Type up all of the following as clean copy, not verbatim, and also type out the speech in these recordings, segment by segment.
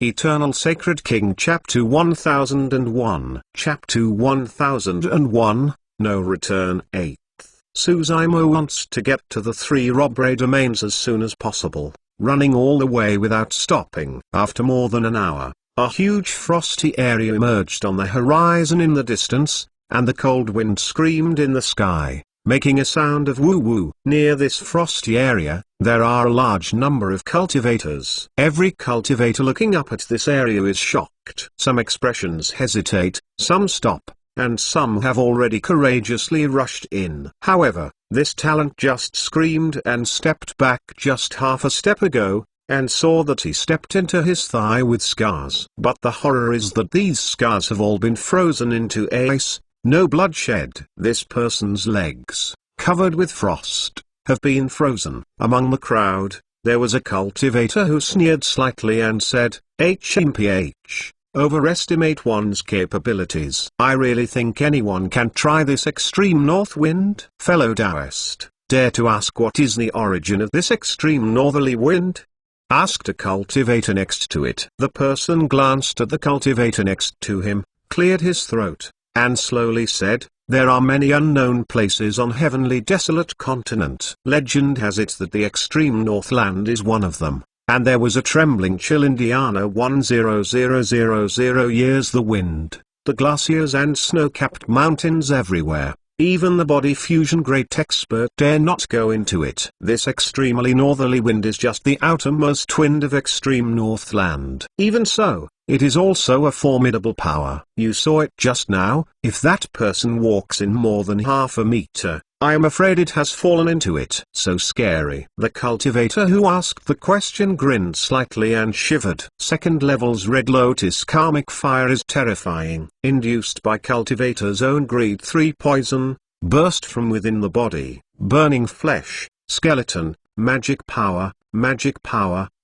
Eternal Sacred King Chapter 1001 Chapter 1001, No Return 8th. Suzaimo wants to get to the three robbery domains as soon as possible, running all the way without stopping. After more than an hour, a huge frosty area emerged on the horizon in the distance, and the cold wind screamed in the sky, making a sound of woo-woo. Near this frosty area, there are a large number of cultivators. Every cultivator looking up at this area is shocked. Some expressions hesitate, some stop, and some have already courageously rushed in. However, this talent just screamed and stepped back just half a step ago, and saw that he stepped into his thigh with scars. But the horror is that these scars have all been frozen into ice. No bloodshed. This person's legs, covered with frost, have been frozen. Among the crowd, there was a cultivator who sneered slightly and said, HMPH, overestimate one's capabilities. I really think anyone can try this extreme north wind. Fellow Taoist, dare to ask what is the origin of this extreme northerly wind? Asked a cultivator next to it. The person glanced at the cultivator next to him, cleared his throat, and slowly said, there are many unknown places on heavenly desolate continent. Legend has it that the extreme northland is one of them, and there was a trembling chill Indiana 10000 years. The wind, the glaciers and snow-capped mountains everywhere, even the body fusion great expert dare not go into it. This extremely northerly wind is just the outermost wind of extreme northland. Even so, it is also a formidable power. You saw it just now. If that person walks in more than half a meter, I am afraid it has fallen into it. So scary. The cultivator who asked the question grinned slightly and shivered. Second level's red lotus karmic fire is terrifying. Induced by cultivator's own greed. 3 poison, burst from within the body, burning flesh, skeleton, magic power,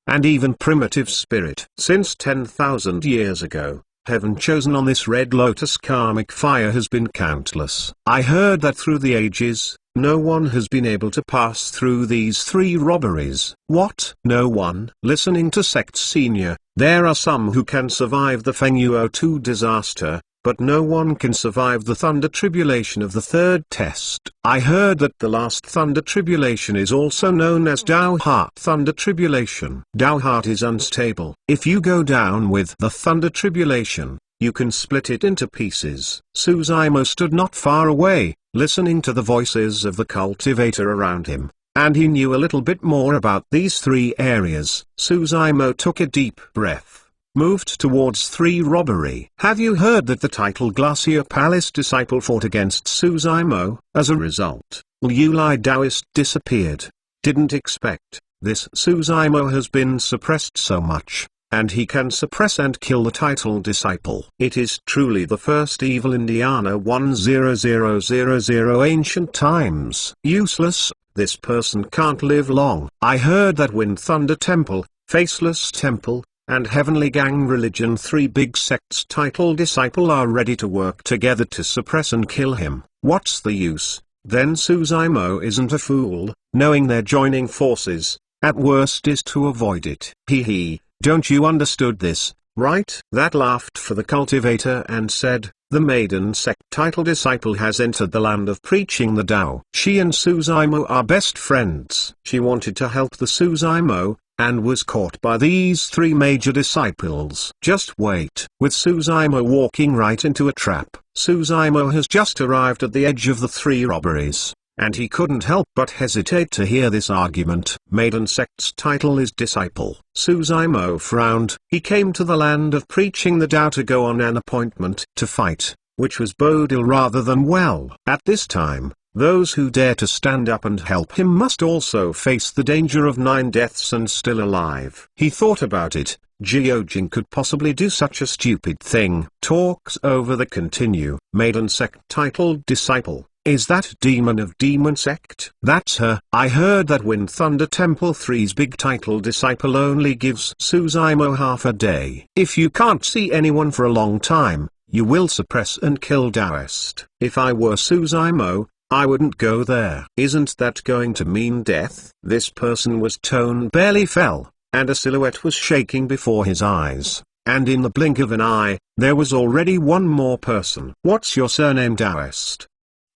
and even primitive spirit. Since 10,000 years ago, heaven chosen on this red lotus karmic fire has been countless. I heard that through the ages, no one has been able to pass through these three robberies. What? No one? Listening to Sect Senior, there are some who can survive the Fengyuo 2 disaster, but no one can survive the Thunder Tribulation of the third test. I heard that the last Thunder Tribulation is also known as Dao Heart Thunder Tribulation. Dao Heart is unstable. If you go down with the Thunder Tribulation, you can split it into pieces. Suzaimo stood not far away, listening to the voices of the cultivator around him, and he knew a little bit more about these three areas. Suzaimo took a deep breath, moved towards three robbery. Have you heard that the title Glacier Palace disciple fought against Suzaimo? As a result, Liu Lai Taoist disappeared. Didn't expect this. Suzaimo has been suppressed so much, and he can suppress and kill the title disciple. It is truly the first evil Indiana 10000 ancient times. Useless, this person can't live long. I heard that Wind Thunder Temple, Faceless Temple, and Heavenly Gang Religion, three big sects title disciple are ready to work together to suppress and kill him. What's the use? Then Suzaimo isn't a fool, knowing they're joining forces, at worst is to avoid it. Hee, don't you understood this, right? That laughed for the cultivator and said, the maiden sect title disciple has entered the land of preaching the Tao. She and Suzaimo are best friends. She wanted to help the Suzaimo, and was caught by these three major disciples. Just wait. With Suzaimo walking right into a trap. Suzaimo has just arrived at the edge of the three robberies, and he couldn't help but hesitate to hear this argument. Maiden sect's title is disciple. Suzaimo frowned. He came to the land of preaching the Tao to go on an appointment to fight, which was bode ill rather than well. At this time, those who dare to stand up and help him must also face the danger of 9 deaths and still alive. He thought about it. Jiojing could possibly do such a stupid thing. Talks over the continue. Maiden sect titled disciple. Is that demon of demon sect? That's her. I heard that Wind Thunder Temple 3's big title disciple only gives Suzaimo half a day. If you can't see anyone for a long time, you will suppress and kill Taoist. If I were Suzaimo, I wouldn't go there. Isn't that going to mean death? This person was tone barely fell, and a silhouette was shaking before his eyes, and in the blink of an eye, there was already one more person. "What's your surname, Taoist?"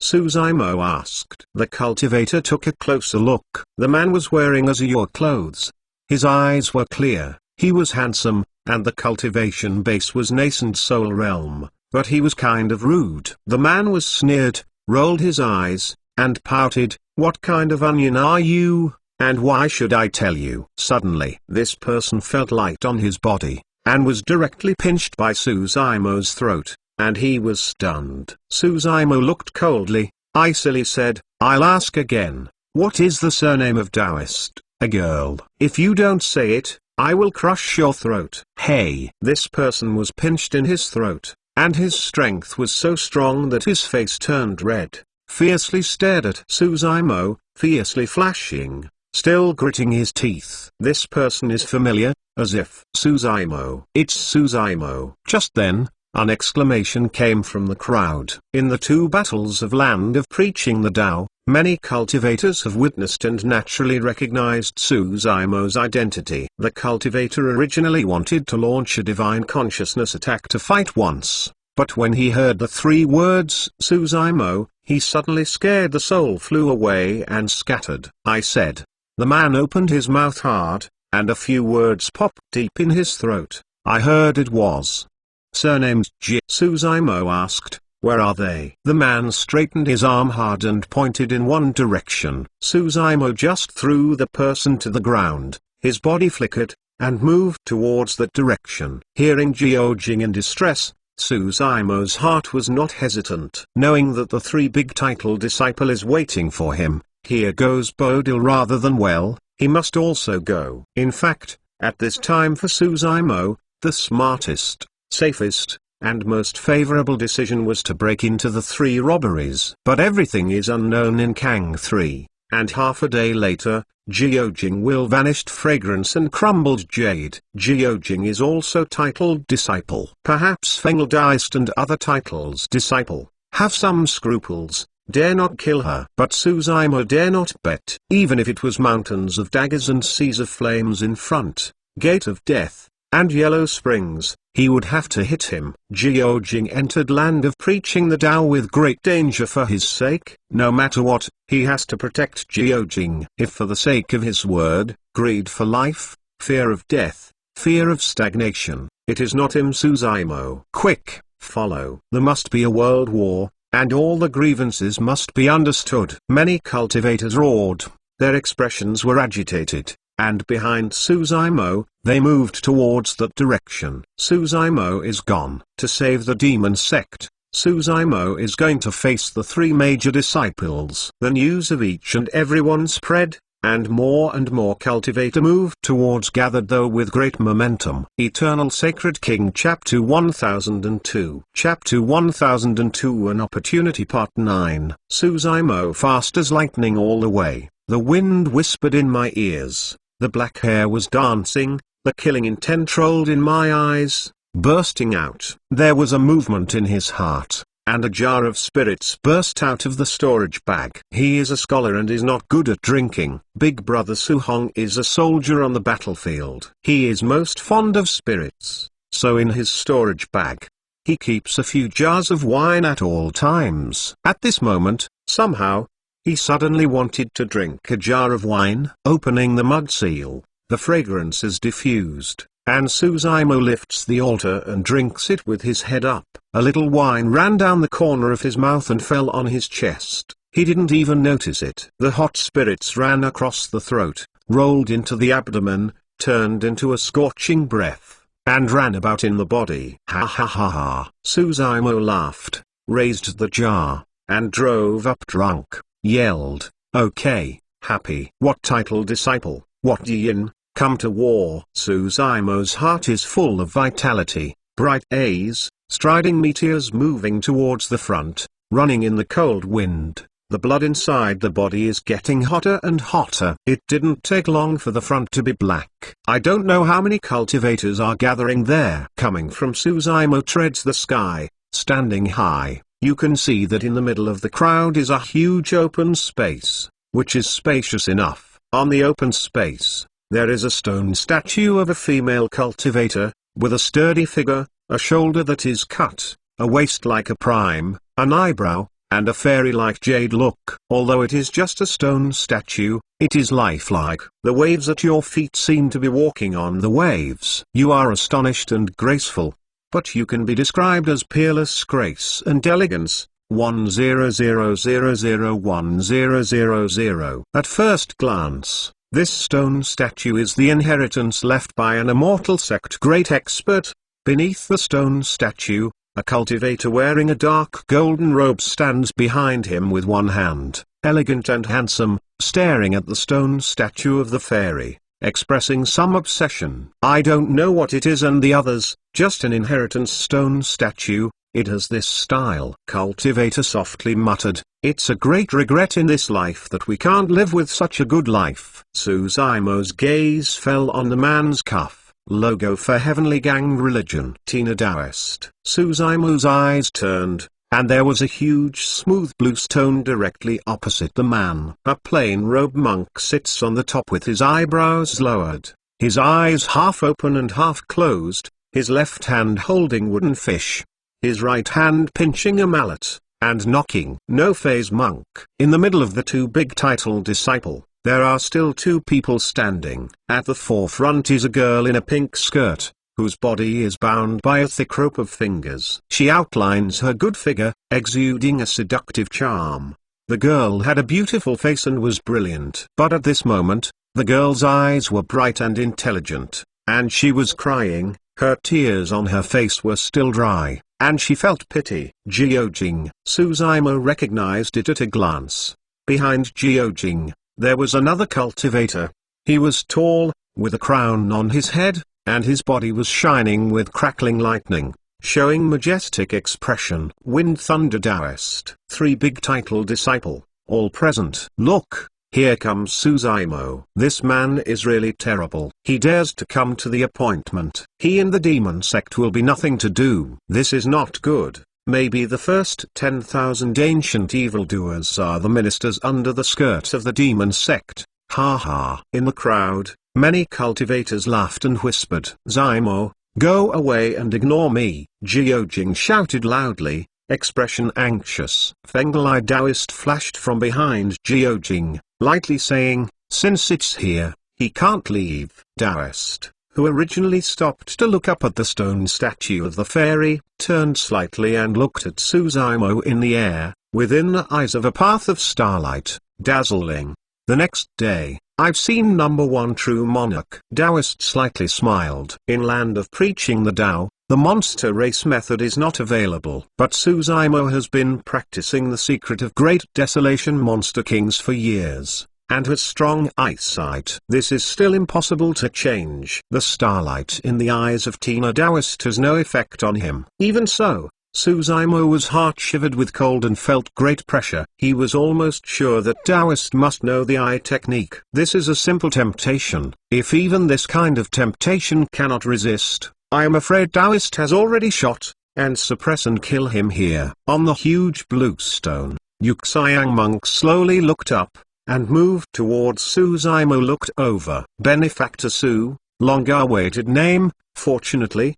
Suzaimo asked. The cultivator took a closer look. The man was wearing azure clothes. His eyes were clear, he was handsome, and the cultivation base was nascent soul realm, but he was kind of rude. The man was sneered, rolled his eyes, and pouted, "What kind of onion are you, and why should I tell you?" Suddenly, this person felt light on his body, and was directly pinched by Suzaimo's throat, and he was stunned. Suzaimo looked coldly, icily said, "I'll ask again, what is the surname of Taoist, a girl? If you don't say it, I will crush your throat." Hey! This person was pinched in his throat, and his strength was so strong that his face turned red, fiercely stared at Suzaimo, fiercely flashing, still gritting his teeth. This person is familiar, as if Suzaimo. It's Suzaimo. Just then, an exclamation came from the crowd. In the two battles of Land of Preaching the Tao, many cultivators have witnessed and naturally recognized Suzaimo's identity. The cultivator originally wanted to launch a divine consciousness attack to fight once, but when he heard the three words Suzaimo, he suddenly scared. The soul flew away and scattered. I said. The man opened his mouth hard, and a few words popped deep in his throat. I heard it was surnamed G. Suzaimo asked, "Where are they?" The man straightened his arm hard and pointed in one direction. Suzaimo just threw the person to the ground, his body flickered, and moved towards that direction. Hearing Jiojing in distress, Suzaimo's heart was not hesitant. Knowing that the three big title disciple is waiting for him, here goes Bodil rather than well, he must also go. In fact, at this time for Suzaimo, the smartest, safest, and most favorable decision was to break into the three robberies. But everything is unknown in Kang 3, and half a day later, Jiojing will vanished fragrance and crumbled jade. Jiojing is also titled disciple. Perhaps Feng Daist and other titles disciple have some scruples, dare not kill her. But Suzaimo dare not bet. Even if it was mountains of daggers and seas of flames in front, gate of death, and yellow springs, he would have to hit him. Jiojing entered Land of Preaching the Tao with great danger for his sake. No matter what, he has to protect Jiojing. If for the sake of his word, greed for life, fear of death, fear of stagnation, it is not him. Suzaimo. Quick, follow. There must be a world war, and all the grievances must be understood. Many cultivators roared, their expressions were agitated, and behind Suzaimo, they moved towards that direction. Suzaimo is gone. To save the demon sect, Suzaimo is going to face the three major disciples. The news of each and every one spread, and more cultivator moved towards gathered though with great momentum. Eternal Sacred King Chapter 1002. Chapter 1002 An Opportunity Part 9. Suzaimo fast as lightning all the way. The wind whispered in my ears, the black hair was dancing, the killing intent rolled in my eyes, bursting out. There was a movement in his heart, and a jar of spirits burst out of the storage bag. He is a scholar and is not good at drinking. Big brother Suhong is a soldier on the battlefield. He is most fond of spirits, so in his storage bag, he keeps a few jars of wine at all times. At this moment, somehow, he suddenly wanted to drink a jar of wine. Opening the mud seal, the fragrance is diffused, and Suzaimo lifts the altar and drinks it with his head up. A little wine ran down the corner of his mouth and fell on his chest. He didn't even notice it. The hot spirits ran across the throat, rolled into the abdomen, turned into a scorching breath, and ran about in the body. Ha ha ha ha. Suzaimo laughed, raised the jar, and drove up drunk. Yelled, "Okay, happy. What title disciple, what yin, come to war." Suzaimo's heart is full of vitality, bright A's, striding meteors moving towards the front, running in the cold wind. The blood inside the body is getting hotter and hotter. It didn't take long for the front to be black. I don't know how many cultivators are gathering there. Coming from Suzaimo treads the sky, standing high. You can see that in the middle of the crowd is a huge open space, which is spacious enough. On the open space, There is a stone statue of a female cultivator, with a sturdy figure, a shoulder that is cut, a waist like a prime, an eyebrow, and a fairy-like jade look. Although it is just a stone statue, it is lifelike. The waves at your feet seem to be walking on the waves. You are astonished and graceful. But you can be described as peerless grace and elegance. 10001000. At first glance, this stone statue is the inheritance left by an immortal sect great expert. Beneath the stone statue, a cultivator wearing a dark golden robe stands behind him with one hand, elegant and handsome, staring at the stone statue of the fairy, expressing some obsession. I don't know what it is and the others, just an inheritance stone statue. It has this style. Cultivator softly muttered, "It's a great regret in this life that we can't live with such a good life." Suzumo's gaze fell on the man's cuff, logo for Heavenly Gang Religion. Tina Taoist. Suzumo's eyes turned, and there was a huge smooth blue stone directly opposite the man. A plain robe monk sits on the top with his eyebrows lowered, his eyes half open and half closed, his left hand holding wooden fish, his right hand pinching a mallet, and knocking. No-phase monk. In the middle of the two big title disciple, there are still two people standing. At the forefront is a girl in a pink skirt, whose body is bound by a thick rope of fingers. She outlines her good figure, exuding a seductive charm. The girl had a beautiful face and was brilliant. But at this moment, the girl's eyes were bright and intelligent, and she was crying. Her tears on her face were still dry, and she felt pity. Jiojing. Suzumo recognized it at a glance. Behind Jiojing, there was another cultivator. He was tall, with a crown on his head, and his body was shining with crackling lightning, showing majestic expression. Wind Thunder Taoist. Three big title disciple, all present. Look, here comes Suzumo. This man is really terrible. He dares to come to the appointment. He and the demon sect will be nothing to do. This is not good. Maybe the first 10,000 ancient evildoers are the ministers under the skirt of the demon sect. Ha ha. In the crowd, many cultivators laughed and whispered, "Zymo, go away and ignore me." Jiojing shouted loudly, expression anxious. Fenglai Taoist flashed from behind Jiojing, lightly saying, "Since it's here, he can't leave." Taoist, who originally stopped to look up at the stone statue of the fairy, turned slightly and looked at Suzumo in the air, within the eyes of a path of starlight, dazzling. The next day, "I've seen number one true monarch." Taoist slightly smiled. In land of preaching the Tao, the monster race method is not available. But Suzumo has been practicing the secret of great desolation monster kings for years, and has strong eyesight. This is still impossible to change. The starlight in the eyes of Tina Taoist has no effect on him. Even so, Suzumo was heart-shivered with cold and felt great pressure. He was almost sure that Taoist must know the eye technique. This is a simple temptation. If even this kind of temptation cannot resist, I am afraid Taoist has already shot, and suppress and kill him here. On the huge blue stone, Yuxiang monk slowly looked up, and moved towards Suzumo. Looked over. Benefactor Su, long-awaited name. Fortunately,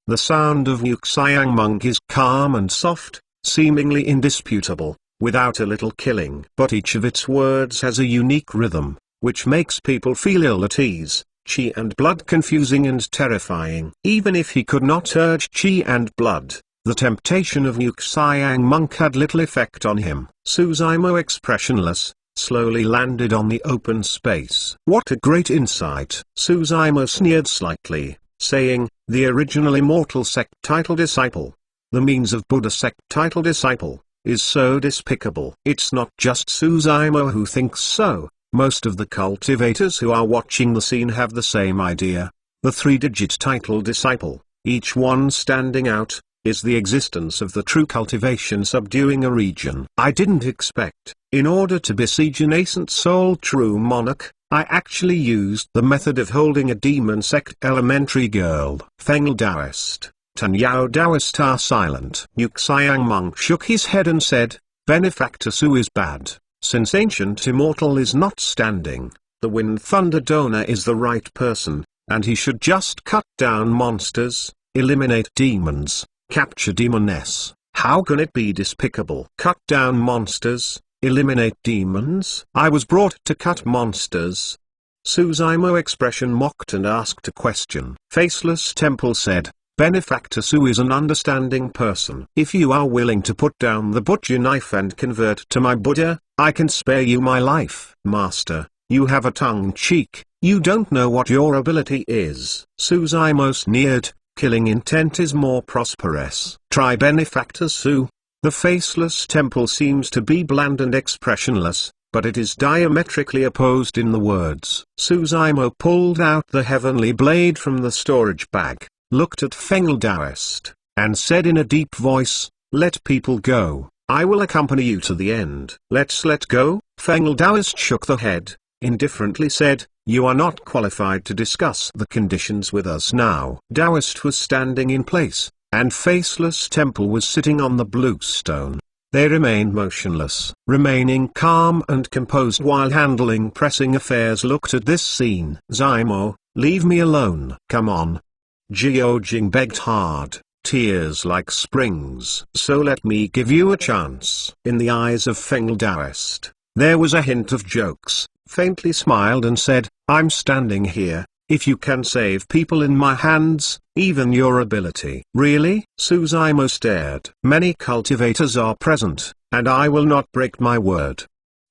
the sound of Yuxiang monk is calm and soft, seemingly indisputable, without a little killing. But each of its words has a unique rhythm, which makes people feel ill at ease. Qi and blood confusing and terrifying. Even if he could not urge qi and blood, the temptation of Yuxiang monk had little effect on him. Suzumo, expressionless, slowly landed on the open space. What a great insight! Suzumo sneered slightly, saying, "The original immortal sect title disciple, the means of Buddha sect title disciple, is so despicable." It's not just Suzumo who thinks so. Most of the cultivators who are watching the scene have the same idea. The three-digit title disciple, each one standing out, is the existence of the true cultivation subduing a region. I didn't expect, in order to besiege a nascent soul true monarch, I actually used the method of holding a demon sect elementary girl. Fengl Taoist, Tanyao Taoist are silent. Yuxiang monk shook his head and said, "Benefactor Su is bad. Since ancient immortal is not standing, The Wind Thunder donor is the right person, and he should just cut down monsters, eliminate demons, capture demoness. How can it be despicable? Cut down monsters, eliminate demons? I was brought to cut monsters. Suzaimo expression mocked and asked a question. Faceless Temple said, Benefactor Su is an understanding person. If you are willing to put down the butcher knife and convert to my Buddha, I can spare you my life. Master, you have a tongue-cheek, you don't know what your ability is. Suzaimo sneered, killing intent is more prosperous. Try Benefactor Su. The Faceless Temple seems to be bland and expressionless, but it is diametrically opposed in the words. Suzaimo pulled out the heavenly blade from the storage bag, looked at Fengel Taoist, and said in a deep voice, let people go, I will accompany you to the end. Let's let go? Fengel Taoist shook the head, indifferently said, you are not qualified to discuss the conditions with us now. Taoist was standing in place, and Faceless Temple was sitting on the blue stone. They remained motionless, remaining calm and composed while handling pressing affairs. Looked at this scene. Zaimo, leave me alone. Come on. Jiojing begged hard, tears like springs. So let me give you a chance. In the eyes of Fengel Taoist, there was a hint of jokes. Faintly smiled and said, I'm standing here, if you can save people in my hands, even your ability. Really? Suzaimo stared. Many cultivators are present, and I will not break my word.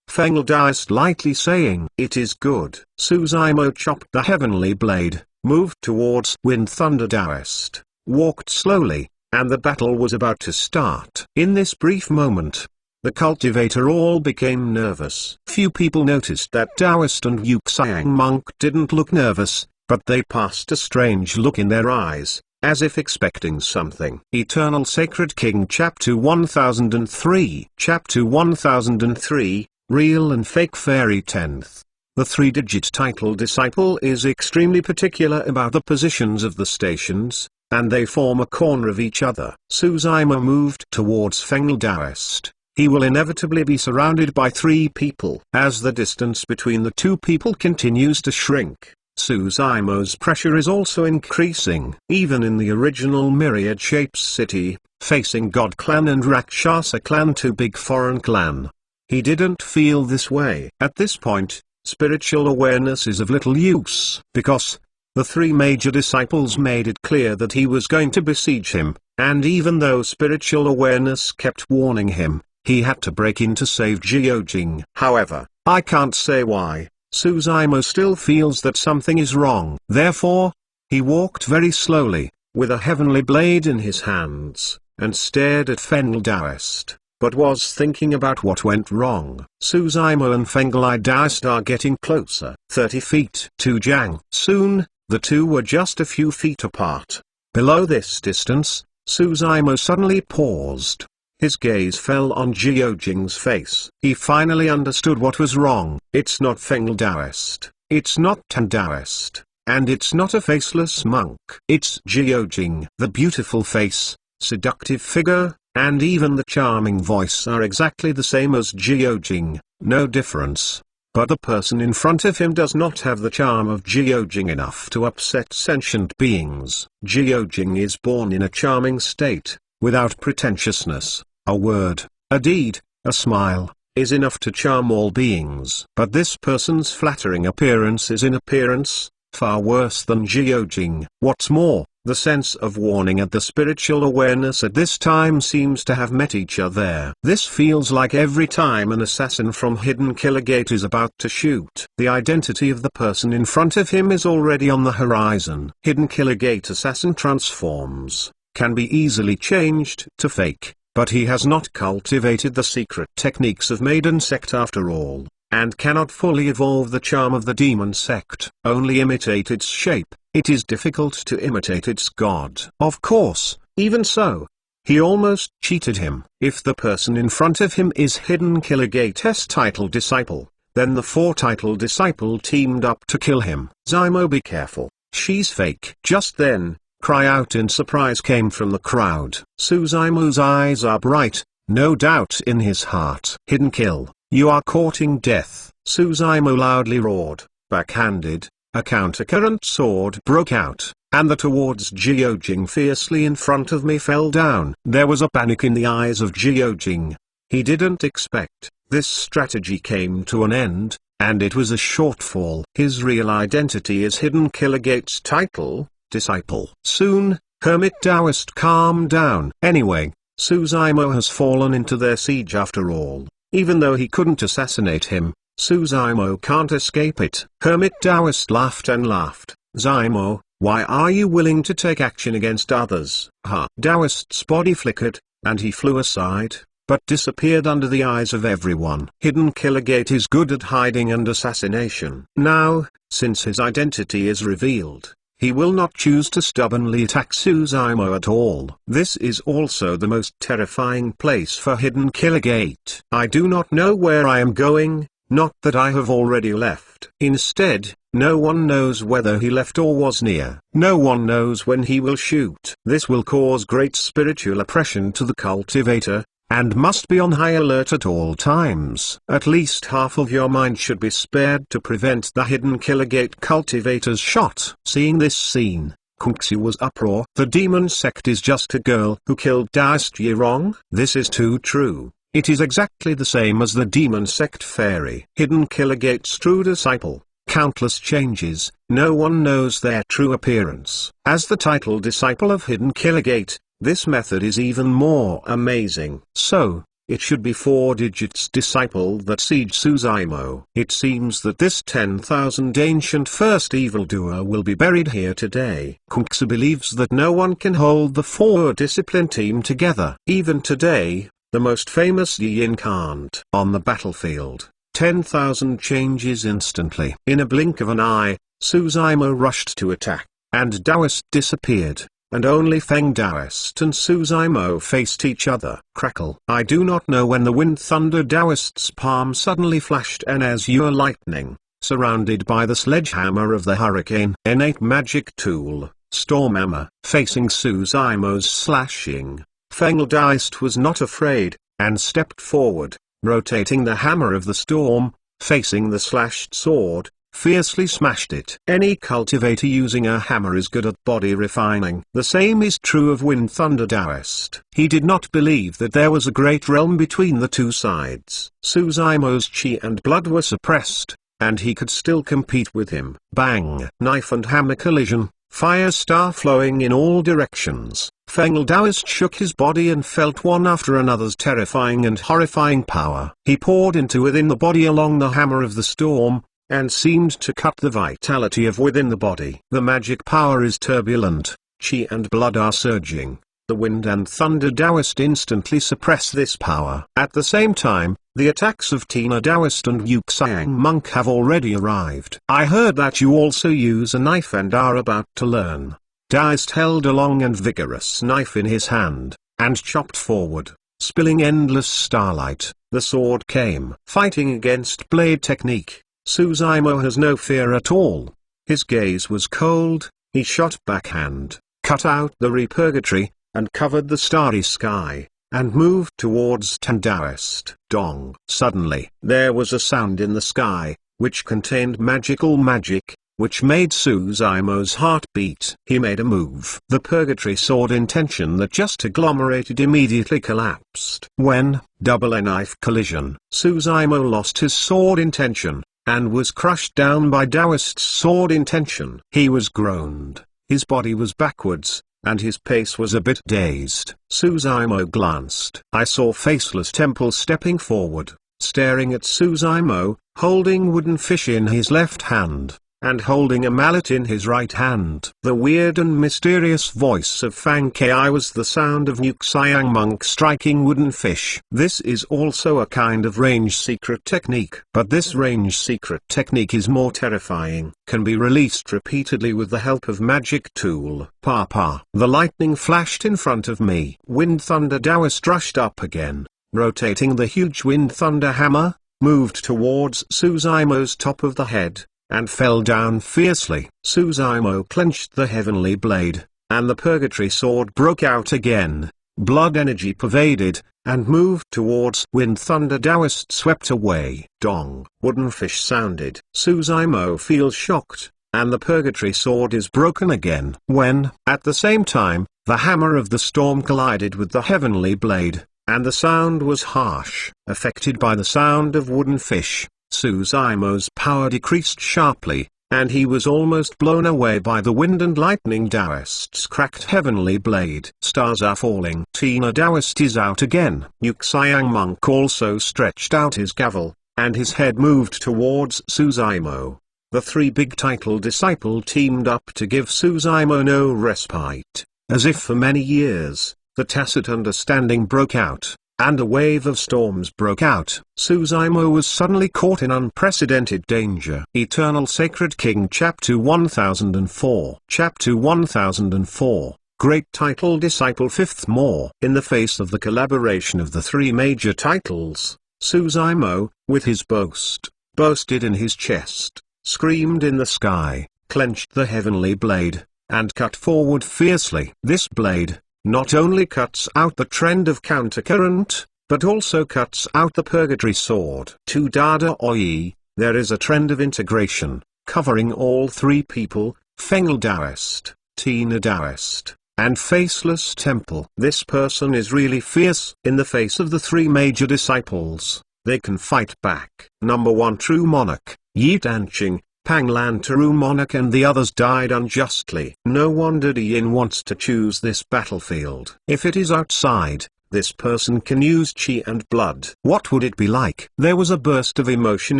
Fengel Taoist lightly saying, it is good. Suzaimo chopped the heavenly blade, moved towards Wind Thunder Taoist, walked slowly, and the battle was about to start. In this brief moment, the cultivator all became nervous. Few people noticed that Taoist and Yuxiang monk didn't look nervous, but they passed a strange look in their eyes, as if expecting something. Eternal Sacred King Chapter 1003 Chapter 1003, Real and Fake Fairy 10th. The three-digit title Disciple is extremely particular about the positions of the stations, and they form a corner of each other. Suzaimo moved towards Fengel Taoist. He will inevitably be surrounded by three people. As the distance between the two people continues to shrink, Suzaimo's pressure is also increasing. Even in the original Myriad Shapes city, facing God Clan and Rakshasa Clan, two big foreign clan, he didn't feel this way. At this point, spiritual awareness is of little use, because the three major disciples made it clear that he was going to besiege him, and even though spiritual awareness kept warning him, he had to break in to save Jiojing. However, I can't say why, Suzaimo still feels that something is wrong. Therefore, he walked very slowly, with a heavenly blade in his hands, and stared at Fengel Taoist, but was thinking about what went wrong. Suzaimo and Fengel Taoist are getting closer. 30 feet to Jiang. Soon, the two were just a few feet apart. Below this distance, Suzaimo suddenly paused. His gaze fell on Jiojing's face. He finally understood what was wrong. It's not Fengel Taoist, it's not Tan Taoist, and it's not a faceless monk. It's Jiojing. The beautiful face, seductive figure, and even the charming voice are exactly the same as Jiojing, no difference. But the person in front of him does not have the charm of Jiojing enough to upset sentient beings. Jiojing is born in a charming state, without pretentiousness. A word, a deed, a smile, is enough to charm all beings. But this person's flattering appearance is in appearance far worse than Jiojing. What's more, the sense of warning and the spiritual awareness at this time seems to have met each other. This feels like every time an assassin from Hidden Killer Gate is about to shoot. The identity of the person in front of him is already on the horizon. Hidden Killer Gate assassin transforms, can be easily changed to fake, but he has not cultivated the secret techniques of Maiden Sect after all, and cannot fully evolve the charm of the Demon Sect. Only imitate its shape. It is difficult to imitate its god. Of course, even so, he almost cheated him. If the person in front of him is Hidden Killer Gate's title disciple, then the 4 title disciple teamed up to kill him. Zaimo, be careful, she's fake. Just then, cry out in surprise came from the crowd. Suzaimo's eyes are bright, no doubt in his heart. Hidden Kill, you are courting death. Suzaimo loudly roared. backhanded, a countercurrent sword broke out, and the towards Jiujing fiercely in front of me fell down. There was a panic in the eyes of Jiujing. He didn't expect this strategy came to an end, and it was a shortfall. His real identity is hidden. Killergate's title, Disciple. Soon, Hermit Taoist calmed down. Anyway, Suzaimo has fallen into their siege after all. Even though he couldn't assassinate him, Suzaimo can't escape it. Hermit Taoist laughed and laughed. Zaimo, why are you willing to take action against others? Ha! Taoist's body flickered, and he flew aside, but disappeared under the eyes of everyone. Hidden Killergate is good at hiding and assassination. Now, since his identity is revealed, he will not choose to stubbornly attack Suzaimo at all. This is also the most terrifying place for Hidden Killergate. I do not know where I am going, not that I have already left. Instead, no one knows whether he left or was near. No one knows when he will shoot. This will cause great spiritual oppression to the cultivator, and must be on high alert at all times. At least half of your mind should be spared to prevent the Hidden Killergate cultivator's shot. Seeing this scene, Kungsu was uproar. The demon sect is just a girl who killed Taoist Yirong. This is too true. It is exactly the same as the demon sect fairy. Hidden Killergate's true disciple. Countless changes, no one knows their true appearance. As the title disciple of Hidden Killergate, this method is even more amazing. So, it should be 4 digits disciple that siege Suzaimo. It seems that this 10,000 ancient first evildoer will be buried here today. Kungsu believes that no one can hold the 4 discipline team together. Even today, the most famous Yin can't. On the battlefield, 10,000 changes instantly. In a blink of an eye, Suzaimo rushed to attack, and Taoist disappeared, and only Feng Taoist and Suzaimo faced each other. Crackle. I do not know when the Wind Thunder Taoist's palm suddenly flashed an azure lightning, surrounded by the sledgehammer of the hurricane. Innate magic tool, Storm Hammer. Facing Suzaimo's slashing, Feng Taoist was not afraid, and stepped forward, rotating the hammer of the storm, facing the slashed sword, fiercely smashed it. Any cultivator using a hammer is good at body refining. The same is true of Wind Thunder Taoist. He did not believe that there was a great realm between the two sides. Suzaimo's chi and blood were suppressed, and he could still compete with him. Bang! Knife and hammer collision, fire star flowing in all directions. Feng Taoist shook his body and felt one after another's terrifying and horrifying power. He poured into within the body along the hammer of the storm, and seemed to cut the vitality of within the body. The magic power is turbulent, chi and blood are surging. The Wind and Thunder Taoist instantly suppress this power. At the same time, the attacks of Tina Taoist and Yuxiang Monk have already arrived. I heard that you also use a knife and are about to learn. Taoist held a long and vigorous knife in his hand, and chopped forward, spilling endless starlight. The sword came. Fighting against blade technique, Suzaimo has no fear at all. His gaze was cold, he shot backhand, cut out the repurgatory, and covered the starry sky, and moved towards Taoist. Dong. Suddenly, there was a sound in the sky, which contained magical magic, which made Suzaimo's heart beat. He made a move. The purgatory sword intention that just agglomerated immediately collapsed. When, double a knife collision, Suzaimo lost his sword intention, and was crushed down by Taoist's sword intention. He was groaned, his body was backwards, and his pace was a bit dazed. Suzaimo glanced. I saw Faceless Temple stepping forward, staring at Suzaimo, holding wooden fish in his left hand, and holding a mallet in his right hand. The weird and mysterious voice of Fang Ki was the sound of Yuxiang Monk striking wooden fish. This is also a kind of range secret technique. But this range secret technique is more terrifying. Can be released repeatedly with the help of magic tool. Papa. The lightning flashed in front of me. Wind Thunder Taoist rushed up again, rotating the huge Wind Thunder hammer, moved towards Suzaimo's top of the head, and fell down fiercely. Suzaimo clenched the heavenly blade, and the purgatory sword broke out again, blood energy pervaded, and moved towards Wind Thunder. Taoist swept away. Dong. Wooden fish sounded. Suzaimo feels shocked, and the purgatory sword is broken again. When, at the same time, the hammer of the storm collided with the heavenly blade, and the sound was harsh. Affected by the sound of wooden fish, Suzaimo's power decreased sharply, and he was almost blown away by the wind and lightning. Taoist's cracked heavenly blade. Stars are falling. Tina Taoist is out again. Yuxiang monk also stretched out his gavel, and his head moved towards Suzaimo. The three big title disciple teamed up to give Suzaimo no respite. As if for many years, the tacit understanding broke out, and a wave of storms broke out. Suzaimo was suddenly caught in unprecedented danger. Eternal Sacred King Chapter 1004. Chapter 1004. Great Title Disciple. Fifth More. In the face of the collaboration of the three major titles, Suzaimo, with his boasted in his chest, screamed in the sky, clenched the heavenly blade, and cut forward fiercely. This blade not only cuts out the trend of countercurrent, but also cuts out the purgatory sword. To Dada Oi, there is a trend of integration, covering all three people, Fengel Taoist, Tina Taoist, and Faceless Temple. This person is really fierce. In the face of the three major disciples, they can fight back. Number 1 True Monarch, Yi Danqing, Panglan True Monarch, and the others died unjustly. No wonder Yin wants to choose this battlefield. If it is outside, this person can use chi and blood. What would it be like? There was a burst of emotion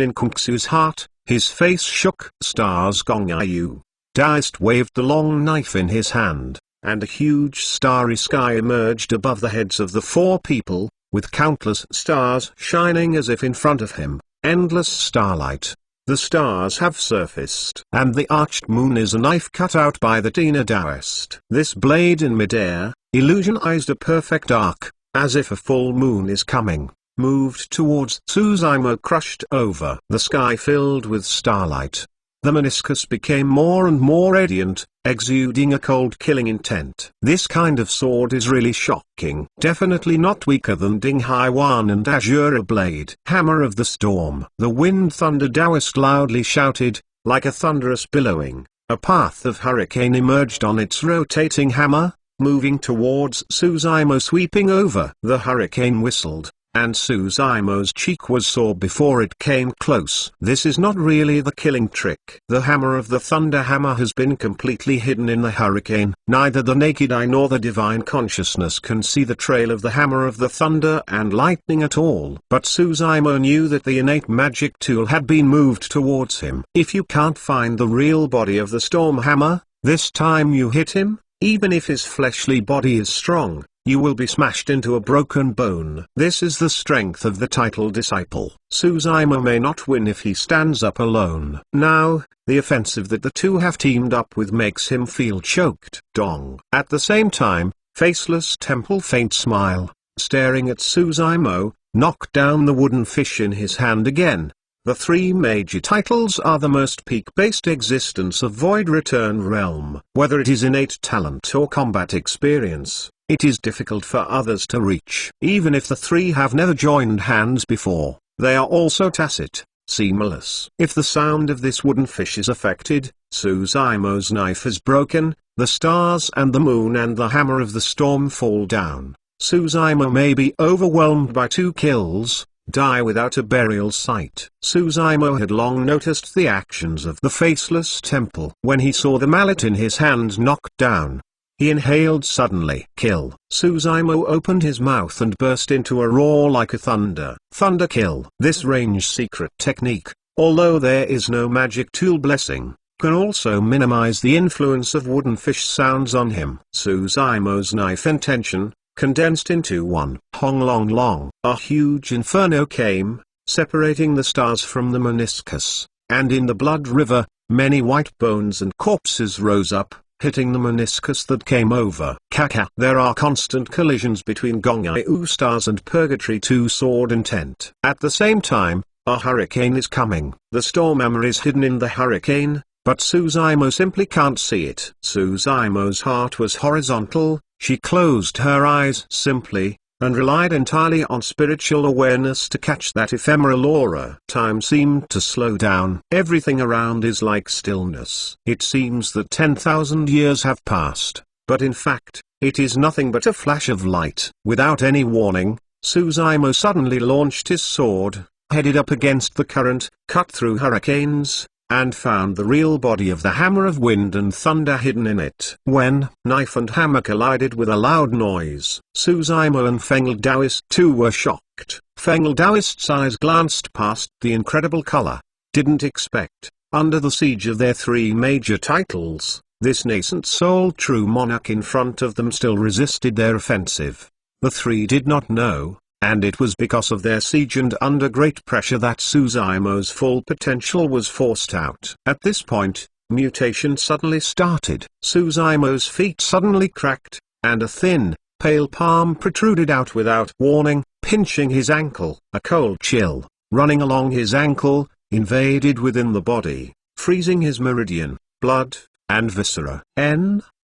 in Kung Su's heart, his face shook. Stars Gong Ayu. Taoist waved the long knife in his hand, and a huge starry sky emerged above the heads of the four people, with countless stars shining as if in front of him, endless starlight. The stars have surfaced, and the arched moon is a knife cut out by the Tina Taoist. This blade in midair, illusionized a perfect arc, as if a full moon is coming, moved towards Suzaimo. Crushed over. The sky filled with starlight. The meniscus became more and more radiant, exuding a cold killing intent. This kind of sword is really shocking. Definitely not weaker than Ding Haiwan and Azura Blade. Hammer of the Storm. The Wind Thunder Taoist loudly shouted, like a thunderous billowing. A path of hurricane emerged on its rotating hammer, moving towards Suzaimo. Sweeping over. The hurricane whistled, and Suzaimo's cheek was sore before it came close. This is not really the killing trick. The hammer of the Thunder Hammer has been completely hidden in the hurricane. Neither the naked eye nor the divine consciousness can see the trail of the hammer of the thunder and lightning at all. But Suzaimo knew that the innate magic tool had been moved towards him. If you can't find the real body of the storm hammer, this time you hit him, even if his fleshly body is strong, you will be smashed into a broken bone. This is the strength of the title disciple. Suzaimo may not win if he stands up alone. Now, the offensive that the two have teamed up with makes him feel choked. Dong. At the same time, Faceless Temple faint smile, staring at Suzaimo, knocked down the wooden fish in his hand again. The three major titles are the most peak-based existence of Void Return Realm. Whether it is innate talent or combat experience, it is difficult for others to reach. Even if the three have never joined hands before, they are also tacit, seamless. If the sound of this wooden fish is affected, Suzaimo's knife is broken, the stars and the moon and the hammer of the storm fall down. Suzaimo may be overwhelmed by 2 kills, die without a burial site. Suzaimo had long noticed the actions of the Faceless Temple. When he saw the mallet in his hand knocked down, he inhaled suddenly. Kill. Suzaimo opened his mouth and burst into a roar like a thunder. Thunder kill. This range secret technique, although there is no magic tool blessing, can also minimize the influence of wooden fish sounds on him. Suzaimo's knife intention, condensed into one. Hong long long. A huge inferno came, separating the stars from the meniscus, and in the blood river, many white bones and corpses rose up, hitting the meniscus that came over. Kaka. There are constant collisions between Gongyu stars and Purgatory 2 sword intent. At the same time, a hurricane is coming. The storm hammer is hidden in the hurricane, but Suzumo simply can't see it. Suzumo's heart was horizontal, she closed her eyes simply, and relied entirely on spiritual awareness to catch that ephemeral aura. Time seemed to slow down. Everything around is like stillness. It seems that 10,000 years have passed, but in fact, it is nothing but a flash of light. Without any warning, Suzumo suddenly launched his sword, headed up against the current, cut through hurricanes, and found the real body of the hammer of wind and thunder hidden in it. When knife and hammer collided with a loud noise, Suzumo and Feng Daoist too were shocked. Feng Daoist's eyes glanced past the incredible color. Didn't expect, under the siege of their three major titles, this nascent soul true monarch in front of them still resisted their offensive. The three did not know, and it was because of their siege and under great pressure that Suzumo's full potential was forced out. At this point, mutation suddenly started. Suzumo's feet suddenly cracked, and a thin, pale palm protruded out without warning, pinching his ankle. A cold chill, running along his ankle, invaded within the body, freezing his meridian, blood, and viscera.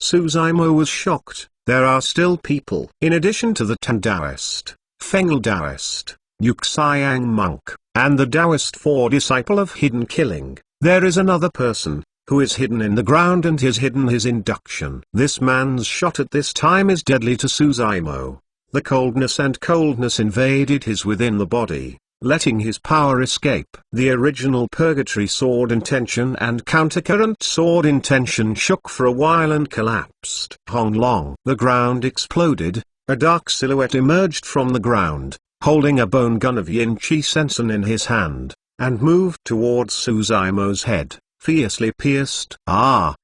Suzumo was shocked. There are still people. In addition to the Tan Daoist, Feng Daoist, Yuxiang monk, and the Daoist 4 disciple of hidden killing, there is another person, who is hidden in the ground and has hidden his induction. This man's shot at this time is deadly to Suzumo. The coldness invaded his within the body, letting his power escape. The original Purgatory Sword intention and Countercurrent Sword intention shook for a while and collapsed. Hong Long. The ground exploded. A dark silhouette emerged from the ground, holding a bone gun of Yin Chi Sensen in his hand, and moved towards Suzumo's head, fiercely pierced.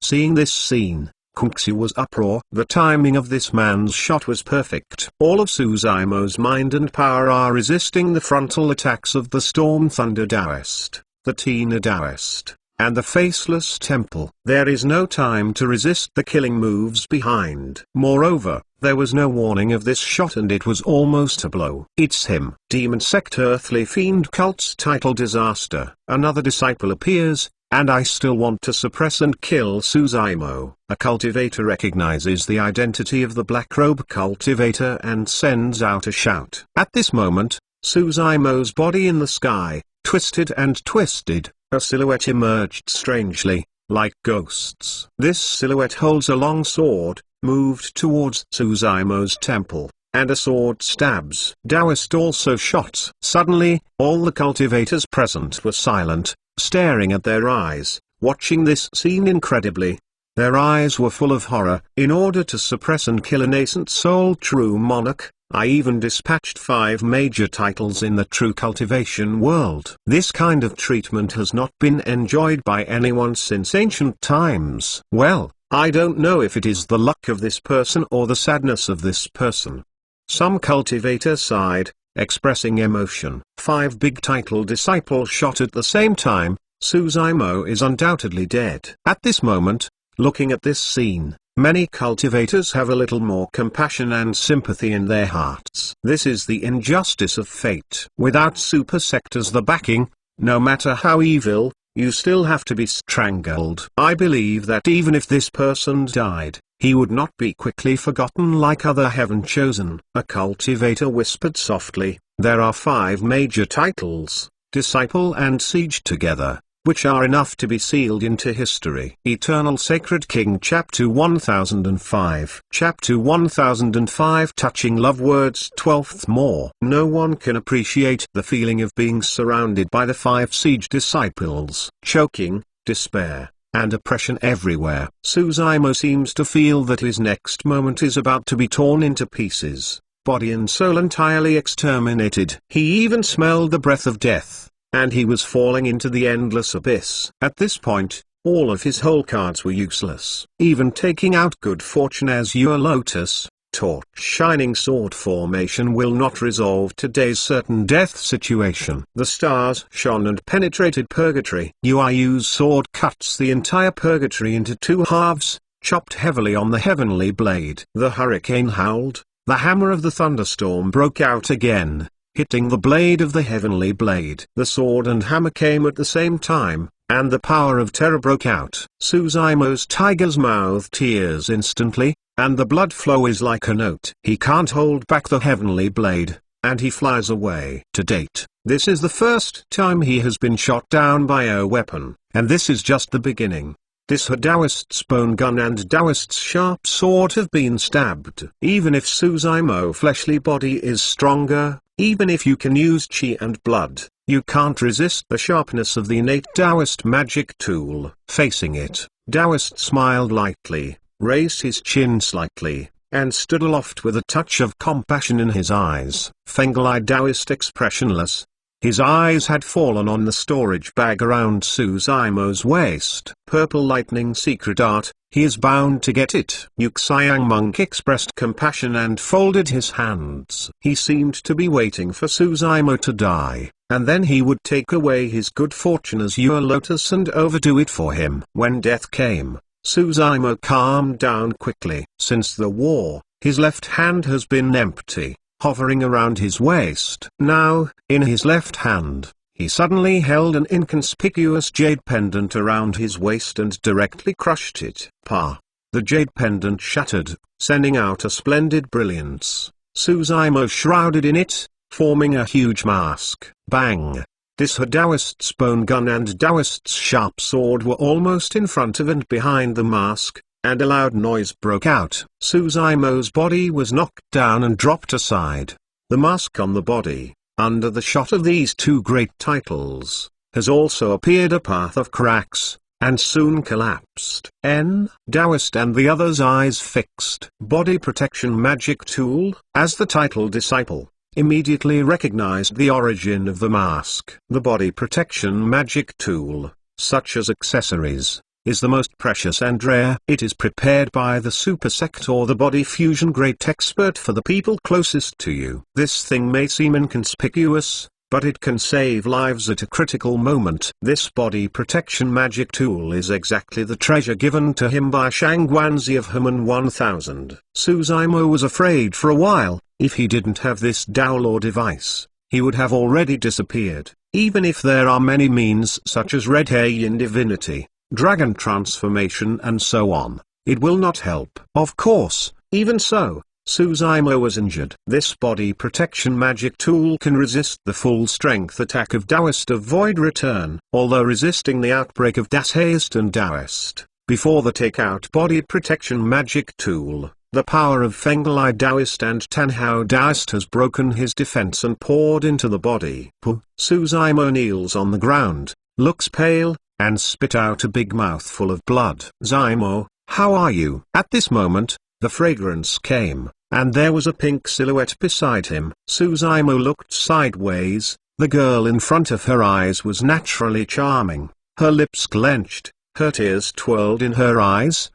Seeing this scene, Kungxi was uproar. The timing of this man's shot was perfect. All of Suzumo's mind and power are resisting the frontal attacks of the Storm Thunder Daoist, the Tina Daoist, and the Faceless Temple. There is no time to resist the killing moves behind. Moreover, there was no warning of this shot and it was almost a blow. It's him. Demon Sect Earthly Fiend Cult's title disaster. Another disciple appears, and I still want to suppress and kill Suzumo. A cultivator recognizes the identity of the Black Robe cultivator and sends out a shout. At this moment, Suzumo's body in the sky, twisted and twisted, a silhouette emerged strangely, like ghosts. This silhouette holds a long sword, moved towards Suzumo's temple, and a sword stabs. Daoist also shot. Suddenly, all the cultivators present were silent, staring at their eyes, watching this scene incredibly. Their eyes were full of horror. In order to suppress and kill a nascent soul true monarch, I even dispatched 5 major titles in the true cultivation world. This kind of treatment has not been enjoyed by anyone since ancient times. Well, I don't know if it is the luck of this person or the sadness of this person. Some cultivator sighed, expressing emotion. 5 big title disciples shot at the same time. Suzumo is undoubtedly dead. At this moment, looking at this scene, many cultivators have a little more compassion and sympathy in their hearts. This is the injustice of fate. Without super sect as the backing, no matter how evil, you still have to be strangled. I believe that even if this person died, he would not be quickly forgotten like other heaven chosen. A cultivator whispered softly, there are 5 major titles, Disciple and Siege together, which are enough to be sealed into history. Eternal Sacred King Chapter 1005 Chapter 1005 Touching Love Words 12th More. No one can appreciate the feeling of being surrounded by the 5 siege disciples. Choking, despair, and oppression everywhere. Suzumo seems to feel that his next moment is about to be torn into pieces, body and soul entirely exterminated. He even smelled the breath of death, and he was falling into the endless abyss. At this point, all of his whole cards were useless. Even taking out good fortune as your lotus, torch shining sword formation will not resolve today's certain death situation. The stars shone and penetrated purgatory. Yu's sword cuts the entire purgatory into 2 halves, chopped heavily on the heavenly blade. The hurricane howled, the hammer of the thunderstorm broke out again, hitting the blade of the heavenly blade. The sword and hammer came at the same time, and the power of terror broke out. Suzaimo's tiger's mouth tears instantly, and the blood flow is like a note. He can't hold back the heavenly blade, and he flies away. To date, this is the first time he has been shot down by a weapon, and this is just the beginning. This Daoist's bone gun and Daoist's sharp sword have been stabbed. Even if Suzaimo's fleshly body is stronger, even if you can use chi and blood, you can't resist the sharpness of the innate Daoist magic tool. Facing it, Daoist smiled lightly, raised his chin slightly, and stood aloft with a touch of compassion in his eyes. Fengal-eyed Daoist expressionless. His eyes had fallen on the storage bag around Suzaimo's waist. Purple lightning secret art, he is bound to get it. Yuxiang monk expressed compassion and folded his hands. He seemed to be waiting for Suzaimo to die, and then he would take away his good fortune as your lotus and overdo it for him. When death came, Suzaimo calmed down quickly. Since the war, his left hand has been empty, hovering around his waist. Now, in his left hand, he suddenly held an inconspicuous jade pendant around his waist and directly crushed it. Pa! The jade pendant shattered, sending out a splendid brilliance. Suzaimo shrouded in it, forming a huge mask. Bang! This Daoist's bone gun and Daoist's sharp sword were almost in front of and behind the mask, and a loud noise broke out. Suzaimo's body was knocked down and dropped aside. The mask on the body, under the shot of these two great titles, has also appeared a path of cracks, and soon collapsed. Daoist and the other's eyes fixed. Body protection magic tool, as the title disciple, immediately recognized the origin of the mask. The body protection magic tool, such as accessories, is the most precious and rare. It is prepared by the super sect or the body fusion great expert for the people closest to you. This thing may seem inconspicuous, but it can save lives at a critical moment. This body protection magic tool is exactly the treasure given to him by Shangguanzi of Herman 1000. Suzaimo was afraid for a while. If he didn't have this Daolore device, he would have already disappeared. Even if there are many means such as Red Heian divinity, dragon transformation and so on, it will not help. Of course, even so, Suzaimo was injured. This body protection magic tool can resist the full strength attack of Daoist of Void Return, although resisting the outbreak of Daoist and Daoist. Before the takeout body protection magic tool, the power of Fengal-eyed Daoist and Tanhao Daoist has broken his defense and poured into the body. Suzaimo kneels on the ground, looks pale, and spit out a big mouthful of blood. Zaimo, how are you? At this moment, the fragrance came, and there was a pink silhouette beside him. Suzaimo looked sideways. The girl in front of her eyes was naturally charming. Her lips clenched, her tears twirled in her eyes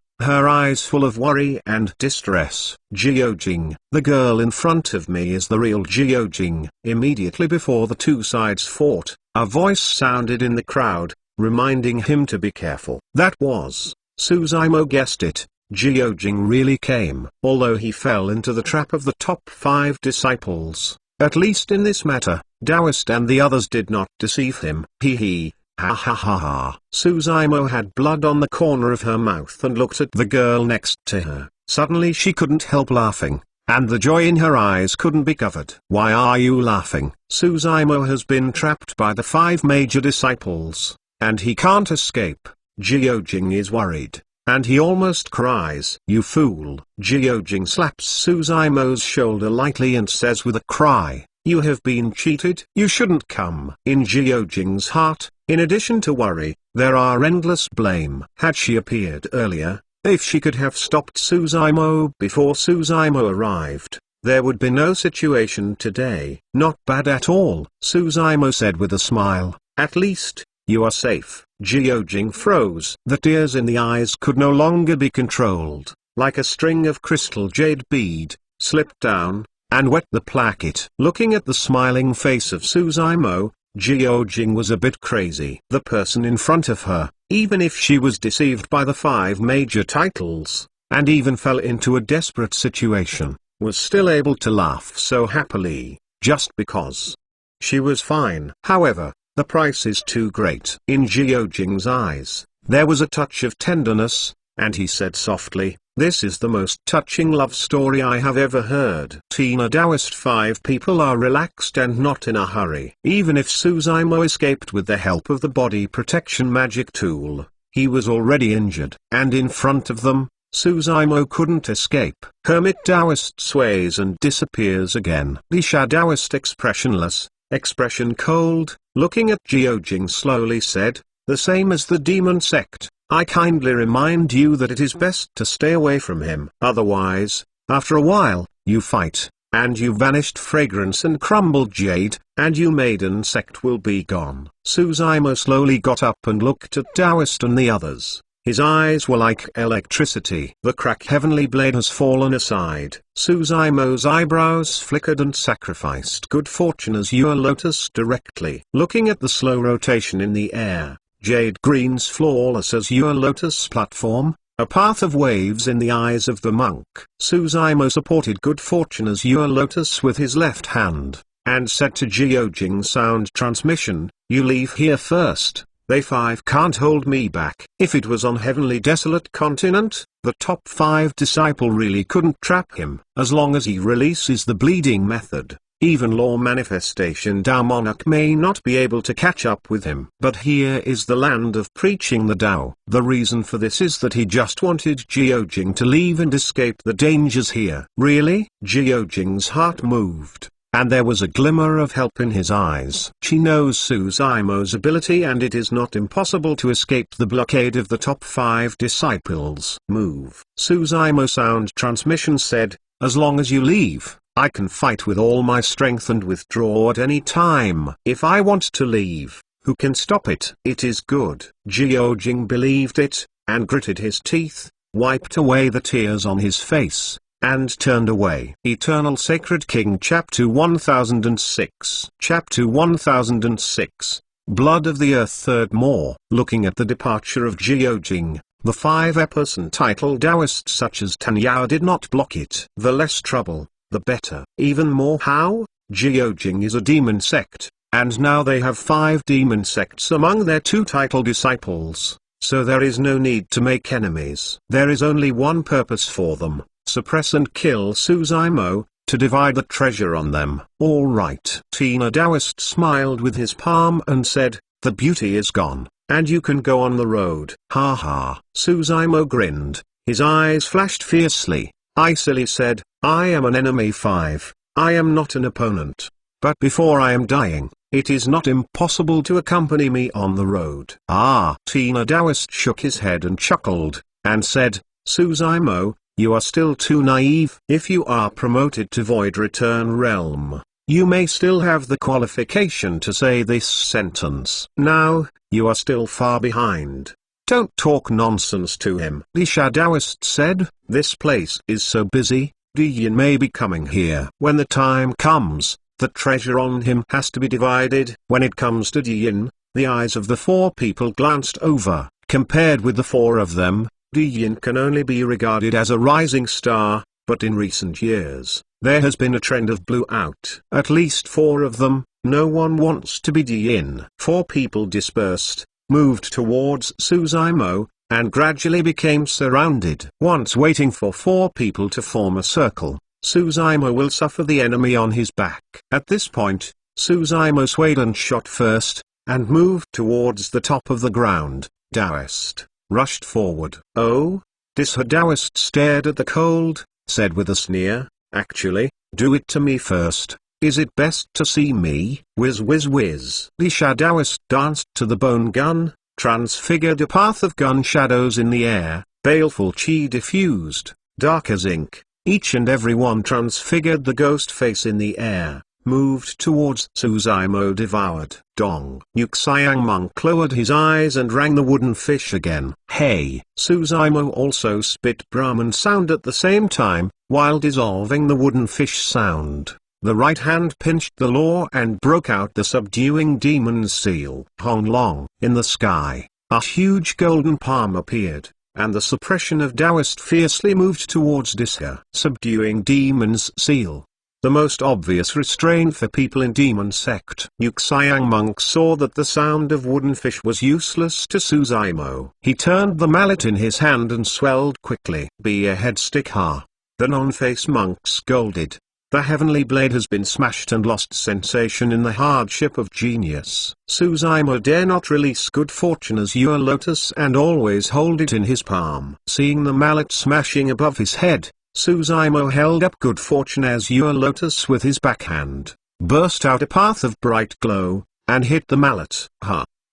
full of worry and distress. Jiojing, the girl in front of me is the real Jiojing. Immediately before the two sides fought, a voice sounded in the crowd, reminding him to be careful. That was, Suzaimo guessed it, Jiojing really came. Although he fell into the trap of the top 5 disciples, at least in this matter, Daoist and the others did not deceive him. Hee. Ha ha ha ha. Suzaimo had blood on the corner of her mouth and looked at the girl next to her. Suddenly she couldn't help laughing, and the joy in her eyes couldn't be covered. Why are you laughing? Suzaimo has been trapped by the 5 major disciples, and he can't escape. Jiojing is worried, and he almost cries. You fool. Jiojing slaps Suzaimo's shoulder lightly and says with a cry, you have been cheated. You shouldn't come. In Jiojing's heart, in addition to worry, there are endless blame. Had she appeared earlier, if she could have stopped Suzaimo before Suzaimo arrived, there would be no situation today. Not bad at all, Suzaimo said with a smile. At least, you are safe. Jiojing froze. The tears in the eyes could no longer be controlled, like a string of crystal jade bead, slipped down, and wet the placket. Looking at the smiling face of Suzaimo, Jiojing was a bit crazy. The person in front of her, even if she was deceived by the 5 major titles, and even fell into a desperate situation, was still able to laugh so happily, just because she was fine. However, The price is too great. In Jiojing's eyes, there was a touch of tenderness, and he said softly, "This is the most touching love story I have ever heard." Tina Taoist 5 people are relaxed and not in a hurry. Even if Suzaimo escaped with the help of the body protection magic tool, he was already injured. And in front of them, Suzaimo couldn't escape. Hermit Taoist sways and disappears again. Lisha Taoist expressionless, expression cold, looking at Jiojing slowly said, "The same as the demon sect, I kindly remind you that it is best to stay away from him. Otherwise, after a while, you fight, and you vanished fragrance and crumbled jade, and you maiden sect will be gone." Suzaimo slowly got up and looked at Taoist and the others. His eyes were like electricity. The crack heavenly blade has fallen aside. Suzaimo's eyebrows flickered and sacrificed good fortune as your lotus directly. Looking at the slow rotation in the air, jade green's flawless as your lotus platform, a path of waves in the eyes of the monk. Suzaimo supported good fortune as your lotus with his left hand, and said to Jiojing sound transmission, "You leave here first. They 5 can't hold me back." If it was on heavenly desolate continent, the top 5 disciple really couldn't trap him. As long as he releases the bleeding method, even law manifestation Tao monarch may not be able to catch up with him. But here is the land of preaching the Tao. The reason for this is that he just wanted Jiojing to leave and escape the dangers here. Really? Jiojing's heart moved, and there was a glimmer of help in his eyes. She knows Suzaimo's ability and it is not impossible to escape the blockade of the top 5 disciples. Move. Suzaimo sound transmission said, "As long as you leave, I can fight with all my strength and withdraw at any time. If I want to leave, who can stop it?" It is good. Jiojing believed it, and gritted his teeth, wiped away the tears on his face, and turned away. Eternal Sacred King Chapter 1006 Chapter 1006 Blood of the Earth Third More. Looking at the departure of Jiojing, the 5 epers titled Taoists such as Tanyao did not block it. The less trouble, the better. Even more how? Jiojing is a demon sect, and now they have 5 demon sects among their 2 titled disciples, so there is no need to make enemies. There is only one purpose for them: suppress and kill Suzaimo, to divide the treasure on them. All right. Tina Taoist smiled with his palm and said, "The beauty is gone, and you can go on the road." Ha ha. Suzaimo grinned, his eyes flashed fiercely, icily said, "I am an enemy 5, I am not an opponent. But before I am dying, it is not impossible to accompany me on the road." Ah. Tina Taoist shook his head and chuckled, and said, "Suzaimo, you are still too naive. If you are promoted to Void Return Realm, you may still have the qualification to say this sentence. Now, you are still far behind. Don't talk nonsense to him." Lisha Taoist said, "This place is so busy, Diyin may be coming here. When the time comes, the treasure on him has to be divided." When it comes to Diyin, the eyes of the 4 people glanced over. Compared with the 4 of them, Diyin can only be regarded as a rising star, but in recent years, there has been a trend of blue out. At least 4 of them, no one wants to be Diyin. 4 people dispersed, moved towards Suzaimo, and gradually became surrounded. Once waiting for 4 people to form a circle, Suzaimo will suffer the enemy on his back. At this point, Suzaimo swayed and shot first, and moved towards the top of the ground. Taoist rushed forward. "Oh?" Disha Taoist stared at the cold, said with a sneer, "Actually, do it to me first. Is it best to see me?" Whiz whiz whiz. Lisha Taoist danced to the bone gun, transfigured a path of gun shadows in the air, baleful chi diffused, dark as ink. Each and every one transfigured the ghost face in the air, moved towards Suzaimo devoured. Dong. Yuxiang monk lowered his eyes and rang the wooden fish again. Hey! Suzaimo also spit Brahman sound at the same time, while dissolving the wooden fish sound. The right hand pinched the law and broke out the subduing demon's seal. Hong Long. In the sky, a huge golden palm appeared, and the suppression of Taoist fiercely moved towards Disha. Subduing demon's seal. the most obvious restraint for people in demon sect. Yuxiang monk saw that the sound of wooden fish was useless to Suzaimo. He turned the mallet in his hand and swelled quickly. Be a head stick ha. The non-face monk scolded. The heavenly blade has been smashed and lost sensation in the hardship of genius. Suzaimo dare not release good fortune as your lotus and always hold it in his palm. Seeing the mallet smashing above his head, Suzaimo held up good fortune as your lotus with his backhand, burst out a path of bright glow, and hit the mallet.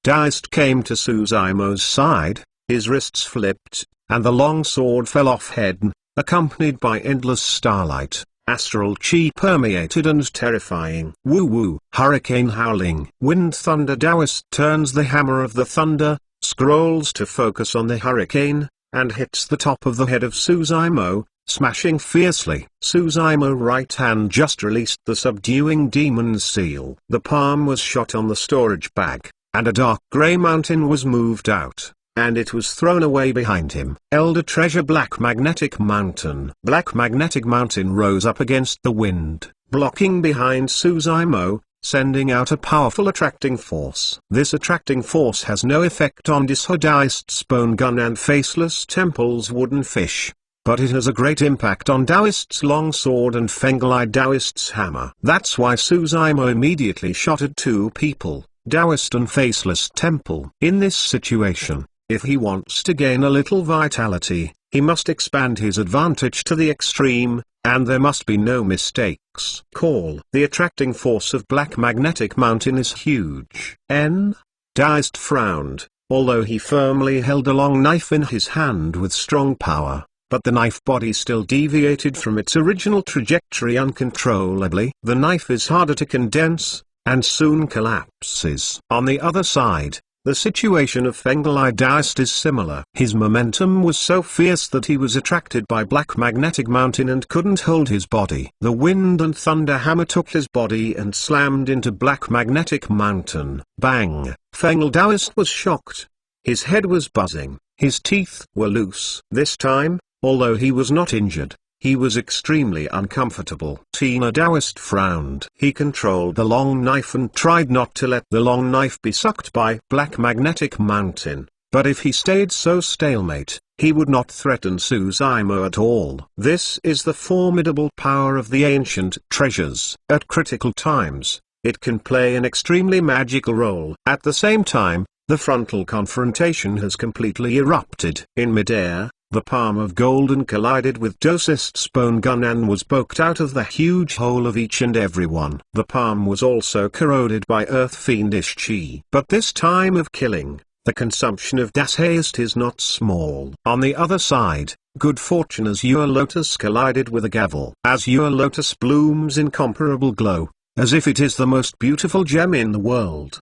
Daoist came to Suzaimo's side, his wrists flipped, and the long sword fell off head, accompanied by endless starlight. Astral chi permeated and terrifying. Woo-woo, hurricane howling. Wind thunder. Daoist turns the hammer of the thunder, scrolls to focus on the hurricane, and hits the top of the head of Suzaimo, smashing fiercely. Suzaimo's right hand just released the subduing demon's seal. The palm was shot on the storage bag, and a dark grey mountain was moved out, and it was thrown away behind him. Elder treasure. Black magnetic mountain. Black magnetic mountain rose up against the wind, blocking behind Suzaimo, sending out a powerful attracting force. This attracting force has no effect on Daoist's bone gun and Faceless Temple's wooden fish, but it has a great impact on Daoist's long sword and Fengalai Daoist's hammer. That's why Suzaimo immediately shot at two people, Daoist and Faceless Temple. In this situation, if he wants to gain a little vitality, he must expand his advantage to the extreme, and there must be no mistakes. The attracting force of Black Magnetic Mountain is huge. Daoist frowned, although he firmly held a long knife in his hand with strong power, but the knife body still deviated from its original trajectory uncontrollably. The knife is harder to condense, and soon collapses. On the other side, the situation of Fengalai Daoist is similar. His momentum was so fierce that he was attracted by Black Magnetic Mountain and couldn't hold his body. The wind and thunder hammer took his body and slammed into Black Magnetic Mountain. Bang! Fengal Daoist was shocked. His head was buzzing, his teeth were loose. This time, although he was not injured, he was extremely uncomfortable. Tina Daoist frowned. He controlled the long knife and tried not to let the long knife be sucked by Black Magnetic Mountain, but if he stayed so stalemate, he would not threaten Suzaimo at all. This is the formidable power of the ancient treasures. At critical times, it can play an extremely magical role. At the same time, the frontal confrontation has completely erupted. In midair, the palm of Golden collided with Daoist's bone gun and was poked out of the huge hole of each and every one. The palm was also corroded by earth fiendish chi. But this time of killing, the consumption of Daoist is not small. On the other side, good fortune Azure Lotus collided with a gavel. Azure Lotus blooms incomparable glow, as if it is the most beautiful gem in the world.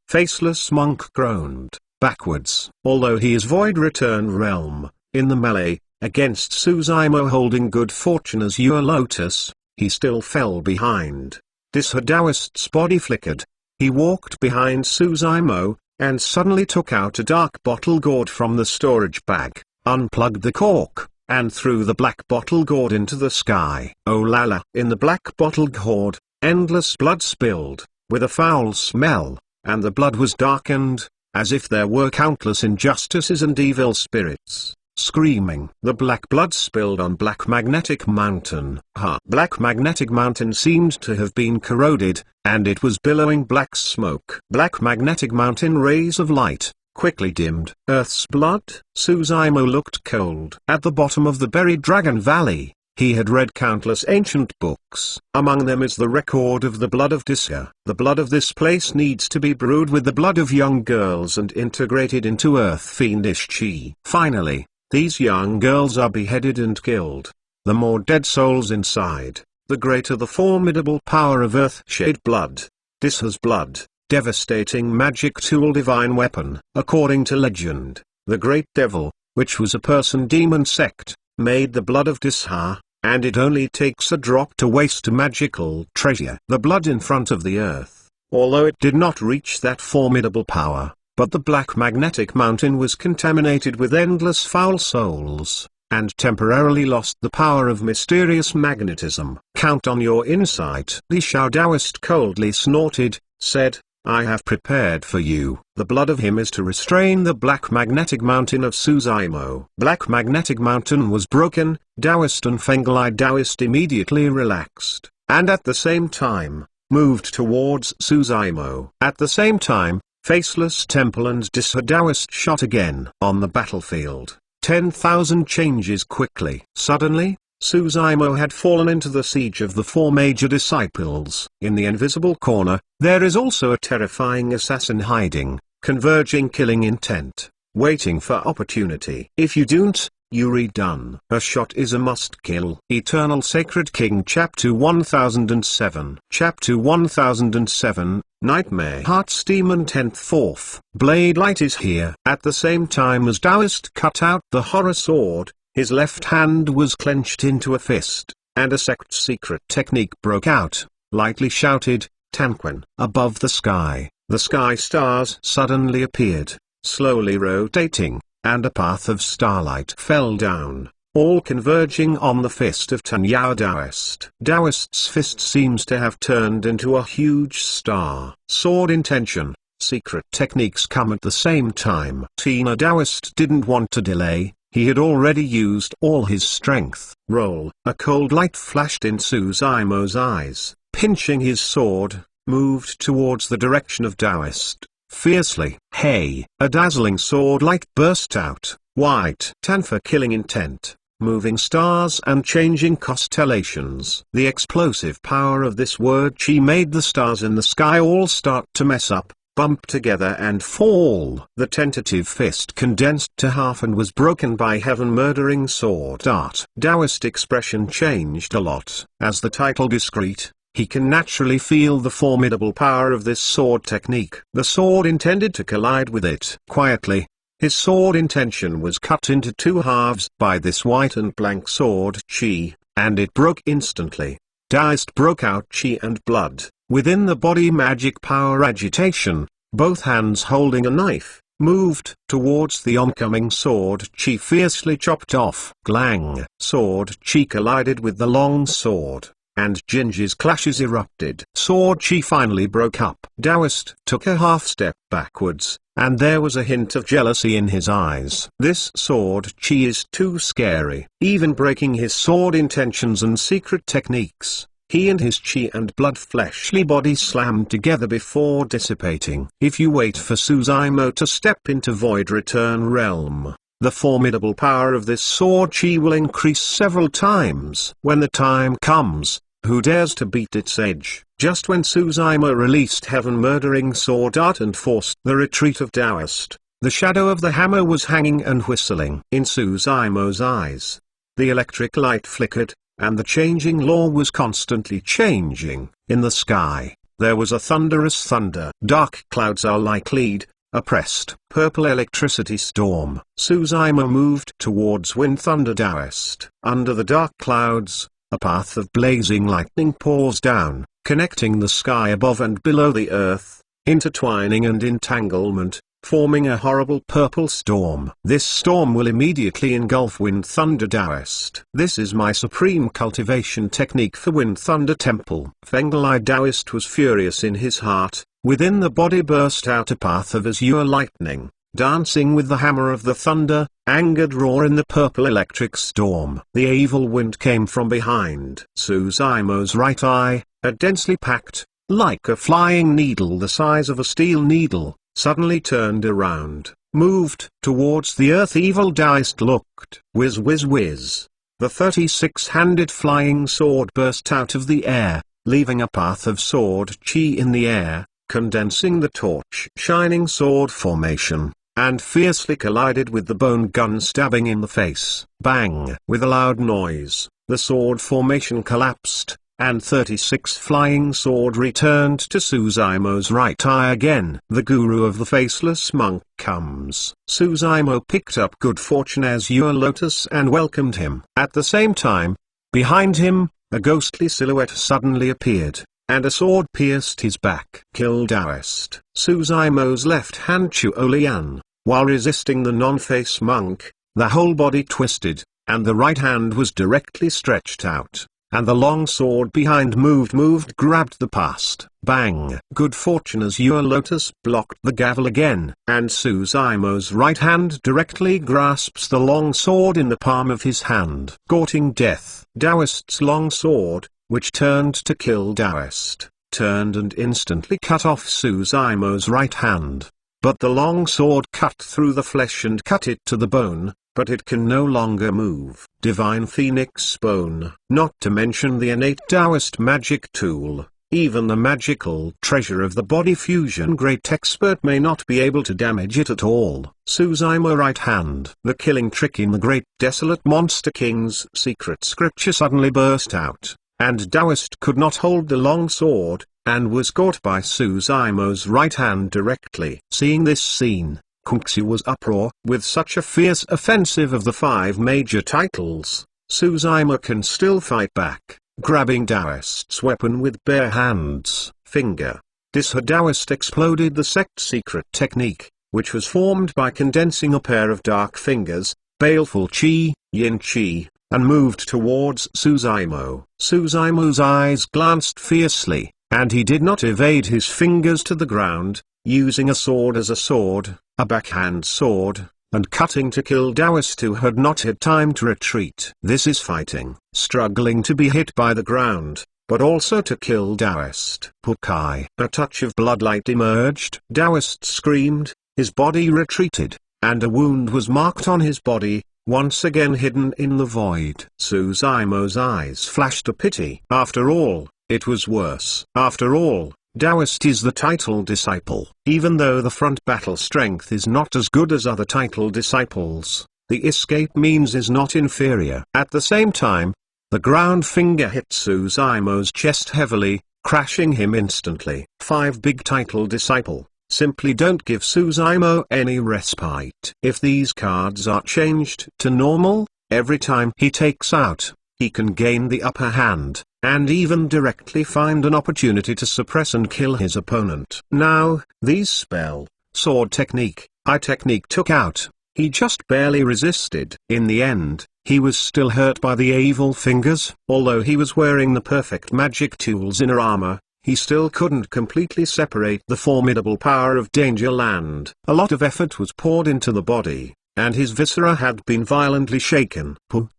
Faceless Monk groaned, backwards. Although he is Void Return Realm, in the melee, against Suzaimo holding good fortune Azure Lotus, he still fell behind. Daoist's body flickered. He walked behind Suzaimo, and suddenly took out a dark bottle gourd from the storage bag, unplugged the cork, and threw the black bottle gourd into the sky. Oh la la! In the black bottle gourd, endless blood spilled, with a foul smell, and the blood was darkened, as if there were countless injustices and evil spirits screaming. The black blood spilled on Black Magnetic Mountain. Black Magnetic Mountain seemed to have been corroded, and it was billowing black smoke. Black Magnetic Mountain rays of light quickly dimmed. Earth's blood? Suzaimo looked cold. At the bottom of the buried Dragon Valley, he had read countless ancient books. Among them is the record of the blood of Disya. The blood of this place needs to be brewed with the blood of young girls and integrated into earth fiendish chi. Finally, these young girls are beheaded and killed. The more dead souls inside, the greater the formidable power of Earthshade blood. Disha's blood, devastating magic tool, divine weapon. According to legend, the great devil, which was a person demon sect, made the blood of Disha, and it only takes a drop to waste a magical treasure. The blood in front of the earth, although it did not reach that formidable power, but the Black Magnetic Mountain was contaminated with endless foul souls, and temporarily lost the power of mysterious magnetism. "Count on your insight." Li Shao Daoist coldly snorted, said, "I have prepared for you. The blood of him is to restrain the Black Magnetic Mountain of Suzaimo." Black Magnetic Mountain was broken. Daoist and Fenglai Daoist immediately relaxed, and at the same time, moved towards Suzaimo. At the same time, Faceless Temple and Disa Daoist shot again. On the battlefield, 10,000 changes quickly. Suddenly, Suzaimo had fallen into the siege of the four major disciples. In the invisible corner, there is also a terrifying assassin hiding, converging killing intent, waiting for opportunity. If you don't, you redone. A shot is a must kill. Eternal Sacred King Chapter 1007. Chapter 1007, Nightmare Heart's Demon 10th 4th. Blade Light is here. At the same time as Daoist cut out the horror sword, his left hand was clenched into a fist, and a secret technique broke out. Lightly shouted, "Tanquin!" Above the sky stars suddenly appeared, slowly rotating, and a path of starlight fell down, all converging on the fist of Tanyao Daoist. Daoist's fist seems to have turned into a huge star. Sword intention, secret techniques come at the same time. Tina Daoist didn't want to delay. He had already used all his strength. Roll. A cold light flashed in Suzaimo's eyes. Pinching his sword, moved towards the direction of Daoist, fiercely. "Hey!" A dazzling sword light burst out, white Tanfa killing intent, moving stars and changing constellations. The explosive power of this word chi made the stars in the sky all start to mess up, bump together and fall. The tentative fist condensed to half and was broken by heaven-murdering sword art. Daoist expression changed a lot. As the title discreet, he can naturally feel the formidable power of this sword technique. The sword intended to collide with it. Quietly, his sword intention was cut into two halves by this white and blank sword chi, and it broke instantly. Daoist broke out chi and blood. Within the body magic power agitation, both hands holding a knife, moved towards the oncoming sword chi fiercely chopped off. Glang! Sword chi collided with the long sword, and Jinji's clashes erupted. Sword chi finally broke up. Daoist took a half step backwards, and there was a hint of jealousy in his eyes. This sword chi is too scary. Even breaking his sword intentions and secret techniques, he and his chi and blood fleshly body slammed together before dissipating. If you wait for Suzaimo to step into Void Return Realm, the formidable power of this sword chi will increase several times. When the time comes, who dares to beat its edge? Just when Suzaimo released heaven-murdering sword art and forced the retreat of Daoist, the shadow of the hammer was hanging and whistling. In Suzaimo's eyes, the electric light flickered, and the changing law was constantly changing. In the sky, there was a thunderous thunder. Dark clouds are like lead, oppressed. Purple electricity storm. Suzaimo moved towards Wind Thunder Daoist. Under the dark clouds, a path of blazing lightning pours down, connecting the sky above and below the earth, intertwining and entanglement, forming a horrible purple storm. This storm will immediately engulf Wind Thunder Daoist. This is my supreme cultivation technique for Wind Thunder Temple. Fenglai Daoist was furious in his heart. Within the body burst out a path of azure lightning, dancing with the hammer of the thunder, angered roar in the purple electric storm. The evil wind came from behind Suzaimo's right eye, a densely packed, like a flying needle the size of a steel needle, suddenly turned around, moved towards the earth. Evil Daoist looked. Whiz whiz whiz. The 36-handed flying sword burst out of the air, leaving a path of sword chi in the air, condensing the torch shining sword formation, and fiercely collided with the bone gun stabbing in the face. Bang! With a loud noise, the sword formation collapsed, and 36 flying sword returned to Suzaimo's right eye again. The guru of the faceless monk comes. Suzaimo picked up good fortune as your lotus and welcomed him. At the same time, behind him, a ghostly silhouette suddenly appeared, and a sword pierced his back. Kill Daoist. Suzaimo's left hand Chuolian, while resisting the non-face monk, the whole body twisted, and the right hand was directly stretched out, and the long sword behind moved, grabbed the past. Bang! Good fortune as your lotus blocked the gavel again, and Suzaimo's right hand directly grasps the long sword in the palm of his hand. Courting death. Taoist's long sword, which turned to kill Taoist, turned and instantly cut off Suzaimo's right hand. But the long sword cut through the flesh and cut it to the bone, but it can no longer move. Divine Phoenix Bone. Not to mention the innate Taoist magic tool, even the magical treasure of the body fusion great expert may not be able to damage it at all. Suzaimo right hand. The killing trick in the great desolate monster king's secret scripture suddenly burst out, and Taoist could not hold the long sword, and was caught by Suzaimo's right hand directly. Seeing this scene, Kungsu was uproar. With such a fierce offensive of the 5 major titles, Suzaimo can still fight back, grabbing Taoist's weapon with bare hands. Finger. Taoist exploded the sect's secret technique, which was formed by condensing a pair of dark fingers, baleful chi, yin chi, and moved towards Suzaimo. Suzaimo's eyes glanced fiercely, and he did not evade his fingers to the ground, using a sword as a sword, a backhand sword, and cutting to kill Taoist who had not had time to retreat. This is fighting, struggling to be hit by the ground, but also to kill Taoist. Pukai. A touch of bloodlight emerged. Taoist screamed, his body retreated, and a wound was marked on his body, once again hidden in the void. Suzaimo's eyes flashed a pity. After all, it was worse. After all, Taoist is the title disciple. Even though the front battle strength is not as good as other title disciples, the escape means is not inferior. At the same time, the ground finger hit Suzaimo's chest heavily, crashing him instantly. 5 big title disciple simply don't give Suzaimo any respite. If these cards are changed to normal, every time he takes out, he can gain the upper hand, and even directly find an opportunity to suppress and kill his opponent. Now, these spell, sword technique, eye technique took out, he just barely resisted. In the end, he was still hurt by the evil fingers. Although he was wearing the perfect magic tool's inner armor, he still couldn't completely separate the formidable power of Danger Land. A lot of effort was poured into the body, and his viscera had been violently shaken.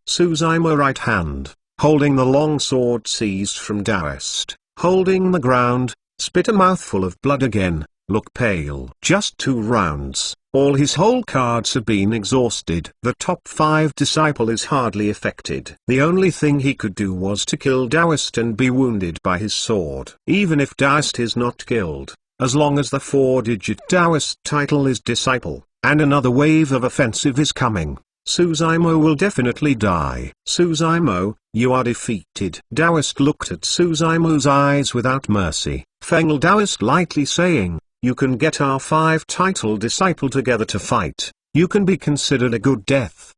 Suzaimo right hand, holding the long sword seized from Taoist, holding the ground, spit a mouthful of blood again, look pale. Just 2 rounds, all his whole cards have been exhausted. The top 5 disciple is hardly affected. The only thing he could do was to kill Taoist and be wounded by his sword. Even if Taoist is not killed, as long as the 4-digit Taoist title is disciple, and another wave of offensive is coming, Suzaimo will definitely die. Suzaimo, you are defeated. Taoist looked at Suzaimo's eyes without mercy. Fengl Taoist lightly saying, you can get our 5 title disciple together to fight. You can be considered a good death.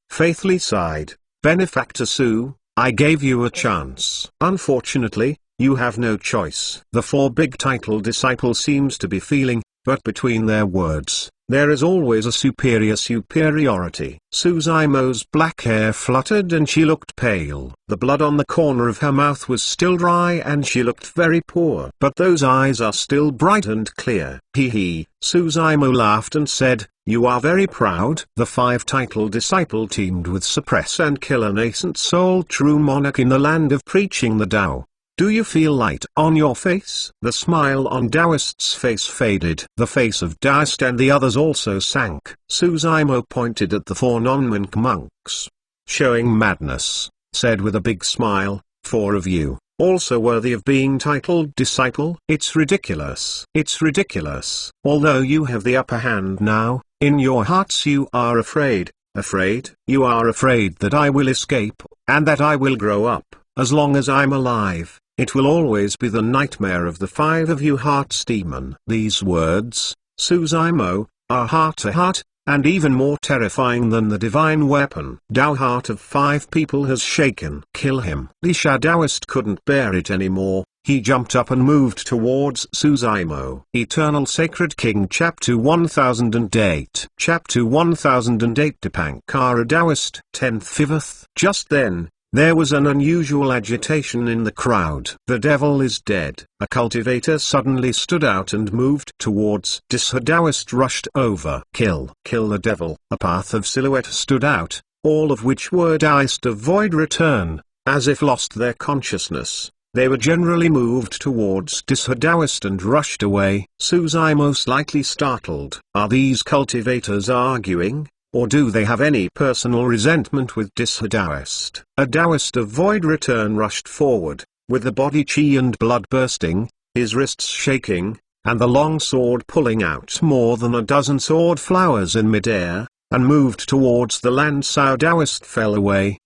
Faithfully sighed. Benefactor Su, I gave you a chance. Unfortunately, you have no choice. The 4 big title disciple seems to be feeling, but between their words, there is always a superiority. Suzaimo's black hair fluttered and she looked pale. The blood on the corner of her mouth was still dry and she looked very poor. But those eyes are still bright and clear. Hee. Suzaimo laughed and said, you are very proud. The 5 title disciple teamed with Suppress and kill a nascent soul true monarch in the land of preaching the Tao. Do you feel light on your face? The smile on Taoist's face faded. The face of Taoist and the others also sank. Suzaimo pointed at the 4 non-monk monks. Showing madness, said with a big smile, 4 of you, also worthy of being titled disciple? It's ridiculous. It's ridiculous. Although you have the upper hand now, in your hearts you are afraid. Afraid? You are afraid that I will escape, and that I will grow up. As long as I'm alive, it will always be the nightmare of the 5 of you hearts demon. These words, Suzaimo, are heart to heart, and even more terrifying than the divine weapon. Tao heart of 5 people has shaken. Kill him. Li Sha Taoist couldn't bear it anymore, he jumped up and moved towards Suzaimo. Eternal Sacred King Chapter 1008 Chapter 1008 Dipankara Taoist 10th 5th. Just then, there was an unusual agitation in the crowd. The devil is dead. A cultivator suddenly stood out and moved towards Disha. Taoist rushed over. Kill the devil. A path of silhouette stood out, all of which were Taoist of void return, as if lost their consciousness. They were generally moved towards Disha. Taoist and rushed away. Suzaimo slightly startled. Are these cultivators arguing? Or do they have any personal resentment with Disha Taoist? A Taoist of void return rushed forward, with the body chi and blood bursting, his wrists shaking, and the long sword pulling out more than a dozen sword flowers in midair, and moved towards the Lansao. Taoist fell away.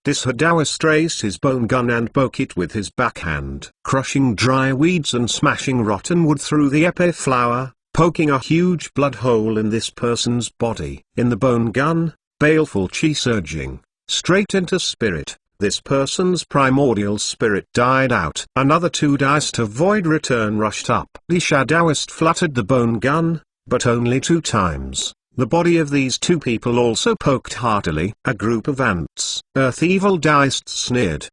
Disha Taoist raised his bone gun and poke it with his backhand, crushing dry weeds and smashing rotten wood through the epee flower, poking a huge blood hole in this person's body. In the bone gun, baleful chi surging, straight into spirit, this person's primordial spirit died out. Another two Taoist of void return rushed up. Disha Taoist fluttered the bone gun, but only 2 times. The body of these 2 people also poked heartily. A group of ants. Earth evil Taoist sneered.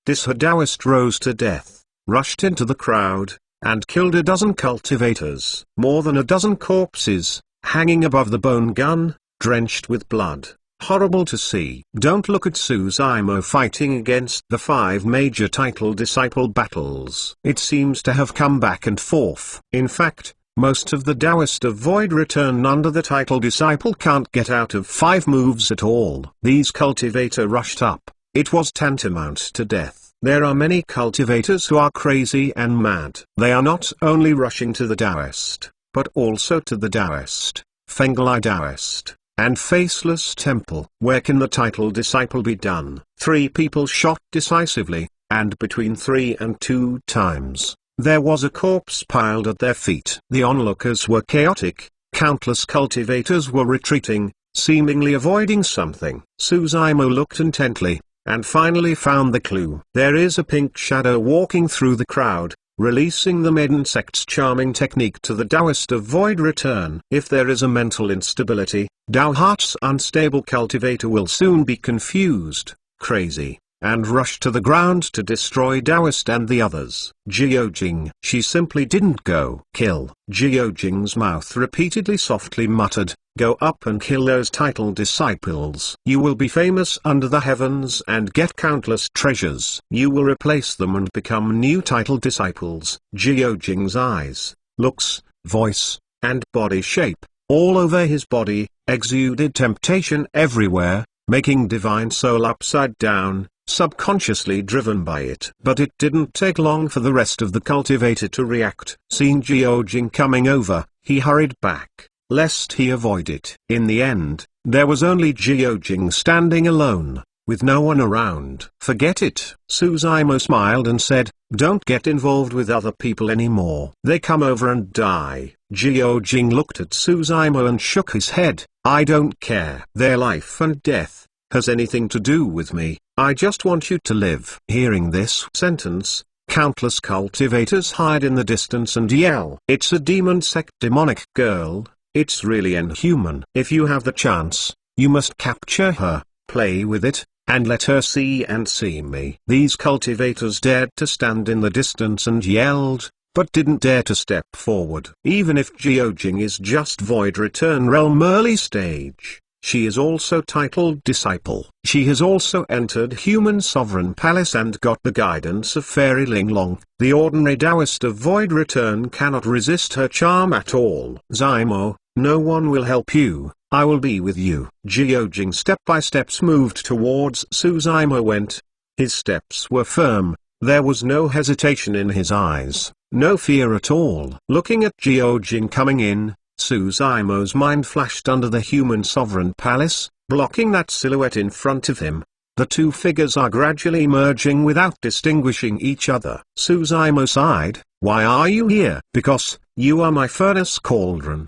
Disha Taoist rose to death, rushed into the crowd, and killed a dozen cultivators. More than a dozen corpses, hanging above the bone gun, drenched with blood. Horrible to see. Don't look at Suzaimo fighting against the 5 major title disciple battles. It seems to have come back and forth. In fact, most of the Taoist of void return under the title disciple can't get out of 5 moves at all. These cultivator rushed up. It was tantamount to death. There are many cultivators who are crazy and mad. They are not only rushing to the Taoist, but also to the Taoist, Fenglai Taoist, and Faceless Temple. Where can the title disciple be done? 3 people shot decisively, and between 3 and 2 times, there was a corpse piled at their feet. The onlookers were chaotic. Countless cultivators were retreating, seemingly avoiding something. Suzaimo looked intently, and finally found the clue. There is a pink shadow walking through the crowd, releasing the maiden sect's charming technique to the Taoist of void return. If there is a mental instability, Tao Heart's unstable cultivator will soon be confused, crazy, and rush to the ground to destroy Taoist and the others. Jiojing. She simply didn't go. Kill. Jiojing's mouth repeatedly softly muttered, go up and kill those title disciples. You will be famous under the heavens and get countless treasures. You will replace them and become new title disciples. Jiojing's eyes, looks, voice, and body shape, all over his body, exuded temptation everywhere, making Divine Soul upside down, subconsciously driven by it. But it didn't take long for the rest of the cultivator to react. Seeing Jiojing coming over, he hurried back, lest he avoid it. In the end, there was only Jiojing standing alone, with no one around. Forget it. Suzaimo smiled and said, don't get involved with other people anymore. They come over and die. Jiojing looked at Suzaimo and shook his head. I don't care. Their life and death has anything to do with me. I just want you to live. Hearing this sentence, countless cultivators hide in the distance and yell. It's a demon sect demonic girl. It's really inhuman. If you have the chance, you must capture her, play with it, and let her see and see me. These cultivators dared to stand in the distance and yelled, but didn't dare to step forward. Even if Jiojing is just Void Return Realm early stage, she is also titled Disciple. She has also entered Human Sovereign Palace and got the guidance of Fairy Linglong. The ordinary Taoist of Void Return cannot resist her charm at all. Zaimo, no one will help you. I will be with you. Jiojing step by steps moved towards Suzaimo went. His steps were firm. There was no hesitation in his eyes, no fear at all. Looking at Jiojing coming in, Suzaimo's mind flashed under the Human Sovereign Palace, blocking that silhouette in front of him. The two figures are gradually merging without distinguishing each other. Suzaimo sighed, why are you here? Because, you are my furnace cauldron.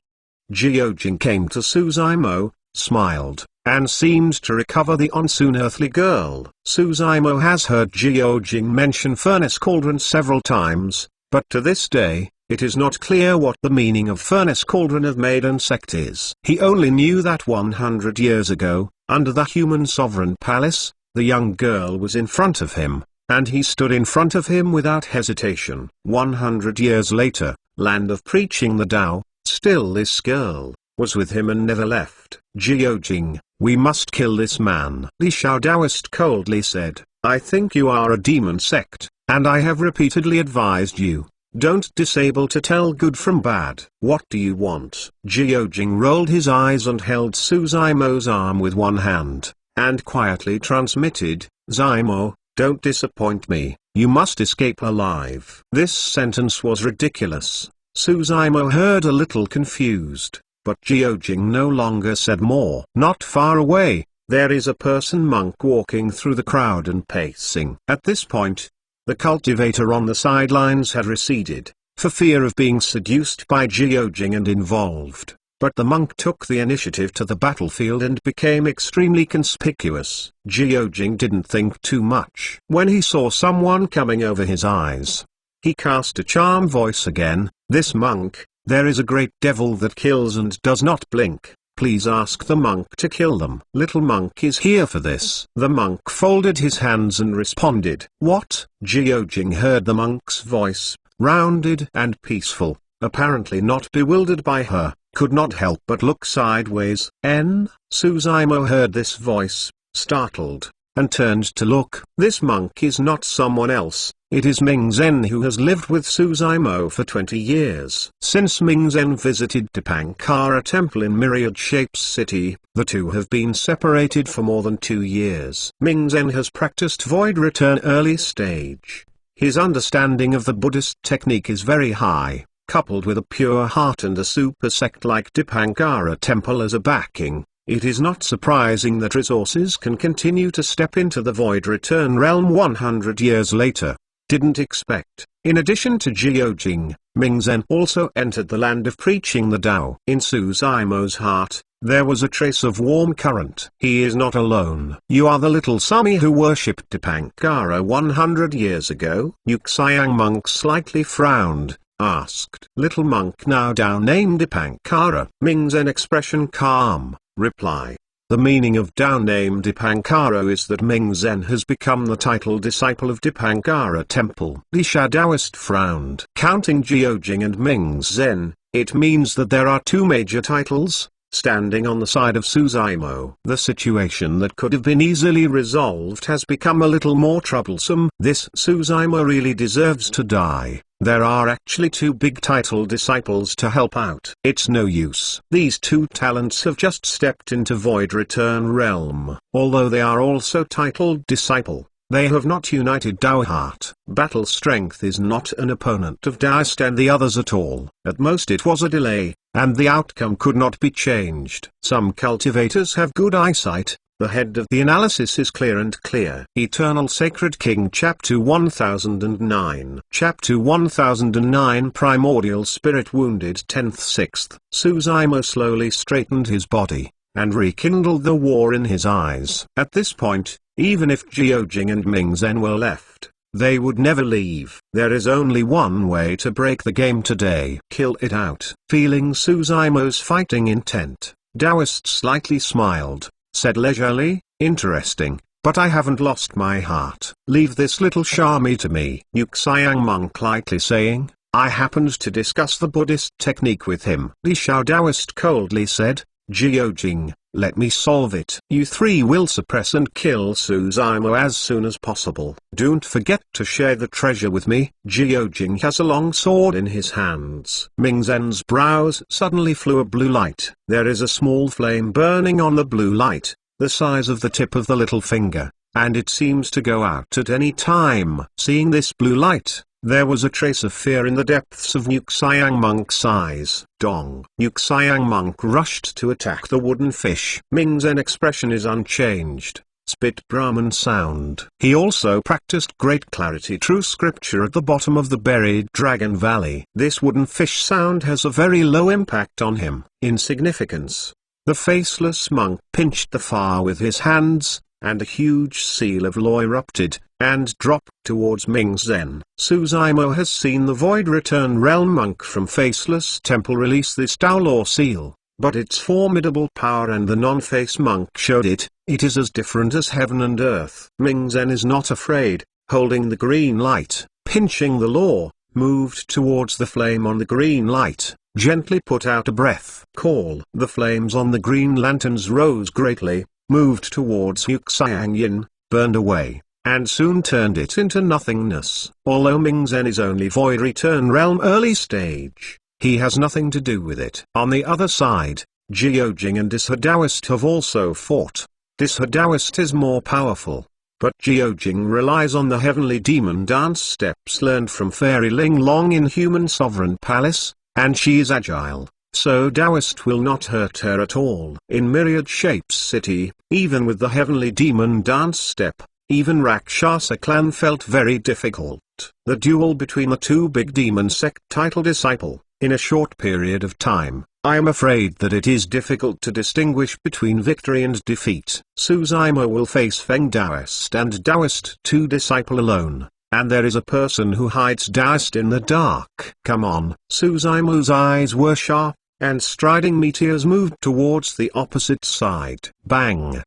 Jiojing came to Suzaimo, smiled, and seemed to recover the unearthly girl. Suzaimo has heard Jiojing mention furnace cauldron several times, but to this day, it is not clear what the meaning of furnace cauldron of maiden sect is. He only knew that 100 years ago, under the human sovereign palace, the young girl was in front of him, and he stood in front of him without hesitation. 100 years later, land of preaching the Tao, still this girl was with him and never left. Jiojing, we must kill this man. Li Xiao Taoist coldly said, I think you are a demon sect, and I have repeatedly advised you, don't disable to tell good from bad. What do you want? Jiojing rolled his eyes and held Suzaimo's arm with one hand, and quietly transmitted, Zaimo, don't disappoint me, you must escape alive. This sentence was ridiculous. Suzaimo heard a little confused, but Jiojing no longer said more. Not far away, there is a person monk walking through the crowd and pacing. At this point, the cultivator on the sidelines had receded, for fear of being seduced by Jiojing and involved, but the monk took the initiative to the battlefield and became extremely conspicuous. Jiojing didn't think too much. When he saw someone coming over his eyes, he cast a charm voice again, this monk, there is a great devil that kills and does not blink. Please ask the monk to kill them. Little monk is here for this. The monk folded his hands and responded. What? Jiojing heard the monk's voice, rounded and peaceful, apparently not bewildered by her, could not help but look sideways. Suzaimo heard this voice, startled, and turned to look. This monk is not someone else. It is Ming Zhen, who has lived with Suzaimo for 20 years. Since Ming Zhen visited Dipankara Temple in Myriad Shapes City, the two have been separated for more than 2 years. Ming Zhen has practiced Void Return early stage. His understanding of the Buddhist technique is very high, coupled with a pure heart and a super sect like Dipankara Temple as a backing. It is not surprising that resources can continue to step into the Void Return realm 100 years later. Didn't expect. In addition to Jiojing, Ming Zhen also entered the land of preaching the Tao. In Suzaimo's heart, there was a trace of warm current. He is not alone. You are the little Sami who worshipped Dipankara 100 years ago? Yuxiang monk slightly frowned, asked. Little monk now Tao named Dipankara. Ming Zhen expression calm, reply. The meaning of Tao name Dipankara is that Ming Zhen has become the title disciple of Dipankara Temple. Li Xiao Taoist frowned. Counting Jiojing and Ming Zhen, it means that there are 2 major titles, standing on the side of Suzaimo. The situation that could have been easily resolved has become a little more troublesome. This Suzaimo really deserves to die. There are actually 2 big title disciples to help out. It's no use. These 2 talents have just stepped into Void Return realm. Although they are also titled disciple, they have not united Tao heart. Battle strength is not an opponent of Taoist and the others at all. At most it was a delay, and the outcome could not be changed. Some cultivators have good eyesight. The head of the analysis is clear and clear. Eternal Sacred King Chapter 1009. Chapter 1009 Primordial Spirit Wounded 10th 6th. Suzaimo slowly straightened his body, and rekindled the war in his eyes. At this point, even if Jiojing and Ming Zhen were left, they would never leave. There is only one way to break the game today. Kill it out. Feeling Suzaimo's fighting intent, Taoist slightly smiled, said leisurely, interesting, but I haven't lost my heart. Leave this little Shami to me. Yuxiang monk lightly saying, I happened to discuss the Buddhist technique with him. Li Xiao Taoist coldly said, Jiojing, let me solve it. You 3 will suppress and kill Suzaimo as soon as possible. Don't forget to share the treasure with me. Jiojing has a long sword in his hands. Ming Zhen's brows suddenly flew a blue light. There is a small flame burning on the blue light, the size of the tip of the little finger, and it seems to go out at any time. Seeing this blue light, there was a trace of fear in the depths of Yuxiang monk's eyes. Dong. Yuxiang monk rushed to attack the wooden fish. Ming Zhen expression is unchanged. Spit Brahman sound. He also practiced great clarity true scripture at the bottom of the buried dragon valley. This wooden fish sound has a very low impact on him. In significance, The faceless monk pinched the fire with his hands, and a huge seal of law erupted, and dropped towards Ming Zen. Suzaimo has seen the Void Return Realm monk from Faceless Temple release this Tao Law seal, but its formidable power and the non-face monk showed it. It is as different as heaven and earth. Ming Zen is not afraid, holding the green light, pinching the law, moved towards the flame on the green light, gently put out a breath. Call. The flames on the green lanterns rose greatly, moved towards Yuxiang Yin, burned away, and soon turned it into nothingness. Although Ming Zen is only Void Return Realm early stage, he has nothing to do with it. On the other side, Jiojing and Disha Daoist have also fought. Disha Daoist is more powerful, but Jiojing relies on the heavenly demon dance steps learned from Fairy Ling Long in Human Sovereign Palace, and she is agile, so Daoist will not hurt her at all. In Myriad Shapes City, even with the heavenly demon dance step, even Rakshasa clan felt very difficult. The duel between the two big demon sect title disciple, in a short period of time, I am afraid that it is difficult to distinguish between victory and defeat. Suzaimo will face Feng Daoist and Daoist 2 disciple alone, and there is a person who hides Daoist in the dark. Come on. Suzaimo's eyes were sharp, and striding meteors moved towards the opposite side. Bang!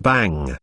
Bang!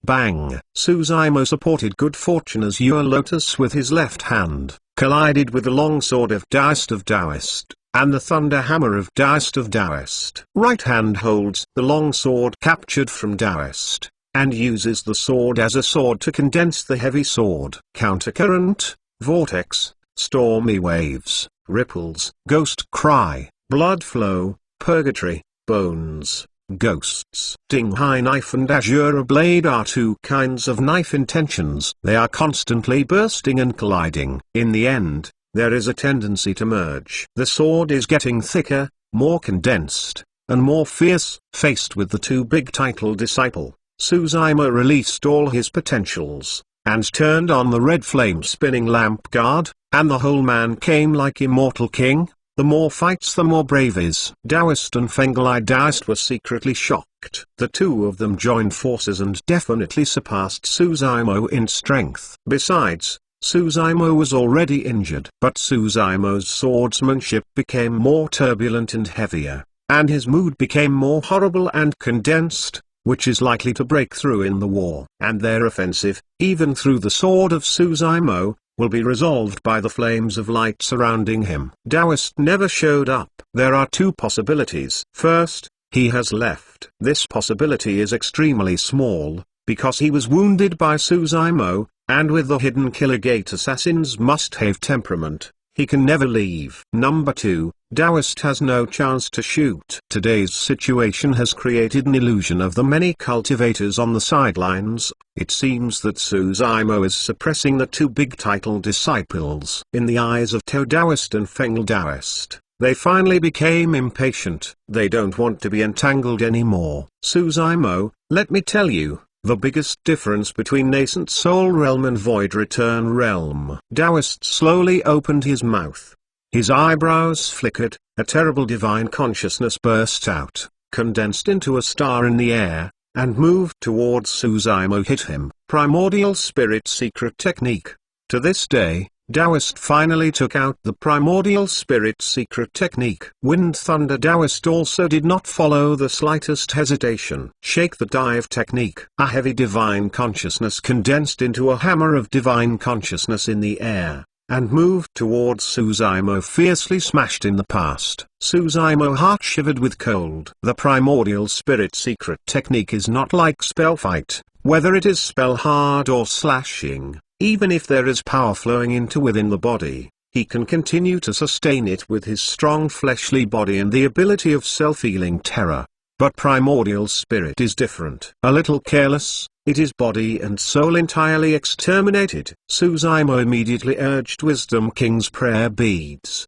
Bang! Suzaimo supported good fortune as Azure Lotus with his left hand, collided with the long sword of Daoist, and the thunder hammer of Daoist. Right hand holds the long sword captured from Daoist, and uses the sword as a sword to condense the heavy sword. Countercurrent, vortex, stormy waves, ripples, ghost cry, blood flow, purgatory, bones, ghosts. Ding Hai knife and Azure blade are two kinds of knife intentions. They are constantly bursting and colliding. In the end, there is a tendency to merge. The sword is getting thicker, more condensed, and more fierce. Faced with the two big title disciple, Suzaimo released all his potentials, and turned on the red flame spinning lamp guard, and the whole man came like immortal king. The more fights the more brave is. Daoist and Fenglai Daoist were secretly shocked. The two of them joined forces and definitely surpassed Suzaimo in strength. Besides, Suzaimo was already injured. But Suzaimo's swordsmanship became more turbulent and heavier, and his mood became more horrible and condensed, which is likely to break through in the war. And their offensive, even through the sword of Suzaimo, will be resolved by the flames of light surrounding him. Daoist never showed up. There are two possibilities. First, he has left. This possibility is extremely small, because he was wounded by Suzaimo, and with the hidden Killer Gate assassin's must-have temperament, he can never leave. Number 2, Daoist has no chance to shoot. Today's situation has created an illusion of the many cultivators on the sidelines. It seems that Suzaimo is suppressing the two big title disciples. In the eyes of Tao Daoist and Feng Daoist, they finally became impatient. They don't want to be entangled anymore. Suzaimo, let me tell you, the biggest difference between Nascent Soul Realm and Void Return Realm. Daoist slowly opened his mouth. His eyebrows flickered, a terrible divine consciousness burst out, condensed into a star in the air, and moved towards Suzaimo. Hit him. Primordial Spirit Secret Technique. To this day, Daoist finally took out the Primordial Spirit Secret Technique. Wind Thunder Daoist also did not follow the slightest hesitation. Shake the Dive Technique. A heavy divine consciousness condensed into a hammer of divine consciousness in the air, and moved towards Suzaimo. Fiercely smashed in the past. Suzaimo heart shivered with cold. The Primordial Spirit Secret Technique is not like spell fight, whether it is spell hard or slashing. Even if there is power flowing into within the body, he can continue to sustain it with his strong fleshly body and the ability of self-healing terror. But Primordial Spirit is different. A little careless, it is body and soul entirely exterminated. Suzaimo immediately urged Wisdom King's prayer beads.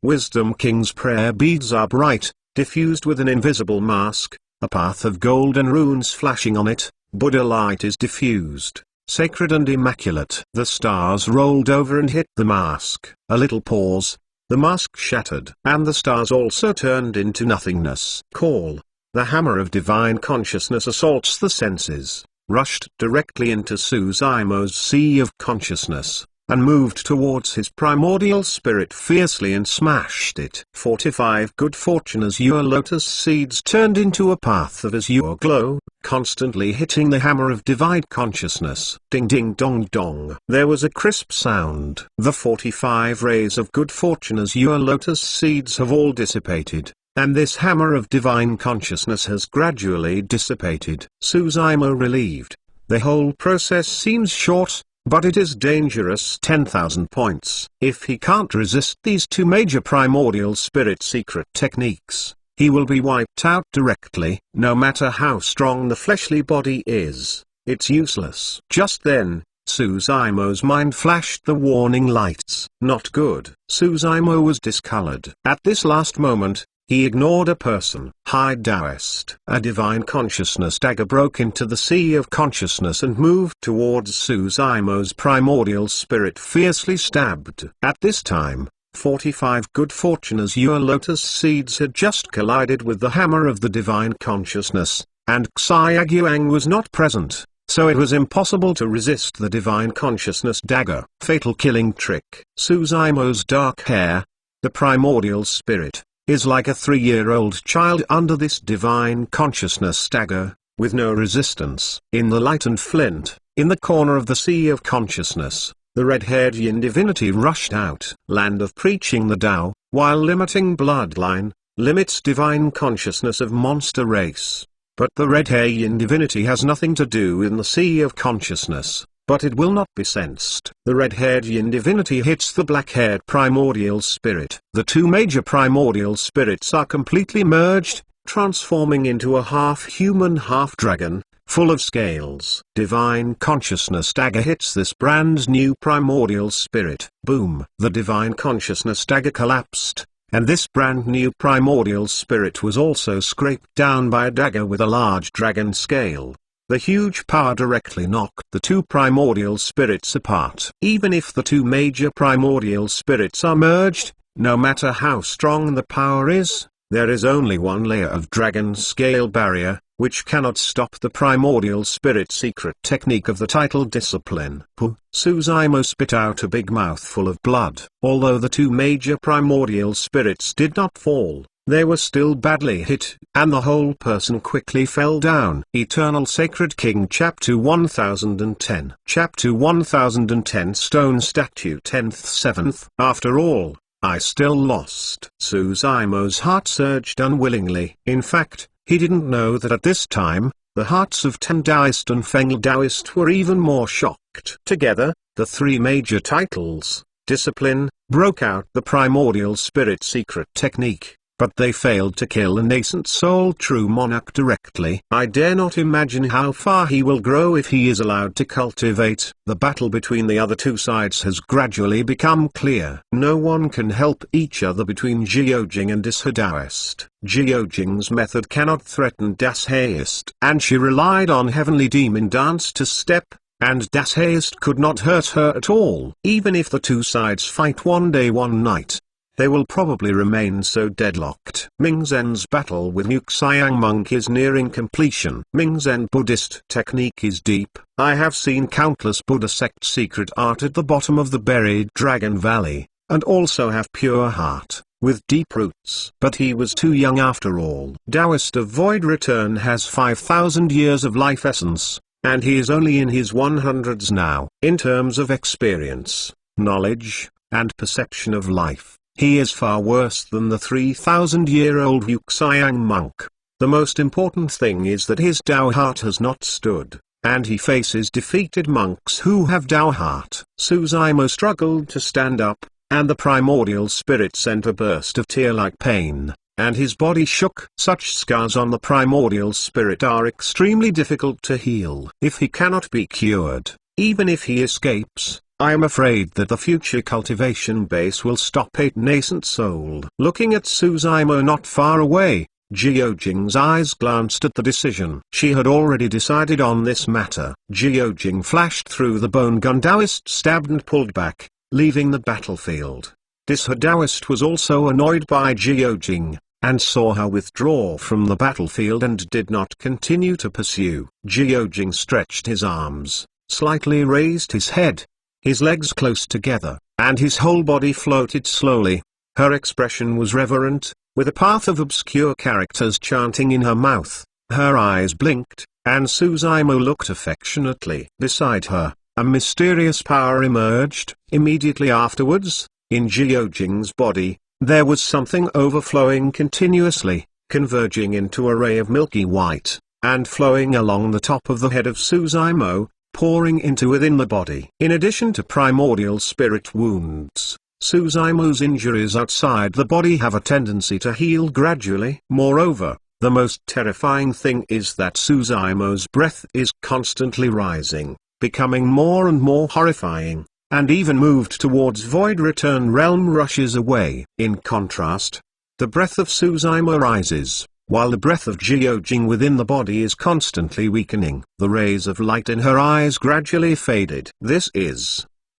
Wisdom King's prayer beads are bright, diffused with an invisible mask, a path of golden runes flashing on it. Buddha light is diffused, sacred and immaculate. The stars rolled over and hit the mask. A little pause. The mask shattered. And the stars also turned into nothingness. Call. The hammer of divine consciousness assaults the senses, rushed directly into Suzaimo's sea of consciousness, and moved towards his primordial spirit fiercely and smashed it. 45 Good fortune azure lotus seeds turned into a path of azure glow, constantly hitting the hammer of divine consciousness. Ding ding dong dong. There was a crisp sound. The 45 rays of good fortune azure lotus seeds have all dissipated, and this hammer of divine consciousness has gradually dissipated. Suzaimo relieved. The whole process seems short, but it is dangerous. 10,000 points. If he can't resist these two major primordial spirit secret techniques, he will be wiped out directly. No matter how strong the fleshly body is, it's useless. Just then, Suzaimo's mind flashed the warning lights. Not good. Suzaimo was discolored. At this last moment, he ignored a person. High Taoist. A divine consciousness dagger broke into the sea of consciousness and moved towards Suzaimo's primordial spirit, fiercely stabbed. At this time, 45 good fortune azure lotus seeds had just collided with the hammer of the divine consciousness, and Xiaoguang was not present, so it was impossible to resist the divine consciousness dagger. Fatal killing trick. Suzaimo's dark hair, the primordial spirit, is like a 3-year-old child under this divine consciousness dagger, with no resistance. In the lightened flint, in the corner of the sea of consciousness, the red-haired yin divinity rushed out. Land of preaching the Tao, while limiting bloodline, limits divine consciousness of monster race. But the red-haired yin divinity has nothing to do in the sea of consciousness, but it will not be sensed. The red-haired yin divinity hits the black-haired primordial spirit. The two major primordial spirits are completely merged, transforming into a half-human half-dragon, full of scales. Divine consciousness dagger hits this brand new primordial spirit. Boom! The divine consciousness dagger collapsed, and this brand new primordial spirit was also scraped down by a dagger with a large dragon scale. The huge power directly knocked the two primordial spirits apart. Even if the two major primordial spirits are merged, no matter how strong the power is, there is only one layer of dragon scale barrier, which cannot stop the primordial spirit secret technique of the title discipline. Suzaimo spit out a big mouthful of blood. Although the two major primordial spirits did not fall, they were still badly hit, and the whole person quickly fell down. Eternal Sacred King Chapter 1010. Chapter 1010 Stone Statue 10th 7th. After all, I still lost. Suzaimo's heart surged unwillingly. In fact, he didn't know that at this time, the hearts of Tan Taoist and Feng Taoist were even more shocked. Together, the three major titles, discipline, broke out the primordial spirit secret technique, but they failed to kill a nascent soul true monarch directly. I dare not imagine how far he will grow if he is allowed to cultivate. The battle between the other two sides has gradually become clear. No one can help each other between Jiujing and Das Taoist. Jiujing's method cannot threaten Das Taoist, and she relied on heavenly demon dance to step, and Das Taoist could not hurt her at all. Even if the two sides fight one day one night, they will probably remain so deadlocked. Mingzen's battle with Yuxiang monk is nearing completion. Mingzen Buddhist technique is deep. I have seen countless Buddha sect secret art at the bottom of the buried Dragon Valley, and also have pure heart, with deep roots. But he was too young after all. Taoist of Void Return has 5,000 years of life essence, and he is only in his 100s now. In terms of experience, knowledge, and perception of life, he is far worse than the 3,000-year-old Yuxiang monk. The most important thing is that his Tao heart has not stood, and he faces defeated monks who have Tao heart. Suzaimo struggled to stand up, and the primordial spirit sent a burst of tear-like pain, and his body shook. Such scars on the primordial spirit are extremely difficult to heal. If he cannot be cured, even if he escapes, I am afraid that the future cultivation base will stop a nascent soul. Looking at Suzaimo not far away, Jiujing's eyes glanced at the decision. She had already decided on this matter. Jiujing flashed through the bone gun. Taoist stabbed and pulled back, leaving the battlefield. This Taoist was also annoyed by Jiujing, and saw her withdraw from the battlefield and did not continue to pursue. Jiujing stretched his arms, slightly raised his head, his legs close together, and his whole body floated slowly. Her expression was reverent, with a path of obscure characters chanting in her mouth. Her eyes blinked, and Suzaimo looked affectionately. Beside her, a mysterious power emerged. Immediately afterwards, in Jiujing's body, there was something overflowing continuously, converging into a ray of milky white, and flowing along the top of the head of Suzaimo, pouring into within the body. In addition to primordial spirit wounds, Suzaimo's injuries outside the body have a tendency to heal gradually. Moreover, the most terrifying thing is that Suzaimo's breath is constantly rising, becoming more and more horrifying, and even moved towards Void Return Realm rushes away. In contrast, the breath of Suzaimo rises, while the breath of Jiujing within the body is constantly weakening. The rays of light in her eyes gradually faded. This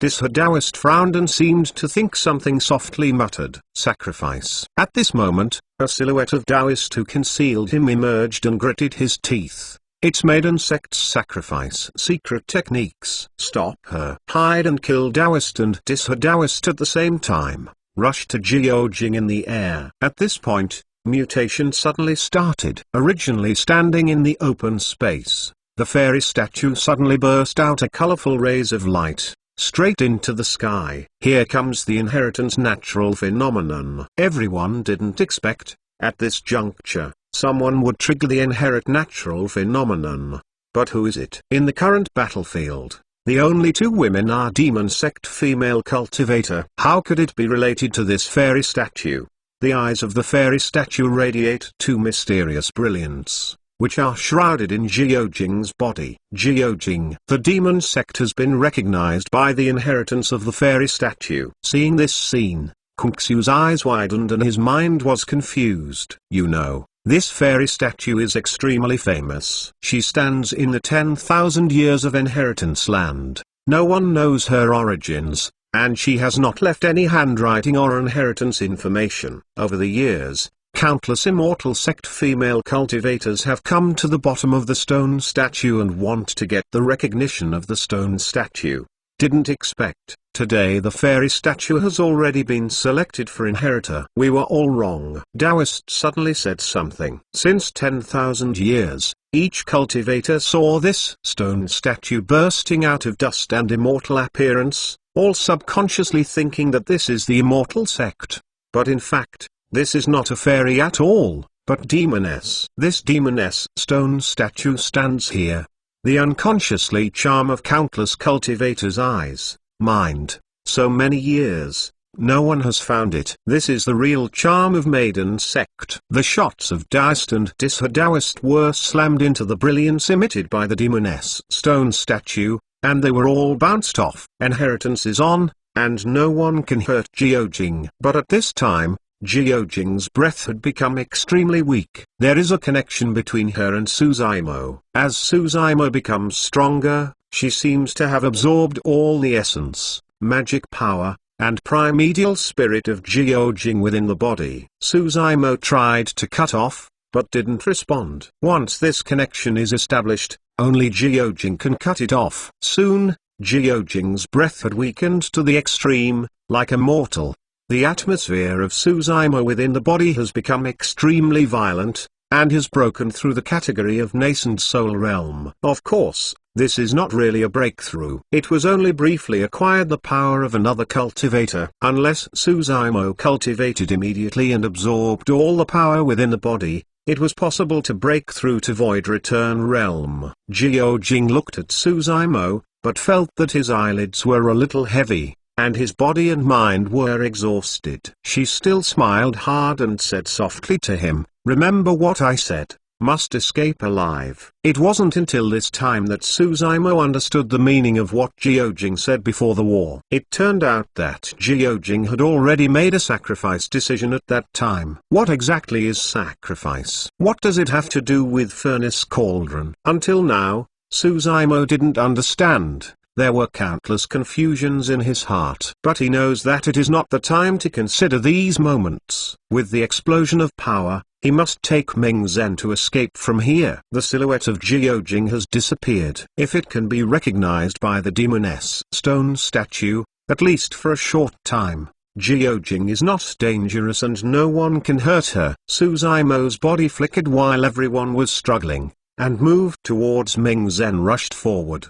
Taoist frowned and seemed to think something, softly muttered, "Sacrifice." At this moment, a silhouette of Taoist who concealed him emerged and gritted his teeth. Its maiden sect's sacrifice secret techniques. Stop her. Hide and kill Taoist and Taoist at the same time. Rush to Jiujing in the air. At this point, mutation suddenly started. Originally standing in the open space, the fairy statue suddenly burst out a colorful rays of light, straight into the sky. Here comes the inheritance natural phenomenon. Everyone didn't expect, at this juncture, someone would trigger the inherent natural phenomenon. But who is it? In the current battlefield, the only two women are Demon Sect female cultivator. How could it be related to this fairy statue? The eyes of the fairy statue radiate two mysterious brilliance, which are shrouded in Jiujing's body. Jiujing. The Demon Sect has been recognized by the inheritance of the fairy statue. Seeing this scene, Kung Xu's eyes widened and his mind was confused. You know, this fairy statue is extremely famous. She stands in the 10,000 years of inheritance land. No one knows her origins, and she has not left any handwriting or inheritance information. Over the years, countless immortal sect female cultivators have come to the bottom of the stone statue and want to get the recognition of the stone statue. Didn't expect. Today the fairy statue has already been selected for inheritor. We were all wrong. Taoist suddenly said something. Since 10,000 years, each cultivator saw this stone statue bursting out of dust and immortal appearance, all subconsciously thinking that this is the immortal sect. But in fact, this is not a fairy at all, but demoness. This demoness stone statue stands here, the unconsciously charm of countless cultivators' eyes, mind. So many years, no one has found it. This is the real charm of Maiden Sect. The shots of Taoist and Taoist were slammed into the brilliance emitted by the demoness stone statue, and they were all bounced off. Inheritance is on, and no one can hurt Jiujing. But at this time, Jiujing's breath had become extremely weak. There is a connection between her and Suzaimo. As Suzaimo becomes stronger, she seems to have absorbed all the essence, magic power, and primordial spirit of Jiujing within the body. Suzaimo tried to cut off, but didn't respond. Once this connection is established, only Jiujing can cut it off. Soon, Jiujing's breath had weakened to the extreme, like a mortal. The atmosphere of Suzaimo within the body has become extremely violent, and has broken through the category of nascent soul realm. Of course, this is not really a breakthrough. It was only briefly acquired the power of another cultivator. Unless Suzaimo cultivated immediately and absorbed all the power within the body, it was possible to break through to Void Return Realm. Jiujing looked at Suzaimo, but felt that his eyelids were a little heavy, and his body and mind were exhausted. She still smiled hard and said softly to him, "Remember what I said, must escape alive." It wasn't until this time that Suzaimo understood the meaning of what Jiujing said before the war. It turned out that Jiujing had already made a sacrifice decision at that time. What exactly is sacrifice? What does it have to do with Furnace Cauldron? Until now, Suzaimo didn't understand. There were countless confusions in his heart. But he knows that it is not the time to consider these moments. With the explosion of power, he must take Ming Zen to escape from here. The silhouette of Jiao has disappeared. If it can be recognized by the demoness stone statue, at least for a short time, Jiao is not dangerous and no one can hurt her. Suzaimo's body flickered while everyone was struggling, and moved towards Ming Zen rushed forward.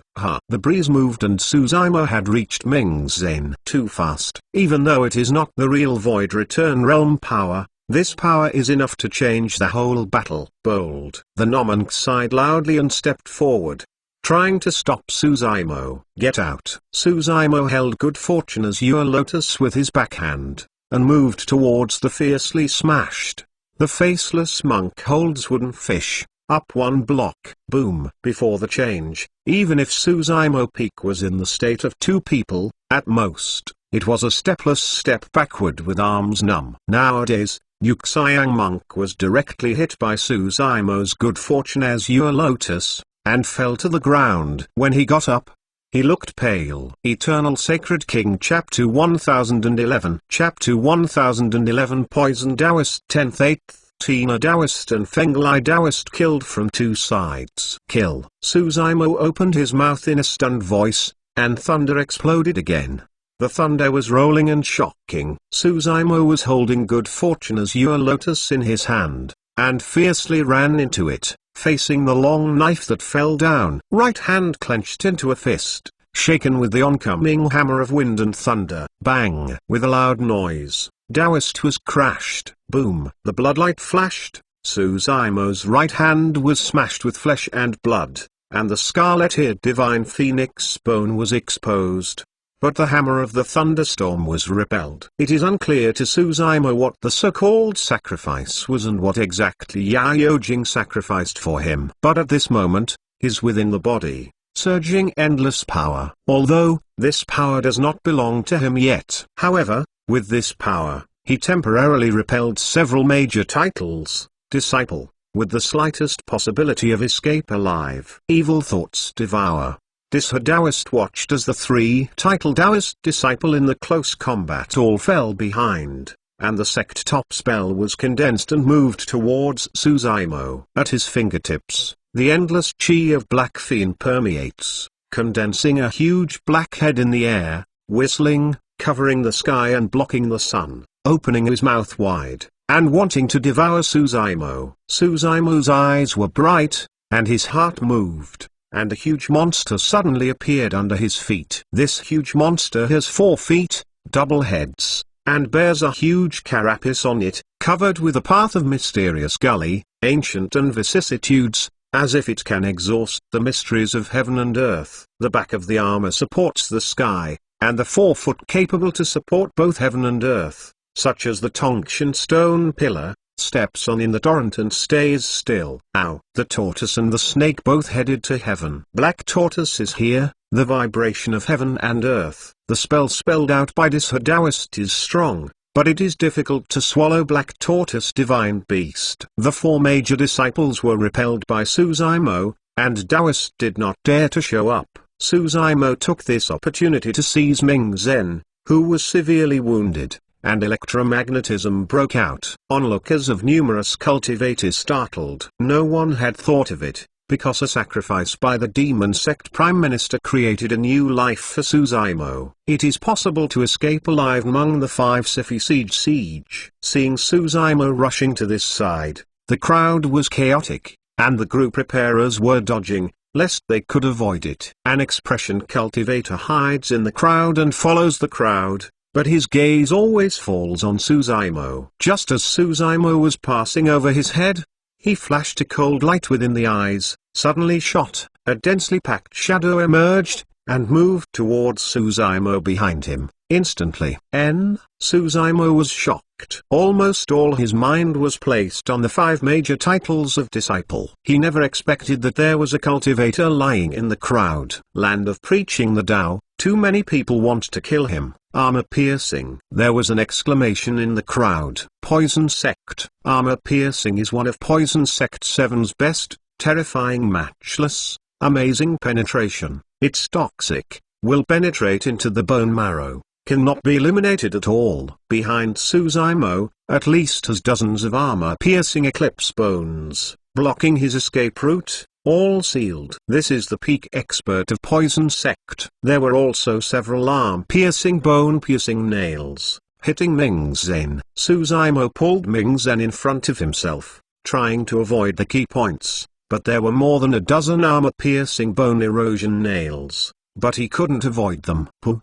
The breeze moved and Suzaimo had reached Ming Zen too fast. Even though it is not the real Void Return Realm power, this power is enough to change the whole battle. Bold. The Nomonk sighed loudly and stepped forward, trying to stop Suzaimo. Get out. Suzaimo held good fortune as your lotus with his backhand, and moved towards the fiercely smashed. The faceless monk holds wooden fish. Up one block. Boom. Before the change, even if Suzaimo Peak was in the state of two people, at most, it was a stepless step backward with arms numb. Nowadays, Yuxiang Monk was directly hit by Suzaimo's good fortune as your lotus, and fell to the ground. When he got up, he looked pale. Eternal Sacred King Chapter 1011 Chapter 1011 Poison Taoist 10th 8th Tina Taoist and Fenglai Taoist killed from two sides. Kill. Suzaimo opened his mouth in a stunned voice, and thunder exploded again. The thunder was rolling and shocking. Suzaimo was holding good fortune as your lotus in his hand, and fiercely ran into it, facing the long knife that fell down. Right hand clenched into a fist, shaken with the oncoming hammer of wind and thunder. Bang! With a loud noise, Taoist was crashed. Boom! The bloodlight flashed. Suzaimo's right hand was smashed with flesh and blood, and the scarlet-haired divine phoenix bone was exposed. But the hammer of the thunderstorm was repelled. It is unclear to Suzaimo what the so-called sacrifice was and what exactly Yaojing sacrificed for him. But at this moment, is within the body, surging endless power. Although, this power does not belong to him yet. However, with this power, he temporarily repelled several major titles. Disciple, with the slightest possibility of escape alive. Evil thoughts devour. Disha Taoist watched as the three-title Taoist disciple in the close combat all fell behind, and the sect top spell was condensed and moved towards Suzaimo. At his fingertips, the endless chi of Black Fiend permeates, condensing a huge black head in the air, whistling, covering the sky and blocking the sun, opening his mouth wide, and wanting to devour Suzaimo. Suzaimo's eyes were bright, and his heart moved, and a huge monster suddenly appeared under his feet. This huge monster has 4 feet, double heads, and bears a huge carapace on it, covered with a path of mysterious gully, ancient and vicissitudes, as if it can exhaust the mysteries of heaven and earth. The back of the armor supports the sky, and the 4-foot capable to support both heaven and earth, such as the Tongshan stone pillar, steps on in the torrent and stays still. Ow! The tortoise and the snake both headed to heaven. Black tortoise is here, the vibration of heaven and earth. The spell spelled out by Disha Taoist is strong, but it is difficult to swallow black tortoise divine beast. The 4 major disciples were repelled by Suzaimo, and Taoist did not dare to show up. Suzaimo took this opportunity to seize Ming Zen, who was severely wounded, and electromagnetism broke out. Onlookers of numerous cultivators startled. No one had thought of it, because a sacrifice by the demon sect prime minister created a new life for Suzaimo. It is possible to escape alive among the 5 Sifi siege. Seeing Suzaimo rushing to this side, the crowd was chaotic, and the group repairers were dodging, lest they could avoid it. An expression cultivator hides in the crowd and follows the crowd, but his gaze always falls on Suzaimo. Just as Suzaimo was passing over his head, he flashed a cold light within the eyes, suddenly shot, a densely packed shadow emerged, and moved towards Suzaimo behind him. Instantly, Suzaimo was shocked. Almost all his mind was placed on the 5 major titles of disciple. He never expected that there was a cultivator lying in the crowd. Land of preaching the Tao, too many people want to kill him. Armor piercing. There was an exclamation in the crowd. Poison sect. Armor piercing is one of Poison Sect 7's best, terrifying, matchless, amazing penetration. It's toxic, will penetrate into the bone marrow, cannot be eliminated at all. Behind Suzumo, at least has dozens of armor-piercing eclipse bones, blocking his escape route, all sealed. This is the peak expert of Poison Sect. There were also several arm-piercing bone-piercing nails, hitting Ming Zen. Suzumo pulled Ming Zen in front of himself, trying to avoid the key points, but there were more than a dozen armor-piercing bone erosion nails, but he couldn't avoid them. Puh.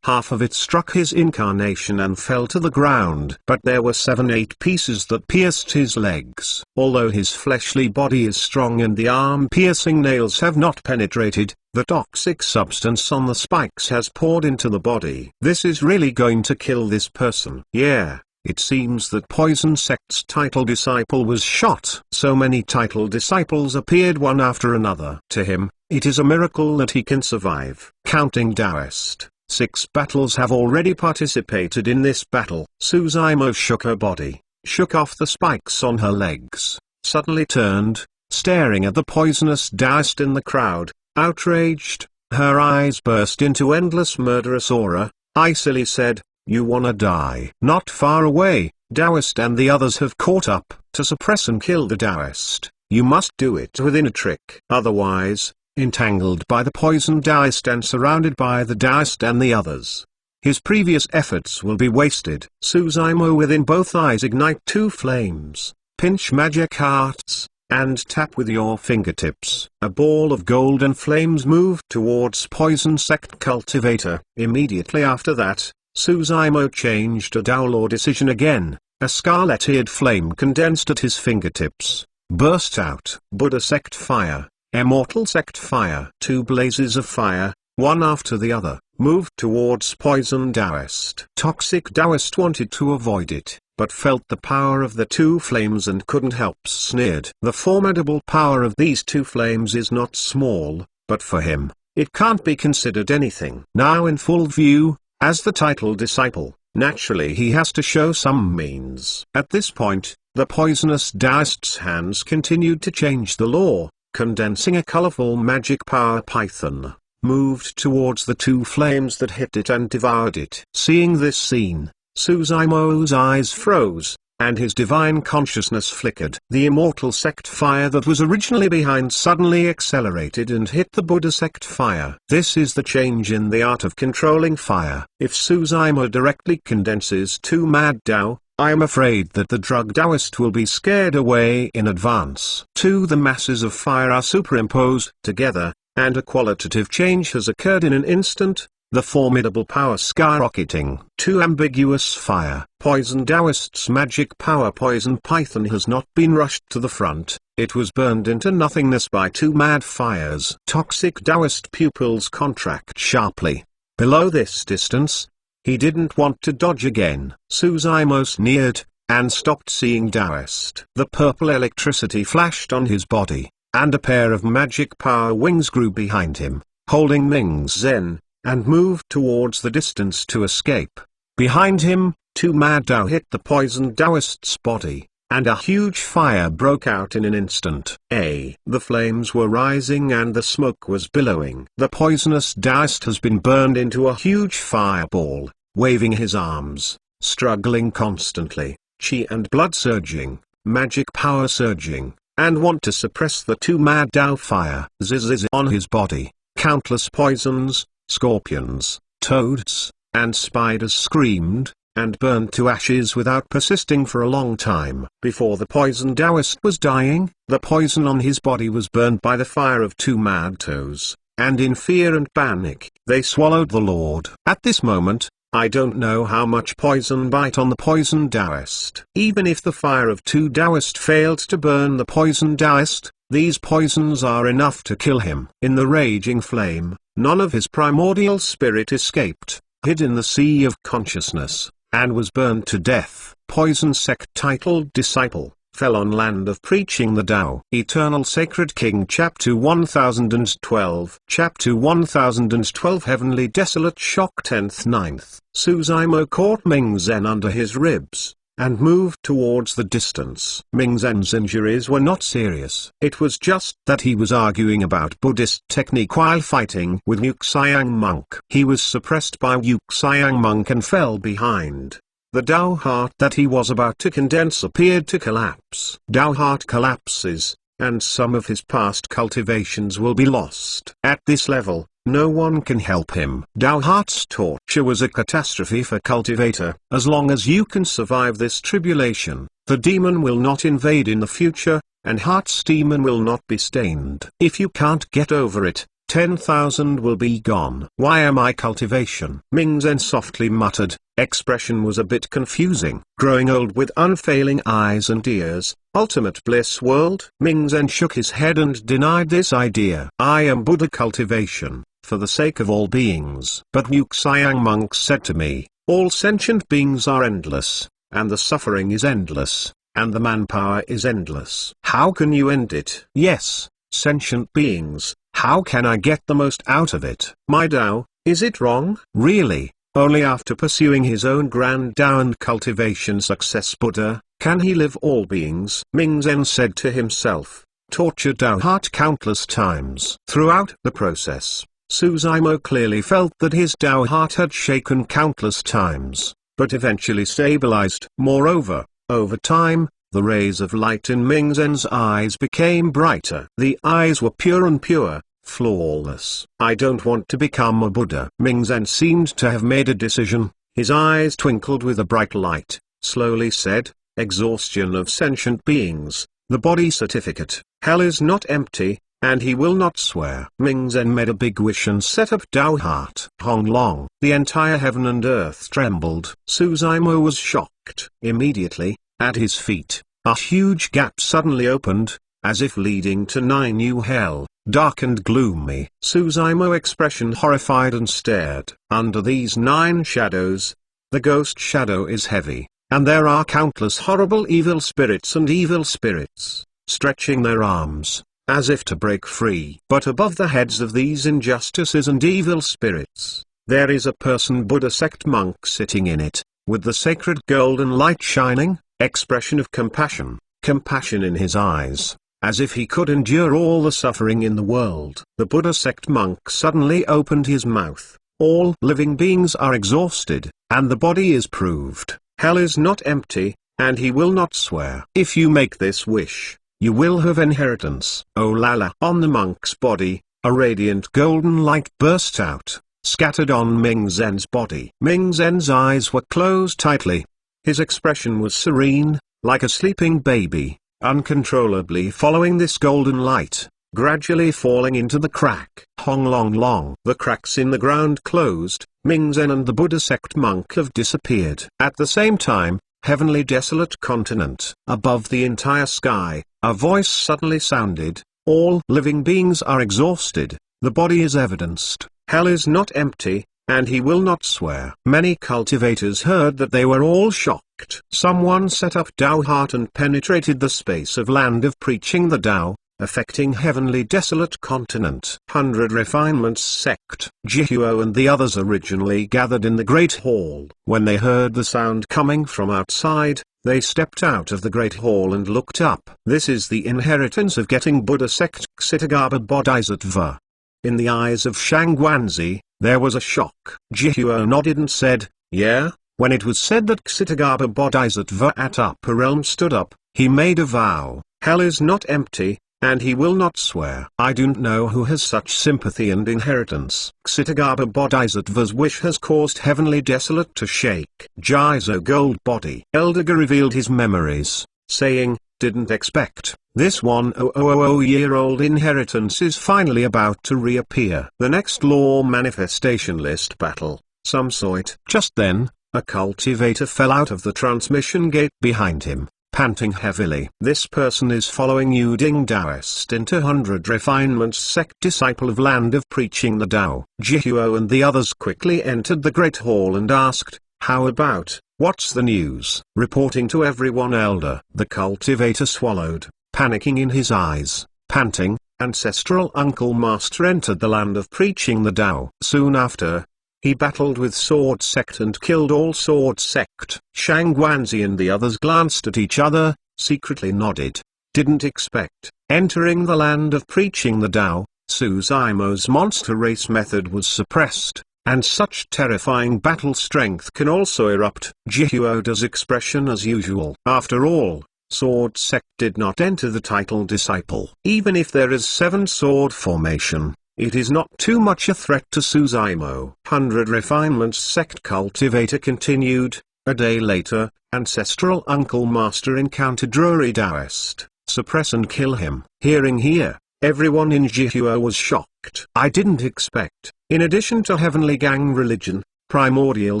Half of it struck his incarnation and fell to the ground. But there were 7-8 pieces that pierced his legs. Although his fleshly body is strong and the arm-piercing nails have not penetrated, the toxic substance on the spikes has poured into the body. This is really going to kill this person. Yeah. It seems that Poison Sect's title disciple was shot. So many title disciples appeared one after another. To him, it is a miracle that he can survive. Counting Taoist, 6 battles have already participated in this battle. Suzumo shook her body, shook off the spikes on her legs, suddenly turned, staring at the poisonous Taoist in the crowd, outraged. Her eyes burst into endless murderous aura. Icily said, "You wanna die?" Not far away, Taoist and the others have caught up. To suppress and kill the Taoist, you must do it within a trick. Otherwise, entangled by the poison Taoist and surrounded by the Taoist and the others, his previous efforts will be wasted. Suzumo within both eyes ignite 2 flames, pinch magic hearts, and tap with your fingertips. A ball of golden flames moved towards Poison Sect Cultivator. Immediately after that, Suzumo changed a Daolaw decision again. A scarlet-eared flame condensed at his fingertips, burst out. Buddha Sect Fire, Immortal Sect Fire. 2 blazes of fire, one after the other, moved towards Poison Taoist. Toxic Taoist wanted to avoid it, but felt the power of the 2 flames and couldn't help sneered. The formidable power of these 2 flames is not small, but for him, it can't be considered anything. Now in full view, as the title disciple, naturally he has to show some means. At this point, the poisonous Taoist's hands continued to change the law, condensing a colorful magic power python, moved towards the 2 flames that hit it and devoured it. Seeing this scene, Suzumo's eyes froze, and his divine consciousness flickered. The Immortal Sect Fire that was originally behind suddenly accelerated and hit the Buddha Sect Fire. This is the change in the art of controlling fire. If Suzumo directly condenses 2 Mad Dao, I am afraid that the drug Taoist will be scared away in advance. The masses of fire are superimposed together, and a qualitative change has occurred in an instant, the formidable power skyrocketing. 2 ambiguous fire. Poison Taoist's magic power Poison Python has not been rushed to the front, it was burned into nothingness by 2 mad fires. Toxic Taoist pupils contract sharply. Below this distance, he didn't want to dodge again. Suzumo sneered, and stopped seeing Taoist. The purple electricity flashed on his body, and a pair of magic power wings grew behind him, holding Ming Zen, and moved towards the distance to escape. Behind him, 2 Mad Dao hit the poisoned Taoist's body, and a huge fire broke out in an instant. The flames were rising and the smoke was billowing. The poisonous Taoist has been burned into a huge fireball, waving his arms, struggling constantly, chi and blood surging, magic power surging, and want to suppress the 2 Mad Dao fire. Zzz on his body, countless poisons, scorpions, toads, and spiders screamed, and burned to ashes without persisting for a long time. Before the poison Taoist was dying, the poison on his body was burned by the fire of 2 Mad Toes, and in fear and panic, they swallowed the Lord. At this moment, I don't know how much poison bite on the poison Taoist. Even if the fire of 2 Taoist failed to burn the poison Taoist, these poisons are enough to kill him. In the raging flame, none of his primordial spirit escaped, hid in the sea of consciousness, and was burned to death. Poison Sect titled disciple, fell on land of preaching the Tao. Eternal Sacred King Chapter 1012 Chapter 1012 Heavenly Desolate Shock 10th 9th. Suzumo caught Ming Zen under his ribs, and moved towards the distance. Ming Zhen's injuries were not serious. It was just that he was arguing about Buddhist technique while fighting with Yu Xiang monk. He was suppressed by Yu Xiang monk and fell behind. The Tao heart that he was about to condense appeared to collapse. Tao heart collapses, and some of his past cultivations will be lost. At this level, no one can help him. Tao heart's torture was a catastrophe for cultivator. As long as you can survive this tribulation, the demon will not invade in the future, and heart's demon will not be stained. If you can't get over it, 10,000 will be gone. Why am I cultivation? Ming Zhen softly muttered. Expression was a bit confusing. Growing old with unfailing eyes and ears, ultimate bliss world? Ming Zhen shook his head and denied this idea. I am Buddha cultivation, for the sake of all beings. But Yu Xiang monk said to me, all sentient beings are endless, and the suffering is endless, and the manpower is endless. How can you end it? Yes, sentient beings. How can I get the most out of it? My Tao, is it wrong? Really, only after pursuing his own grand Tao and cultivation success Buddha, can he live all beings? Ming Zhen said to himself, torture Tao heart countless times. Throughout the process, Suzaimo clearly felt that his Tao heart had shaken countless times, but eventually stabilized. Moreover, over time, the rays of light in Ming Zhen's eyes became brighter. The eyes were pure and pure, flawless. I don't want to become a Buddha. Ming Zhen seemed to have made a decision. His eyes twinkled with a bright light, slowly said, exhaustion of sentient beings, the body certificate. Hell is not empty, and he will not swear. Ming Zhen made a big wish and set up Tao heart. Hong Long. The entire heaven and earth trembled. Suzaimo was shocked. Immediately, at his feet, a huge gap suddenly opened, as if leading to 9 new hell, dark and gloomy. Suzaimo expression horrified and stared. Under these 9 shadows, the ghost shadow is heavy, and there are countless horrible evil spirits and evil spirits, stretching their arms, as if to break free. But above the heads of these injustices and evil spirits, there is a person Buddha sect monk sitting in it, with the sacred golden light shining, expression of compassion, compassion in his eyes, as if he could endure all the suffering in the world. The Buddha sect monk suddenly opened his mouth. All living beings are exhausted, and the body is proved. Hell is not empty, and he will not swear. If you make this wish, you will have inheritance. Oh Lala! On the monk's body, a radiant golden light burst out, scattered on Ming Zhen's body. Ming Zhen's eyes were closed tightly. His expression was serene, like a sleeping baby, uncontrollably following this golden light, gradually falling into the crack. Hong Long Long. The cracks in the ground closed. Ming Zhen and the Buddha sect monk have disappeared. At the same time, heavenly desolate continent. Above the entire sky, a voice suddenly sounded, all living beings are exhausted, the body is evidenced, hell is not empty, and he will not swear. Many cultivators heard that. They were all shocked. Someone set up Tao heart and penetrated the space of land of preaching the Tao, affecting heavenly desolate continent. 100 Refinements sect. Jihuo and the others originally gathered in the Great Hall. When they heard the sound coming from outside, they stepped out of the Great Hall and looked up. This is the inheritance of getting Buddha sect Ksitagarbha Bodhisattva. In the eyes of Shang Guanzi, there was a shock. Jihuo nodded and said, yeah. When it was said that Ksitagarbha Bodhisattva at Upper Realm stood up, he made a vow, hell is not empty, and he will not swear. I don't know who has such sympathy and inheritance. Ksitagarbha Bodhisattva's wish has caused heavenly desolate to shake. Jizo Gold Body. Eldiger revealed his memories, saying, didn't expect. This 1000-year-old inheritance is finally about to reappear. The next law manifestation list battle, some saw it. Just then, a cultivator fell out of the transmission gate behind him, panting heavily. This person is following Yuding Taoist into 100 Refinements sect disciple of land of preaching the Tao. Jihuo and the others quickly entered the Great Hall and asked, how about, what's the news? Reporting to everyone elder. The cultivator swallowed, panicking in his eyes, panting. Ancestral uncle master entered the land of preaching the Tao. Soon after, He battled with Sword Sect and killed all Sword Sect. Shang Guanzi and the others glanced at each other, secretly nodded. Didn't expect. Entering the land of preaching the Tao, Suzaimo's monster race method was suppressed, and such terrifying battle strength can also erupt. Jihuoda's expression as usual. After all, Sword Sect did not enter the title disciple. Even if there is 7 sword formation, it is not too much a threat to Suzaimo. 100 Refinements Sect cultivator continued. A day later, ancestral Uncle Master encountered Rory Taoist. Suppress and kill him. Hearing here, everyone in Jihuo was shocked. I didn't expect, in addition to Heavenly Gang Religion, Primordial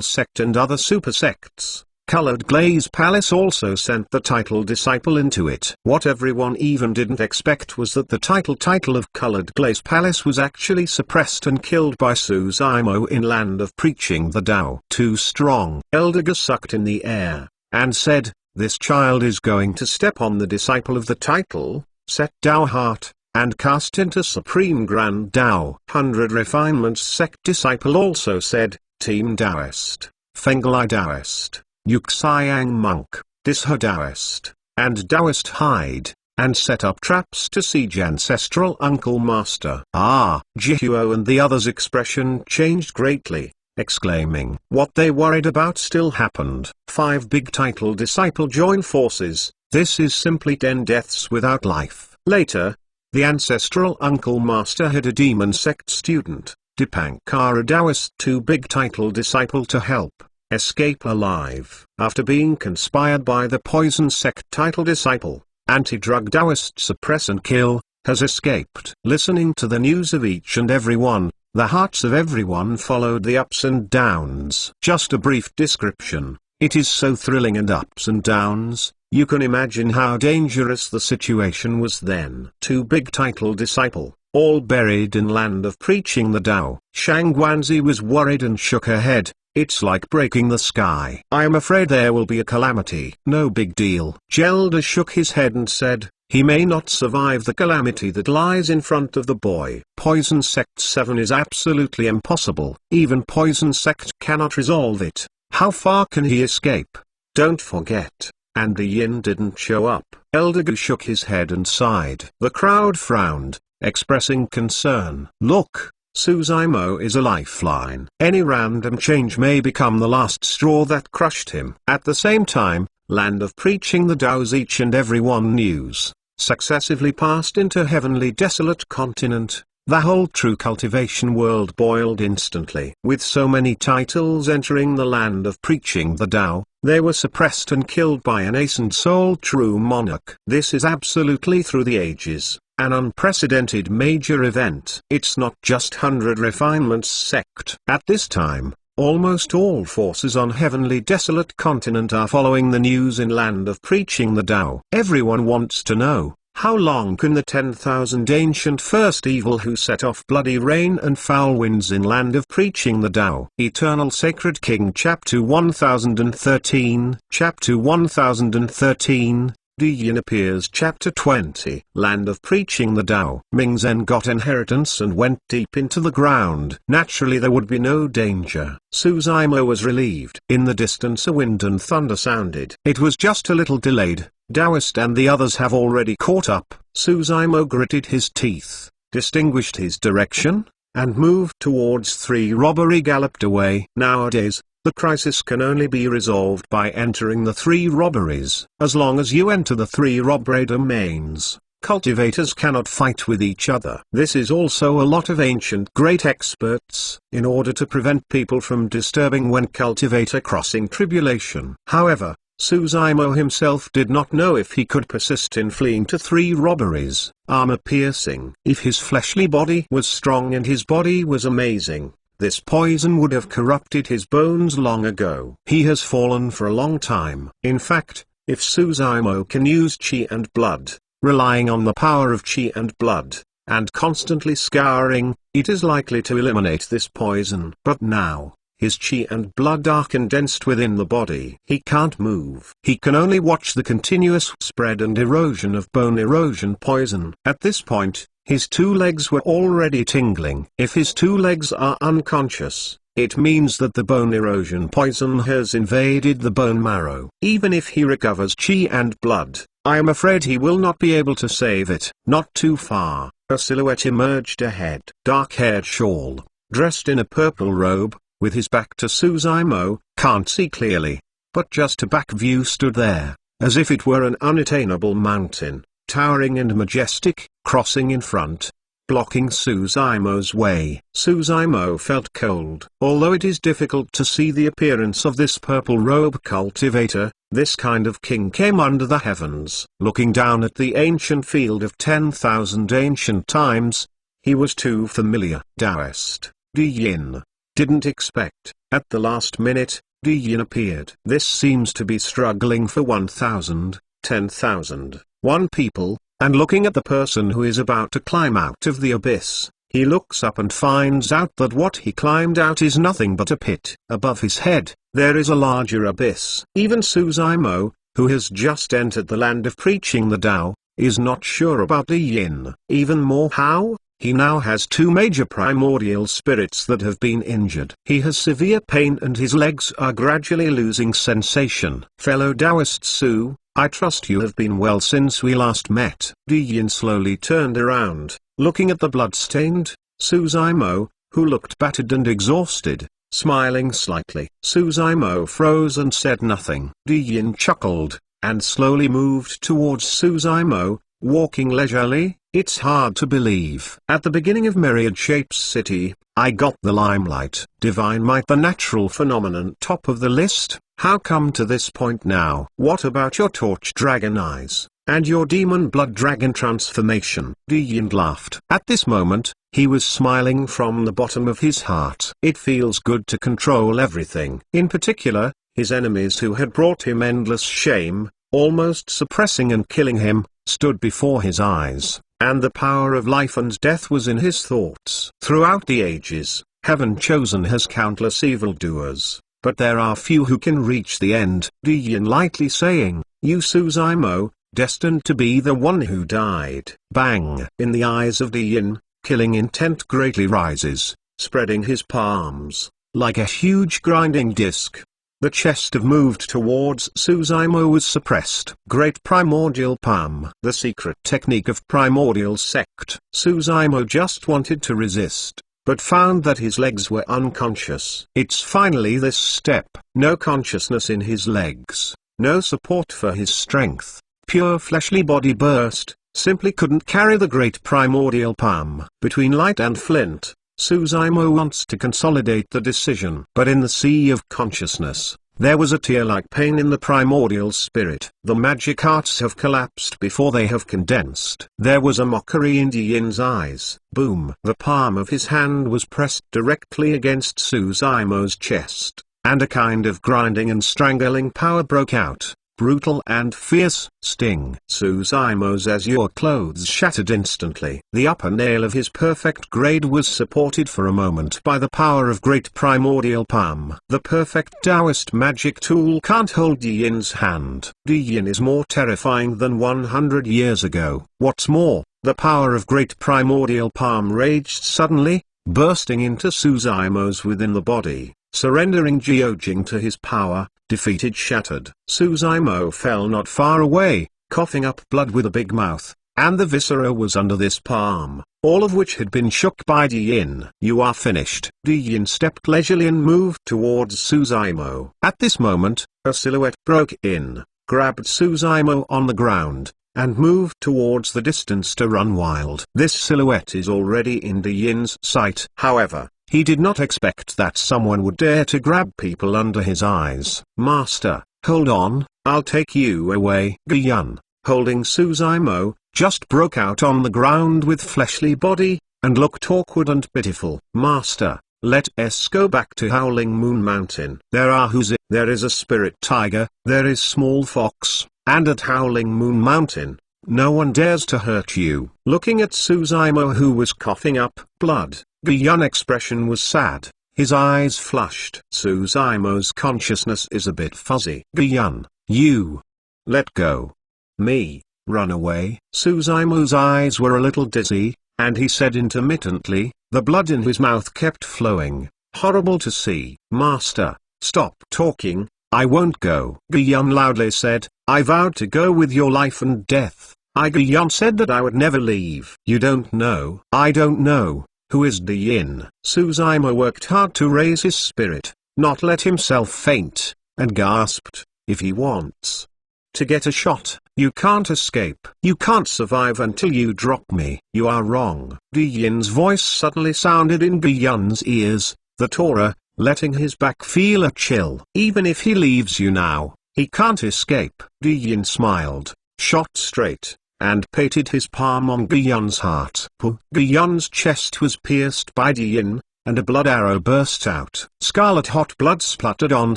Sect and other super sects, Colored Glaze Palace also sent the title disciple into it. What everyone even didn't expect was that the title of Colored Glaze Palace was actually suppressed and killed by Suzaimo in Land of Preaching the Tao. Too strong. Eldiger sucked in the air, and said, this child is going to step on the disciple of the title, set Tao heart, and cast into Supreme Grand Tao. 100 Refinements Sect disciple also said, Team Taoist, Fenglai Taoist, Yuxiang Monk, Disha Taoist, and Taoist hide, and set up traps to siege ancestral Uncle Master. Jihuo and the others' expression changed greatly, exclaiming, what they worried about still happened. 5 big title disciple join forces. This is simply 10 deaths without life. Later, the ancestral Uncle Master had a demon sect student, Dipankara Taoist, 2 big title disciple to help escape alive. After being conspired by the poison sect title disciple, anti-drug Taoist suppress and kill, has escaped. Listening to the news of each and every one, the hearts of everyone followed the ups and downs. Just a brief description, it is so thrilling and ups and downs, you can imagine how dangerous the situation was then. 2 big title disciple, all buried in Land of Preaching the Tao. Shang Guanzi was worried and shook her head. It's like breaking the sky. I am afraid there will be a calamity. No big deal. Gelder shook his head and said, he may not survive the calamity that lies in front of the boy. Poison Sect 7 is absolutely impossible. Even Poison Sect cannot resolve it. How far can he escape? Don't forget, Andy Yin didn't show up. Eldigu shook his head and sighed. The crowd frowned, expressing concern. Look, Suzaimo is a lifeline. Any random change may become the last straw that crushed him. At the same time, Land of Preaching the Tao's each and every one news successively passed into Heavenly Desolate Continent. The whole true cultivation world boiled instantly. With so many titles entering the Land of Preaching the Tao, they were suppressed and killed by an ancient soul true monarch. This is absolutely through the ages an unprecedented major event. It's not just 100 Refinements Sect. At this time, almost all forces on Heavenly Desolate Continent are following the news in Land of Preaching the Tao. Everyone wants to know, how long can the 10,000 ancient first evil who set off bloody rain and foul winds in Land of Preaching the Tao? Eternal Sacred King Chapter 1013 Chapter 1013 Di Yin appears. Chapter 20 Land of Preaching the Tao. Ming Zhen got inheritance and went deep into the ground. Naturally there would be no danger. Suzaimo was relieved. In the distance a wind and thunder sounded. It was just a little delayed. Taoist and the others have already caught up. Suzaimo gritted his teeth, distinguished his direction, and moved towards 3 robbery galloped away. Nowadays, the crisis can only be resolved by entering the 3 robberies. As long as you enter the 3 robbery domains, cultivators cannot fight with each other. This is also a lot of ancient great experts, in order to prevent people from disturbing when cultivator crossing tribulation. However, Suzaimo himself did not know if he could persist in fleeing to 3 robberies. Armor-piercing. If his fleshly body was strong and his body was amazing, this poison would have corrupted his bones long ago. He has fallen for a long time. In fact, if Suzaimo can use Qi and blood, relying on the power of Qi and blood, and constantly scouring, it is likely to eliminate this poison. But now, his Qi and blood are condensed within the body. He can't move. He can only watch the continuous spread and erosion of bone erosion poison. At this point, his 2 legs were already tingling. If his 2 legs are unconscious, it means that the bone erosion poison has invaded the bone marrow. Even if he recovers chi and blood, I am afraid he will not be able to save it. Not too far, a silhouette emerged ahead. Dark-haired shawl, dressed in a purple robe, with his back to Suzaimo, can't see clearly. But just a back view stood there, as if it were an unattainable mountain, towering and majestic, crossing in front, blocking Suzaimo's way. Suzaimo felt cold. Although it is difficult to see the appearance of this purple robe cultivator, this kind of king came under the heavens. Looking down at the ancient field of 10,000 ancient times, he was too familiar. Taoist, Di Yin, didn't expect, at the last minute, Di Yin appeared. This seems to be struggling for 1,000, 10,000, one people, and looking at the person who is about to climb out of the abyss, he looks up and finds out that what he climbed out is nothing but a pit. Above his head, there is a larger abyss. Even Suzaimo, who has just entered the land of preaching the Tao, is not sure about Di Yin. Even more how? He now has two major primordial spirits that have been injured. He has severe pain and his legs are gradually losing sensation. Fellow Taoist Su, I trust you have been well since we last met. Di Yin slowly turned around, looking at the blood-stained Suzaimo, who looked battered and exhausted, smiling slightly. Suzaimo froze and said nothing. Di Yin chuckled, and slowly moved towards Suzaimo, walking leisurely. It's hard to believe. At the beginning of Myriad Shapes City, I got the limelight. Divine might, the natural phenomenon, top of the list. How come to this point now? What about your torch dragon eyes, and your demon blood dragon transformation? Di Yin laughed. At this moment, he was smiling from the bottom of his heart. It feels good to control everything. In particular, his enemies who had brought him endless shame, almost suppressing and killing him, stood before his eyes, and the power of life and death was in his thoughts. Throughout the ages, Heaven Chosen has countless evildoers, but there are few who can reach the end. Di Yin lightly saying, you Suzaimo, destined to be the one who died. Bang! In the eyes of Di Yin, killing intent greatly rises, spreading his palms, like a huge grinding disc. The chest of moved towards Suzaimo was suppressed. Great Primordial Palm. The secret technique of Primordial Sect. Suzaimo just wanted to resist, but found that his legs were unconscious. It's finally this step. No consciousness in his legs, no support for his strength. Pure fleshly body burst, simply couldn't carry the great Primordial Palm. Between light and flint, Suzaimo wants to consolidate the decision. But in the sea of consciousness, there was a tear-like pain in the primordial spirit. The magic arts have collapsed before they have condensed. There was a mockery in Di Yin's eyes. Boom! The palm of his hand was pressed directly against Suzaimo's chest, and a kind of grinding and strangling power broke out. Brutal and fierce. Sting. Suzaimo's azure clothes shattered instantly. The upper nail of his perfect grade was supported for a moment by the power of great primordial palm. The perfect Taoist magic tool can't hold Di Yin's hand. Di Yin is more terrifying than 100 years ago. What's more, the power of great primordial palm raged suddenly, bursting into Suzaimo's within the body, surrendering Jiujing to his power. Defeated, shattered. Suzaimo fell not far away, coughing up blood with a big mouth, and the viscera was under this palm, all of which had been shook by Di Yin. You are finished. Di Yin stepped leisurely and moved towards Suzaimo. At this moment, a silhouette broke in, grabbed Suzaimo on the ground, and moved towards the distance to run wild. This silhouette is already in Di Yin's sight. However, he did not expect that someone would dare to grab people under his eyes. Master, hold on, I'll take you away. Di Yin, holding Suzaimo, just broke out on the ground with fleshly body, and looked awkward and pitiful. Master, let us go back to Howling Moon Mountain. There are there is a spirit tiger, there is small fox, and at Howling Moon Mountain, no one dares to hurt you. Looking at Suzaimo, who was coughing up blood, Di Yin's expression was sad, his eyes flushed. Suzaimo's consciousness is a bit fuzzy. Di Yin, you. Let go. Me, run away. Suzaimo's eyes were a little dizzy, and he said intermittently, the blood in his mouth kept flowing, horrible to see. Master, stop talking, I won't go. Guyun loudly said, I vowed to go with your life and death. Guyun said that I would never leave. You don't know. I don't know. Who is Yin? Suzumo worked hard to raise his spirit, not let himself faint, and gasped, if he wants to get a shot, you can't escape. You can't survive until you drop me. You are wrong. Yin's voice suddenly sounded in Guyun's ears, the Torah, letting his back feel a chill. Even if he leaves you now, he can't escape. Yin smiled, shot straight, and patted his palm on Guyun's heart. Guyun's chest was pierced by Yin, and a blood arrow burst out. Scarlet hot blood spluttered on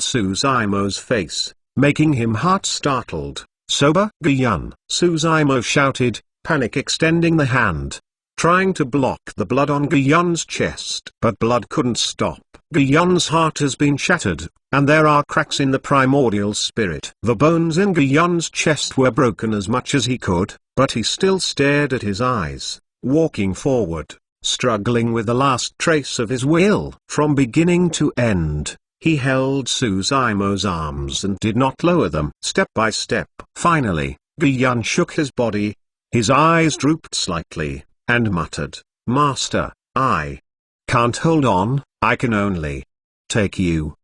Suzumo's face, making him heart-startled. Sober, Guyun! Suzumo shouted, panic extending the hand, trying to block the blood on Guyun's chest. But blood couldn't stop. Guyun's heart has been shattered, and there are cracks in the primordial spirit. The bones in Guyun's chest were broken as much as he could, but he still stared at his eyes, walking forward, struggling with the last trace of his will. From beginning to end, he held Suzumo's arms and did not lower them. Step by step. Finally, Guyun shook his body. His eyes drooped slightly, and muttered, Master, I can't hold on, I can only take you.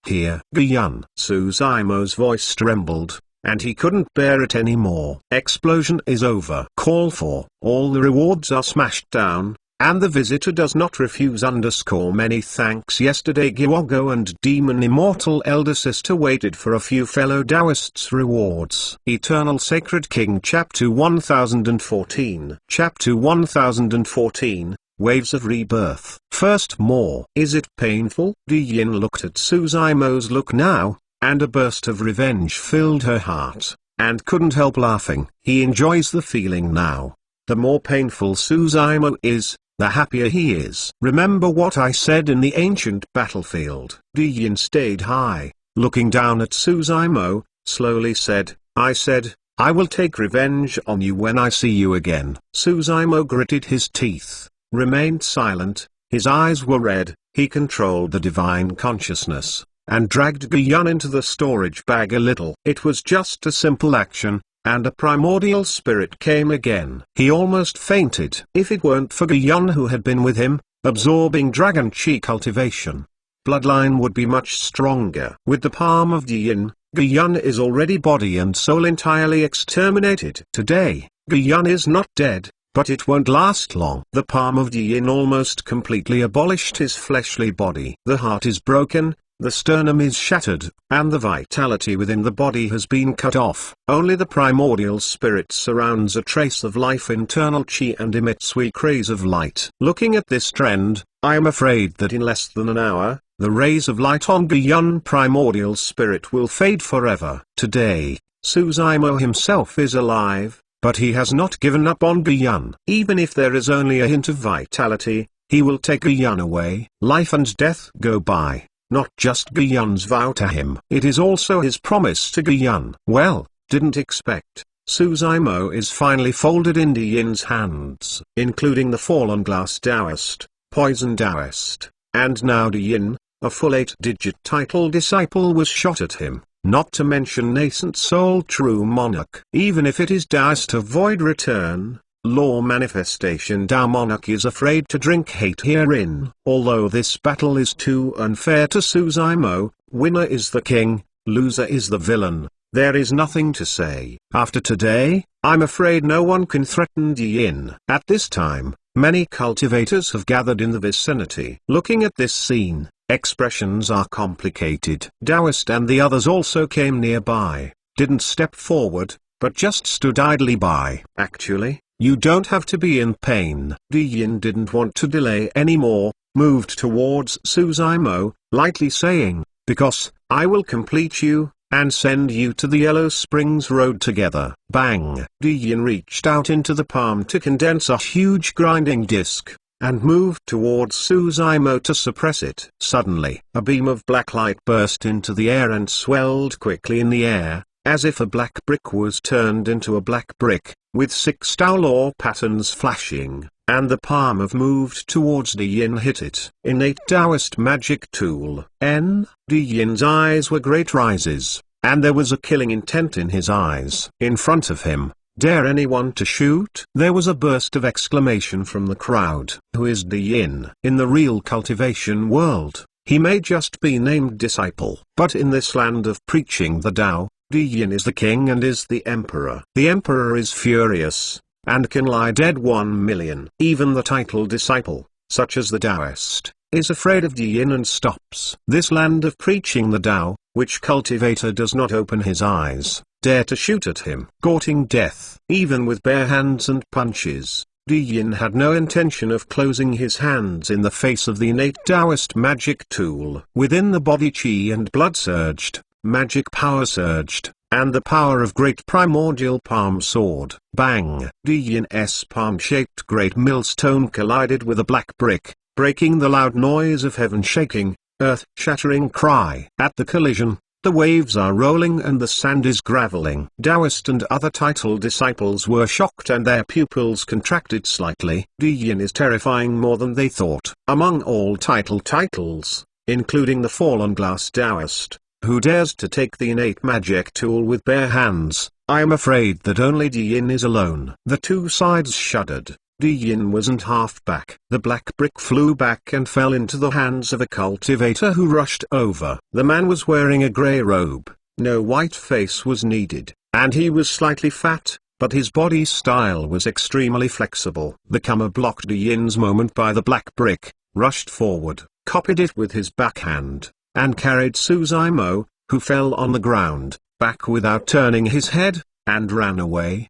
Here. Guyun. Suzumo's voice trembled, and he couldn't bear it anymore. Explosion is over. Call for. All the rewards are smashed down, and the visitor does not refuse. Many thanks. Yesterday Gyogo and Demon Immortal Elder Sister waited for a few fellow Taoists' rewards. Eternal Sacred King Chapter 1014. Chapter 1014, Waves of Rebirth. First more. Is it painful? Yin looked at Suzumo's look now, and a burst of revenge filled her heart, and couldn't help laughing. He enjoys the feeling now. The more painful Suzumo is, the happier he is. Remember what I said in the ancient battlefield. Yin stayed high, looking down at Suzumo, slowly said, I said, I will take revenge on you when I see you again. Suzumo gritted his teeth, remained silent, his eyes were red. He controlled the divine consciousness, and dragged Guyun into the storage bag a little. It was just a simple action, and a primordial spirit came again. He almost fainted. If it weren't for Guyun who had been with him, absorbing dragon chi cultivation, bloodline would be much stronger. With the palm of Yin, Guyun is already body and soul entirely exterminated. Today, Guyun is not dead, but it won't last long. The palm of Yin almost completely abolished his fleshly body. The heart is broken, the sternum is shattered, and the vitality within the body has been cut off. Only the primordial spirit surrounds a trace of life, internal chi, and emits weak rays of light. Looking at this trend, I am afraid that in less than an hour, the rays of light on Guyun primordial spirit will fade forever. Today, Suzumo himself is alive, but he has not given up on Guyun. Even if there is only a hint of vitality, he will take Guyun away. Life and death go by. Not just Guyun's vow to him. It is also his promise to Guyun. Well, didn't expect. Suzumo is finally folded into Yin's hands, including the fallen glass Taoist, poison Taoist, and now Yin, a full 8-digit title disciple, was shot at him. Not to mention nascent soul true monarch. Even if it is Taoist of void return, law manifestation Tao monarch is afraid to drink hate herein. Although this battle is too unfair to Suzumo, winner is the king, loser is the villain, there is nothing to say. After today, I'm afraid no one can threaten Yin. At this time, many cultivators have gathered in the vicinity. Looking at this scene, expressions are complicated. Taoist and the others also came nearby, didn't step forward, but just stood idly by. Actually, you don't have to be in pain. Yin didn't want to delay anymore, moved towards Suzumo, lightly saying, because, I will complete you, and send you to the Yellow Springs Road together. Bang! Yin reached out into the palm to condense a huge grinding disc, and moved towards Suzumo to suppress it. Suddenly, a beam of black light burst into the air and swelled quickly in the air, as if a black brick was turned into a black brick, with 6 Tao law patterns flashing, and the palm of moved towards Di Yin hit it. Innate Taoist magic tool. Di Yin's eyes were great rises, and there was a killing intent in his eyes. In front of him, dare anyone to shoot? There was a burst of exclamation from the crowd. Who is Di Yin? In the real cultivation world, he may just be named disciple. But in this land of preaching the Tao, Di Yin is the king and is the emperor. The emperor is furious, and can lie dead 1,000,000. Even the title disciple, such as the Taoist, is afraid of Di Yin and stops. This land of preaching the Tao, which cultivator does not open his eyes, dare to shoot at him. Courting death. Even with bare hands and punches, Di Yin had no intention of closing his hands in the face of the innate Taoist magic tool. Within the body chi and blood surged, magic power surged, and the power of great primordial palm sword. Bang! Di Yin's palm-shaped great millstone collided with a black brick, breaking the loud noise of heaven shaking, earth-shattering cry. At the collision, the waves are rolling and the sand is graveling. Taoist and other title disciples were shocked and their pupils contracted slightly. Di Yin is terrifying more than they thought. Among all titles, including the fallen glass Taoist, who dares to take the innate magic tool with bare hands, I am afraid that only Di Yin is alone. The two sides shuddered. Di Yin wasn't half back. The black brick flew back and fell into the hands of a cultivator who rushed over. The man was wearing a grey robe, no white face was needed, and he was slightly fat, but his body style was extremely flexible. The comer blocked Di Yin's moment by the black brick, rushed forward, copied it with his backhand, and carried Suzaimo, who fell on the ground, back without turning his head, and ran away.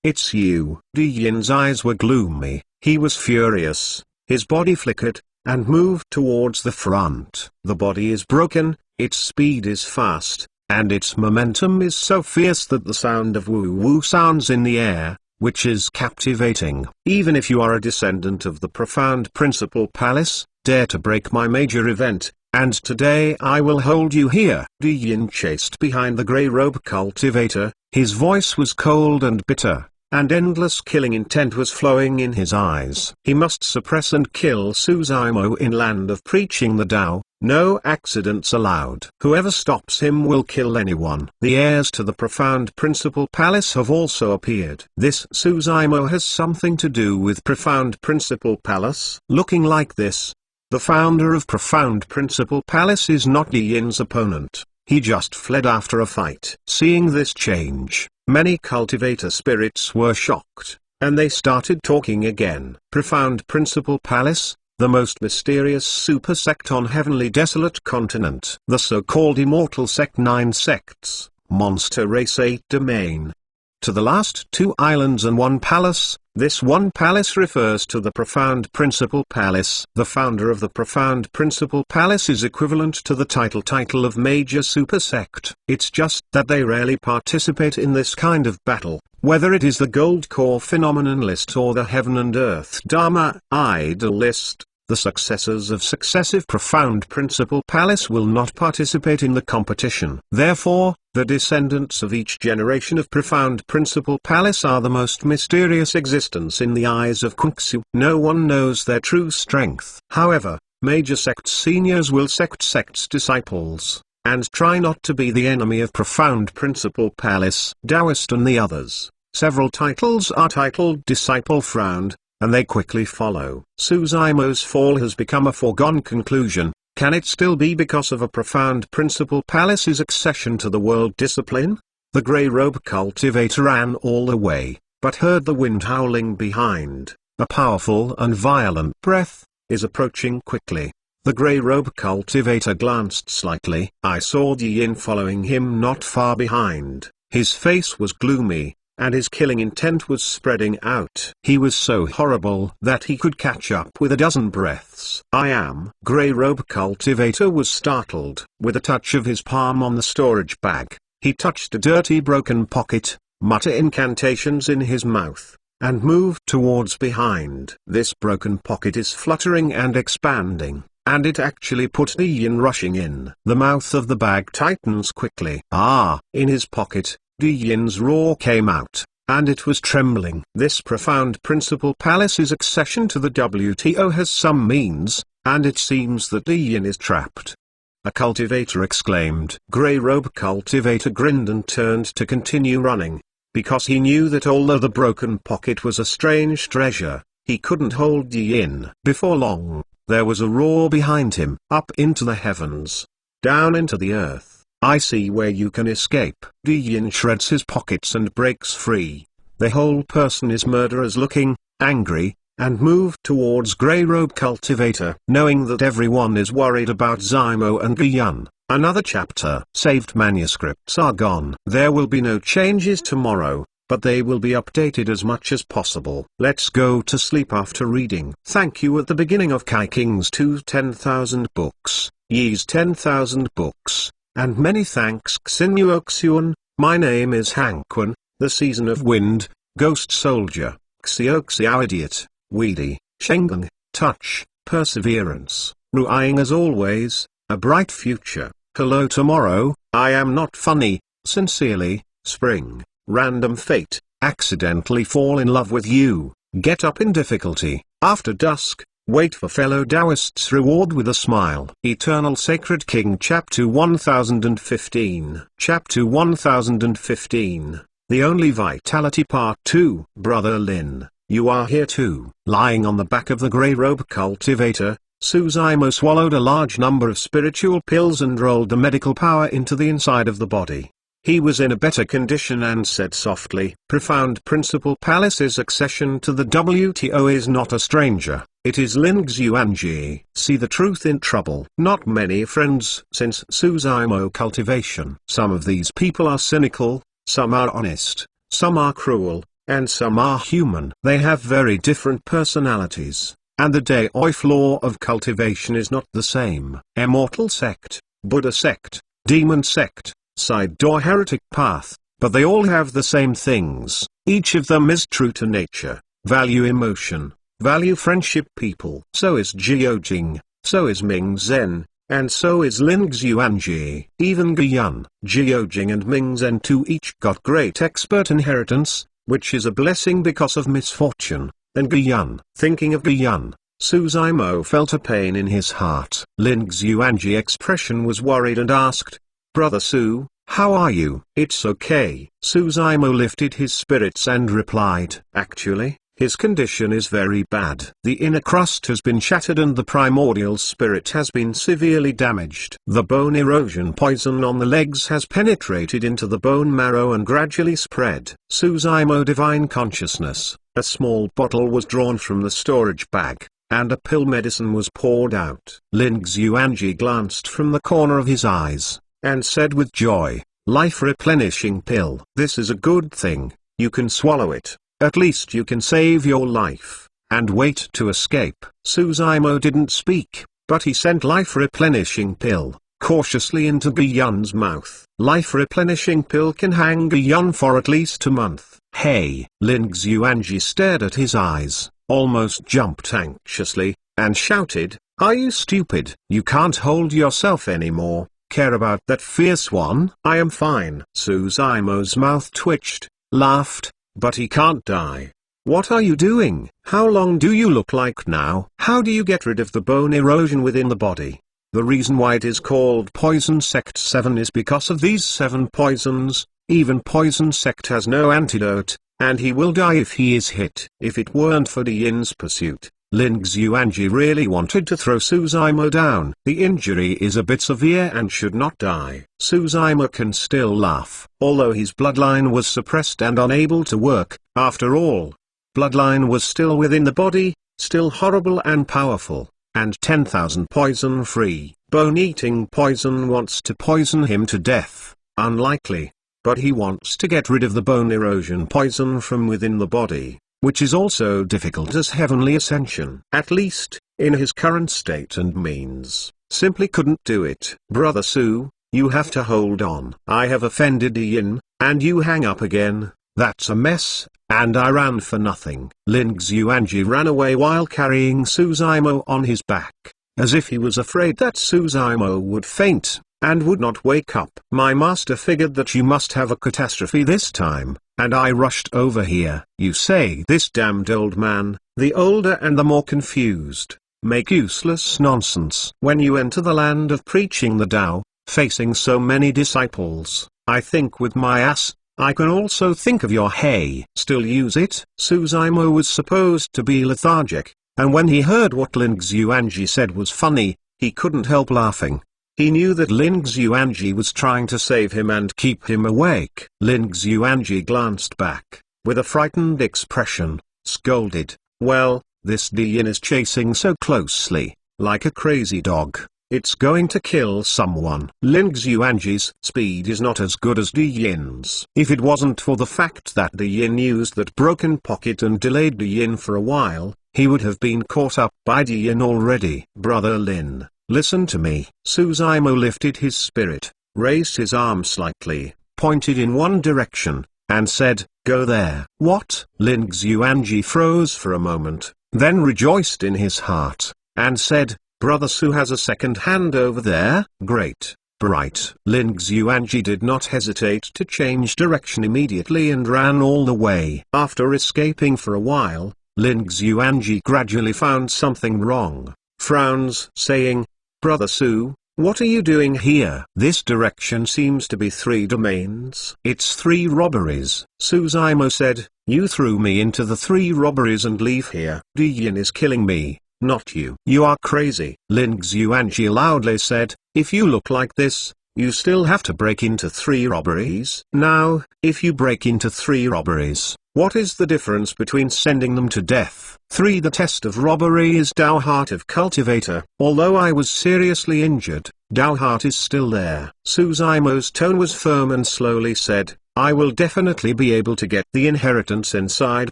It's you. Di Yin's eyes were gloomy, he was furious, his body flickered, and moved towards the front. The body is broken, its speed is fast, and its momentum is so fierce that the sound of woo-woo sounds in the air, which is captivating. Even if you are a descendant of the profound Principal Palace, dare to break my major event, and today I will hold you here. Di Yin chased behind the grey robe cultivator, his voice was cold and bitter, and endless killing intent was flowing in his eyes. He must suppress and kill Suzaimo in land of preaching the Tao, no accidents allowed. Whoever stops him will kill anyone. The heirs to the profound Principal Palace have also appeared. This Suzaimo has something to do with profound Principal Palace. Looking like this, the founder of Profound Principal Palace is not Di Yin's opponent, he just fled after a fight. Seeing this change, many cultivator spirits were shocked, and they started talking again. Profound Principal Palace, the most mysterious super sect on heavenly desolate continent. The so-called immortal sect 9 sects, monster race 8 domain. To the last 2 islands and 1 palace. This 1 palace refers to the Profound Principal Palace. The founder of the Profound Principal Palace is equivalent to the title of major super sect. It's just that they rarely participate in this kind of battle, whether it is the Gold Core Phenomenon list or the Heaven and Earth Dharma Idol list. The successors of successive Profound Principal Palace will not participate in the competition. Therefore, the descendants of each generation of Profound Principal Palace are the most mysterious existence in the eyes of Kunxu. No one knows their true strength. However, major sect seniors will sects disciples, and try not to be the enemy of Profound Principal Palace. Taoist and the others. Several titles are titled Disciple Frowned, and they quickly follow. Suzaimo's fall has become a foregone conclusion. Can it still be because of a Profound Principal Palace's accession to the world discipline? The grey robe cultivator ran all the way, but heard the wind howling behind. A powerful and violent breath is approaching quickly. The grey robe cultivator glanced slightly. I saw Di Yin following him not far behind. His face was gloomy, and his killing intent was spreading out. He was so horrible that he could catch up with a dozen breaths. I am. Grey robe cultivator was startled. With a touch of his palm on the storage bag, he touched a dirty broken pocket, muttered incantations in his mouth, and moved towards behind. This broken pocket is fluttering and expanding, and it actually put Di Yin rushing in. The mouth of the bag tightens quickly. In his pocket, Di Yin's roar came out, and it was trembling. This profound principal palace's accession to the WTO has some means, and it seems that the yin is trapped. A cultivator exclaimed. Grey Robe Cultivator grinned and turned to continue running, because he knew that although the broken pocket was a strange treasure, he couldn't hold the yin. Before long, there was a roar behind him. Up into the heavens, down into the earth. I see where you can escape. The yin shreds his pockets and breaks free. The whole person is murderers looking, angry, and moved towards Grey Robe Cultivator. Knowing that everyone is worried about Zymo and Guyan. Another chapter. Saved manuscripts are gone. There will be no changes tomorrow, but they will be updated as much as possible. Let's go to sleep after reading. Thank you at the beginning of Kai King's 10,000 books, Yi's 10,000 books, and many thanks Xinyuoxian. My name is Hanquan, the Season of Wind, Ghost Soldier, Xiao Idiot, Weedy, Shengang, Touch, Perseverance, Ruiying as always, a bright future. Hello tomorrow, I am not funny, sincerely, Spring. Random fate, accidentally fall in love with you, get up in difficulty, after dusk, wait for fellow Taoists reward with a smile. Eternal Sacred King Chapter 1015. Chapter 1015, The Only Vitality Part 2. Brother Lin, you are here too. Lying on the back of the Grey Robe Cultivator, Suzaimo swallowed a large number of spiritual pills and rolled the medical power into the inside of the body. He was in a better condition and said softly, Profound Principal Palace's accession to the WTO is not a stranger, it is Lin Xuanji. See the truth in trouble. Not many friends since Suzaimo cultivation. Some of these people are cynical, some are honest, some are cruel, and some are human. They have very different personalities, and the Daoif law of cultivation is not the same. Immortal sect, Buddha sect, demon sect, side door heretic path, but they all have the same things. Each of them is true to nature, value emotion, value friendship people. So is Jiojing, so is Ming Zen, and so is Lin Xuanji. Even Guyan, Jiojing and Ming Zen too each got great expert inheritance, which is a blessing because of misfortune. And Guyan, thinking of Guyan, Suzaimo felt a pain in his heart. Lin Xuanji's expression was worried and asked, Brother Su, how are you? It's okay. Suzaimo lifted his spirits and replied, Actually, his condition is very bad. The inner crust has been shattered and the primordial spirit has been severely damaged. The bone erosion poison on the legs has penetrated into the bone marrow and gradually spread. Suzaimo Divine Consciousness, a small bottle was drawn from the storage bag, and a pill medicine was poured out. Lin Xuanji glanced from the corner of his eyes, and said with joy, Life replenishing pill. This is a good thing, you can swallow it, at least you can save your life, and wait to escape. Suzaimo didn't speak, but he sent life replenishing pill, cautiously into Guyan's mouth. Life replenishing pill can hang Guyan for at least a month. Hey! Lin Xuanji stared at his eyes, almost jumped anxiously, and shouted, Are you stupid? You can't hold yourself anymore. Care about that fierce one? I am fine. Suzaimo's mouth twitched, laughed, but he can't die. What are you doing? How long do you look like now? How do you get rid of the bone erosion within the body? The reason why it is called Poison Sect 7 is because of these 7 poisons. Even Poison Sect has no antidote, and he will die if he is hit. If it weren't for the Yin's pursuit, Lin Xuanji really wanted to throw Suzaimo down. The injury is a bit severe and should not die. Suzaimo can still laugh. Although his bloodline was suppressed and unable to work, after all, bloodline was still within the body, still horrible and powerful, and 10,000 poison-free. Bone-eating poison wants to poison him to death. Unlikely. But he wants to get rid of the bone erosion poison from within the body, which is also difficult as heavenly ascension. At least, in his current state and means, simply couldn't do it. Brother Su, you have to hold on. I have offended the Yin, and you hang up again. That's a mess, and I ran for nothing. Lin Xuanji ran away while carrying Suzaimo on his back, as if he was afraid that Suzaimo would faint, and would not wake up. My master figured that you must have a catastrophe this time, and I rushed over here. You say this damned old man, the older and the more confused, make useless nonsense. When you enter the land of preaching the Tao, facing so many disciples, I think with my ass, I can also think of your hay. Still use it? Suzaimo was supposed to be lethargic, and when he heard what Lin Xuanji said was funny, he couldn't help laughing. He knew that Lin Xuanji was trying to save him and keep him awake. Lin Xuanji glanced back, with a frightened expression, scolded, "Well, this Diyin is chasing so closely, like a crazy dog. It's going to kill someone." Lin Xuanji's speed is not as good as Diyin's. If it wasn't for the fact that Diyin used that broken pocket and delayed Diyin for a while, he would have been caught up by Diyin already. "Brother Lin, listen to me." Suzaimo lifted his spirit, raised his arm slightly, pointed in one direction, and said, "Go there." "What?" Lin Xuanji froze for a moment, then rejoiced in his heart, and said, "Brother Su has a second hand over there." "Great, bright." Lin Xuanji did not hesitate to change direction immediately and ran all the way. After escaping for a while, Lin Xuanji gradually found something wrong, frowns, saying, "Brother Su, what are you doing here? This direction seems to be 3 domains." "It's 3 robberies," Suzaimo said. "You threw me into the 3 robberies and leave here. Diyin is killing me, not you." "You are crazy," Lin Xuanji loudly said. "If you look like this, you still have to break into 3 robberies. Now, if you break into 3 robberies, what is the difference between sending them to death?" 3. The test of robbery is Tao Heart of Cultivator. Although I was seriously injured, Tao Heart is still there. Suzaimo's tone was firm and slowly said, "I will definitely be able to get the inheritance inside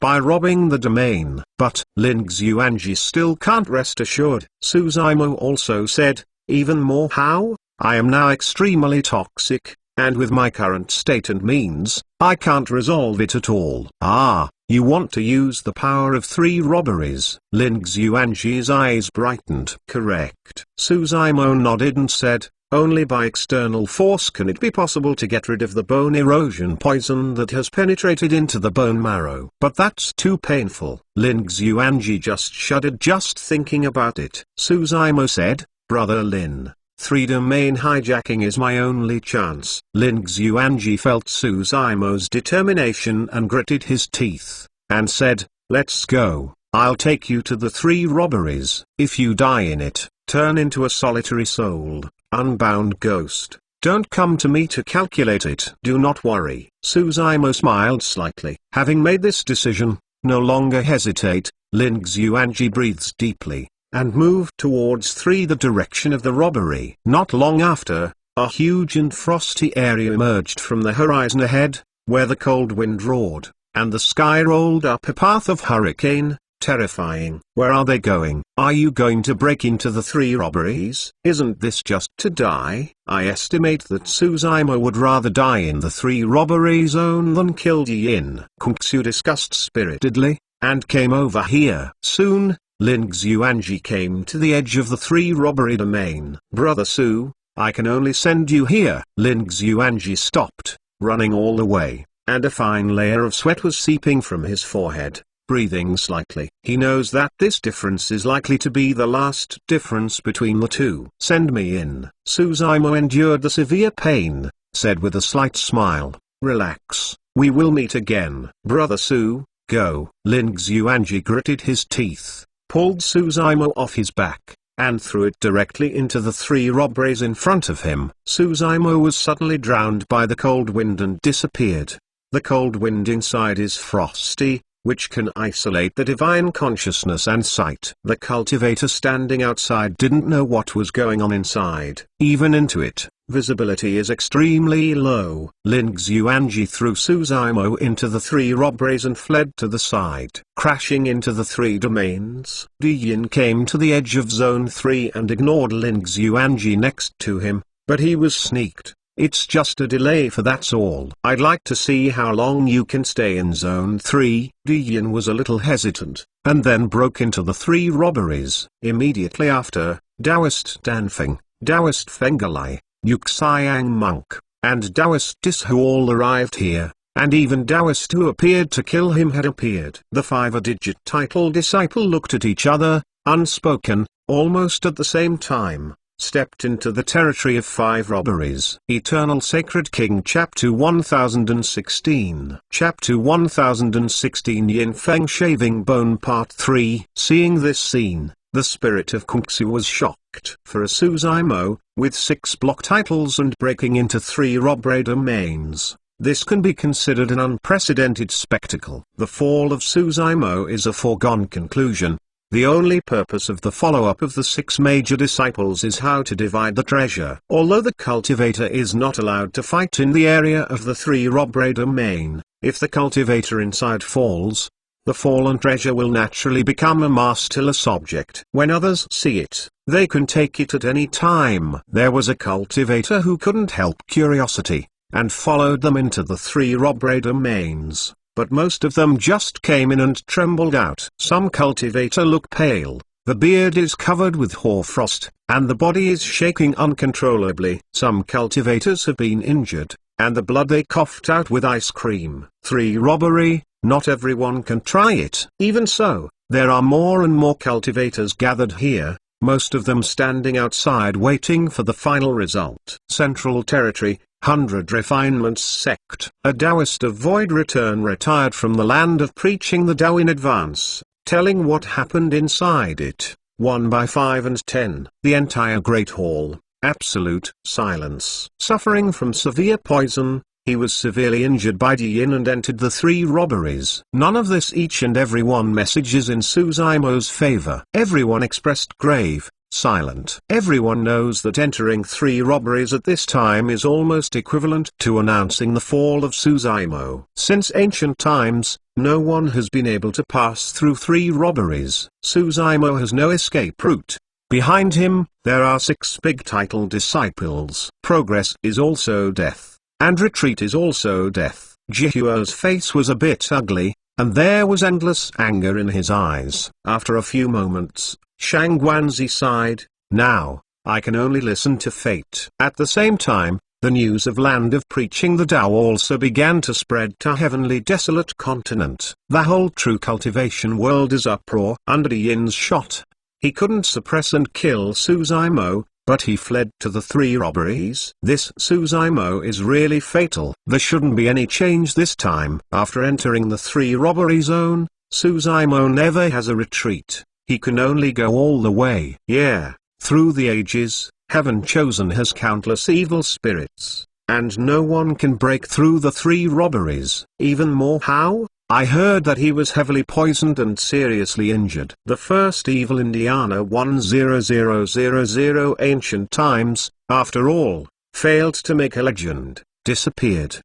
by robbing the domain." But Lin Xuanji still can't rest assured. Suzaimo also said, "Even more how? I am now extremely toxic, and with my current state and means, I can't resolve it at all." "Ah, you want to use the power of 3 robberies?" Lin Xuanji's eyes brightened. "Correct." Suzaimo nodded and said, "Only by external force can it be possible to get rid of the bone erosion poison that has penetrated into the bone marrow." "But that's too painful." Lin Xuanji just shuddered just thinking about it. Suzaimo said, "Brother Lin, 3-domain hijacking is my only chance." Lin Xuanji felt Suzaimo's determination and gritted his teeth, and said, "Let's go. I'll take you to the 3 robberies. If you die in it, turn into a solitary soul, unbound ghost. Don't come to me to calculate it." "Do not worry." Suzaimo smiled slightly. Having made this decision, no longer hesitate, Lin Xuanji breathes deeply, and moved towards 3 the direction of the robbery. Not long after, a huge and frosty area emerged from the horizon ahead, where the cold wind roared, and the sky rolled up a path of hurricane, terrifying. "Where are they going?" "Are you going to break into the 3 robberies? Isn't this just to die?" I estimate that Suzaimo would rather die in the 3 robbery zone than kill Diyin. Kung-Su discussed spiritedly, and came over here. Soon, Lin Xuanji came to the edge of the 3 robbery domain. "Brother Su, I can only send you here." Lin Xuanji stopped, running all the way, and a fine layer of sweat was seeping from his forehead, breathing slightly. He knows that this difference is likely to be the last difference between the 2. "Send me in." Suzaimo endured the severe pain, said with a slight smile, "Relax, we will meet again." "Brother Su, go." Lin Xuanji gritted his teeth, pulled Suzaimo off his back, and threw it directly into the 3 robberies in front of him. Suzaimo was suddenly drowned by the cold wind and disappeared. The cold wind inside is frosty, which can isolate the divine consciousness and sight. The cultivator standing outside didn't know what was going on inside. Even into it, visibility is extremely low. Lin Xuanji threw Suzaimo into the 3 robberies and fled to the side. Crashing into the 3 domains, Diyin came to the edge of Zone 3 and ignored Lin Xuanji next to him, but he was sneaked. "It's just a delay for that's all. I'd like to see how long you can stay in Zone 3. Diyin was a little hesitant, and then broke into the 3 robberies. Immediately after, Taoist Danfeng, Taoist Fengalai, Yuxiang Monk, and Taoist Dishu all arrived here, and even Taoist who appeared to kill him had appeared. The five-digit title disciple looked at each other, unspoken, almost at the same time, stepped into the territory of five robberies. Eternal Sacred King Chapter 1016 Chapter 1016 Yin Feng Shaving Bone Part 3. Seeing this scene, the spirit of Kung Fu was shocked. For a Suzaimo, with 6 block titles and breaking into 3 robbery domains, this can be considered an unprecedented spectacle. The fall of Suzaimo is a foregone conclusion. The only purpose of the follow-up of the 6 major disciples is how to divide the treasure. Although the cultivator is not allowed to fight in the area of the 3 robbery domain, if the cultivator inside falls, the fallen treasure will naturally become a masterless object. When others see it, they can take it at any time. There was a cultivator who couldn't help curiosity, and followed them into the 3 robbery domains. But most of them just came in and trembled out. Some cultivator look pale, the beard is covered with hoarfrost, and the body is shaking uncontrollably. Some cultivators have been injured, and the blood they coughed out with ice cream. 3 robbery, not everyone can try it. Even so, there are more and more cultivators gathered here, most of them standing outside waiting for the final result. Central Territory, 100 Refinements Sect. A Taoist of Void Return retired from the land of preaching the Tao in advance, telling what happened inside it. 1 by 5 and 10. The entire Great Hall, absolute silence. Suffering from severe poison, he was severely injured by Yin and entered the 3 robberies. None of this each and every one messages in Suzaimo's favor. Everyone expressed grave, silent. Everyone knows that entering 3 robberies at this time is almost equivalent to announcing the fall of Suzaimo. Since ancient times, no one has been able to pass through 3 robberies. Suzaimo has no escape route. Behind him, there are 6 big title disciples. Progress is also death, and retreat is also death. Jihuo's face was a bit ugly, and there was endless anger in his eyes. After a few moments, Shang Guanzi sighed, "Now, I can only listen to fate." At the same time, the news of land of preaching the Tao also began to spread to heavenly desolate continent. The whole true cultivation world is uproar. Under Yin's shot, he couldn't suppress and kill Suzaimo, but he fled to the 3 robberies. This Suzaimo is really fatal. There shouldn't be any change this time. After entering the 3 robbery zone, Suzaimo never has a retreat. He can only go all the way. Yeah, through the ages, Heaven Chosen has countless evil spirits, and no one can break through the 3 robberies. Even more how? I heard that he was heavily poisoned and seriously injured. The first evil Indiana 10000 ancient times, after all, failed to make a legend, disappeared.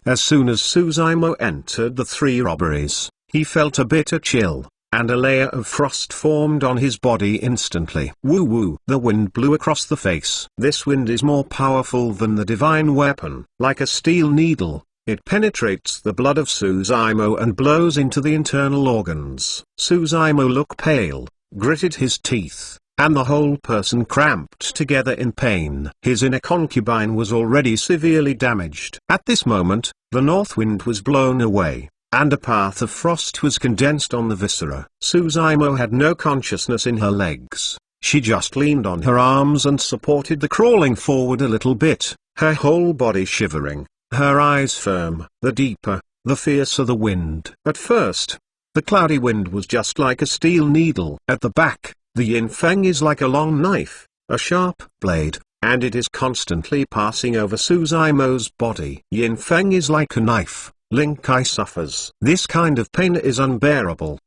As soon as Suzaimo entered the 3 robberies, he felt a bitter chill, and a layer of frost formed on his body instantly. Woo-woo! The wind blew across the face. This wind is more powerful than the divine weapon. Like a steel needle, it penetrates the blood of Suzaimo and blows into the internal organs. Suzaimo looked pale, gritted his teeth, and the whole person cramped together in pain. His inner concubine was already severely damaged. At this moment, the north wind was blown away, and a path of frost was condensed on the viscera. Suzaimo had no consciousness in her legs. She just leaned on her arms and supported the crawling forward a little bit, her whole body shivering, her eyes firm. The deeper, the fiercer the wind. At first, the cloudy wind was just like a steel needle. At the back, the Yin Feng is like a long knife, a sharp blade, and it is constantly passing over Suzaimo's body. Yin Feng is like a knife. Lin Kai suffers. This kind of pain is unbearable.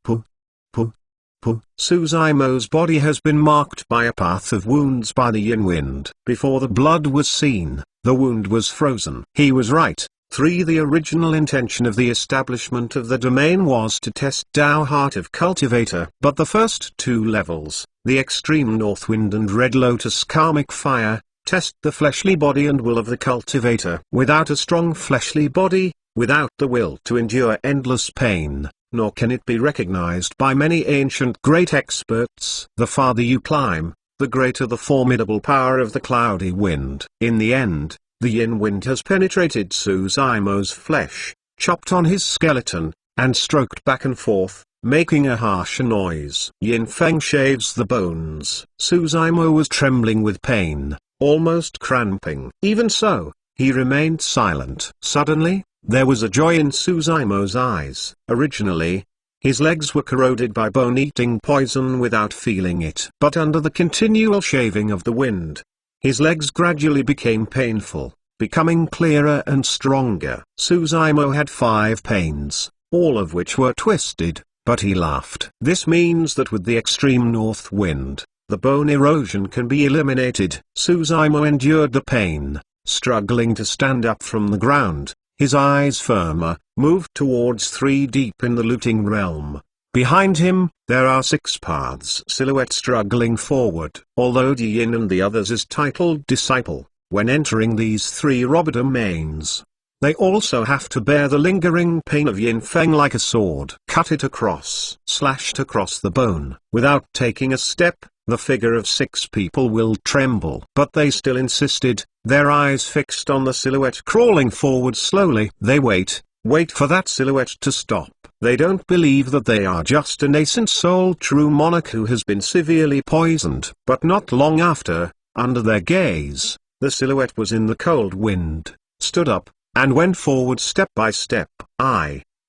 Suzaimo's body has been marked by a path of wounds by the yin wind. Before the blood was seen, the wound was frozen. He was right. 3. The original intention of the establishment of the domain was to test Tao Heart of Cultivator. But the first 2 levels, the extreme north wind and red lotus karmic fire, test the fleshly body and will of the cultivator. Without a strong fleshly body, without the will to endure endless pain, nor can it be recognized by many ancient great experts. The farther you climb, the greater the formidable power of the cloudy wind. In the end, The yin wind has penetrated Suzaimo's flesh, chopped on his skeleton, and stroked back and forth, making a harsh noise. Yin Feng shaves the bones. Suzaimo was trembling with pain, almost cramping. Even so, he remained silent. Suddenly, there was a joy in Suzaimo's eyes. Originally, his legs were corroded by bone-eating poison without feeling it. But under the continual shaving of the wind, his legs gradually became painful, becoming clearer and stronger. Suzaimo had 5 pains, all of which were twisted, but he laughed. This means that with the extreme north wind, the bone erosion can be eliminated. Suzaimo endured the pain, struggling to stand up from the ground, his eyes firmer, moved towards 3 deep in the looting realm. Behind him, there are 6 paths silhouette struggling forward. Although Di Yin and the others is titled disciple, when entering these 3 robber domains, they also have to bear the lingering pain of Yin Feng like a sword. Cut it across, slashed across the bone. Without taking a step, the figure of 6 people will tremble. But they still insisted, their eyes fixed on the silhouette crawling forward slowly. They wait for that silhouette to stop. They don't believe that they are just a nascent soul true monarch who has been severely poisoned. But not long after, under their gaze, the silhouette was in the cold wind, stood up, and went forward step by step.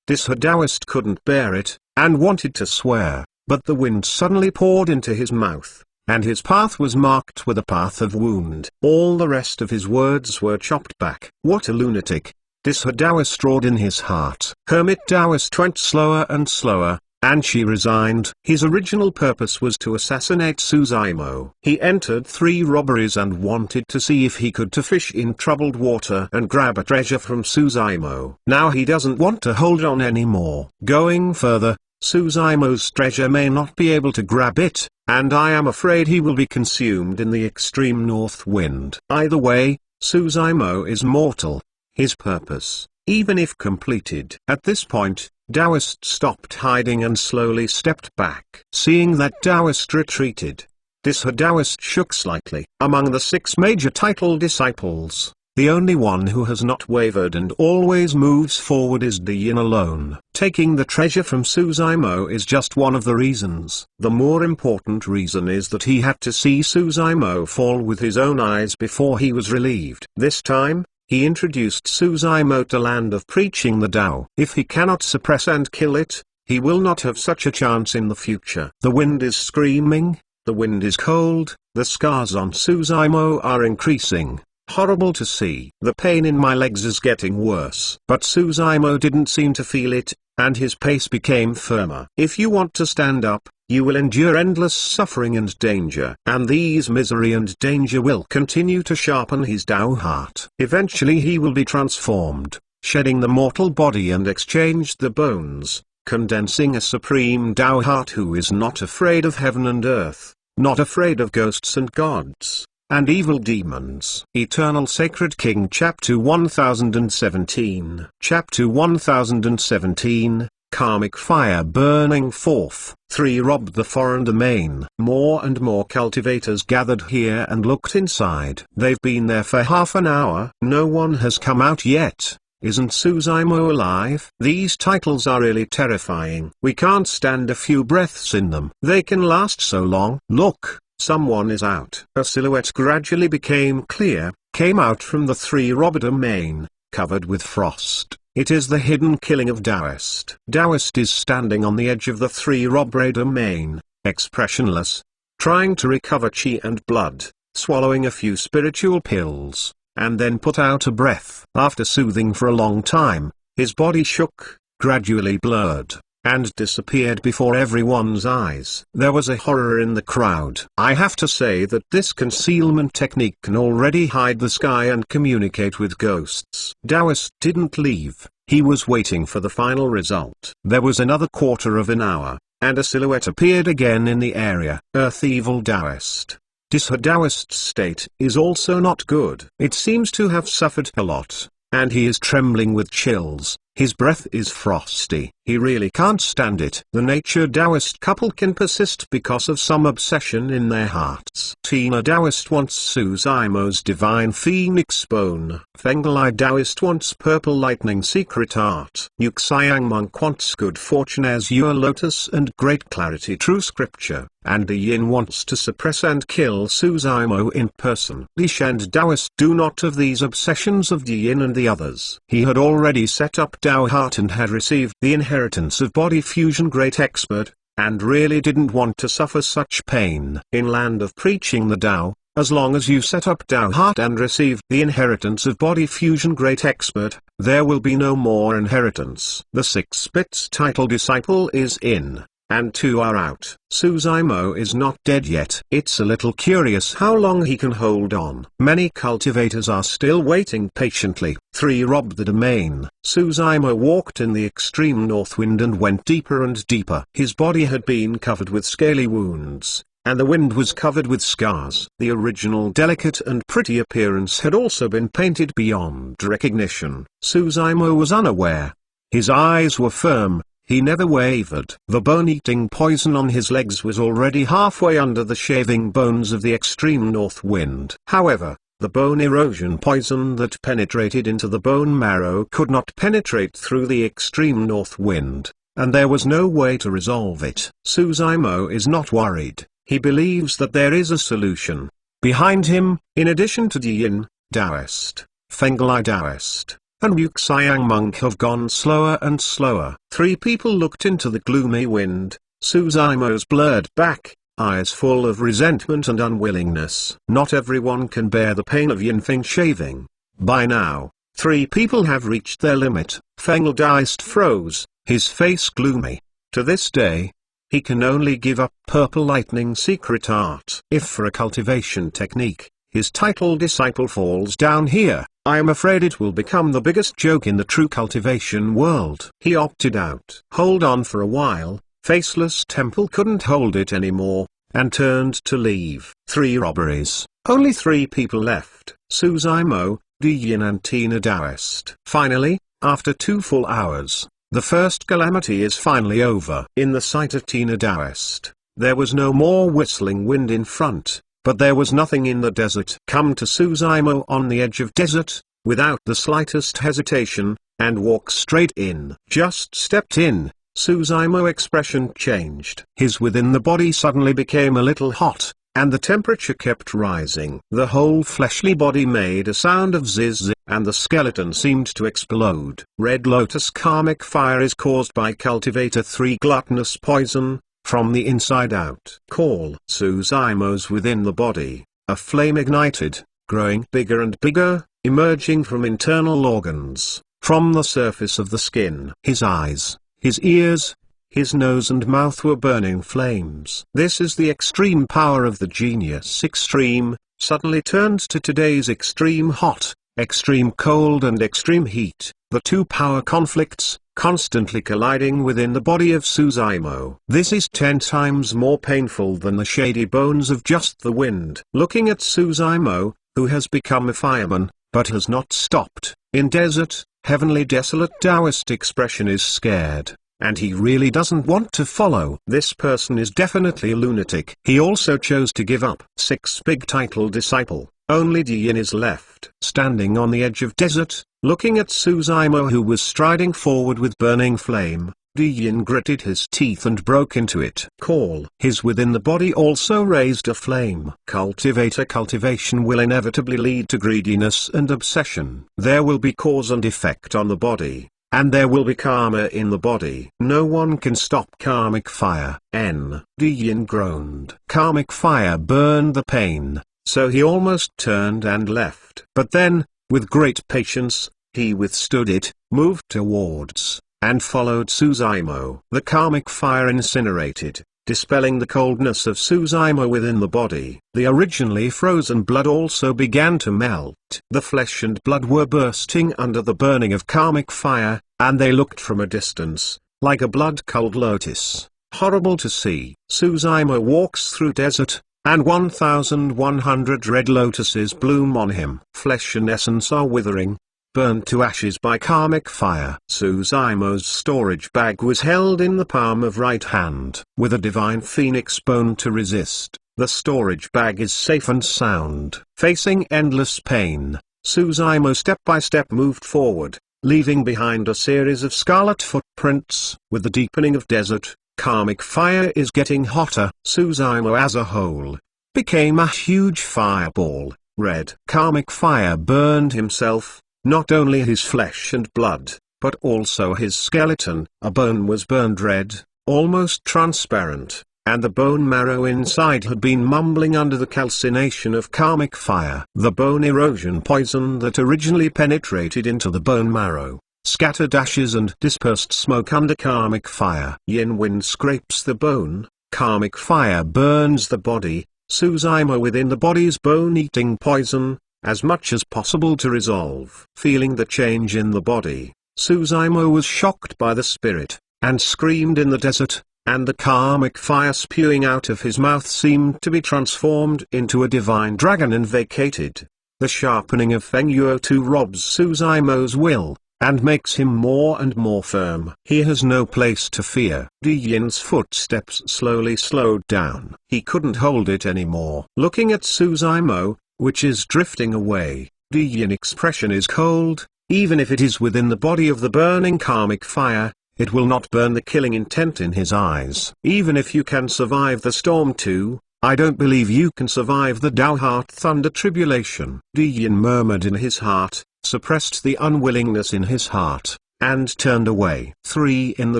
This Taoist couldn't bear it, and wanted to swear, but the wind suddenly poured into his mouth, and his path was marked with a path of wound. All the rest of his words were chopped back. What a lunatic! This Taoist roared in his heart. Hermit Taoist went slower and slower, and she resigned. His original purpose was to assassinate Suzaimo. He entered 3 robberies and wanted to see if he could to fish in troubled water and grab a treasure from Suzaimo. Now he doesn't want to hold on anymore. Going further, Suzaimo's treasure may not be able to grab it, and I am afraid he will be consumed in the extreme north wind. Either way, Suzaimo is mortal. His purpose, even if completed. At this point, Taoist stopped hiding and slowly stepped back. Seeing that Taoist retreated, this Taoist shook slightly. Among the 6 major title disciples, the only one who has not wavered and always moves forward is Di Yin alone. Taking the treasure from Suzaimo is just one of the reasons. The more important reason is that he had to see Suzaimo fall with his own eyes before he was relieved. This time, he introduced Suzaimo to land of preaching the Tao. If he cannot suppress and kill it, he will not have such a chance in the future. The wind is screaming, the wind is cold, the scars on Suzaimo are increasing. Horrible to see. The pain in my legs is getting worse. But Suzaimo didn't seem to feel it, and his pace became firmer. If you want to stand up, you will endure endless suffering and danger. And these misery and danger will continue to sharpen his Tao heart. Eventually he will be transformed, shedding the mortal body and exchange the bones, condensing a supreme Tao heart who is not afraid of heaven and earth, not afraid of ghosts and gods, and evil demons. Eternal Sacred King Chapter 1017. Chapter 1017, Karmic Fire Burning Forth. 3 Robbed the foreign domain. More and more cultivators gathered here and looked inside. They've been there for half an hour. No one has come out yet. Isn't Suzaimo alive? These titles are really terrifying. We can't stand a few breaths in them. They can last so long. Look! Someone is out. A silhouette gradually became clear, came out from the 3 robber domain, covered with frost. It is the hidden killing of Taoist. Taoist is standing on the edge of the 3 robber domain, expressionless, trying to recover chi and blood, swallowing a few spiritual pills, and then put out a breath. After soothing for a long time, his body shook, gradually blurred, and disappeared before everyone's eyes. There was a horror in the crowd. I have to say that this concealment technique can already hide the sky and communicate with ghosts. Taoist didn't leave, he was waiting for the final result. There was another quarter of an hour, and a silhouette appeared again in the area. Earth Evil Taoist. This Taoist's state is also not good. It seems to have suffered a lot, and he is trembling with chills, His breath is frosty. He really can't stand it. The nature Taoist couple can persist because of some obsession in their hearts. Tina Taoist wants Suzaimo's divine phoenix bone. Fengalai Taoist wants purple lightning secret art. Yuxiang monk wants good fortune azure lotus and great clarity true scripture. And the Yin wants to suppress and kill Suzaimo in person. Li Shan Taoist do not of these obsessions of the Yin and the others. He had already set up Tao Heart and had received the inheritance of body fusion great expert, and really didn't want to suffer such pain. In land of preaching the Tao, as long as you set up Tao Heart and receive the inheritance of body fusion great expert, there will be no more inheritance. The 6 bits title disciple is in, and 2 are out. Suzaimo is not dead yet. It's a little curious how long he can hold on. Many cultivators are still waiting patiently. 3 robbed the domain. Suzaimo walked in the extreme north wind and went deeper and deeper. His body had been covered with scaly wounds, and the wind was covered with scars. The original delicate and pretty appearance had also been painted beyond recognition. Suzaimo was unaware. His eyes were firm. He never wavered. The bone-eating poison on his legs was already halfway under the shaving bones of the extreme north wind. However, the bone erosion poison that penetrated into the bone marrow could not penetrate through the extreme north wind, and there was no way to resolve it. Suzaimo is not worried. He believes that there is a solution. Behind him, in addition to the Yin Taoist, Fengalai Taoist, and Yuxiang monk have gone slower and slower. 3 people looked into the gloomy wind, Suzaimo's blurred back, eyes full of resentment and unwillingness. Not everyone can bear the pain of Yinfeng shaving. By now, 3 people have reached their limit. Fengal Taoist froze, his face gloomy. To this day, he can only give up purple lightning secret art. If for a cultivation technique, his title disciple falls down here, I am afraid it will become the biggest joke in the true cultivation world. He opted out. Hold on for a while, Faceless Temple couldn't hold it anymore, and turned to leave. 3 robberies. Only 3 people left, Suzaimo, Di Yin and Tina Taoist. Finally, after 2 full hours, the first calamity is finally over. In the sight of Tina Taoist, there was no more whistling wind in front. But there was nothing in the desert. Come to Suzaimo on the edge of desert, without the slightest hesitation, and walk straight in. Just stepped in, Suzaimo expression changed. His within the body suddenly became a little hot, and the temperature kept rising. The whole fleshly body made a sound of zizz, and the skeleton seemed to explode. Red Lotus karmic fire is caused by cultivator 3 gluttonous poison, from the inside out. Call Suzaimo's within the body, a flame ignited, growing bigger and bigger, emerging from internal organs, from the surface of the skin. His eyes, his ears, his nose and mouth were burning flames. This is the extreme power of the genius. Extreme, suddenly turned to today's extreme hot, extreme cold and extreme heat, the 2 power conflicts, constantly colliding within the body of Suzaimo. This is 10 times more painful than the shady bones of just the wind. Looking at Suzaimo, who has become a fireman, but has not stopped, in desert, heavenly desolate Taoist expression is scared, and he really doesn't want to follow. This person is definitely a lunatic. He also chose to give up. 6 big title disciple. Only Di Yin is left. Standing on the edge of desert, looking at Suzaimo who was striding forward with burning flame, Di Yin gritted his teeth and broke into it. Call. His within the body also raised a flame. Cultivator cultivation will inevitably lead to greediness and obsession. There will be cause and effect on the body, and there will be karma in the body. No one can stop karmic fire. Di Yin groaned. Karmic fire burned the pain, so he almost turned and left. But then, with great patience, he withstood it, moved towards, and followed Suzaimo. The karmic fire incinerated, dispelling the coldness of Suzaimo within the body. The originally frozen blood also began to melt. The flesh and blood were bursting under the burning of karmic fire, and they looked from a distance, like a blood-cold lotus. Horrible to see. Suzaimo walks through desert, and 1,100 red lotuses bloom on him. Flesh and essence are withering, burned to ashes by karmic fire. Suzaimo's storage bag was held in the palm of right hand. With a divine phoenix bone to resist, the storage bag is safe and sound. Facing endless pain, Suzaimo step by step moved forward, leaving behind a series of scarlet footprints. With the deepening of desert, karmic fire is getting hotter. Suzaimo as a whole became a huge fireball. Red karmic fire burned himself, not only his flesh and blood, but also his skeleton. A bone was burned red, almost transparent, and the bone marrow inside had been mumbling under the calcination of karmic fire. The bone erosion poison that originally penetrated into the bone marrow scattered ashes and dispersed smoke under karmic fire. Yin wind scrapes the bone, karmic fire burns the body. Suzaimo within the body's bone-eating poison, as much as possible to resolve. Feeling the change in the body, Suzaimo was shocked by the spirit, and screamed in the desert, and the karmic fire spewing out of his mouth seemed to be transformed into a divine dragon and vacated. The sharpening of Feng Yuo robs Suzaimo's will, and makes him more and more firm. He has no place to fear. Di Yin's footsteps slowly slowed down. He couldn't hold it anymore. Looking at Suzaimo, which is drifting away, Di Yin expression is cold. Even if it is within the body of the burning karmic fire, it will not burn the killing intent in his eyes. Even if you can survive the storm too, I don't believe you can survive the Dao Thunder tribulation. Di Yin murmured in his heart, suppressed the unwillingness in his heart, and turned away. 3 in the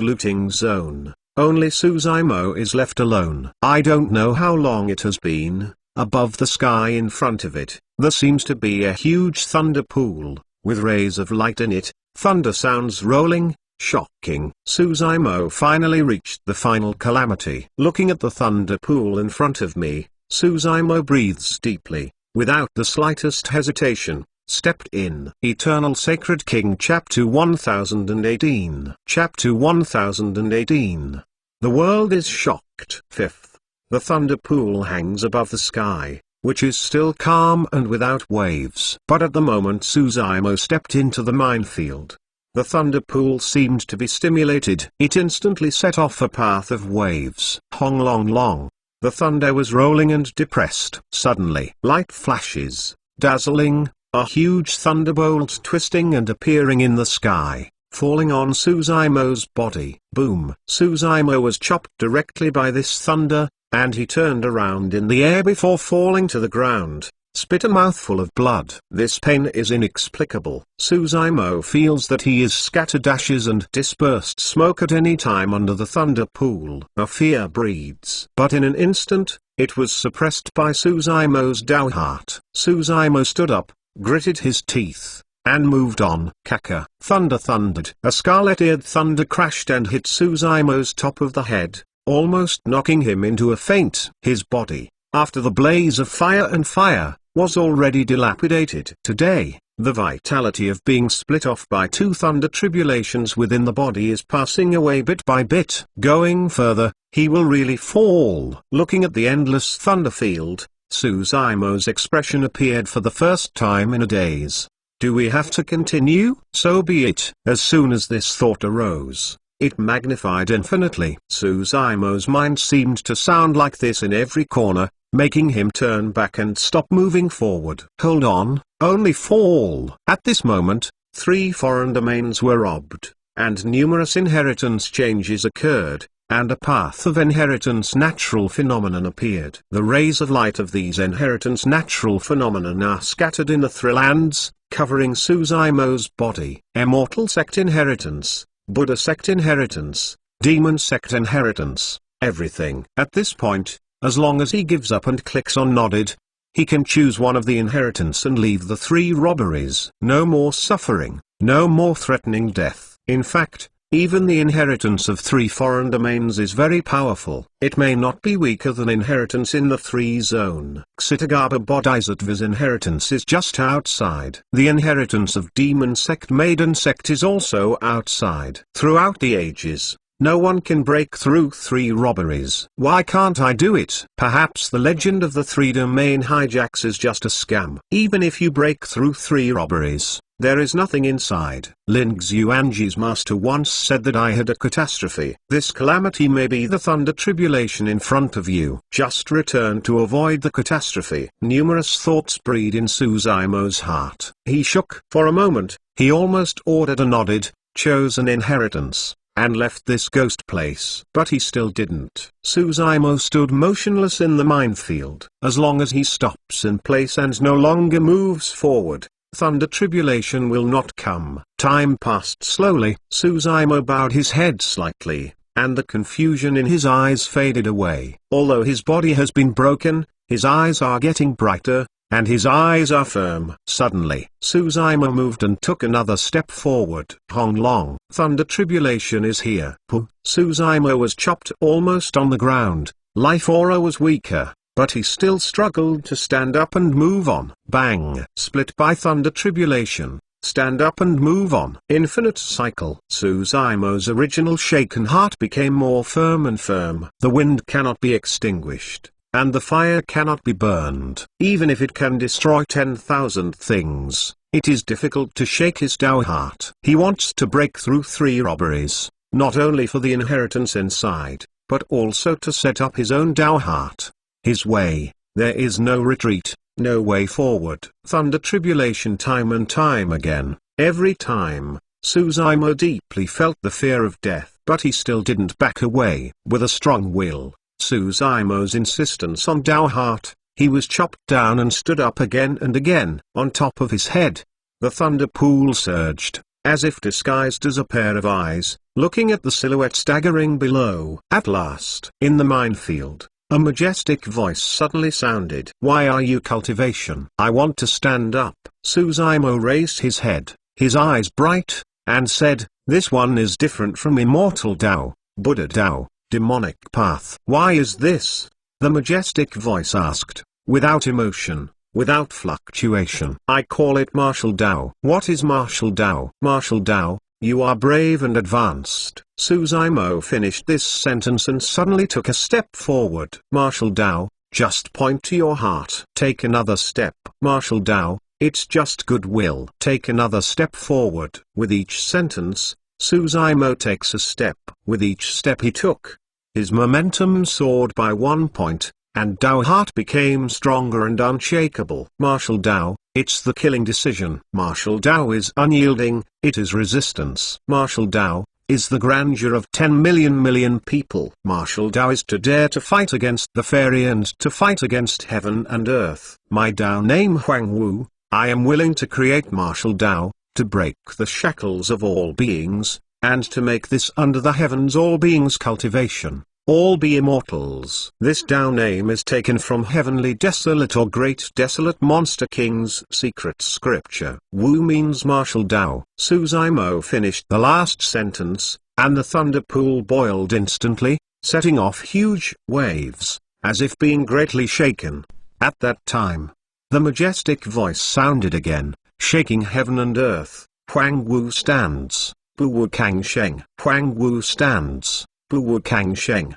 looting zone. Only Suzaimo is left alone. I don't know how long it has been. Above the sky in front of it, there seems to be a huge thunder pool, with rays of light in it, thunder sounds rolling, shocking. Suzaimo finally reached the final calamity. Looking at the thunder pool in front of me, Suzaimo breathes deeply, without the slightest hesitation, stepped in. Eternal Sacred King Chapter 1018. Chapter 1018. The world is shocked. 5th. The thunder pool hangs above the sky, which is still calm and without waves. But at the moment Suzaimo stepped into the minefield, the thunder pool seemed to be stimulated. It instantly set off a path of waves. Hong long long. The thunder was rolling and depressed. Suddenly, light flashes, dazzling, a huge thunderbolt twisting and appearing in the sky, falling on Suzaimo's body. Boom! Suzaimo was chopped directly by this thunder, and he turned around in the air before falling to the ground, spit a mouthful of blood. This pain is inexplicable. Suzaimo feels that he is scattered ashes and dispersed smoke at any time under the thunder pool. A fear breeds. But in an instant, it was suppressed by Suzaimo's Dao heart. Suzaimo stood up, gritted his teeth, and moved on. Kaka. Thunder thundered. A scarlet-eared thunder crashed and hit Suzaimo's top of the head, almost knocking him into a faint. His body, after the blaze of fire, was already dilapidated. Today, the vitality of being split off by 2 thunder tribulations within the body is passing away bit by bit. Going further, he will really fall. Looking at the endless thunder field, Suzaimo's expression appeared for the first time in days. Do we have to continue? So be it. As soon as this thought arose, it magnified infinitely. Suzaimo's mind seemed to sound like this in every corner, making him turn back and stop moving forward. Hold on, only fall. At this moment, 3 foreign domains were robbed, and numerous inheritance changes occurred, and a path of inheritance natural phenomenon appeared. The rays of light of these inheritance natural phenomenon are scattered in the three lands, covering Suzaimo's body. Immortal sect inheritance, Buddha sect inheritance, demon sect inheritance, everything. At this point, as long as he gives up and clicks on nodded, he can choose one of the inheritance and leave the 3 robberies. No more suffering, no more threatening death. In fact, even the inheritance of 3 foreign domains is very powerful. It may not be weaker than inheritance in the 3 zone. Ksitagarbha Bodhisattva's inheritance is just outside. The inheritance of demon sect maiden sect is also outside. Throughout the ages, no one can break through 3 robberies. Why can't I do it? Perhaps the legend of the 3 domain hijacks is just a scam. Even if you break through 3 robberies, There is nothing inside. Ling Xuanji's master once said that I had a catastrophe. This calamity may be the thunder tribulation in front of you. Just return to avoid the catastrophe. Numerous thoughts breed in Suzaimo's heart. He shook. For a moment, he almost ordered and nodded, chose an inheritance, and left this ghost place. But he still didn't. Suzaimo stood motionless in the minefield. As long as he stops in place and no longer moves forward, thunder tribulation will not come. Time passed slowly. Suzaimo bowed his head slightly, and the confusion in his eyes faded away. Although his body has been broken, his eyes are getting brighter, and his eyes are firm. Suddenly, Suzaimo moved and took another step forward. Hong Long. Thunder tribulation is here. Puh. Suzaimo was chopped almost on the ground. Life aura was weaker, but he still struggled to stand up and move on. Bang! Split by thunder tribulation. Stand up and move on. Infinite cycle. Suzaimo's original shaken heart became more firm and firm. The wind cannot be extinguished, and the fire cannot be burned. Even if it can destroy 10,000 things, it is difficult to shake his Tao heart. He wants to break through 3 robberies, not only for the inheritance inside, but also to set up his own Tao heart. His way. There is no retreat, no way forward. Thunder tribulation time and time again. Every time, Suzaimo deeply felt the fear of death, but he still didn't back away. With a strong will, Suzaimo's insistence on Tao heart, he was chopped down and stood up again and again. On top of his head, the thunder pool surged, as if disguised as a pair of eyes, looking at the silhouette staggering below. At last, in the minefield, a majestic voice suddenly sounded. Why are you cultivation? I want to stand up. Suzaimo raised his head, his eyes bright, and said, this one is different from immortal Tao, Buddha Tao, demonic path. Why is this? The majestic voice asked, without emotion, without fluctuation. I call it martial Tao. What is martial Tao? Martial Tao, you are brave and advanced. Suzaimo finished this sentence and suddenly took a step forward. Martial Tao, just point to your heart. Take another step. Martial Tao, it's just goodwill. Take another step forward. With each sentence, Suzaimo takes a step. With each step he took, his momentum soared by 1 point, and Tao heart became stronger and unshakable. Martial Tao, it's the killing decision. Martial Tao is unyielding, it is resistance. Martial Tao is the grandeur of 10 million people. Martial Tao is to dare to fight against the fairy and to fight against heaven and earth. My Tao name Huang Wu, I am willing to create martial Tao, to break the shackles of all beings, and to make this under the heavens all beings cultivation. All be immortals. This Tao name is taken from Heavenly Desolate or Great Desolate Monster King's secret scripture. Wu means martial Tao. Suzaimo finished the last sentence, and the thunder pool boiled instantly, setting off huge waves, as if being greatly shaken. At that time, the majestic voice sounded again, shaking heaven and earth. Huang Wu stands. Bu Wu Kang Sheng. Huang Wu stands. Bu Wu Kang Sheng.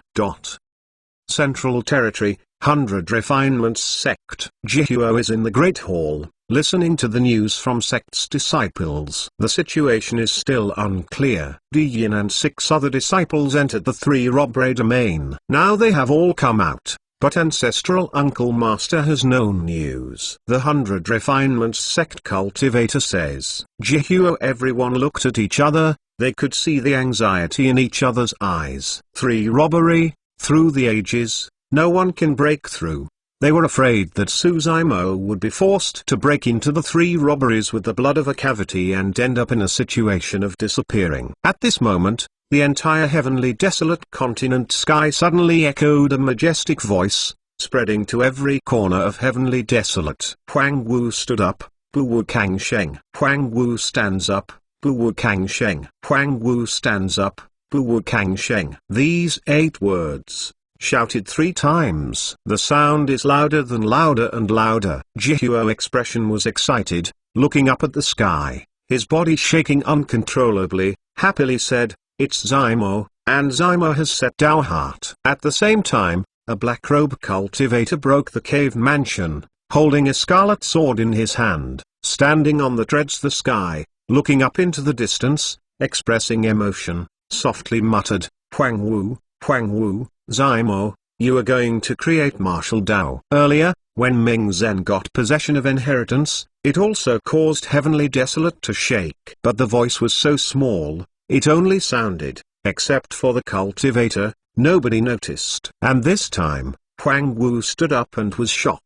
Central Territory, 100 Refinements Sect. Jihuo is in the Great Hall, listening to the news from sect's disciples. The situation is still unclear. Di Yin and 6 other disciples entered the 3 robbery domain. Now they have all come out, but Ancestral Uncle Master has no news. The 100 Refinements Sect cultivator says, Jihuo. Everyone looked at each other. They could see the anxiety in each other's eyes. 3 robbery, through the ages, no one can break through. They were afraid that Suzaimo would be forced to break into the 3 robberies with the blood of a cavity and end up in a situation of disappearing. At this moment, the entire heavenly desolate continent sky suddenly echoed a majestic voice, spreading to every corner of heavenly desolate. Huang Wu stood up. Bu Wu Kang Sheng. Huang Wu stands up. Bu Wu Kang Sheng. Huang Wu stands up. Bu Wu Kang Sheng. These 8 words, shouted 3 times. The sound is louder than louder and louder. Jihuo's expression was excited, looking up at the sky, his body shaking uncontrollably, happily said, it's Zymo, and Zymo has set Tao heart. At the same time, a black robe cultivator broke the cave mansion, holding a scarlet sword in his hand, standing on the treads the sky, looking up into the distance, expressing emotion, softly muttered, Huang Wu, Zimo, you are going to create martial Dao. Earlier, when Ming Zhen got possession of inheritance, it also caused Heavenly Desolate to shake. But the voice was so small, it only sounded, except for the cultivator, nobody noticed. And this time, Huang Wu stood up and was shocked.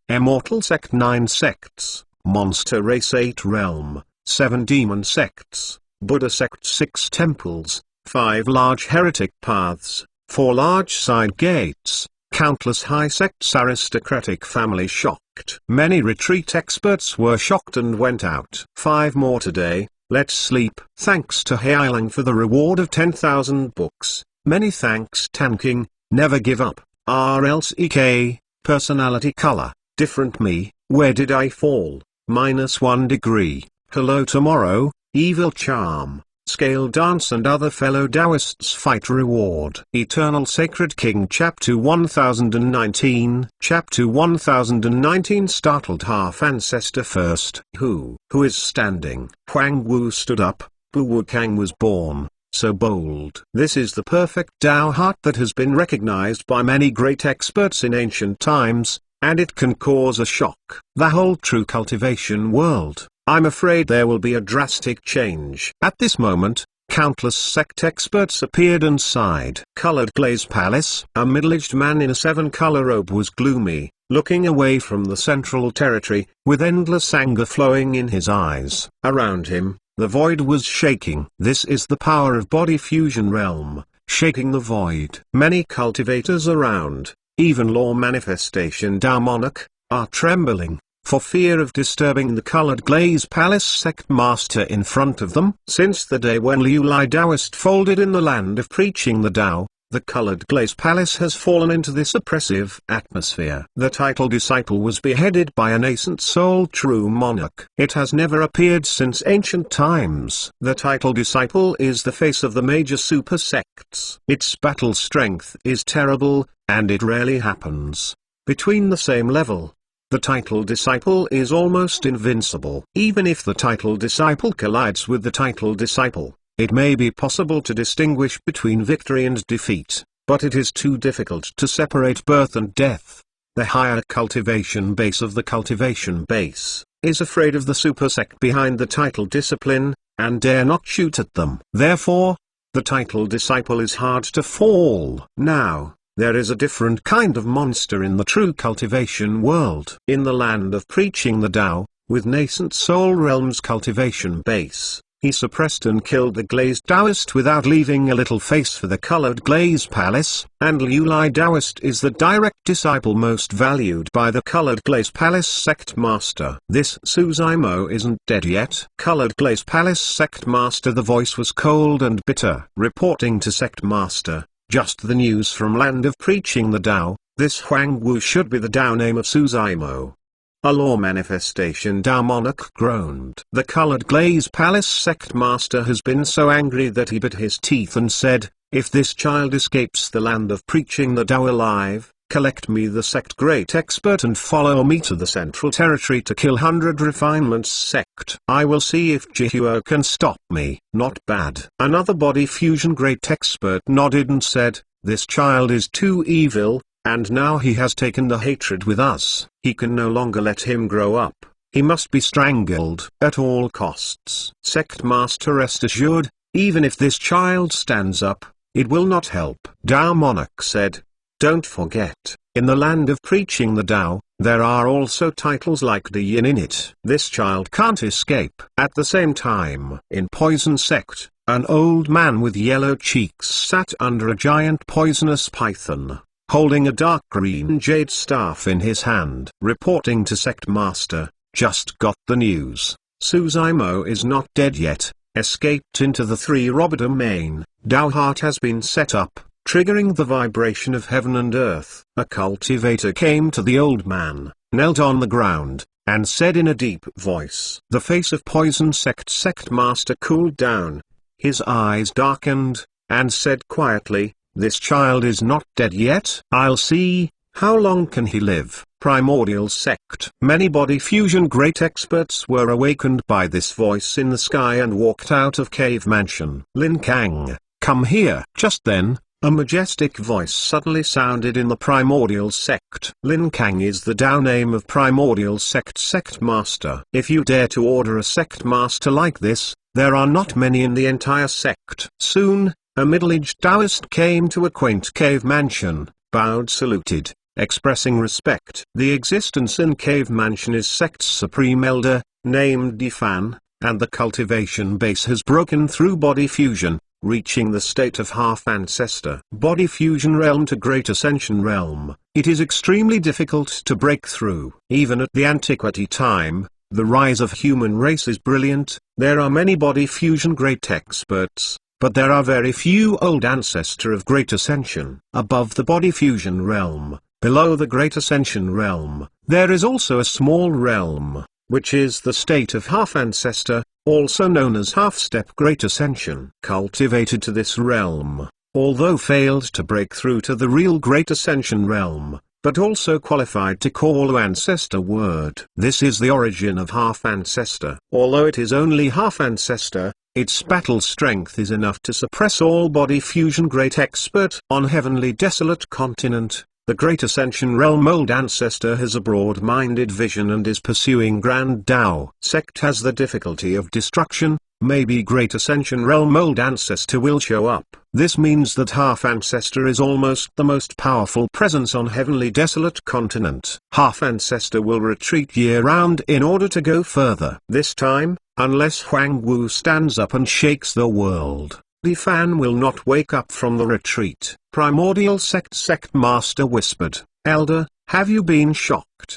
Immortal Sect 9 sects, Monster Race 8 realm, 7 demon sects, Buddha Sect 6 temples, 5 large heretic paths, 4 large side gates, countless high sects, aristocratic family shocked. Many retreat experts were shocked and went out. 5 more today, let's sleep. Thanks to Heilang for the reward of 10,000 books. Many thanks Tanking, never give up. RLCK, personality color, different me, where did I fall? -1 degree. Hello tomorrow, evil charm. Scale dance and other fellow Taoists fight reward. Eternal Sacred King Chapter 1019. Chapter 1019 Startled half ancestor first. Who is standing? Huang Wu stood up. Bu Wukang was born, so bold. This is the perfect Tao heart that has been recognized by many great experts in ancient times, and it can cause a shock. The whole true cultivation world. I'm afraid there will be a drastic change. At this moment, countless sect experts appeared and sighed. Colored Glaze Palace. A middle-aged man in a 7-color robe was gloomy, looking away from the central territory, with endless anger flowing in his eyes. Around him, the void was shaking. This is the power of body fusion realm, shaking the void. Many cultivators around, even law manifestation Tao monarch, are trembling, for fear of disturbing the Colored Glaze Palace sect master in front of them. Since the day when Liu Lai Taoist folded in the land of preaching the Tao, the Colored Glaze Palace has fallen into this oppressive atmosphere. The title disciple was beheaded by a nascent soul true monarch. It has never appeared since ancient times. The title disciple is the face of the major super sects. Its battle strength is terrible, and it rarely happens between the same level. The title disciple is almost invincible. Even if the title disciple collides with the title disciple, it may be possible to distinguish between victory and defeat, but it is too difficult to separate birth and death. The higher cultivation base of the cultivation base is afraid of the super sect behind the title discipline, and dare not shoot at them. Therefore, the title disciple is hard to fall. Now, there is a different kind of monster in the true cultivation world. In the land of preaching the Tao, with nascent soul realm's cultivation base, he suppressed and killed the glazed Taoist without leaving a little face for the Colored Glaze Palace, and Liu Lai Taoist is the direct disciple most valued by the Colored Glaze Palace sect master. This Su Zimo isn't dead yet. Colored Glaze Palace sect master. The voice was cold and bitter. Reporting to sect master. Just the news from land of preaching the Tao, this Huang Wu should be the Tao name of Su Zimo. A law manifestation Tao monarch groaned. The Colored Glaze Palace sect master has been so angry that he bit his teeth and said, if this child escapes the land of preaching the Tao alive, collect me the sect great expert and follow me to the central territory to kill 100 refinements sect. I will see if Jihuo can stop me. Not bad. Another body fusion great expert nodded and said, this child is too evil, and now he has taken the hatred with us. He can no longer let him grow up. He must be strangled at all costs. Sect master rest assured, even if this child stands up, it will not help. Tao monarch said, don't forget, in the land of preaching the Tao, there are also titles like the Yin in it. This child can't escape. At the same time, in Poison Sect, an old man with yellow cheeks sat under a giant poisonous python, holding a dark green jade staff in his hand. Reporting to sect master, just got the news. Su Zimo is not dead yet, escaped into the 3 Robber domain. Tao heart has been set up, triggering the vibration of heaven and earth. A cultivator came to the old man, knelt on the ground, and said in a deep voice. The face of Poison sect master cooled down, his eyes darkened, and said quietly, this child is not dead yet. I'll see, how long can he live? Primordial sect. Many body fusion great experts were awakened by this voice in the sky and walked out of cave mansion. Lin Kang, come here. Just then, a majestic voice suddenly sounded in the primordial sect. Lin Kang is the Tao name of primordial sect master. If you dare to order a sect master like this, there are not many in the entire sect. Soon, a middle-aged Taoist came to a quaint cave mansion, bowed, saluted, expressing respect. The existence in cave mansion is sect's supreme elder, named Di Fan, and the cultivation base has broken through body fusion, reaching the state of half-ancestor. Body fusion realm to great ascension realm. It is extremely difficult to break through. Even at the antiquity time, the rise of human race is brilliant. There are many body fusion great experts, but there are very few old ancestor of great ascension. Above the body fusion realm, below the great ascension realm, there is also a small realm, which is the state of half-ancestor, also known as half-step great ascension. Cultivated to this realm, although failed to break through to the real great ascension realm, but also qualified to call ancestor word. This is the origin of half-ancestor. Although it is only half-ancestor, its battle strength is enough to suppress all body fusion great expert. On heavenly desolate continent, the great ascension realm old ancestor has a broad-minded vision and is pursuing grand Tao. Sect has the difficulty of destruction. Maybe great ascension realm old ancestor will show up. This means that half-ancestor is almost the most powerful presence on heavenly desolate continent. Half-ancestor will retreat year-round in order to go further. This time, unless Huang Wu stands up and shakes the world, Di Fan will not wake up from the retreat. Primordial sect master whispered, Elder, have you been shocked?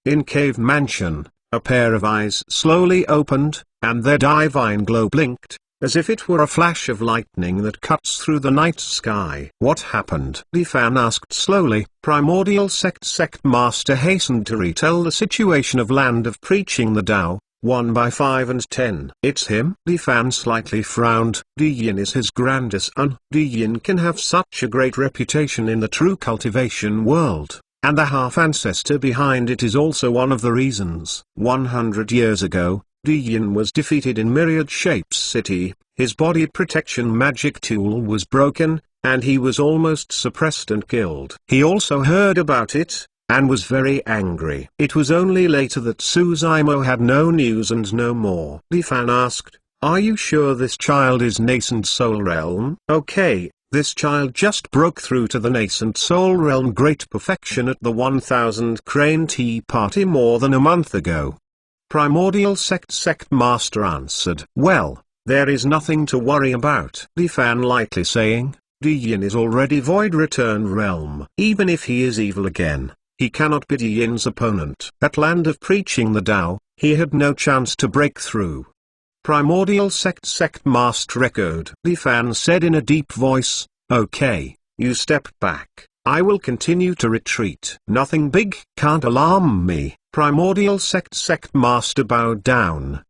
In cave mansion, a pair of eyes slowly opened, and their divine glow blinked, as if it were a flash of lightning that cuts through the night sky. What happened? Di Fan asked slowly. Primordial sect master hastened to retell the situation of land of preaching the Tao. 1 by 5 and 10. It's him? Di Fan slightly frowned. Di Yin is his grandson. Di Yin can have such a great reputation in the true cultivation world, and the half-ancestor behind it is also one of the reasons. 100 years ago, Di Yin was defeated in Myriad Shapes City. His body protection magic tool was broken, and he was almost suppressed and killed. He also heard about it, and was very angry. It was only later that Suzaimo had no news and no more. Di Fan asked, are you sure this child is nascent soul realm? Okay, this child just broke through to the nascent soul realm great perfection at the 1000 Crane Tea Party more than a month ago. Primordial sect master answered. Well, there is nothing to worry about. Di Fan lightly saying, Di Yin is already void return realm. Even if he is evil again, he cannot be Di Yin's opponent. At land of preaching the Tao, he had no chance to break through. Primordial sect master echoed. Di Fan said in a deep voice, okay, you step back. I will continue to retreat. Nothing big can't alarm me. Primordial sect master bowed down.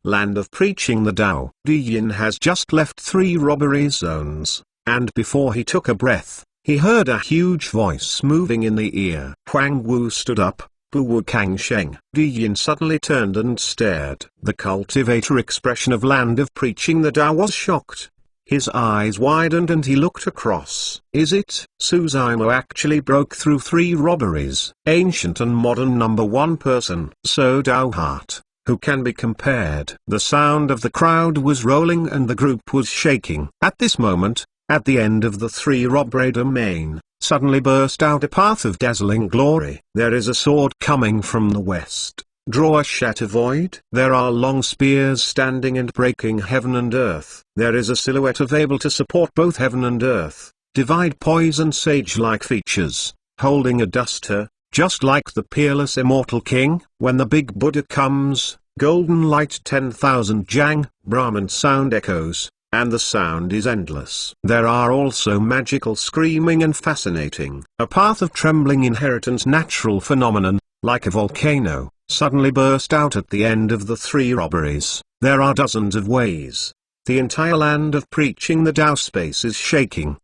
Land of preaching the Tao. Di Yin has just left 3 robbery zones, and before he took a breath, he heard a huge voice moving in the ear. Huang Wu stood up. Bu Wu Kang Sheng. Di Yin suddenly turned and stared. The cultivator expression of land of preaching the Tao was shocked. His eyes widened and he looked across. Is it? Suzaimo actually broke through 3 robberies. Ancient and modern number 1 person. So Tao Heart, who can be compared? The sound of the crowd was rolling and the group was shaking. At this moment, at the end of the 3 robbery domain, suddenly burst out a path of dazzling glory. There is a sword coming from the west. Draw a shatter void. There are long spears standing and breaking heaven and earth. There is a silhouette of able to support both heaven and earth. Divide poison sage-like features, holding a duster, just like the peerless immortal king. When the big Buddha comes, golden light 10,000 Jang, Brahman sound echoes, and the sound is endless. There are also magical screaming and fascinating. A path of trembling inheritance natural phenomenon, like a volcano, suddenly burst out at the end of the 3 robberies. There are dozens of ways. The entire land of preaching the Tao space is shaking.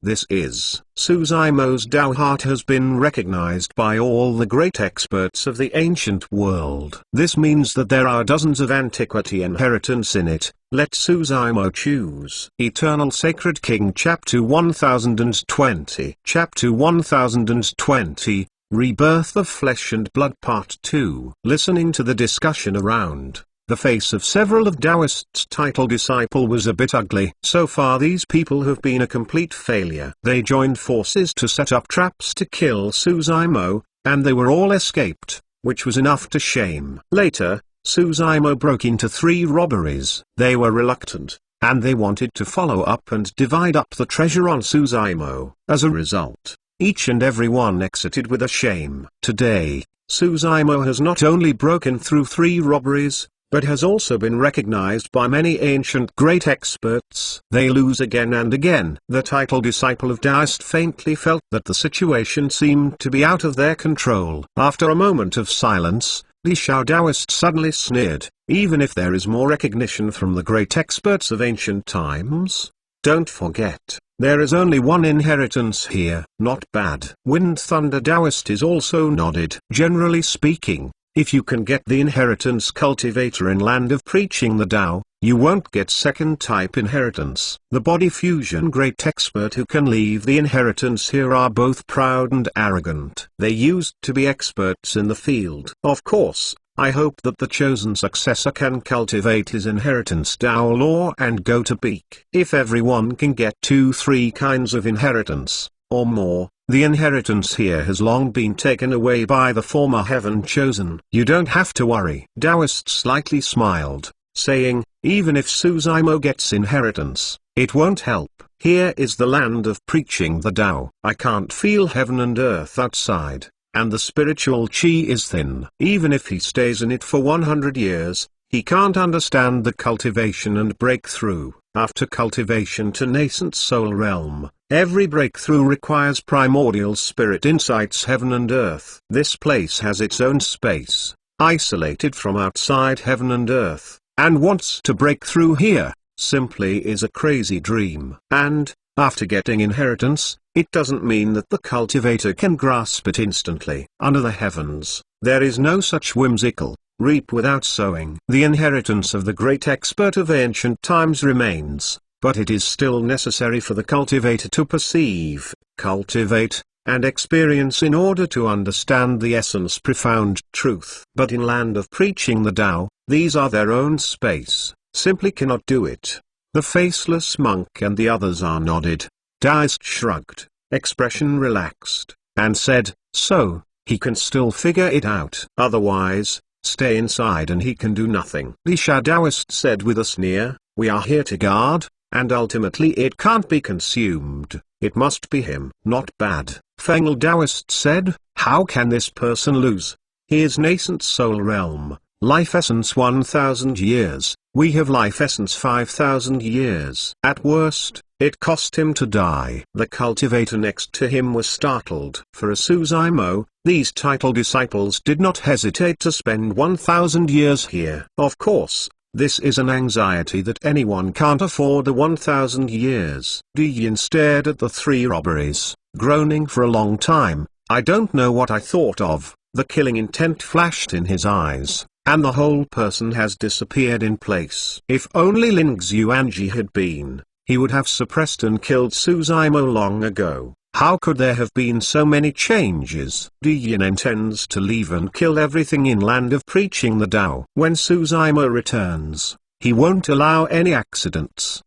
This is, Suzaimo's Tao heart has been recognized by all the great experts of the ancient world. This means that there are dozens of antiquity inheritance in it. Let Suzaimo choose. Eternal Sacred King Chapter 1020. Chapter 1020, Rebirth of Flesh and Blood Part 2. Listening to the discussion around, the face of several of Taoist's title disciple was a bit ugly. So far these people have been a complete failure. They joined forces to set up traps to kill Suzaimo, and they were all escaped, which was enough to shame. Later, Suzaimo broke into 3 robberies. They were reluctant, and they wanted to follow up and divide up the treasure on Suzaimo. As a result, each and every one exited with a shame. Today, Suzaimo has not only broken through 3 robberies, but has also been recognized by many ancient great experts. They lose again and again. The title disciple of Taoist faintly felt that the situation seemed to be out of their control. After a moment of silence, Li Shao Taoist suddenly sneered, "Even if there is more recognition from the great experts of ancient times, don't forget, there is only one inheritance here." Not bad. Wind Thunder Taoist is also nodded. Generally speaking, if you can get the inheritance cultivator in Land of Preaching the Tao, you won't get second type inheritance. The body fusion great expert who can leave the inheritance here are both proud and arrogant. They used to be experts in the field. Of course, I hope that the chosen successor can cultivate his inheritance Tao law and go to peak. If everyone can get 2-3 kinds of inheritance, or more, the inheritance here has long been taken away by the former heaven chosen. You don't have to worry. Taoist slightly smiled, saying, even if Suzaimo gets inheritance, it won't help. Here is the Land of Preaching the Tao. I can't feel heaven and earth outside, and the spiritual chi is thin. Even if he stays in it for 100 years, he can't understand the cultivation and breakthrough. After cultivation to nascent soul realm, every breakthrough requires primordial spirit insights heaven and earth. This place has its own space, isolated from outside heaven and earth, and wants to break through here, simply is a crazy dream. And, after getting inheritance, it doesn't mean that the cultivator can grasp it instantly. Under the heavens, there is no such whimsical reap without sowing. The inheritance of the great expert of ancient times remains, but it is still necessary for the cultivator to perceive, cultivate, and experience in order to understand the essence profound truth. But in Land of Preaching the Tao, these are their own space, simply cannot do it. The faceless monk and the others are nodded. Taoist shrugged, expression relaxed, and said, so, he can still figure it out. Otherwise, stay inside and he can do nothing. Li Shao Taoist said with a sneer, we are here to guard, and ultimately it can't be consumed, it must be him. Not bad. Feng Taoist said, how can this person lose? He is nascent soul realm, life essence 1000 years, we have life essence 5000 years. At worst, it cost him to die. The cultivator next to him was startled. For a Suzaimo, these title disciples did not hesitate to spend 1000 years here. Of course, this is an anxiety that anyone can't afford the 1000 years. Di Yin stared at the 3 robberies, groaning for a long time. I don't know what I thought of. The killing intent flashed in his eyes, and the whole person has disappeared in place. If only Ling Xuanji had been, he would have suppressed and killed Suzaimo long ago. How could there have been so many changes? Di Yin intends to leave and kill everything in Land of Preaching the Tao. When Suzaimo returns, he won't allow any accidents.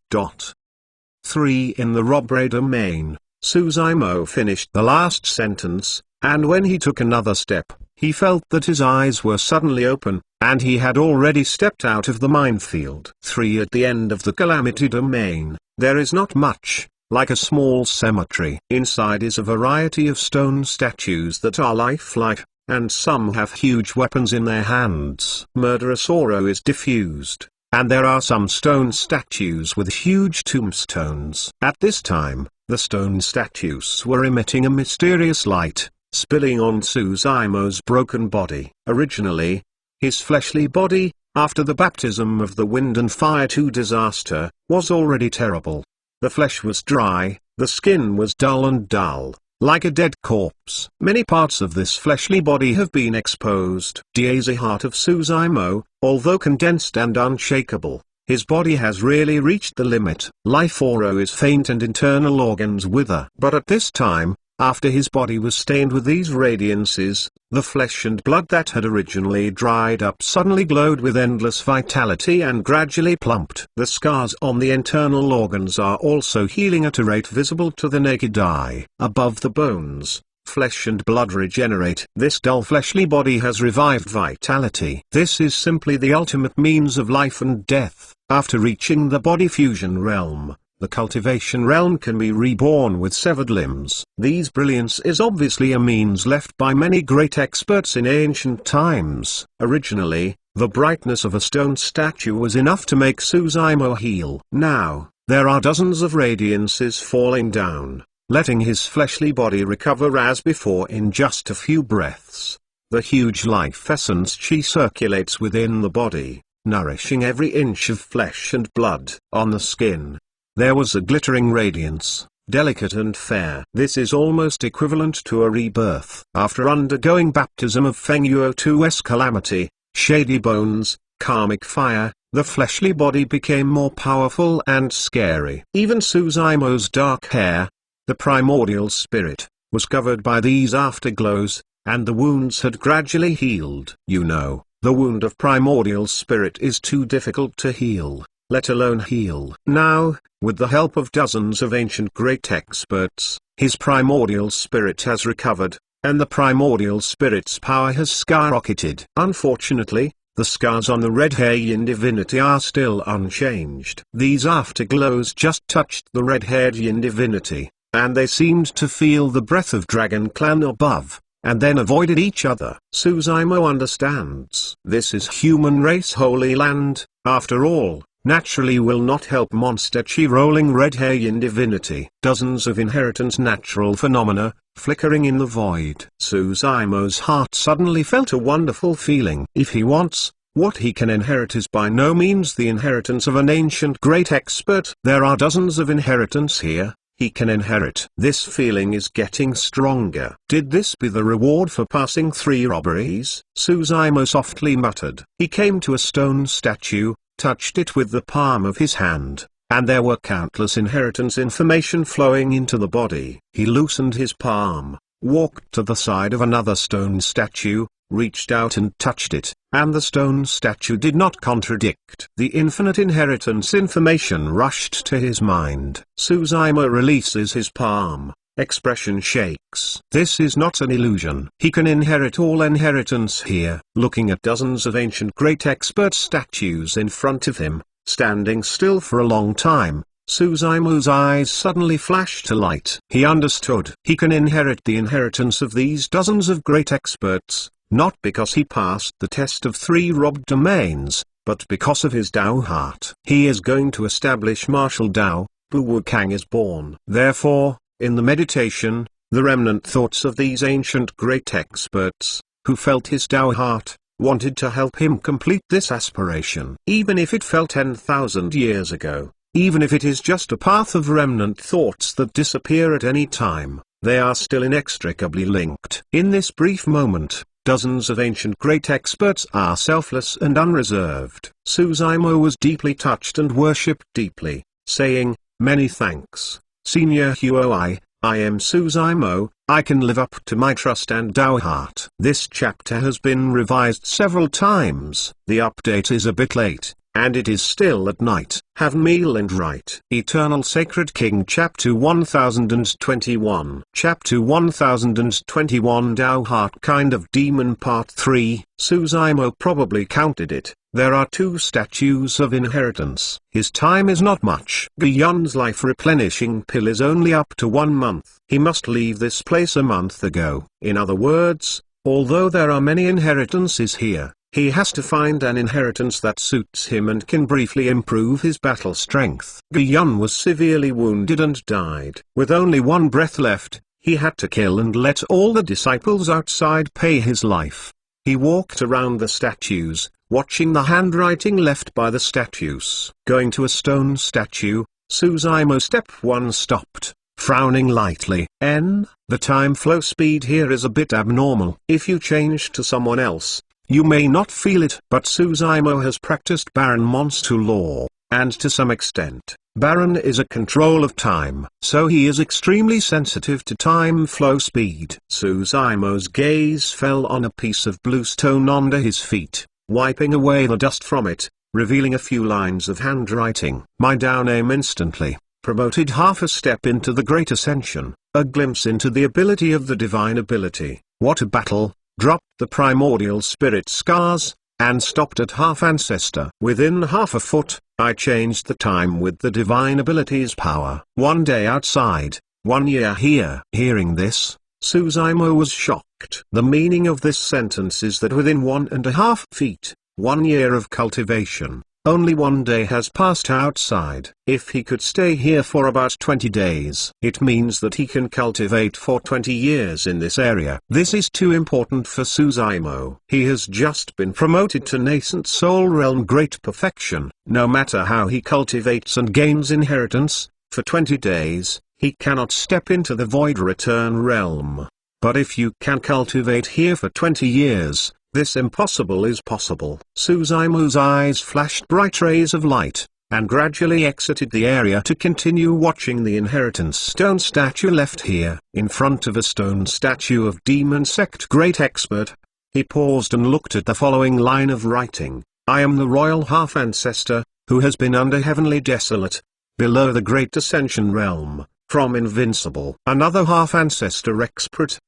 3 In the robbery domain, Suzaimo finished the last sentence, and when he took another step, he felt that his eyes were suddenly open, and he had already stepped out of the minefield. 3 At the end of the Calamity domain, there is not much, like a small cemetery. Inside is a variety of stone statues that are lifelike, and some have huge weapons in their hands. Murderous sorrow is diffused, and there are some stone statues with huge tombstones. At this time, the stone statues were emitting a mysterious light, spilling on Suzaimo's broken body. Originally, his fleshly body, after the baptism of the wind and fire to disaster, was already terrible. The flesh was dry, The skin was dull and dull, like a dead corpse. Many parts of this fleshly body have been exposed. The heart of Suzaimo, although condensed and unshakable, his body has really reached the limit. Life aura is faint and internal organs wither. But at this time, after his body was stained with these radiances, the flesh and blood that had originally dried up suddenly glowed with endless vitality and gradually plumped. The scars on the internal organs are also healing at a rate visible to the naked eye. Above the bones, flesh and blood regenerate. This dull fleshly body has revived vitality. This is simply the ultimate means of life and death. After reaching the body fusion realm, the cultivation realm can be reborn with severed limbs. These brilliance is obviously a means left by many great experts in ancient times. Originally, the brightness of a stone statue was enough to make Suzaimo heal. Now, there are dozens of radiances falling down, letting his fleshly body recover as before in just a few breaths. The huge life essence chi circulates within the body, nourishing every inch of flesh and blood. On the skin, there was a glittering radiance, delicate and fair. This is almost equivalent to a rebirth. After undergoing baptism of Feng Yuo-2's calamity, shady bones, karmic fire, the fleshly body became more powerful and scary. Even Suzaimo's dark hair, the primordial spirit, was covered by these afterglows, and the wounds had gradually healed. You know, the wound of primordial spirit is too difficult to heal, let alone heal. Now, with the help of dozens of ancient great experts, his primordial spirit has recovered, and the primordial spirit's power has skyrocketed. Unfortunately, the scars on the red-hair yin divinity are still unchanged. These afterglows just touched the red-haired yin divinity, and they seemed to feel the breath of Dragon Clan above, and then avoided each other. Suzaimo understands. This is human race holy land, after all. Naturally will not help monster chi rolling red hair yin divinity. Dozens of inheritance natural phenomena, flickering in the void. Suzaimo's heart suddenly felt a wonderful feeling. If he wants, what he can inherit is by no means the inheritance of an ancient great expert. There are dozens of inheritance here, he can inherit. This feeling is getting stronger. Did this be the reward for passing 3 robberies? Suzaimo softly muttered. He came to a stone statue, touched it with the palm of his hand, and there were countless inheritance information flowing into the body. He loosened his palm, walked to the side of another stone statue, reached out and touched it, and the stone statue did not contradict. The infinite inheritance information rushed to his mind. Suzaimo releases his palm. Expression shakes. This is not an illusion. He can inherit all inheritance here. Looking at dozens of ancient great expert statues in front of him, standing still for a long time, Suzaimo's eyes suddenly flashed a light. He understood. He can inherit the inheritance of these dozens of great experts, not because he passed the test of 3 robbed domains, but because of his Dao heart. He is going to establish martial Dao. Bu Wukang is born. Therefore, in the meditation, the remnant thoughts of these ancient great experts, who felt his Tao heart, wanted to help him complete this aspiration. Even if it fell 10,000 years ago, even if it is just a path of remnant thoughts that disappear at any time, they are still inextricably linked. In this brief moment, dozens of ancient great experts are selfless and unreserved. Suzaimo was deeply touched and worshipped deeply, saying, "Many thanks, Senior Huo. I am Suzaimo, I can live up to my trust and Tao heart." This chapter has been revised several times. The update is a bit late, and it is still at night. Have meal and write. Eternal Sacred King Chapter 1021. Chapter 1021 Tao Heart Kind of Demon Part 3. Suzaimo probably counted it. There are 2 statues of inheritance. His time is not much. Guiyun's life replenishing pill is only up to 1 month. He must leave this place a month ago. In other words, although there are many inheritances here, he has to find an inheritance that suits him and can briefly improve his battle strength. Guiyun was severely wounded and died. With only 1 breath left, he had to kill and let all the disciples outside pay his life. He walked around the statues, watching the handwriting left by the statues. Going to a stone statue, Suzaimo Step 1 stopped, frowning lightly. The time flow speed here is a bit abnormal. If you change to someone else, you may not feel it. But Suzumo has practiced Baron Monstu law, and to some extent, Baron is a control of time. So he is extremely sensitive to time flow speed. Suzumo's gaze fell on a piece of blue stone under his feet, wiping away the dust from it, revealing a few lines of handwriting. My down aim instantly promoted half a step into the Great Ascension, a glimpse into the ability of the divine ability. What a battle! Dropped the primordial spirit scars, and stopped at half ancestor. Within half a foot, I changed the time with the divine ability's power. 1 day outside, 1 year here. Hearing this, Suzumo was shocked. The meaning of this sentence is that within 1.5 feet, 1 year of cultivation, only 1 day has passed outside. If he could stay here for about 20 days, it means that he can cultivate for 20 years in this area. This is too important for Suzumo. He has just been promoted to Nascent Soul Realm Great Perfection. No matter how he cultivates and gains inheritance, for 20 days, he cannot step into the Void Return Realm. But if you can cultivate here for 20 years, this impossible is possible. Suzumo's eyes flashed bright rays of light, and gradually exited the area to continue watching the inheritance stone statue left here. In front of a stone statue of Demon Sect Great Expert, he paused and looked at the following line of writing: I am the royal half-ancestor, who has been under heavenly desolate, below the Great Ascension realm, from invincible. Another half-ancestor expert,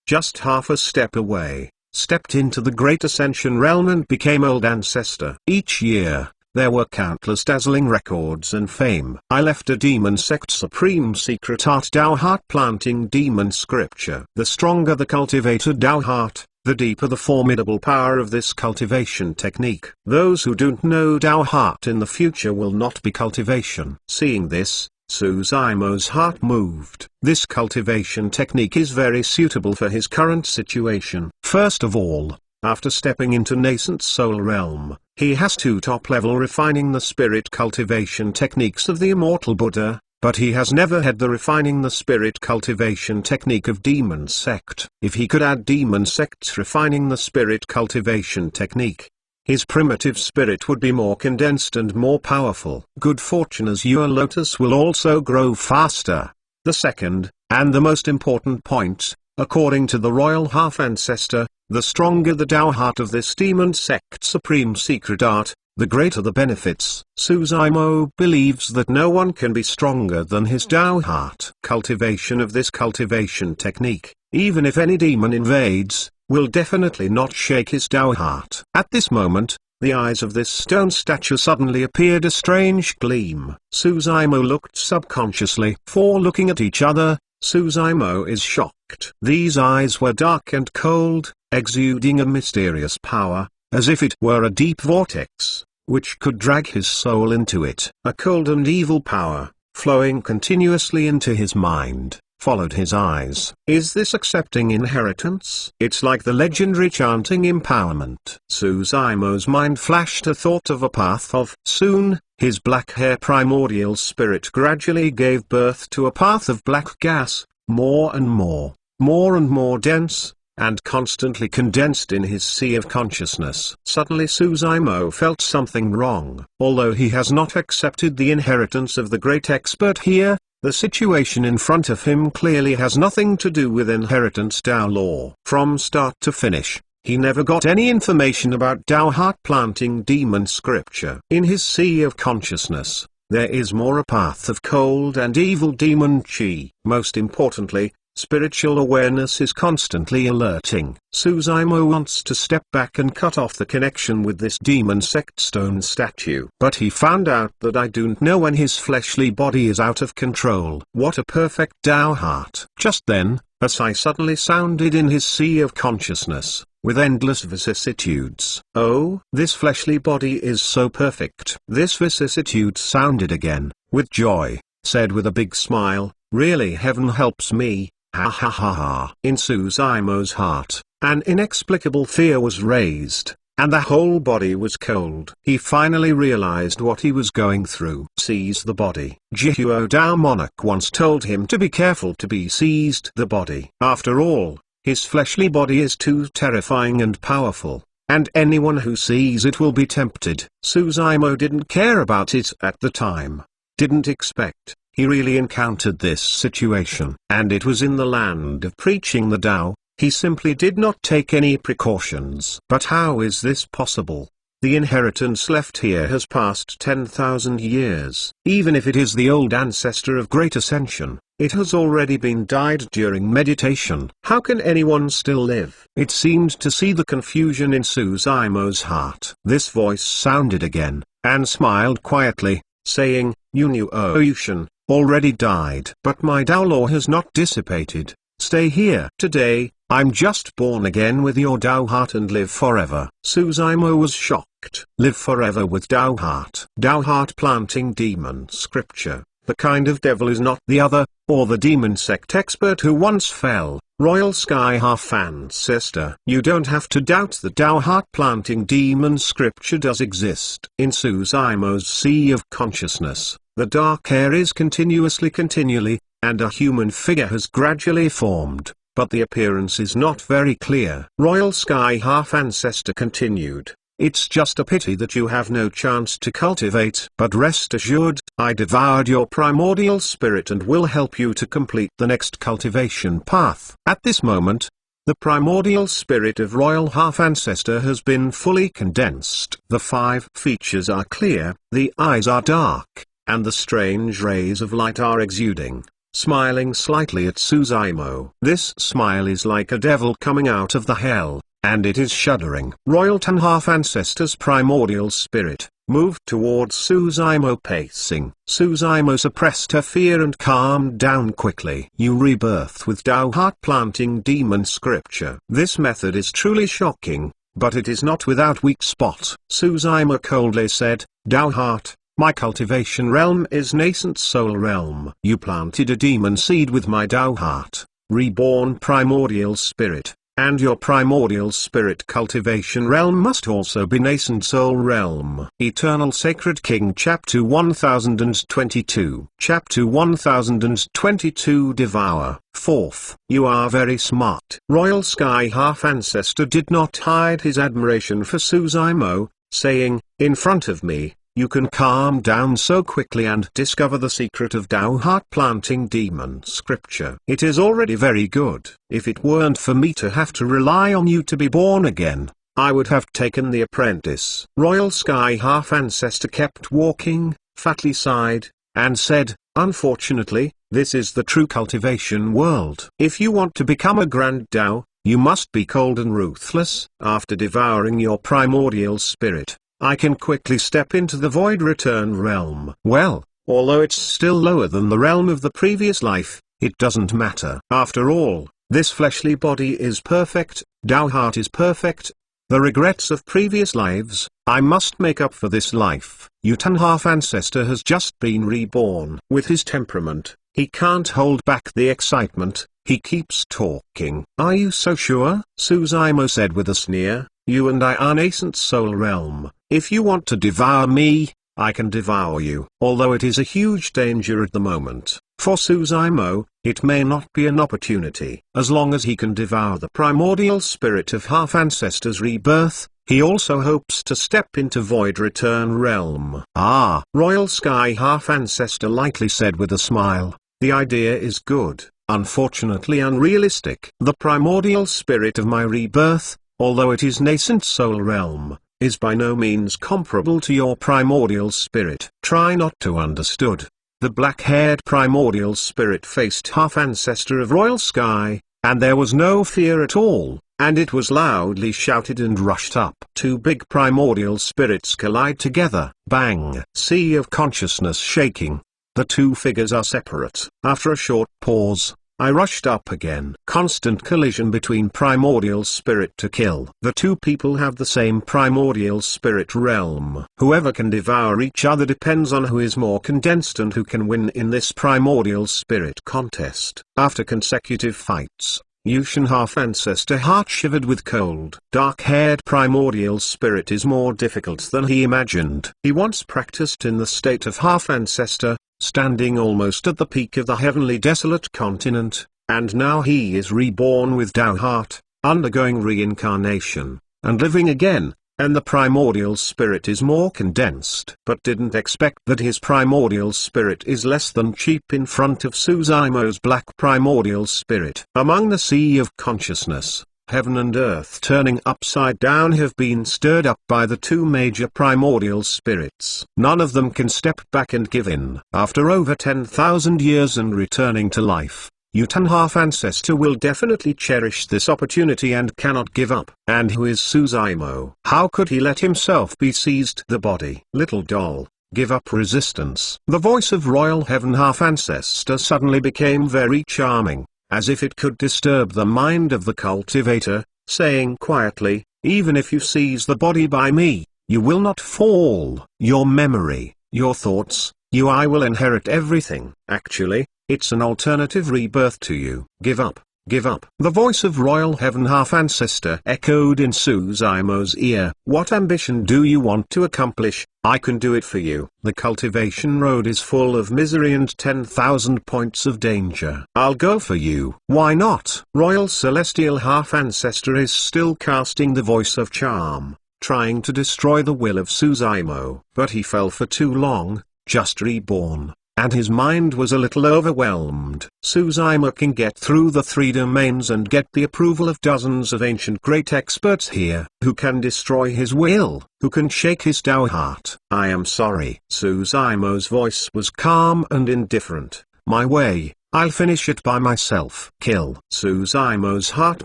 just half a step away, stepped into the Great Ascension realm and became Old Ancestor. Each year, there were countless dazzling records and fame. I left a Demon Sect Supreme Secret Art Dao Heart Planting Demon Scripture. The stronger the cultivated Dao Heart, the deeper the formidable power of this cultivation technique. Those who don't know Dao Heart in the future will not be cultivation. Seeing this, Suzumo's heart moved. This cultivation technique is very suitable for his current situation. First of all, after stepping into Nascent Soul Realm, he has 2 top-level refining the spirit cultivation techniques of the Immortal Buddha, but he has never had the refining the spirit cultivation technique of Demon Sect. If he could add Demon Sect's refining the spirit cultivation technique, his primitive spirit would be more condensed and more powerful. Good fortune as your lotus will also grow faster. The second, and the most important point, according to the royal half-ancestor, the stronger the Dao Heart of this Demon Sect Supreme Secret Art, the greater the benefits. Suzumo believes that no one can be stronger than his Dao Heart. Cultivation of this cultivation technique, even if any demon invades, will definitely not shake his Dao Heart. At this moment, the eyes of this stone statue suddenly appeared a strange gleam. Suzumo looked subconsciously. For looking at each other, Suzumo is shocked. These eyes were dark and cold, exuding a mysterious power, as if it were a deep vortex, which could drag his soul into it. A cold and evil power, flowing continuously into his mind, followed his eyes. Is this accepting inheritance? It's like the legendary chanting empowerment. Suzumo's mind flashed a thought of a path of. Soon, his black hair primordial spirit gradually gave birth to a path of black gas, more and more dense, and constantly condensed in his sea of consciousness. Suddenly Suzumo felt something wrong. Although he has not accepted the inheritance of the great expert here, the situation in front of him clearly has nothing to do with inheritance Dao law. From start to finish, he never got any information about Dao Heart Planting Demon Scripture. In his sea of consciousness, there is more a path of cold and evil demon chi. Most importantly, spiritual awareness is constantly alerting. Suzumo wants to step back and cut off the connection with this demon sect stone statue. But he found out that I don't know when his fleshly body is out of control. What a perfect Dao Heart. Just then, a sigh suddenly sounded in his sea of consciousness, with endless vicissitudes. Oh, this fleshly body is so perfect. This vicissitude sounded again, with joy, said with a big smile, really heaven helps me. Ha ha ha ha. In Suzumo's heart, an inexplicable fear was raised. and the whole body was cold. He finally realized what he was going through. Seize the body. Jihuo Dao monarch once told him to be careful to be seized the body. After all, his fleshly body is too terrifying and powerful, and anyone who sees it will be tempted. Suzaimo didn't care about it at the time. Didn't expect. He really encountered this situation. And it was in the land of preaching the Tao. He simply did not take any precautions. But how is this possible? The inheritance left here has passed 10,000 years. Even if it is the old ancestor of Great Ascension, it has already been died during meditation. How can anyone still live? It seemed to see the confusion in Suzaimo's heart. This voice sounded again, and smiled quietly, saying, "You knew Ocean already died. But my Tao law has not dissipated. Stay here. Today, I'm just born again with your Tao heart and live forever." Suzaimo was shocked. Live forever with Tao heart. Tao heart planting demon scripture. The kind of devil is not the other, or the demon sect expert who once fell, Royal Sky half ancestor. You don't have to doubt the Tao heart planting demon scripture does exist. In Suzaimo's sea of consciousness, the dark air is continually, and a human figure has gradually formed, but the appearance is not very clear. Royal Sky half ancestor continued. It's just a pity that you have no chance to cultivate. But rest assured, I devoured your primordial spirit and will help you to complete the next cultivation path. At this moment, the primordial spirit of Royal Half Ancestor has been fully condensed. The 5 features are clear, the eyes are dark, and the strange rays of light are exuding, smiling slightly at Suzaimo. This smile is like a devil coming out of the hell, and it is shuddering. Royal Tan Half Ancestor's primordial spirit moved towards Suzaimo pacing. Suzaimo suppressed her fear and calmed down quickly. You rebirth with Tao heart planting demon scripture. This method is truly shocking, but it is not without weak spot. Suzaimo coldly said, Tao heart, my cultivation realm is nascent soul realm. You planted a demon seed with my Tao heart, reborn primordial spirit. And your primordial spirit cultivation realm must also be nascent soul realm. Eternal Sacred King Chapter 1022 Chapter 1022 Devour. 4th. You are very smart. Royal Sky Half Ancestor did not hide his admiration for Suzaimo, saying, in front of me, you can calm down so quickly and discover the secret of Tao heart planting demon scripture. It is already very good. If it weren't for me to have to rely on you to be born again, I would have taken the apprentice. Royal Sky Half Ancestor kept walking, fatly sighed, and said, unfortunately, this is the true cultivation world. If you want to become a grand Tao, you must be cold and ruthless. After devouring your primordial spirit, I can quickly step into the void return realm. Well, although it's still lower than the realm of the previous life, it doesn't matter. After all, this fleshly body is perfect, Tao heart is perfect. The regrets of previous lives, I must make up for this life. Yutan Half Ancestor has just been reborn. With his temperament, he can't hold back the excitement, he keeps talking. Are you so sure? Suzaimo said with a sneer, you and I are nascent soul realm. If you want to devour me, I can devour you. Although it is a huge danger at the moment, for Suzaimo, it may not be an opportunity. As long as he can devour the primordial spirit of Half Ancestor's rebirth, he also hopes to step into Void Return Realm. Ah! Royal Sky Half Ancestor lightly said with a smile, the idea is good, unfortunately unrealistic. The primordial spirit of my rebirth, although it is nascent soul realm, is by no means comparable to your primordial spirit. Try not to understood. The black-haired primordial spirit faced Half Ancestor of Royal Sky, and there was no fear at all, and it was loudly shouted and rushed up. 2 big primordial spirits collide together. Bang! Sea of consciousness shaking. The 2 figures are separate. After a short pause, I rushed up again. Constant collision between primordial spirit to kill. The 2 people have the same primordial spirit realm. Whoever can devour each other depends on who is more condensed and who can win in this primordial spirit contest. After consecutive fights, Yushin half-ancestor heart shivered with cold. Dark-haired primordial spirit is more difficult than he imagined. He once practiced in the state of half-ancestor, standing almost at the peak of the heavenly desolate continent, and now he is reborn with Tao heart, undergoing reincarnation, and living again. And the primordial spirit is more condensed. But didn't expect that his primordial spirit is less than cheap in front of Suzaimo's black primordial spirit. Among the sea of consciousness, heaven and earth turning upside down have been stirred up by the two major primordial spirits. None of them can step back and give in. After over 10,000 years and returning to life, Yutan half-ancestor will definitely cherish this opportunity and cannot give up. And who is Suzaimo? How could he let himself be seized? The body. Little doll, give up resistance. The voice of Royal Heaven half-ancestor suddenly became very charming, as if it could disturb the mind of the cultivator, saying quietly, even if you seize the body by me, you will not fall. Your memory, your thoughts, I will inherit everything. Actually, it's an alternative rebirth to you. Give up, give up. The voice of Royal Heaven half-ancestor echoed in Suzaimo's ear. What ambition do you want to accomplish? I can do it for you. The cultivation road is full of misery and 10,000 points of danger. I'll go for you. Why not? Royal Celestial half-ancestor is still casting the voice of charm, trying to destroy the will of Suzaimo. But he fell for too long, just reborn, and his mind was a little overwhelmed. Suzaimo can get through the three domains and get the approval of dozens of ancient great experts here, who can destroy his will, who can shake his Tao heart. I am sorry. Suzaimo's voice was calm and indifferent. My way, I'll finish it by myself. Kill. Suzaimo's heart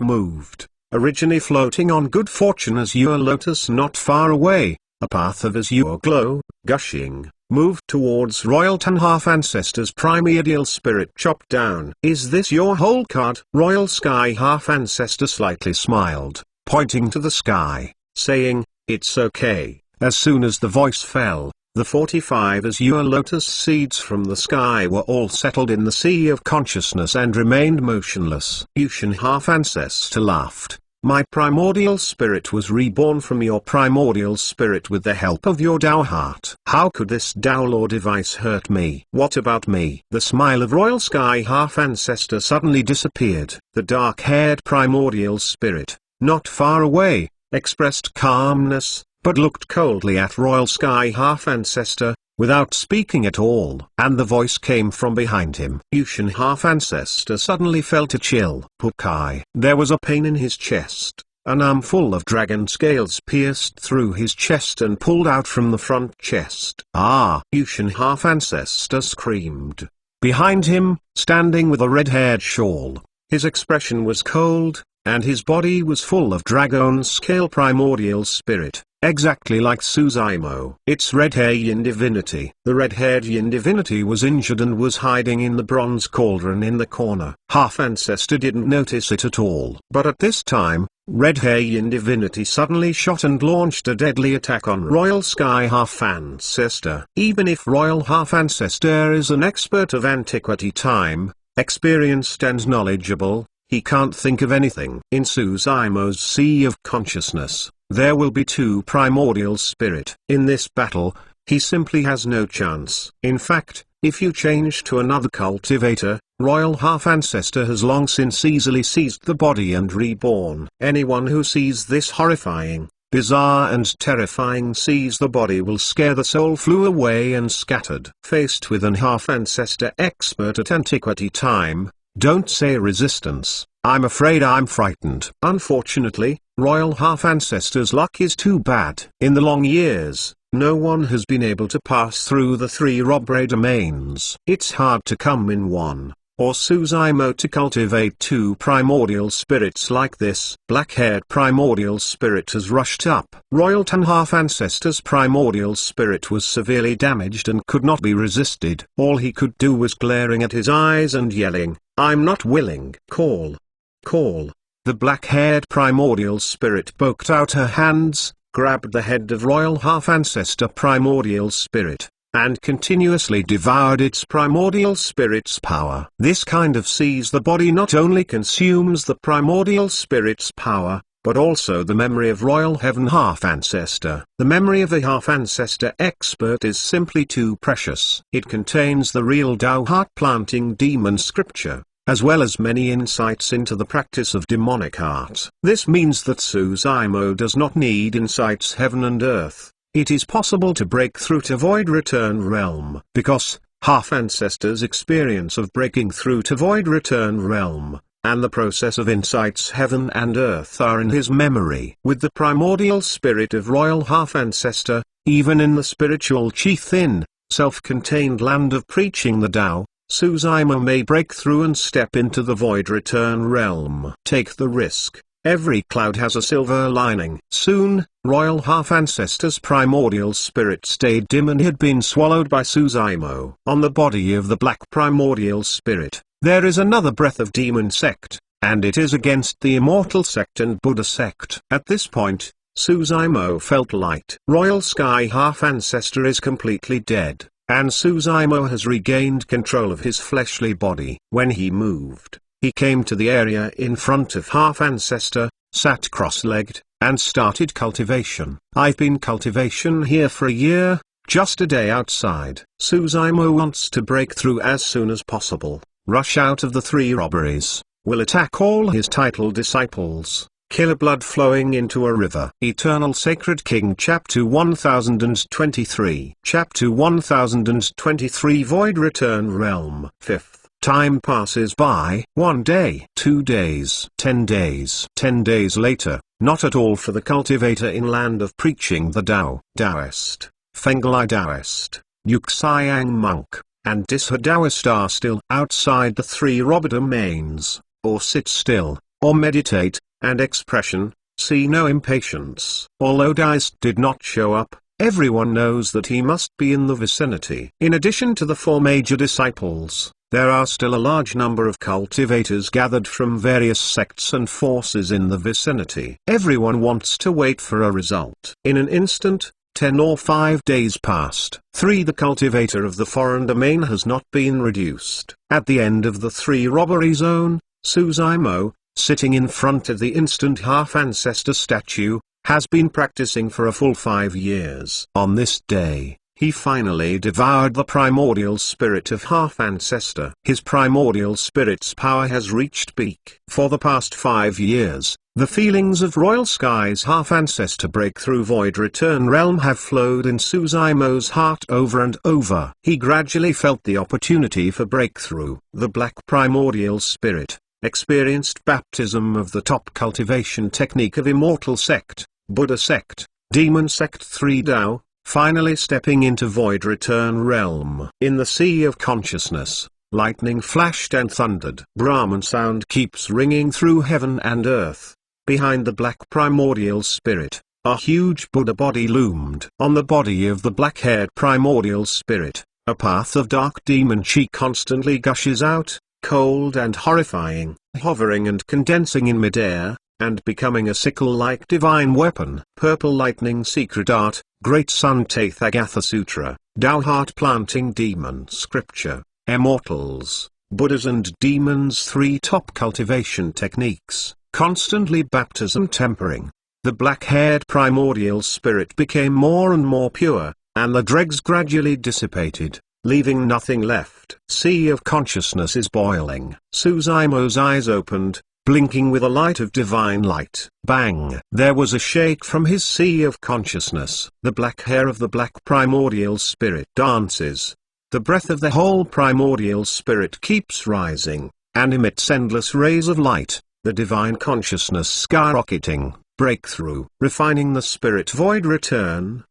moved, originally floating on good fortune azure lotus not far away, a path of azure glow, gushing, moved towards Royal Tan half-ancestor's primordial spirit chopped down. Is this your whole card? Royal Sky half-ancestor slightly smiled, pointing to the sky, saying, it's okay. As soon as the voice fell, the 45 azure lotus seeds from the sky were all settled in the sea of consciousness and remained motionless. Yushin half-ancestor laughed. My primordial spirit was reborn from your primordial spirit with the help of your Tao heart. How could this Tao law device hurt me? What about me? The smile of Royal Sky half-ancestor suddenly disappeared. The dark-haired primordial spirit, not far away, expressed calmness, but looked coldly at Royal Sky half-ancestor, without speaking at all. And the voice came from behind him. Yushin half-ancestor suddenly felt a chill. Pukai. There was a pain in his chest. An armful of dragon scales pierced through his chest and pulled out from the front chest. Ah! Yushin half-ancestor screamed. Behind him, standing with a red-haired shawl, his expression was cold, and his body was full of dragon scale primordial spirit. Exactly like Suzaimo. It's red-hair yin divinity. The red-haired yin divinity was injured and was hiding in the bronze cauldron in the corner. Half-ancestor didn't notice it at all. But at this time, red-hair yin divinity suddenly shot and launched a deadly attack on Royal Sky half-ancestor. Even if Royal half-ancestor is an expert of antiquity time, experienced and knowledgeable, he can't think of anything. In Suzaimo's sea of consciousness, there will be two primordial spirit. In this battle, he simply has no chance. In fact, if you change to another cultivator, Royal half-ancestor has long since easily seized the body and reborn. Anyone who sees this horrifying, bizarre and terrifying sees the body will scare the soul flew away and scattered. Faced with an half-ancestor expert at antiquity time, don't say resistance. I'm afraid I'm frightened. Unfortunately, Royal half-ancestor's luck is too bad. In the long years, no one has been able to pass through the three Robre domains. It's hard to come in one, or Suzaimo to cultivate two primordial spirits like this. Black-haired primordial spirit has rushed up. Royal Tan half-ancestor's primordial spirit was severely damaged and could not be resisted. All he could do was glaring at his eyes and yelling, I'm not willing. Call. Call. The black-haired primordial spirit poked out her hands, grabbed the head of Royal half-ancestor primordial spirit, and continuously devoured its primordial spirit's power. This kind of sees the body not only consumes the primordial spirit's power, but also the memory of royal heaven half-ancestor. The memory of a half-ancestor expert is simply too precious. It contains the real Tao heart-planting demon scripture, as well as many insights into the practice of demonic art. This means that Suzaimo does not need insights heaven and earth. It is possible to break through to Void Return Realm, because half-ancestors' experience of breaking through to Void Return Realm, and the process of insights heaven and earth are in his memory. With the primordial spirit of royal half-ancestor, even in the spiritual chi-thin, self-contained land of preaching the Tao, Suzaimo may break through and step into the Void Return Realm. Take the risk. Every cloud has a silver lining. Soon, royal half-ancestor's primordial spirit stayed dim and had been swallowed by Suzaimo. On the body of the black primordial spirit, there is another breath of demon sect, and it is against the immortal sect and Buddha sect. At this point, Suzaimo felt light. Royal Sky half-ancestor is completely dead, and Suzaimo has regained control of his fleshly body. When he moved, he came to the area in front of half-ancestor, sat cross-legged, and started cultivation. I've been cultivation here for a year, just a day outside. Suzaimo wants to break through as soon as possible. Rush out of the three robberies, will attack all his title disciples, killer blood flowing into a river. Eternal Sacred King Chapter 1023 Chapter 1023 Void Return Realm 5th. Time passes by. 1 day, 2 days, 10 days. 10 days later, not at all for the cultivator in land of preaching the Tao. Taoist, Fenglai Taoist, Yuxiang monk, and Disha Taoist are still outside the three robber domains, or sit still, or meditate, and expression, see no impatience. Although Taoist did not show up, everyone knows that he must be in the vicinity. In addition to the four major disciples, there are still a large number of cultivators gathered from various sects and forces in the vicinity. Everyone wants to wait for a result. In an instant, 10 or 5 days passed. 3. The cultivator of the foreign domain has not been reduced. At the end of the three robbery zone, Suzaimo, sitting in front of the instant half-ancestor statue, has been practicing for a full 5 years. On this day, he finally devoured the primordial spirit of half-ancestor. His primordial spirit's power has reached peak. For the past 5 years, the feelings of Royal Sky's half-ancestor breakthrough Void Return Realm have flowed in Suzaimo's heart over and over. He gradually felt the opportunity for breakthrough. The black primordial spirit experienced baptism of the top cultivation technique of Immortal Sect, Buddha Sect, Demon Sect 3 Tao, finally stepping into Void Return Realm. In the sea of consciousness, lightning flashed and thundered. Brahman sound keeps ringing through heaven and earth. Behind the black primordial spirit, a huge Buddha body loomed. On the body of the black-haired primordial spirit, a path of dark demon chi constantly gushes out, cold and horrifying, hovering and condensing in midair, and becoming a sickle-like divine weapon. Purple lightning secret art, Great Sun Tathagatha Sutra, Tao heart planting demon scripture, immortals, Buddhas and demons. 3 top cultivation techniques, constantly baptism tempering. The black-haired primordial spirit became more and more pure, and the dregs gradually dissipated, leaving nothing left. Sea of consciousness is boiling. Suzaimo's eyes opened, blinking with a light of divine light. Bang! There was a shake from his sea of consciousness. The black hair of the black primordial spirit dances. The breath of the whole primordial spirit keeps rising, and emits endless rays of light. The divine consciousness skyrocketing, breakthrough, refining the spirit. Void Return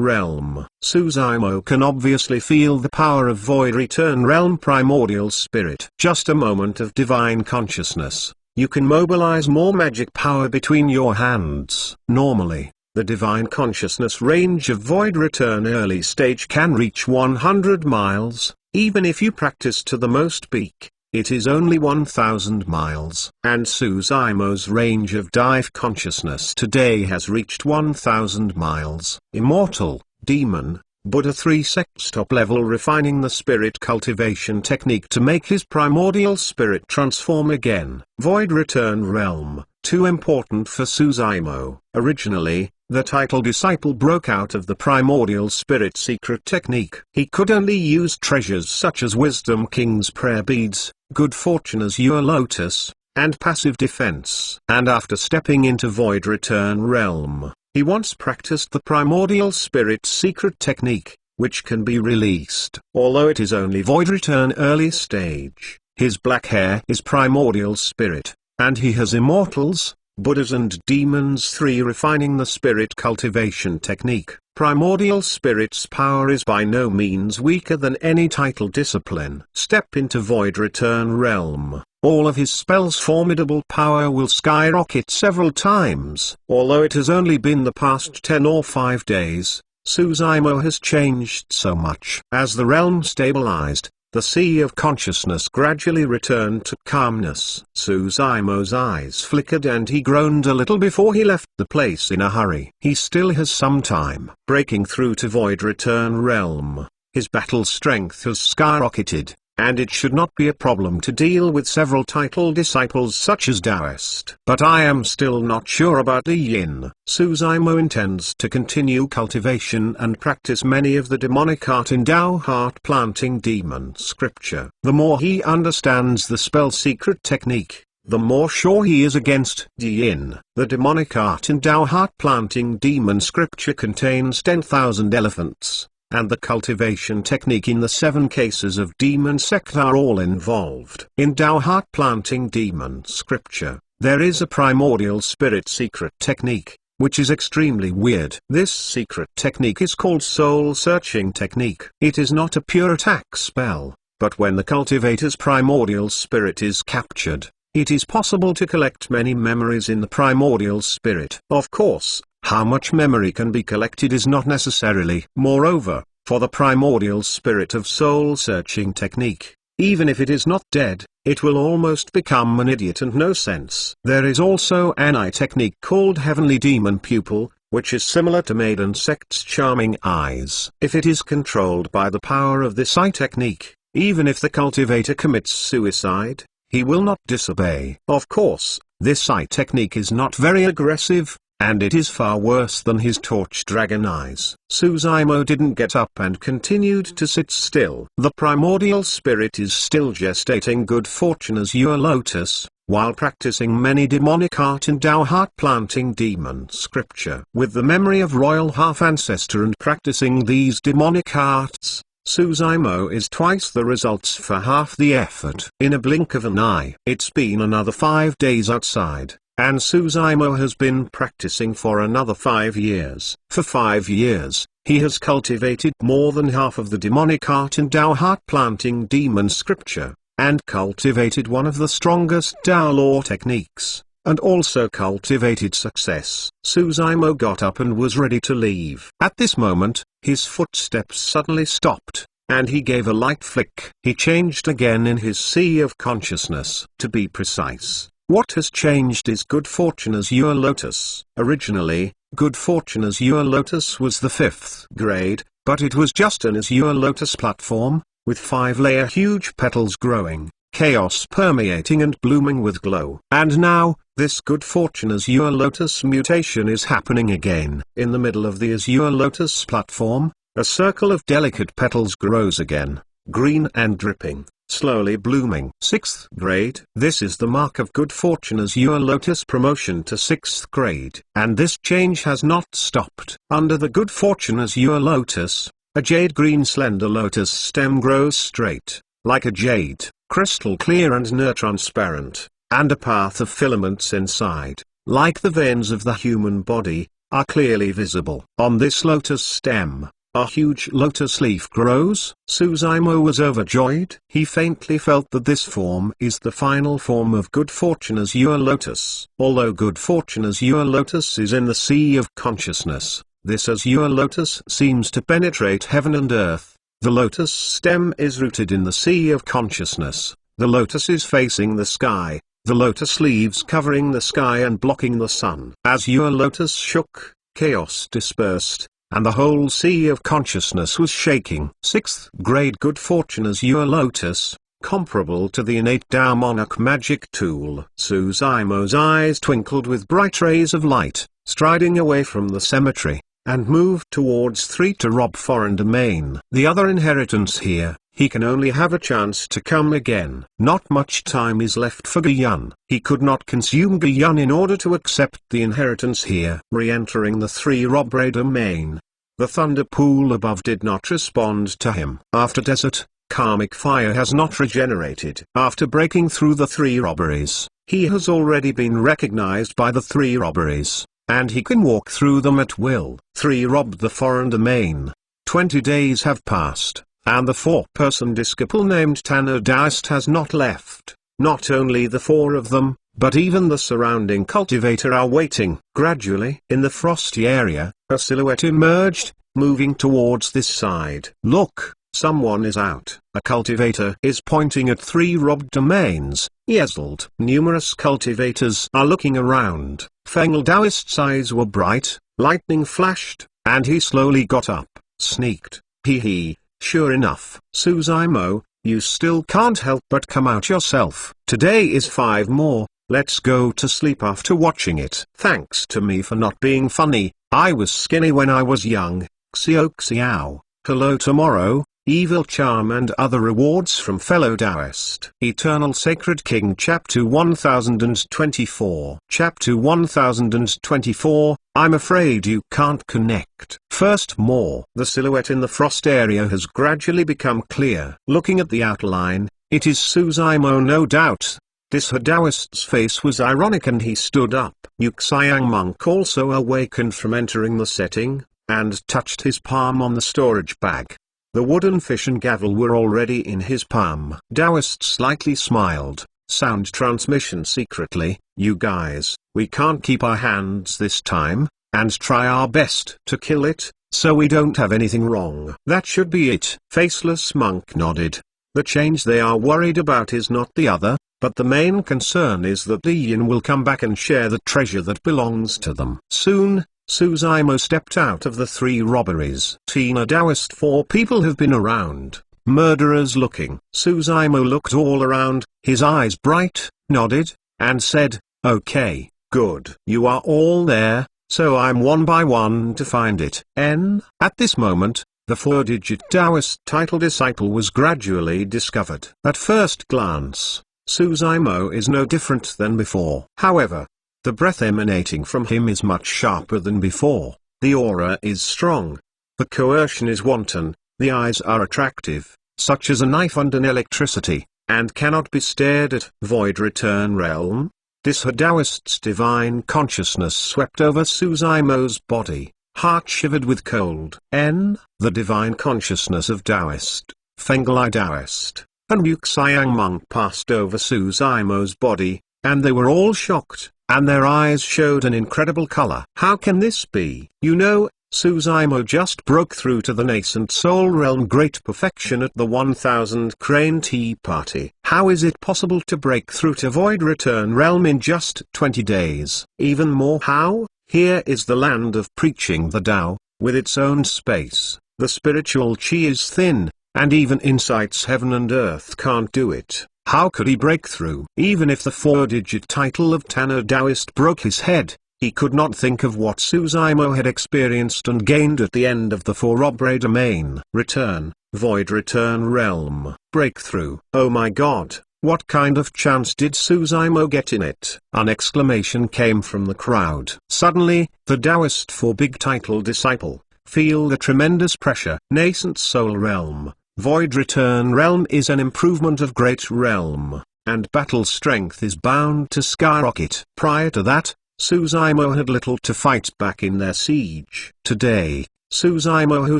Realm. Suzaimo can obviously feel the power of Void Return Realm primordial spirit. Just a moment of divine consciousness, you can mobilize more magic power between your hands. Normally, the divine consciousness range of Void Return early stage can reach 100 miles, even if you practice to the most peak. It is only 1,000 miles. And Suzaimo's range of dive consciousness today has reached 1,000 miles. Immortal, demon, Buddha 3 sects top level refining the spirit cultivation technique to make his primordial spirit transform again. Void Return Realm, too important for Suzaimo. Originally, the title disciple broke out of the primordial spirit secret technique. He could only use treasures such as Wisdom King's prayer beads, good fortune azure lotus, and passive defense. And after stepping into Void Return Realm, he once practiced the primordial spirit secret technique, which can be released. Although it is only Void Return early stage, his black hair is primordial spirit, and he has immortals, Buddhas and demons 3 refining the spirit cultivation technique. Primordial spirit's power is by no means weaker than any title discipline. Step into Void Return Realm. All of his spells' formidable power will skyrocket several times. Although it has only been the past 10 or 5 days, Suzaimo has changed so much. As the realm stabilized, the sea of consciousness gradually returned to calmness. Suzaimo's eyes flickered and he groaned a little before he left the place in a hurry. He still has some time. Breaking through to Void Return Realm, his battle strength has skyrocketed, and it should not be a problem to deal with several title disciples such as Taoist. But I am still not sure about the Yin. Suzaimo intends to continue cultivation and practice many of the demonic art in Tao heart planting demon scripture. The more he understands the spell secret technique, the more sure he is against the Yin. The demonic art in Tao heart planting demon scripture contains 10,000 elephants, and the cultivation technique in the 7 cases of demon sect are all involved. In Tao heart planting demon scripture, there is a primordial spirit secret technique, which is extremely weird. This secret technique is called soul searching technique. It is not a pure attack spell, but when the cultivator's primordial spirit is captured, it is possible to collect many memories in the primordial spirit. Of course, how much memory can be collected is not necessarily. Moreover, for the primordial spirit of soul-searching technique, even if it is not dead, it will almost become an idiot and no sense. There is also an eye technique called Heavenly Demon Pupil, which is similar to Maiden Sect's Charming Eyes. If it is controlled by the power of this eye technique, even if the cultivator commits suicide, he will not disobey. Of course, this eye technique is not very aggressive, and it is far worse than his torch dragon eyes. Suzaimo didn't get up and continued to sit still. The primordial spirit is still gestating good fortune azure lotus, while practicing many demonic art in Tao heart planting demon scripture. With the memory of royal half ancestor and practicing these demonic arts, Suzaimo is twice the results for half the effort. In a blink of an eye. It's been another 5 days outside, and Suzaimo has been practicing for another 5 years. For 5 years, he has cultivated more than half of the demonic art in Tao heart planting demon scripture, and cultivated one of the strongest Tao law techniques, and also cultivated success. Suzaimo got up and was ready to leave. At this moment, his footsteps suddenly stopped, and he gave a light flick. He changed again in his sea of consciousness. To be precise, what has changed is Good Fortune Azure Lotus. Originally, Good Fortune Azure Lotus was the 5th grade, but it was just an Azure Lotus platform, with 5-layer huge petals growing, chaos permeating and blooming with glow. And now, this Good Fortune Azure Lotus mutation is happening again. In the middle of the Azure Lotus platform, a circle of delicate petals grows again, green and dripping, slowly blooming. 6th grade. This is the mark of Good Fortune Azure Lotus promotion to 6th grade. And this change has not stopped. Under the Good Fortune Azure Lotus, a jade green slender lotus stem grows straight, like a jade, crystal clear and near transparent, and a path of filaments inside, like the veins of the human body, are clearly visible. On this lotus stem, a huge lotus leaf grows. Suzaimo was overjoyed. He faintly felt that this form is the final form of Good Fortune Azure Lotus. Although Good Fortune Azure Lotus is in the sea of consciousness, this Azure Lotus seems to penetrate heaven and earth. The lotus stem is rooted in the sea of consciousness. The lotus is facing the sky, the lotus leaves covering the sky and blocking the sun. Azure Lotus shook, chaos dispersed, and the whole sea of consciousness was shaking. 6th grade good fortune Azure Lotus, comparable to the innate Tao Monarch magic tool. Suzaimo's eyes twinkled with bright rays of light, striding away from the cemetery, and moved towards 3 to rob foreign domain. The other inheritance here, he can only have a chance to come again. Not much time is left for Guyun. He could not consume Guyun in order to accept the inheritance here. Re-entering the 3 robbery domain. The thunder pool above did not respond to him. After desert, karmic fire has not regenerated. After breaking through the 3 robberies, he has already been recognized by the 3 robberies, and he can walk through them at will. 3 robbed the foreign domain. 20 days have passed, and the 4-person disciple named Tanner Daoist has not left. Not only the 4 of them, but even the surrounding cultivator are waiting. Gradually, in the frosty area, a silhouette emerged, moving towards this side. Look, someone is out. A cultivator is pointing at 3 robbed domains. Yezzled. Numerous cultivators are looking around. Fengel Daoist's eyes were bright, lightning flashed, and he slowly got up, sneaked. Hee. Sure enough. Suzaimo, you still can't help but come out yourself. Today is 5 more, let's go to sleep after watching it. Thanks to me for not being funny, I was skinny when I was young. Xiao. Hello tomorrow, evil charm and other rewards from fellow Daoist. Eternal Sacred King Chapter 1024. Chapter 1024, I'm afraid you can't connect. First more. The silhouette in the frost area has gradually become clear. Looking at the outline, it is Suzaimo no doubt. This Daoist's face was ironic and he stood up. Yuxiang monk also awakened from entering the setting, and touched his palm on the storage bag. The wooden fish and gavel were already in his palm. Daoist slightly smiled. Sound transmission secretly, you guys, we can't keep our hands this time, and try our best to kill it, so we don't have anything wrong. That should be it. Faceless monk nodded. The change they are worried about is not the other, but the main concern is that the Yin will come back and share the treasure that belongs to them. Soon, Suzaimo stepped out of the 3 robberies. Tina Daoist 4 people have been around, murderers looking. Suzaimo looked all around, his eyes bright, nodded, and said, okay, good. You are all there, so I'm one by one to find it. At this moment, the 4-digit Daoist title disciple was gradually discovered. At first glance, Suzaimo is no different than before. However, the breath emanating from him is much sharper than before, the aura is strong, the coercion is wanton, the eyes are attractive, such as a knife under electricity, and cannot be stared at. Void Return Realm? This Daoist's divine consciousness swept over Suzaimo's body, heart shivered with cold. The divine consciousness of Daoist, Fengelai Daoist, and Yuxiang monk passed over Suzaimo's body, and they were all shocked, and their eyes showed an incredible color. How can this be? You know, Suzaimo just broke through to the nascent soul realm great perfection at the 1000 crane tea party. How is it possible to break through to void return realm in just 20 days? Even more how? Here is the land of preaching the Tao, with its own space. The spiritual chi is thin, and even insight's heaven and earth can't do it. How could he break through? Even if the 4-digit title of Tanner Daoist broke his head, he could not think of what Suzaimo had experienced and gained at the end of the 4-robbery domain. Return, void return realm. Breakthrough. Oh my god, what kind of chance did Suzaimo get in it? An exclamation came from the crowd. Suddenly, the Daoist 4-big title disciple, feel the tremendous pressure. Nascent soul realm. Void Return Realm is an improvement of Great Realm, and battle strength is bound to skyrocket. Prior to that, Suzaimo had little to fight back in their siege. Today, Suzaimo who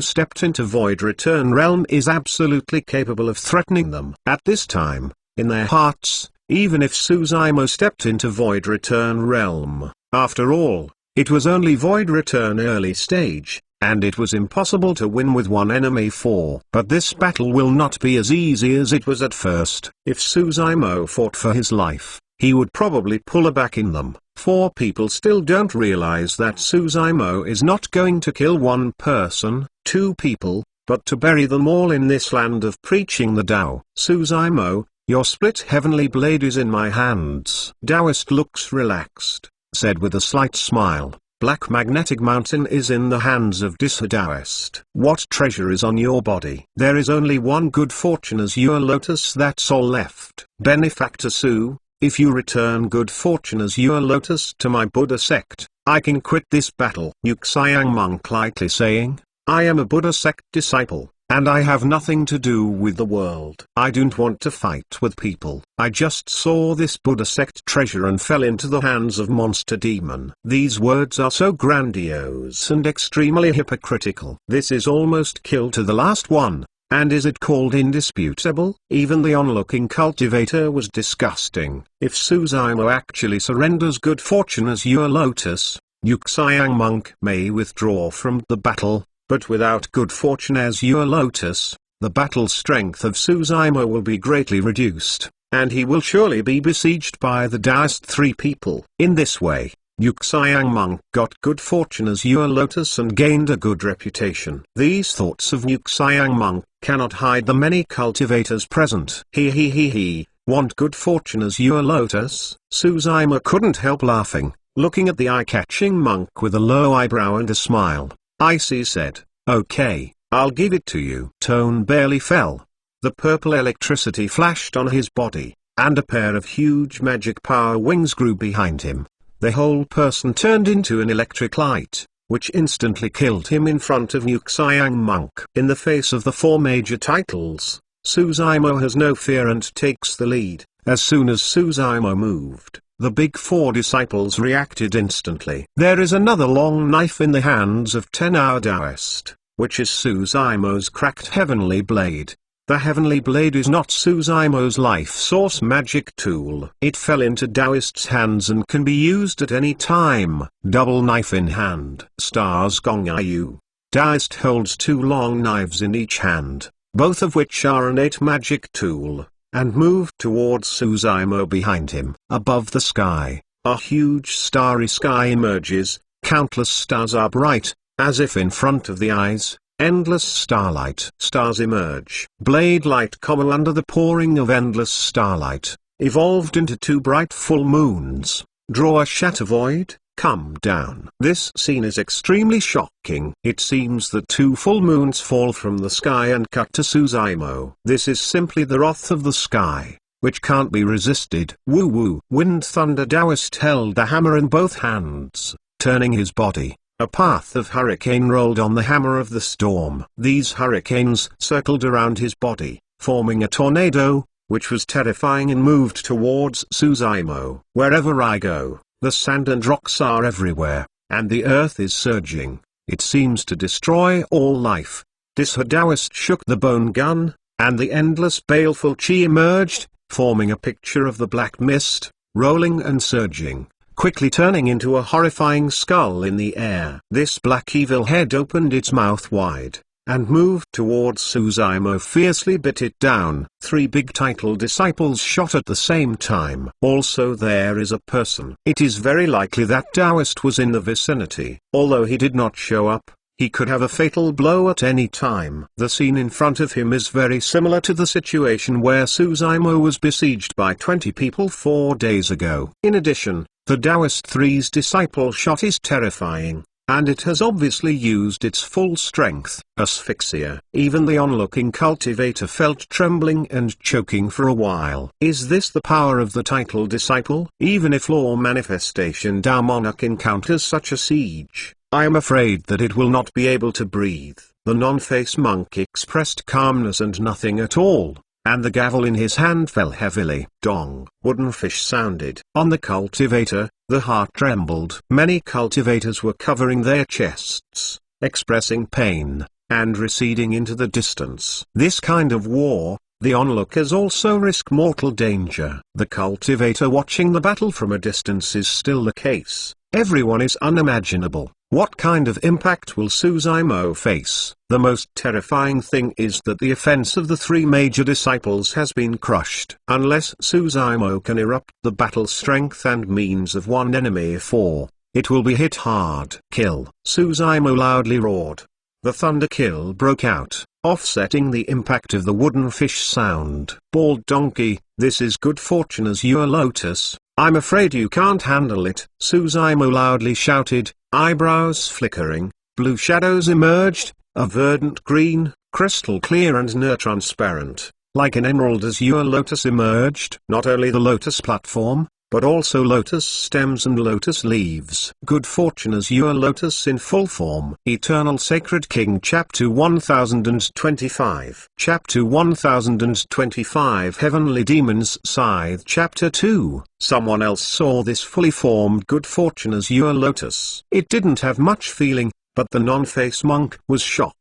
stepped into Void Return Realm is absolutely capable of threatening them. At this time, in their hearts, even if Suzaimo stepped into Void Return Realm, after all, it was only Void Return early stage, and it was impossible to win with one enemy 4. But this battle will not be as easy as it was at first. If Suzaimo fought for his life, he would probably pull a back in them. 4 people still don't realize that Suzaimo is not going to kill 1 person, 2 people, but to bury them all in this land of preaching the Tao. Suzaimo, your split heavenly blade is in my hands. Taoist looks relaxed, said with a slight smile. Black magnetic mountain is in the hands of Taoist. What treasure is on your body? There is only one good fortune as your lotus, that's all left. Benefactor Su, if you return good fortune as your lotus to my Buddha sect, I can quit this battle. Yuxiang monk lightly saying, I am a Buddha sect disciple, and I have nothing to do with the world. I don't want to fight with people. I just saw this Buddha sect treasure and fell into the hands of monster demon. These words are so grandiose and extremely hypocritical. This is almost kill to the last one. And is it called indisputable? Even the onlooking cultivator was disgusting. If Suzaimo actually surrenders good fortune as your lotus, Yuxiang monk may withdraw from the battle, but without good fortune as your lotus, the battle strength of Suzaimo will be greatly reduced, and he will surely be besieged by the Taoist 3 people. In this way, Yuxiang monk got good fortune as your lotus and gained a good reputation. These thoughts of Yuxiang monk cannot hide the many cultivators present. He, want good fortune as your lotus? Suzaimo couldn't help laughing, looking at the eye-catching monk with a low eyebrow and a smile. Icy said, okay, I'll give it to you. Tone barely fell. The purple electricity flashed on his body, and a pair of huge magic power wings grew behind him. The whole person turned into an electric light, which instantly killed him in front of Yuxiang monk. In the face of the 4 major titles, Suzaimo has no fear and takes the lead. As soon as Suzaimo moved, the big 4 disciples reacted instantly. There is another long knife in the hands of 10-hour Taoist, which is Suzaimo's cracked heavenly blade. The heavenly blade is not Suzaimo's life source magic tool. It fell into Taoist's hands and can be used at any time. Double knife in hand. Stars Gong Yu. Taoist holds 2 long knives in each hand, both of which are an 8 magic tool, and moved towards Suzaimo behind him. Above the sky, a huge starry sky emerges. Countless stars are bright, as if in front of the eyes. Endless starlight. Stars emerge. Blade light comma under the pouring of endless starlight, evolved into 2 bright full moons. Draw a shatter void, come down. This scene is extremely shocking. It seems that 2 full moons fall from the sky and cut to Suzaimo. This is simply the wrath of the sky, which can't be resisted. Woo woo. Wind thunder. Taoist held the hammer in both hands, turning his body. A path of hurricane rolled on the hammer of the storm. These hurricanes circled around his body, forming a tornado, which was terrifying and moved towards Suzaimo. Wherever I go, the sand and rocks are everywhere, and the earth is surging. It seems to destroy all life. Taoist shook the bone gun, and the endless baleful chi emerged, forming a picture of the black mist, rolling and surging, quickly turning into a horrifying skull in the air. This black evil head opened its mouth wide, and moved towards Suzaimo, fiercely bit it down. 3 big title disciples shot at the same time. Also there is a person. It is very likely that Taoist was in the vicinity. Although he did not show up, he could have a fatal blow at any time. The scene in front of him is very similar to the situation where Suzaimo was besieged by 20 people 4 days ago. In addition, the Taoist 3's disciple shot is terrifying, and it has obviously used its full strength. Asphyxia. Even the onlooking cultivator felt trembling and choking for a while. Is this the power of the title disciple? Even if law manifestation Tao monarch encounters such a siege, I am afraid that it will not be able to breathe. The non-face monk expressed calmness and nothing at all, and the gavel in his hand fell heavily. Dong. Wooden fish sounded. On the cultivator, the heart trembled. Many cultivators were covering their chests, expressing pain, and receding into the distance. This kind of war, the onlookers also risk mortal danger. The cultivator watching the battle from a distance is still the case. Everyone is unimaginable. What kind of impact will Suzaimo face? The most terrifying thing is that the offense of the three major disciples has been crushed. Unless Suzaimo can erupt the battle strength and means of one enemy four, it will be hit hard. Kill! Suzaimo loudly roared. The thunder kill broke out, offsetting the impact of the wooden fish sound. Bald donkey, this is good fortune Azure Lotus. I'm afraid you can't handle it. Suzaimo loudly shouted, eyebrows flickering. Blue shadows emerged, a verdant green, crystal clear and near transparent. Like an emerald Azure Lotus emerged. Not only the lotus platform, but also lotus stems and lotus leaves. Good fortune Azure Lotus in full form. Eternal Sacred King Chapter 1025. Chapter 1025 Heavenly Demons Scythe Chapter 2. Someone else saw this fully formed Good Fortune Azure Lotus. It didn't have much feeling, but the non-face monk was shocked.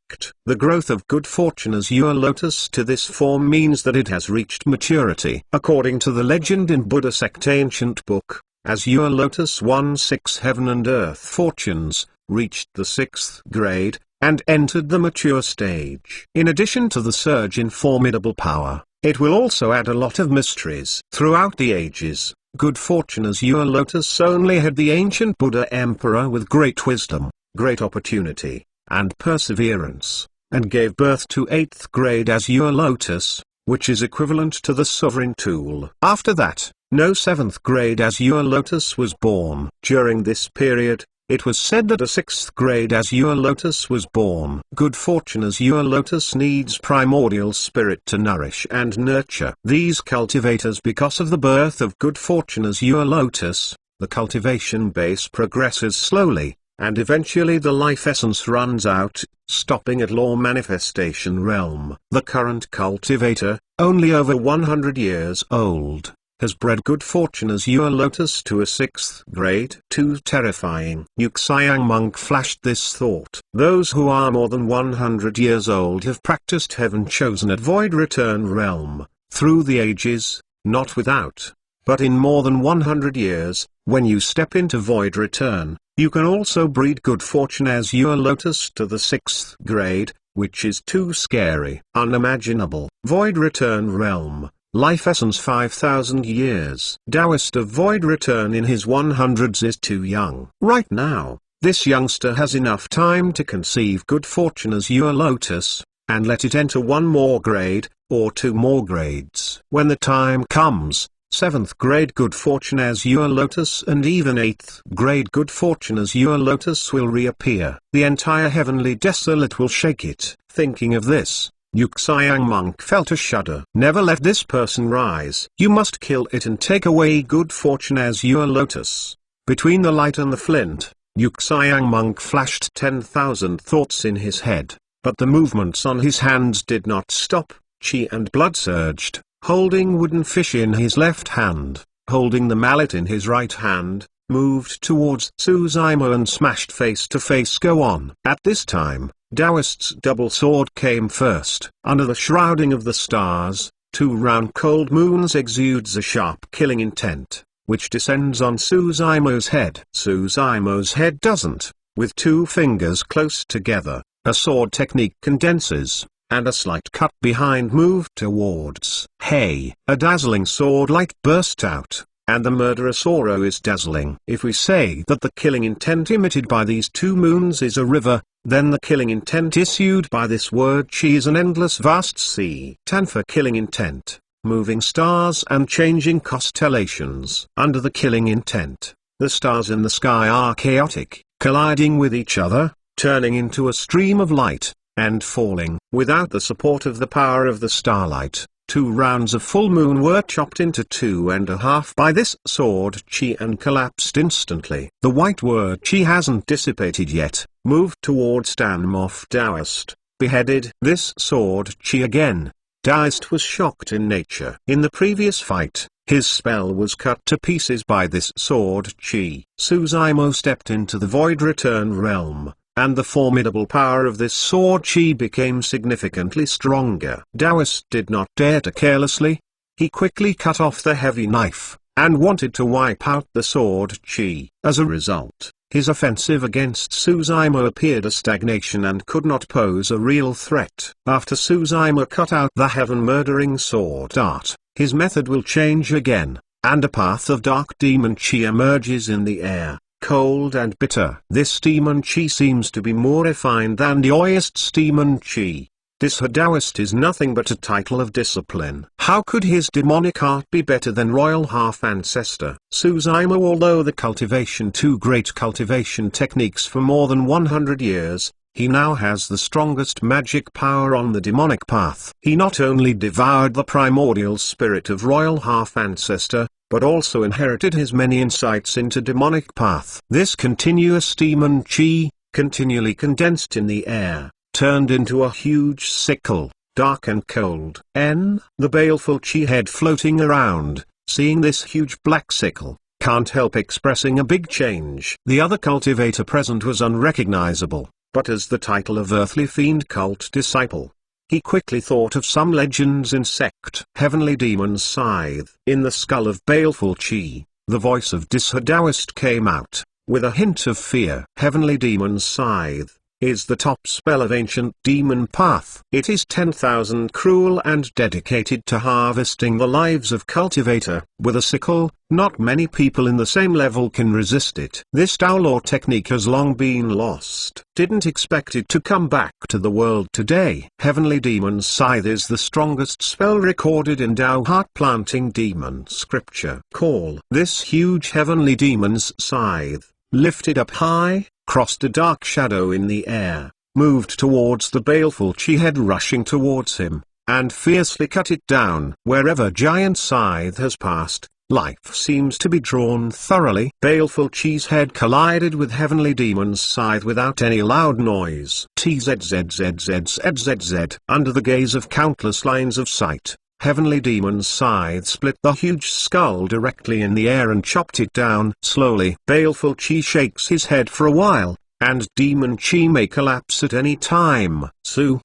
The growth of Good Fortune Azure Lotus to this form means that it has reached maturity. According to the legend in Buddha Sect Ancient Book, Azure Lotus 1/6 Heaven and Earth Fortunes, reached the 6th grade, and entered the mature stage. In addition to the surge in formidable power, it will also add a lot of mysteries. Throughout the ages, Good Fortune Azure Lotus only had the ancient Buddha Emperor with great wisdom, great opportunity, and perseverance, and gave birth to 8th grade Azure Lotus, which is equivalent to the Sovereign Tool. After that, no 7th grade Azure Lotus was born. During this period, it was said that a 6th grade Azure Lotus was born. Good Fortune Azure Lotus needs primordial spirit to nourish and nurture these cultivators. Because of the birth of Good Fortune Azure Lotus, the cultivation base progresses slowly, and eventually the life essence runs out, stopping at law manifestation realm. The current cultivator, only over 100 years old, has bred Good Fortune Azure Lotus to a 6th grade. Too terrifying. Yuxiang monk flashed this thought. Those who are more than 100 years old have practiced heaven chosen at Void Return realm, through the ages, not without. But in more than 100 years, when you step into Void Return, you can also breed Good Fortune Azure Lotus to the 6th grade, which is too scary. Unimaginable. Void Return realm, life essence 5,000 years. Taoist of Void Return in his 100s is too young. Right now, this youngster has enough time to conceive Good Fortune Azure Lotus, and let it enter one more grade, or two more grades. When the time comes, 7th grade Good Fortune Azure Lotus and even 8th grade Good Fortune Azure Lotus will reappear. The entire heavenly desolate will shake it. Thinking of this, Yuxiang monk felt a shudder. Never let this person rise. You must kill it and take away Good Fortune Azure Lotus. Between the light and the flint, Yuxiang monk flashed 10,000 thoughts in his head, but the movements on his hands did not stop. Chi and blood surged. Holding wooden fish in his left hand, holding the mallet in his right hand, moved towards Suzaimo and smashed face to face. Go on. At this time, Taoist's double sword came first. Under the shrouding of the stars, two round cold moons exudes a sharp killing intent, which descends on Suzaimo's head. Suzaimo's head doesn't. With two fingers close together, a sword technique condenses, and a slight cut behind moved towards. Hey! A dazzling sword light burst out, and the murderous aura is dazzling. If we say that the killing intent emitted by these two moons is a river, then the killing intent issued by this word Chi is an endless vast sea. Tan for killing intent, moving stars and changing constellations. Under the killing intent, the stars in the sky are chaotic, colliding with each other, turning into a stream of light, and falling. Without the support of the power of the starlight, 2 rounds of full moon were chopped into 2.5 by this sword Chi and collapsed instantly. The white word Chi hasn't dissipated yet, moved towards Danmoff Taoist, beheaded this sword Chi again. Taoist was shocked in nature. In the previous fight, his spell was cut to pieces by this sword Chi. Suzaimo stepped into the Void Return realm, and the formidable power of this sword Chi became significantly stronger. Taoist did not dare to carelessly. He quickly cut off the heavy knife, and wanted to wipe out the sword chi. As a result, his offensive against Suzuima appeared a stagnation and could not pose a real threat. After Suzuima cut out the heaven-murdering sword art, his method will change again, and a path of dark demon chi emerges in the air, cold and bitter. This demon chi seems to be more refined than Daoist's demon chi. This Daoist is nothing but a title of discipline. How could his demonic art be better than royal half-ancestor Suzuima? Although the cultivation two great cultivation techniques for more than 100 years, he now has the strongest magic power on the demonic path. He not only devoured the primordial spirit of royal half-ancestor, but also inherited his many insights into demonic path. This continuous demon chi, continually condensed in the air, turned into a huge sickle, dark and cold. The baleful chi head floating around, seeing this huge black sickle, can't help expressing a big change. The other cultivator present was unrecognizable, but as the title of earthly fiend cult disciple, he quickly thought of some legends insect. Heavenly demon's scythe. In the skull of baleful chi, the voice of Daoist came out, with a hint of fear. Heavenly demon's scythe is the top spell of ancient demon path. It is 10,000 cruel and dedicated to harvesting the lives of cultivator. With a sickle, not many people in the same level can resist it. This Tao Law technique has long been lost. Didn't expect it to come back to the world today. Heavenly Demon's Scythe is the strongest spell recorded in Tao Heart Planting Demon scripture. Call. This huge Heavenly Demon's Scythe, lifted up high, crossed a dark shadow in the air, moved towards the baleful chi head rushing towards him, and fiercely cut it down. Wherever giant scythe has passed, life seems to be drawn thoroughly. Baleful chi's head collided with Heavenly Demon's Scythe without any loud noise. TZZZZZZZ. Under the gaze of countless lines of sight, Heavenly Demon's Scythe split the huge skull directly in the air and chopped it down. Slowly, baleful chi shakes his head for a while, and demon chi may collapse at any time.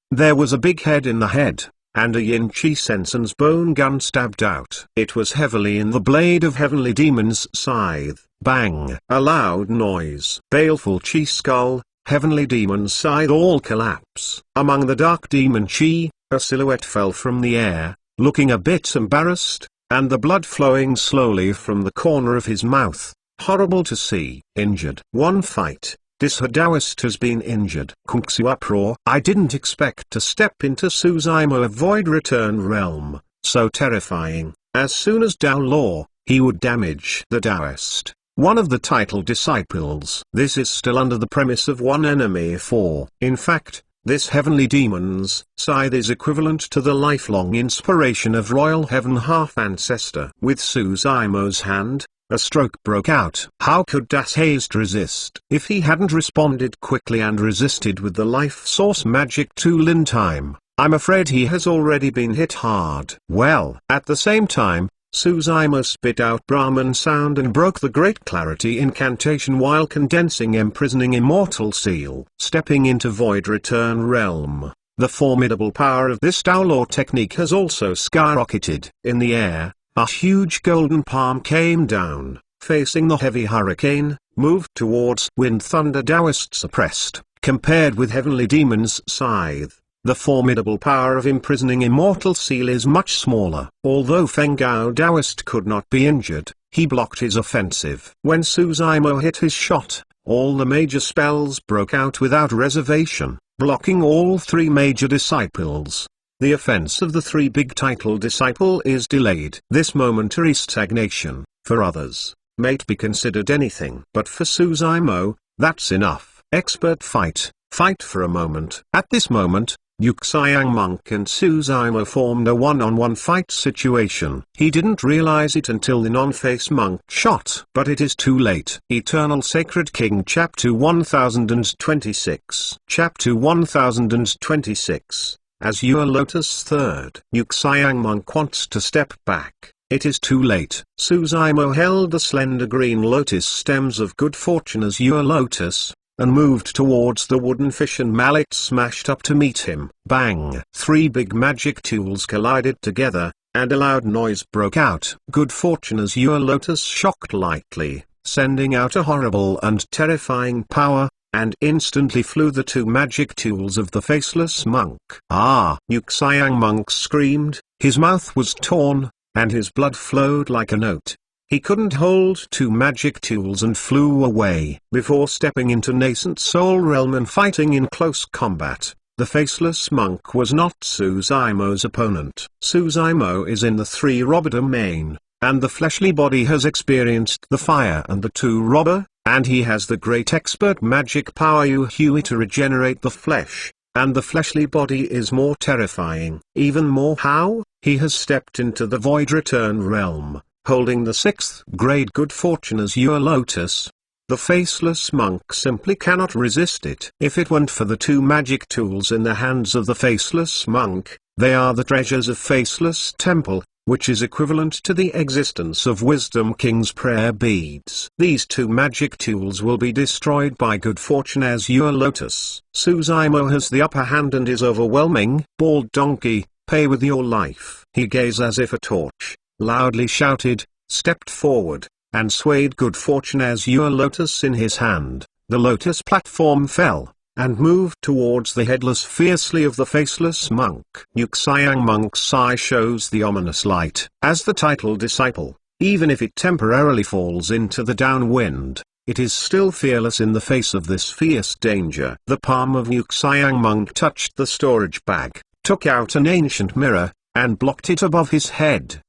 There was a big head in the head, and a yin chi sensen's bone gun stabbed out. It was heavily in the blade of Heavenly Demon's Scythe. Bang! A loud noise. Baleful chi skull, Heavenly Demon's Scythe all collapse. Among the dark demon chi, a silhouette fell from the air, looking a bit embarrassed, and the blood flowing slowly from the corner of his mouth. Horrible to see. Injured. One fight. This Daoist has been injured. Kunksu uproar. I didn't expect to step into Suzuima Void Return Realm, so terrifying. As soon as Tao Law, he would damage the Daoist, one of the title disciples. This is still under the premise of one enemy four. In fact, this Heavenly Demon's Scythe is equivalent to the lifelong inspiration of Royal Heaven Half-Ancestor. With Suzuima's hand, a stroke broke out. How could Das Haste resist? If he hadn't responded quickly and resisted with the life source magic tool in time, I'm afraid he has already been hit hard. Well, at the same time, Suzuima spit out Brahman sound and broke the Great Clarity incantation while condensing Imprisoning Immortal Seal. Stepping into Void Return Realm, the formidable power of this Tao Law technique has also skyrocketed. In the air, a huge golden palm came down, facing the heavy hurricane, moved towards Wind Thunder Daoist suppressed. Compared with Heavenly Demon's Scythe, the formidable power of Imprisoning Immortal Seal is much smaller. Although Fengao Daoist could not be injured, he blocked his offensive. When Suzuima hit his shot, all the major spells broke out without reservation, blocking all three major disciples. The offense of the three big title disciple is delayed. This momentary stagnation, for others, may be considered anything. But for Suzuima, that's enough. Expert fight. Fight for a moment. At this moment, Yuxiang Monk and Suzuima formed a one-on-one fight situation. He didn't realize it until the non-face monk shot. But it is too late. Eternal Sacred King Chapter 1026. Chapter 1026. As Azure Lotus III. Yuxiang Monk wants to step back. It is too late. Suzuima held the slender green lotus stems of good fortune as Azure Lotus, and moved towards the wooden fish and mallet smashed up to meet him. Bang! Three big magic tools collided together, and a loud noise broke out. Good Fortune Azure Lotus shocked lightly, sending out a horrible and terrifying power, and instantly flew the two magic tools of the faceless monk. Ah! Yuxiang monk screamed, his mouth was torn, and his blood flowed like a note. He couldn't hold two magic tools and flew away. Before stepping into Nascent Soul Realm and fighting in close combat, the faceless monk was not Suzaimo's opponent. Suzaimo is in the three robber domain, and the fleshly body has experienced the fire and the two robber, and he has the great expert magic power Yuhui to regenerate the flesh, and the fleshly body is more terrifying. Even more how? He has stepped into the Void Return realm, holding the sixth grade Good Fortune Azure Lotus. The faceless monk simply cannot resist it. If it weren't for the two magic tools in the hands of the faceless monk, they are the treasures of Faceless Temple, which is equivalent to the existence of Wisdom King's prayer beads. These two magic tools will be destroyed by Good Fortune Azure Lotus. Suzaimo has the upper hand and is overwhelming. Bald donkey, pay with your life. He gazed as if a torch, loudly shouted, stepped forward, and swayed Good Fortune Azure Lotus in his hand. The lotus platform fell, and moved towards the headless fiercely of the faceless monk. Yuxiang monk's eye shows the ominous light. As the title disciple, even if it temporarily falls into the downwind, it is still fearless in the face of this fierce danger. The palm of Yuxiang monk touched the storage bag, took out an ancient mirror, and blocked it above his head.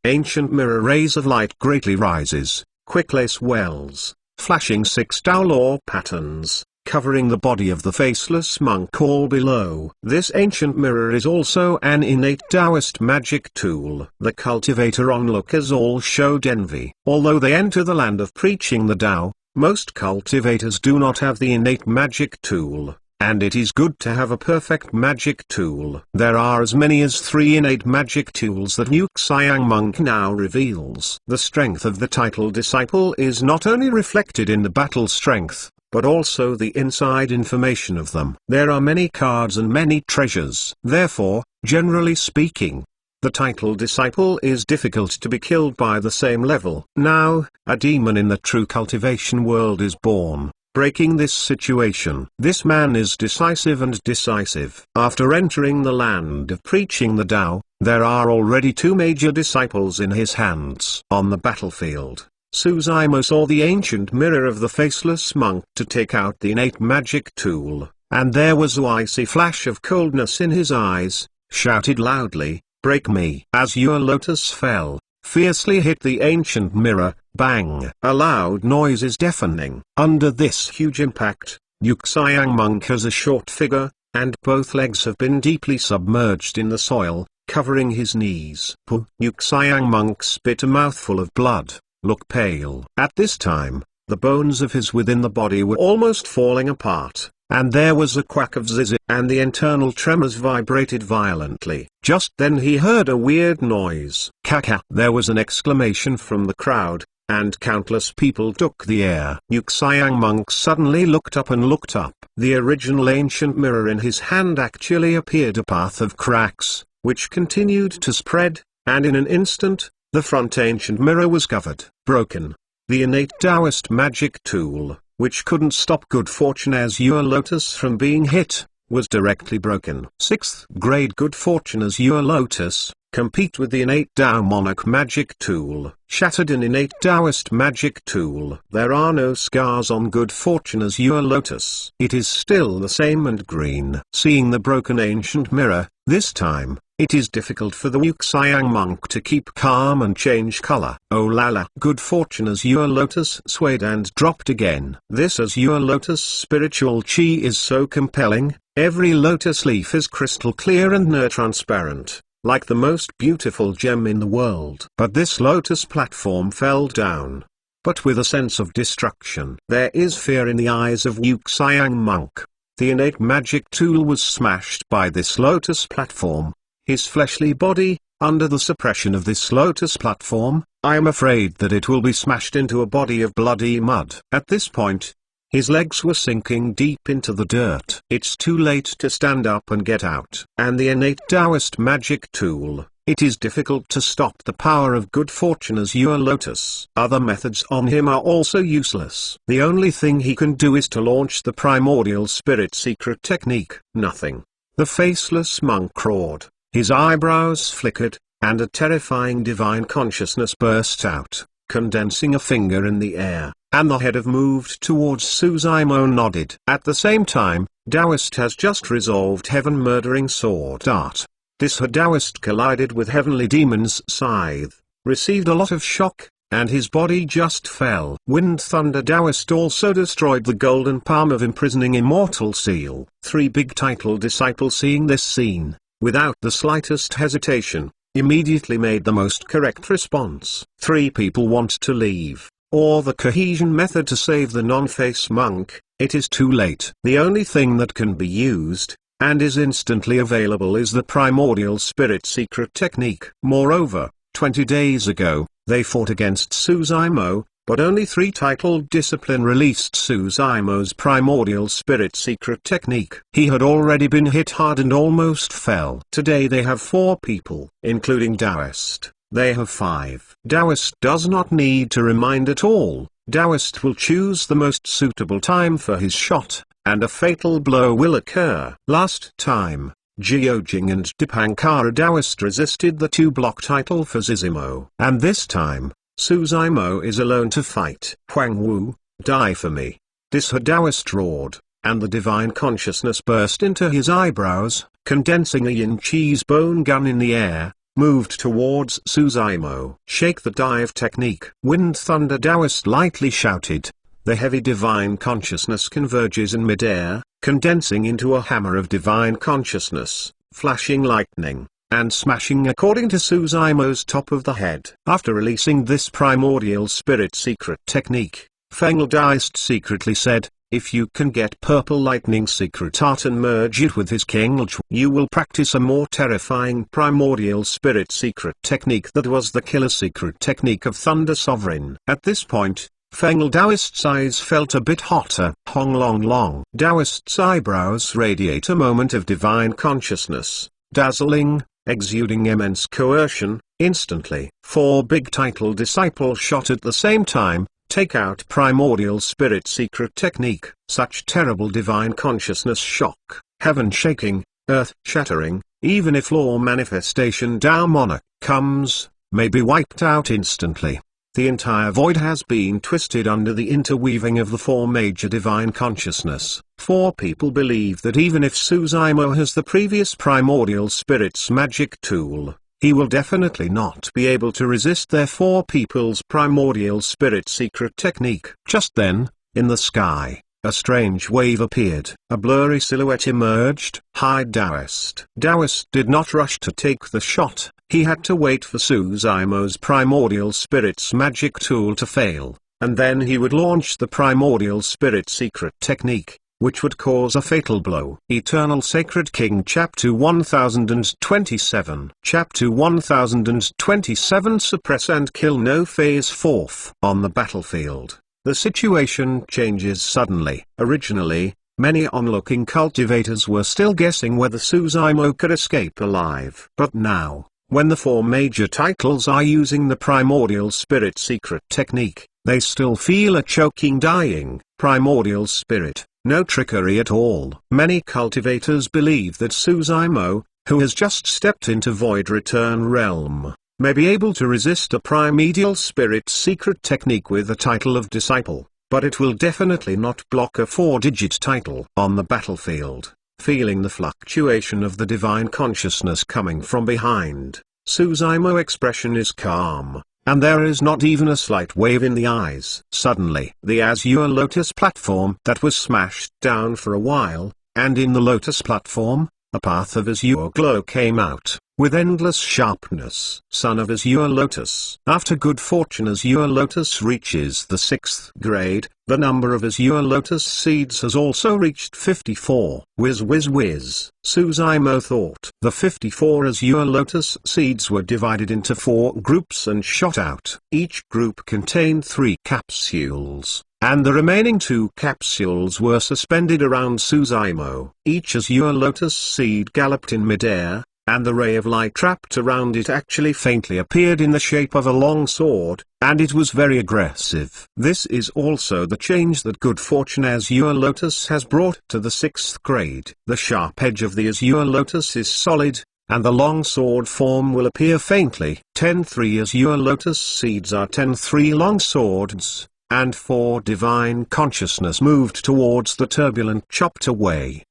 Ancient mirror rays of light greatly rises, quickly swells, flashing 6 Tao law patterns, covering the body of the faceless monk all below. This ancient mirror is also an innate Taoist magic tool. The cultivator onlookers all showed envy. Although they enter the land of preaching the Tao, most cultivators do not have the innate magic tool. And it is good to have a perfect magic tool. There are as many as 3 innate magic tools that Yuxiang monk now reveals. The strength of the title disciple is not only reflected in the battle strength, but also the inside information of them. There are many cards and many treasures. Therefore, generally speaking, the title disciple is difficult to be killed by the same level. Now, a demon in the true cultivation world is born, breaking this situation. This man is decisive and decisive. After entering the land of preaching the Tao, there are already 2 major disciples in his hands. On the battlefield, Suzaimo saw the ancient mirror of the faceless monk to take out the innate magic tool, and there was a icy flash of coldness in his eyes, shouted loudly, "Break me!" Azure Lotus fell, fiercely hit the ancient mirror, bang! A loud noise is deafening. Under this huge impact, Yuxiang monk has a short figure, and both legs have been deeply submerged in the soil, covering his knees. Yuxiang monk spit a mouthful of blood, looked pale. At this time, the bones of his within the body were almost falling apart, and there was a quack of zizz, and the internal tremors vibrated violently. Just then he heard a weird noise. Kaka! There was an exclamation from the crowd, and countless people took the air. Yuxiang monk suddenly looked up and looked up. The original ancient mirror in his hand actually appeared a path of cracks, which continued to spread, and in an instant, the front ancient mirror was covered, broken. The innate Taoist magic tool, which couldn't stop Good Fortune Azure Lotus from being hit, was directly broken. 6th grade Good Fortune Azure Lotus, compete with the innate Tao Monarch magic tool. Shattered an innate Taoist magic tool. There are no scars on Good Fortune Azure Lotus. It is still the same and green. Seeing the broken ancient mirror, this time, it is difficult for the Yuxiang monk to keep calm and change color. Oh la la! Good Fortune Azure Lotus swayed and dropped again. This Azure Lotus spiritual chi is so compelling. Every lotus leaf is crystal clear and near transparent, like the most beautiful gem in the world. But this lotus platform fell down, but with a sense of destruction. There is fear in the eyes of Yuxiang monk. The innate magic tool was smashed by this lotus platform. His fleshly body, under the suppression of this lotus platform, I am afraid that it will be smashed into a body of bloody mud. At this point, his legs were sinking deep into the dirt. It's too late to stand up and get out. And the innate Taoist magic tool, it is difficult to stop the power of good fortune Azure Lotus. Other methods on him are also useless. The only thing he can do is to launch the primordial spirit secret technique. Nothing. The faceless monk roared, his eyebrows flickered, and a terrifying divine consciousness burst out, condensing a finger in the air, and the head of moved towards Suzaimo nodded. At the same time, Taoist has just resolved heaven-murdering sword art. This Taoist collided with Heavenly Demon's scythe, received a lot of shock, and his body just fell. Wind Thunder Taoist also destroyed the golden palm of imprisoning Immortal Seal. 3 big title disciples seeing this scene, without the slightest hesitation, immediately made the most correct response. 3 people want to leave, or the cohesion method to save the non-face monk. It is too late. The only thing that can be used, and is instantly available, is the primordial spirit secret technique. Moreover, 20 days ago, they fought against Suzaimo, but only 3 titled discipline released Suzaimo's primordial spirit secret technique. He had already been hit hard and almost fell. Today they have 4 people, including Taoist. They have 5. Taoist does not need to remind at all. Taoist will choose the most suitable time for his shot, and a fatal blow will occur. Last time, Jiojing and Dipankara Taoist resisted the 2-block title for Zizimo. And this time, Suzaimo is alone to fight. Huang Wu, die for me. This Taoist roared, and the divine consciousness burst into his eyebrows, condensing a yin cheese bone gun in the air, moved towards Suzaimo. Shake the dive technique. Wind Thunder Taoist lightly shouted. The heavy divine consciousness converges in midair, condensing into a hammer of divine consciousness, flashing lightning, and smashing according to Suzaimo's top of the head. After releasing this primordial spirit secret technique, Feng Daist secretly said, if you can get purple lightning secret art and merge it with his King, you will practice a more terrifying primordial spirit secret technique that was the killer secret technique of Thunder Sovereign. At this point, Feng Daoist's eyes felt a bit hotter. Hong Long Long. Daoist's eyebrows radiate a moment of divine consciousness, dazzling, exuding immense coercion. Instantly, 4 big title disciples shot at the same time. Take out primordial spirit secret technique. Such terrible divine consciousness shock, heaven shaking, earth shattering, even if law manifestation Tao monarch comes, may be wiped out instantly. The entire void has been twisted under the interweaving of the 4 major divine consciousness. 4 people believe that even if Suzaimo has the previous primordial spirit's magic tool, he will definitely not be able to resist their 4 people's primordial spirit secret technique. Just then, in the sky, a strange wave appeared. A blurry silhouette emerged. Hide Taoist. Taoist did not rush to take the shot. He had to wait for Suzaimo's primordial spirit's magic tool to fail, and then he would launch the primordial spirit secret technique, which would cause a fatal blow. Eternal Sacred King Chapter 1027. Chapter 1027 Suppress and Kill No Phase 4th. On the battlefield, the situation changes suddenly. Originally, many onlooking cultivators were still guessing whether Suzaimo could escape alive. But now, when the 4 major titles are using the primordial spirit secret technique, they still feel a choking dying. Primordial spirit. No trickery at all. Many cultivators believe that Suzaimo, who has just stepped into Void Return Realm, may be able to resist a primordial spirit secret technique with the title of Disciple, but it will definitely not block a 4-digit title. On the battlefield, feeling the fluctuation of the divine consciousness coming from behind, Suzaimo's expression is calm, and there is not even a slight wave in the eyes. Suddenly, the Azure Lotus platform that was smashed down for a while, and in the Lotus platform, a path of azure glow came out, with endless sharpness. Son of Azure Lotus. After good fortune Azure Lotus reaches the 6th grade, the number of Azure Lotus seeds has also reached 54. Whiz whiz whiz, Suzaimo thought. The 54 Azure Lotus seeds were divided into 4 groups and shot out. Each group contained 3 capsules, and the remaining 2 capsules were suspended around Suzaimo. Each Azure Lotus seed galloped in midair, and the ray of light trapped around it actually faintly appeared in the shape of a long sword, and it was very aggressive. This is also the change that good fortune Azure Lotus has brought to the 6th grade. The sharp edge of the Azure Lotus is solid, and the long sword form will appear faintly. 10-3 Azure Lotus seeds are 10-3 long swords, and 4 divine consciousness moved towards the turbulent chopped away.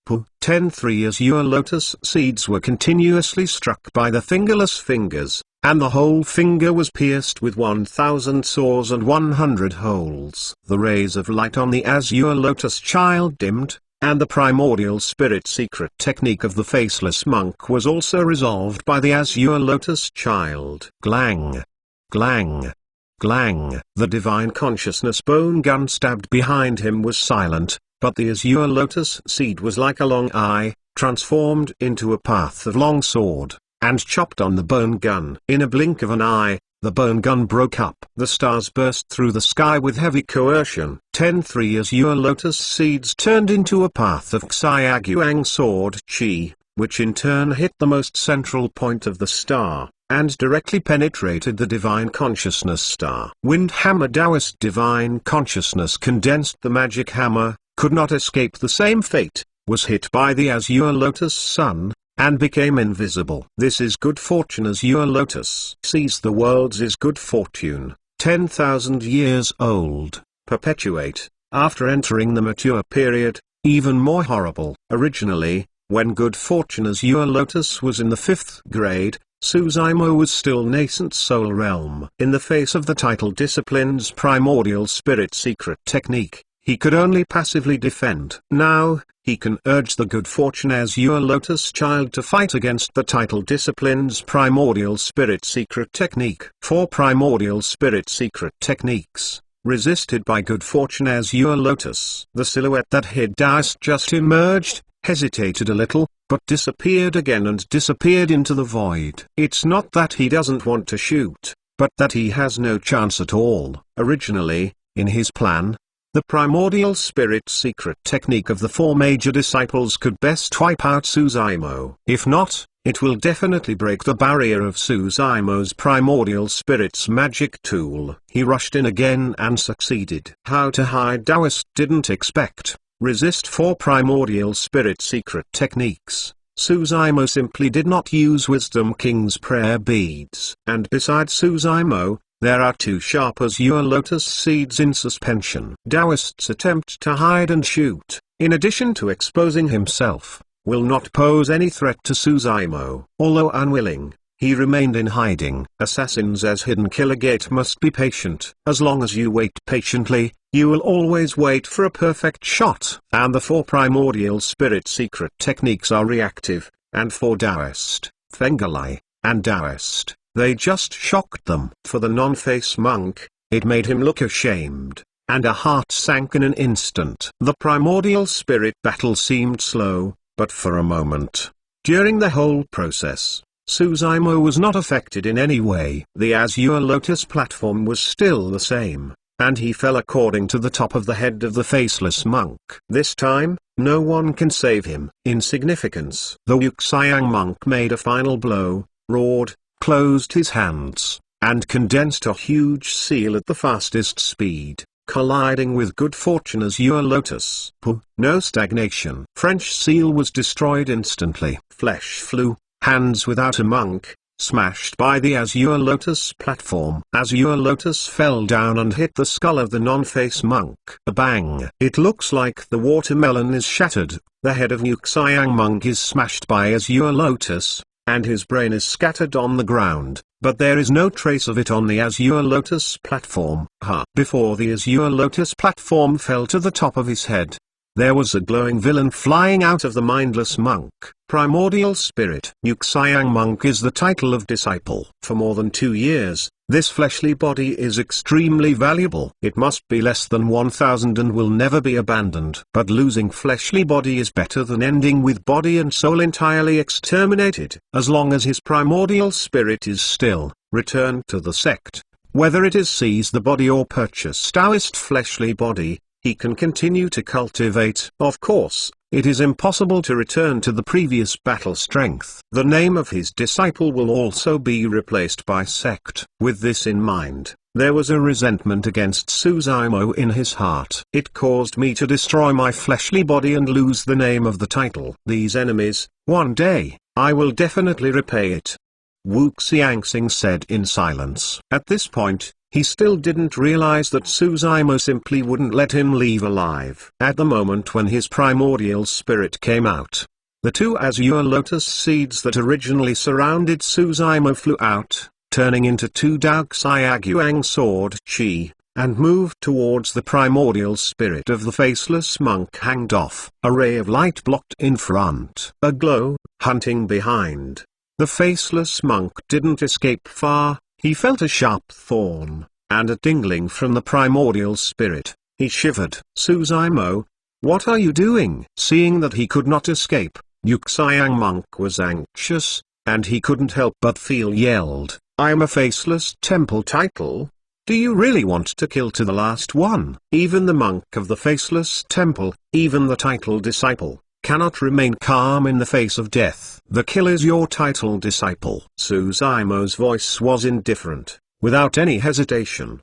10-3 Azure Lotus seeds were continuously struck by the fingerless fingers, and the whole finger was pierced with 1,000 sores and 100 holes. The rays of light on the Azure Lotus child dimmed, and the primordial spirit secret technique of the faceless monk was also resolved by the Azure Lotus child. Glang! Glang! Glang! The divine consciousness bone gun stabbed behind him was silent, but the Azure Lotus seed was like a long eye, transformed into a path of long sword, and chopped on the bone gun. In a blink of an eye, the bone gun broke up. The stars burst through the sky with heavy coercion. 10-3 Azure Lotus seeds turned into a path of Xiaoguang sword chi, which in turn hit the most central point of the star, and directly penetrated the divine consciousness star. Wind hammer Taoist divine consciousness condensed the magic hammer, could not escape the same fate, was hit by the Azure Lotus sun, and became invisible. This is good fortune Azure Lotus sees the world's is good fortune, 10,000 years old, perpetuate, after entering the mature period, even more horrible. Originally, when good fortune Azure Lotus was in the 5th grade, Suzaimo was still nascent soul realm. In the face of the title discipline's primordial spirit secret technique, he could only passively defend. Now, he can urge the good fortune Azure Lotus child to fight against the title discipline's primordial spirit secret technique. 4 primordial spirit secret techniques, resisted by good fortune Azure Lotus. The silhouette that hid Taoist just emerged, hesitated a little, but disappeared again and disappeared into the void. It's not that he doesn't want to shoot, but that he has no chance at all. Originally, in his plan, the primordial spirit secret technique of the 4 major disciples could best wipe out Suzaimo. If not, it will definitely break the barrier of Suzaimo's primordial spirit's magic tool. He rushed in again and succeeded. How to hide Taoist didn't expect. Resist 4 primordial spirit secret techniques. Suzaimo simply did not use Wisdom King's prayer beads. And besides Suzaimo, there are 2 sharp Azure Lotus seeds in suspension. Taoist's attempt to hide and shoot, in addition to exposing himself, will not pose any threat to Suzaimo. Although unwilling, he remained in hiding. Assassins as hidden killer gate must be patient. As long as you wait patiently, you will always wait for a perfect shot. And the 4 primordial spirit secret techniques are reactive, and for Taoist, Fengalai, and Taoist, they just shocked them. For the non-face monk, it made him look ashamed, and a heart sank in an instant. The primordial spirit battle seemed slow, but for a moment. During the whole process, Suzaimo was not affected in any way. The Azure Lotus platform was still the same, and he fell according to the top of the head of the faceless monk. This time, no one can save him. Insignificance. The Wuxiang monk made a final blow, roared, closed his hands, and condensed a huge seal at the fastest speed, colliding with good fortune Azure Lotus. No stagnation. French seal was destroyed instantly. Flesh flew, hands without a monk, smashed by the Azure Lotus platform. Azure Lotus fell down and hit the skull of the non-face monk. A bang. It looks like the watermelon is shattered, the head of Wuxiang monk is smashed by Azure Lotus, and his brain is scattered on the ground, but there is no trace of it on the Azure Lotus platform. Before the Azure Lotus platform fell to the top of his head, there was a glowing villain flying out of the mindless monk. Primordial Spirit. Wuxiang monk is the title of disciple. For more than 2 years, this fleshly body is extremely valuable. It must be less than 1,000 and will never be abandoned. But losing fleshly body is better than ending with body and soul entirely exterminated. As long as his primordial spirit is still, return to the sect. Whether it is seize the body or purchase Taoist fleshly body, he can continue to cultivate. Of course, it is impossible to return to the previous battle strength. The name of his disciple will also be replaced by sect. With this in mind, there was a resentment against Suzaimo in his heart. It caused me to destroy my fleshly body and lose the name of the title. These enemies, one day, I will definitely repay it. Wu Xiangxing said in silence. At this point, he still didn't realize that Suzaimo simply wouldn't let him leave alive. At the moment when his primordial spirit came out, the two azure lotus seeds that originally surrounded Suzaimo flew out, turning into two Dao Xiaoguang sword chi, and moved towards the primordial spirit of the faceless monk hanged off. A ray of light blocked in front, a glow, hunting behind. The faceless monk didn't escape far. He felt a sharp thorn, and a tingling from the primordial spirit. He shivered. Suzaimo, what are you doing? Seeing that he could not escape, Yuxiang monk was anxious, and he couldn't help but feel yelled, I am a faceless temple title? Do you really want to kill to the last one? Even the monk of the faceless temple, even the title disciple, cannot remain calm in the face of death. The kill is your title disciple. Suzaimo's voice was indifferent, without any hesitation.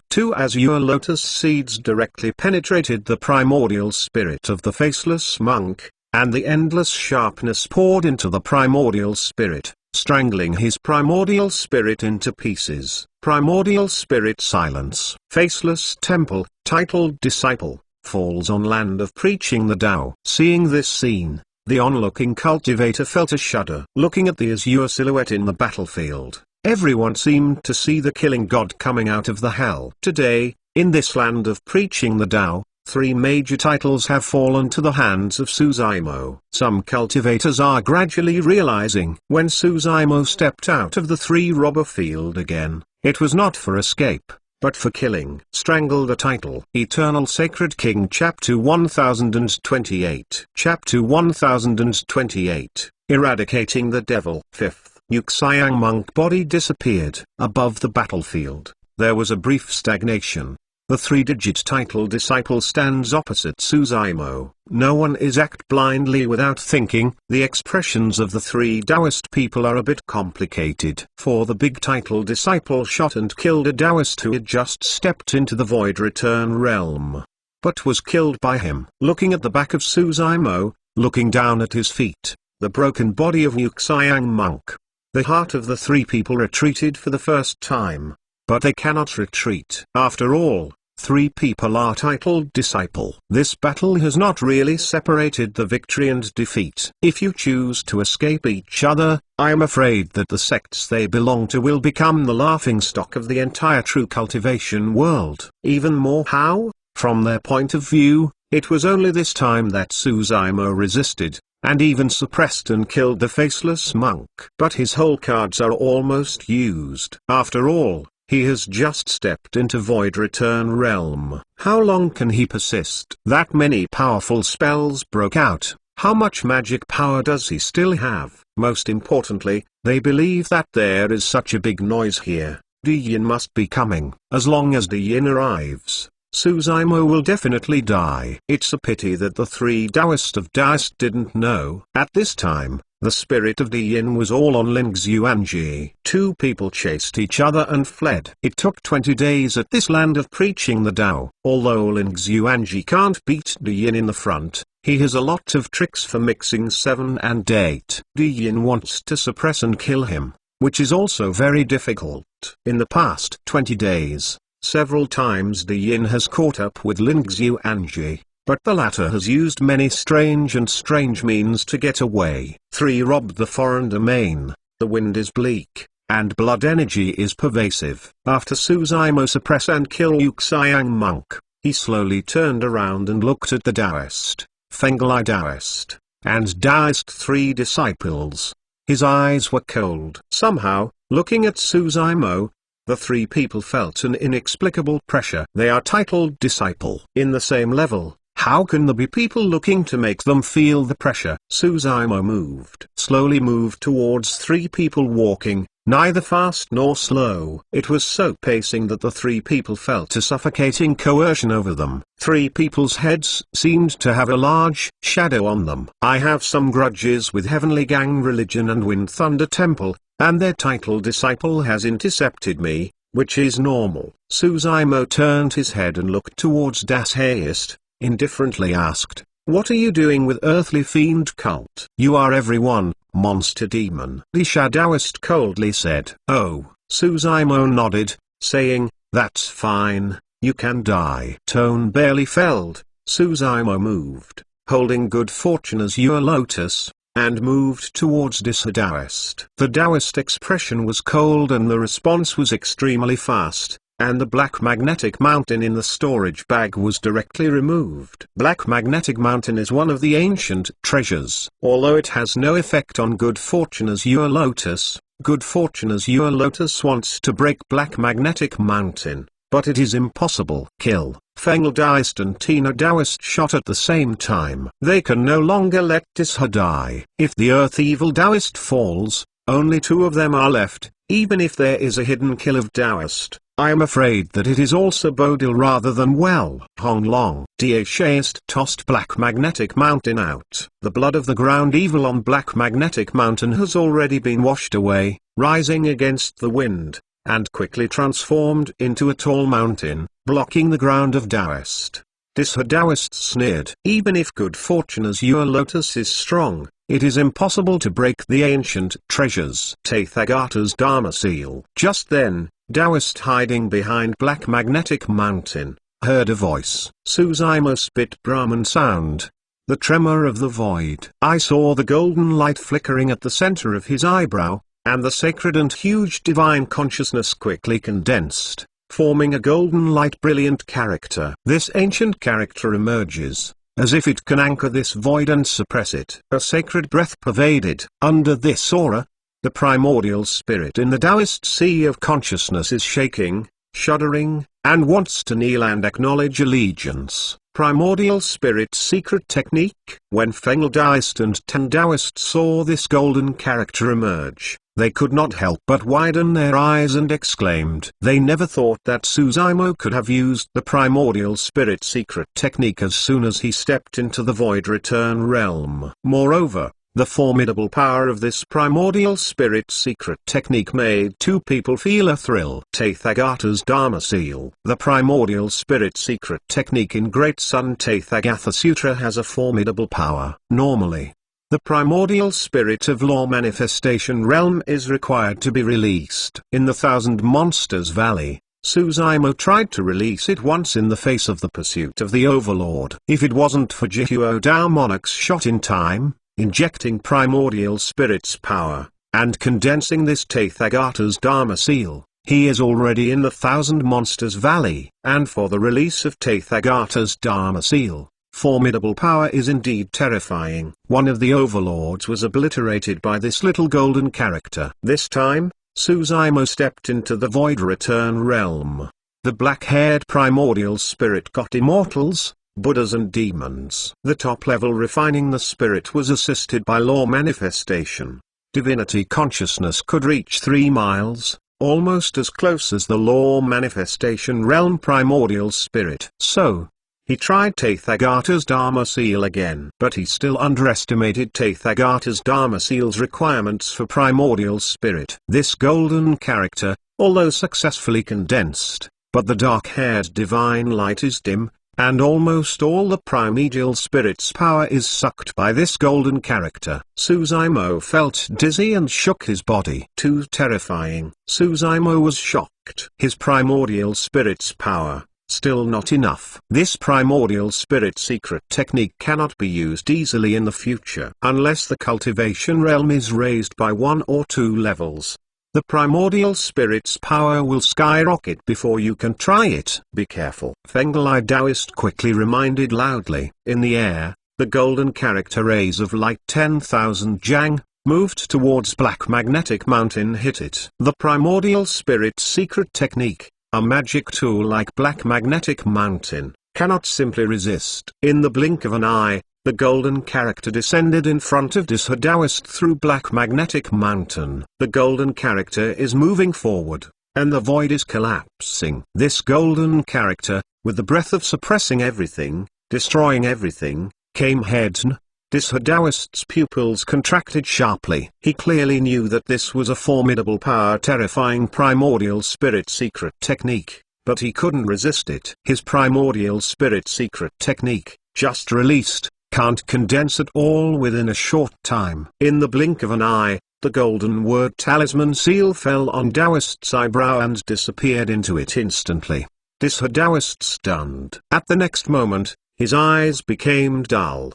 Two azure lotus seeds directly penetrated the primordial spirit of the faceless monk, and the endless sharpness poured into the primordial spirit, strangling his primordial spirit into pieces. Primordial spirit silence. Faceless temple, titled disciple, falls on land of preaching the Tao. Seeing this scene, the onlooking cultivator felt a shudder. Looking at the azure silhouette in the battlefield, everyone seemed to see the killing god coming out of the hell. Today, in this land of preaching the Tao, 3 major titles have fallen to the hands of Suzaimo. Some cultivators are gradually realizing, when Suzaimo stepped out of the 3-robber field again, it was not for escape, but for killing. Strangle the title. Eternal Sacred King Chapter 1028. Chapter 1028. Eradicating the Devil. 5th. Yuxiang monk body disappeared. Above the battlefield, there was a brief stagnation. The 3-digit title disciple stands opposite Suzaimo. No one is act blindly without thinking. The expressions of the 3 Taoist people are a bit complicated. For the big title disciple shot and killed a Taoist who had just stepped into the void return realm, but was killed by him. Looking at the back of Suzaimo, looking down at his feet, the broken body of Yuxiang monk, the heart of the 3 people retreated for the first time. But they cannot retreat. After all, 3 people are titled disciple. This battle has not really separated the victory and defeat. If you choose to escape each other, I am afraid that the sects they belong to will become the laughingstock of the entire true cultivation world. Even more how? From their point of view, it was only this time that Suzaimo resisted, and even suppressed and killed the faceless monk. But his whole cards are almost used. After all, he has just stepped into Void Return Realm. How long can he persist? That many powerful spells broke out. How much magic power does he still have? Most importantly, they believe that there is such a big noise here. Di Yin must be coming. As long as Di Yin arrives, Suzaimo will definitely die. It's a pity that the 3 Taoists of Daoist didn't know. At this time, the spirit of Di Yin was all on Ling Xuanji. 2 people chased each other and fled. It took 20 days at this land of preaching the Tao. Although Ling Xuanji can't beat Di Yin in the front, he has a lot of tricks for mixing 7 and 8. Di Yin wants to suppress and kill him, which is also very difficult. In the past 20 days, several times Di Yin has caught up with Ling Xuanji, but the latter has used many strange means to get away. 3 robbed the foreign domain. The wind is bleak, and blood energy is pervasive. After Suzaimo suppress and kill Yuxiang monk, he slowly turned around and looked at the Taoist, Fenglai Taoist, and Taoist 3 disciples. His eyes were cold. Somehow, looking at Suzaimo, the 3 people felt an inexplicable pressure. They are titled disciple. In the same level, how can there be people looking to make them feel the pressure? Suzaimo slowly moved towards 3 people walking, neither fast nor slow. It was so pacing that the three people felt a suffocating coercion over them. Three people's heads seemed to have a large shadow on them. I have some grudges with Heavenly Gang Religion and Wind Thunder Temple, and their title disciple has intercepted me, which is normal. Suzaimo turned his head and looked towards Das Hayest, indifferently asked, "What are you doing with Earthly Fiend Cult?" "You are everyone, monster demon," the Shadowist coldly said. "Oh," Suzaimo nodded, saying, "That's fine, you can die." Tone barely felled, Suzaimo moved, holding good fortune as your lotus, and moved towards this Taoist. The Taoist expression was cold and the response was extremely fast, and the black magnetic mountain in the storage bag was directly removed. Black Magnetic Mountain is one of the ancient treasures. Although it has no effect on Good Fortune as your lotus, Good Fortune as your lotus wants to break Black Magnetic Mountain, but it is impossible. Kill. Fengel Daoist and Tina Daoist shot at the same time. They can no longer let Tisha die. If the Earth Evil Daoist falls, only two of them are left, even if there is a hidden kill of Daoist. I am afraid that it is also Bodil rather than well. Hong Long. Daoist tossed Black Magnetic Mountain out. The blood of the ground evil on Black Magnetic Mountain has already been washed away, rising against the wind, and quickly transformed into a tall mountain, blocking the ground of Daoist. This Daoist sneered. Even if Good Fortune as your lotus is strong, it is impossible to break the ancient treasures. Tathagata's Dharma Seal. Just then, Daoist hiding behind Black Magnetic Mountain, heard a voice. Suzaimo spit Brahman sound. The tremor of the void. I saw the golden light flickering at the center of his eyebrow, and the sacred and huge divine consciousness quickly condensed, forming a golden light brilliant character. This ancient character emerges, as if it can anchor this void and suppress it. A sacred breath pervaded. Under this aura, the primordial spirit in the Taoist sea of consciousness is shaking, shuddering, and wants to kneel and acknowledge allegiance. Primordial Spirit's secret technique. When Fengel Daoist and Ten Daoist saw this golden character emerge, they could not help but widen their eyes and exclaimed. They never thought that Suzaimo could have used the Primordial Spirit secret technique as soon as he stepped into the Void Return realm. Moreover, the formidable power of this Primordial Spirit secret technique made two people feel a thrill. Tathagata's Dharma Seal. The Primordial Spirit secret technique in Great Sun Tathagatha Sutra has a formidable power. Normally, the primordial spirit of law manifestation realm is required to be released. In the Thousand Monsters Valley, Suzaimo tried to release it once in the face of the pursuit of the Overlord. If it wasn't for Jihuo Dao Monarch's shot in time, injecting primordial spirit's power, and condensing this Tathagata's Dharma Seal, he is already in the Thousand Monsters Valley. And for the release of Tathagata's Dharma Seal, formidable power is indeed terrifying. One of the overlords was obliterated by this little golden character. This time, Suzaimo stepped into the Void Return realm. The black-haired primordial spirit got immortals, Buddhas and demons. The top-level refining the spirit was assisted by law manifestation. Divinity consciousness could reach 3 miles, almost as close as the law manifestation realm primordial spirit. So, he tried Tathagata's Dharma Seal again. But he still underestimated Tathagata's Dharma Seal's requirements for primordial spirit. This golden character, although successfully condensed, but the dark-haired divine light is dim, and almost all the primordial spirit's power is sucked by this golden character. Suzaimo felt dizzy and shook his body. Too terrifying. Suzaimo was shocked. His primordial spirit's power, still not enough. This primordial spirit secret technique cannot be used easily in the future. Unless the cultivation realm is raised by 1 or 2 levels, the primordial spirit's power will skyrocket before you can try it. Be careful. Fengelai Daoist quickly reminded loudly. In the air, the golden character rays of light 10,000 Jang, moved towards Black Magnetic Mountain hit it. The primordial spirit's secret technique, a magic tool like Black Magnetic Mountain, cannot simply resist. In the blink of an eye, the golden character descended in front of Disa Daoist through Black Magnetic Mountain. The golden character is moving forward, and the void is collapsing. This golden character, with the breath of suppressing everything, destroying everything, came head-on. Disa Daoist's pupils contracted sharply. He clearly knew that this was a formidable power, terrifying primordial spirit secret technique, but he couldn't resist it. His primordial spirit secret technique, just released, can't condense it all within a short time. In the blink of an eye, the golden word talisman seal fell on Daoist's eyebrow and disappeared into it instantly. Disa Daoist stunned. At the next moment, his eyes became dull.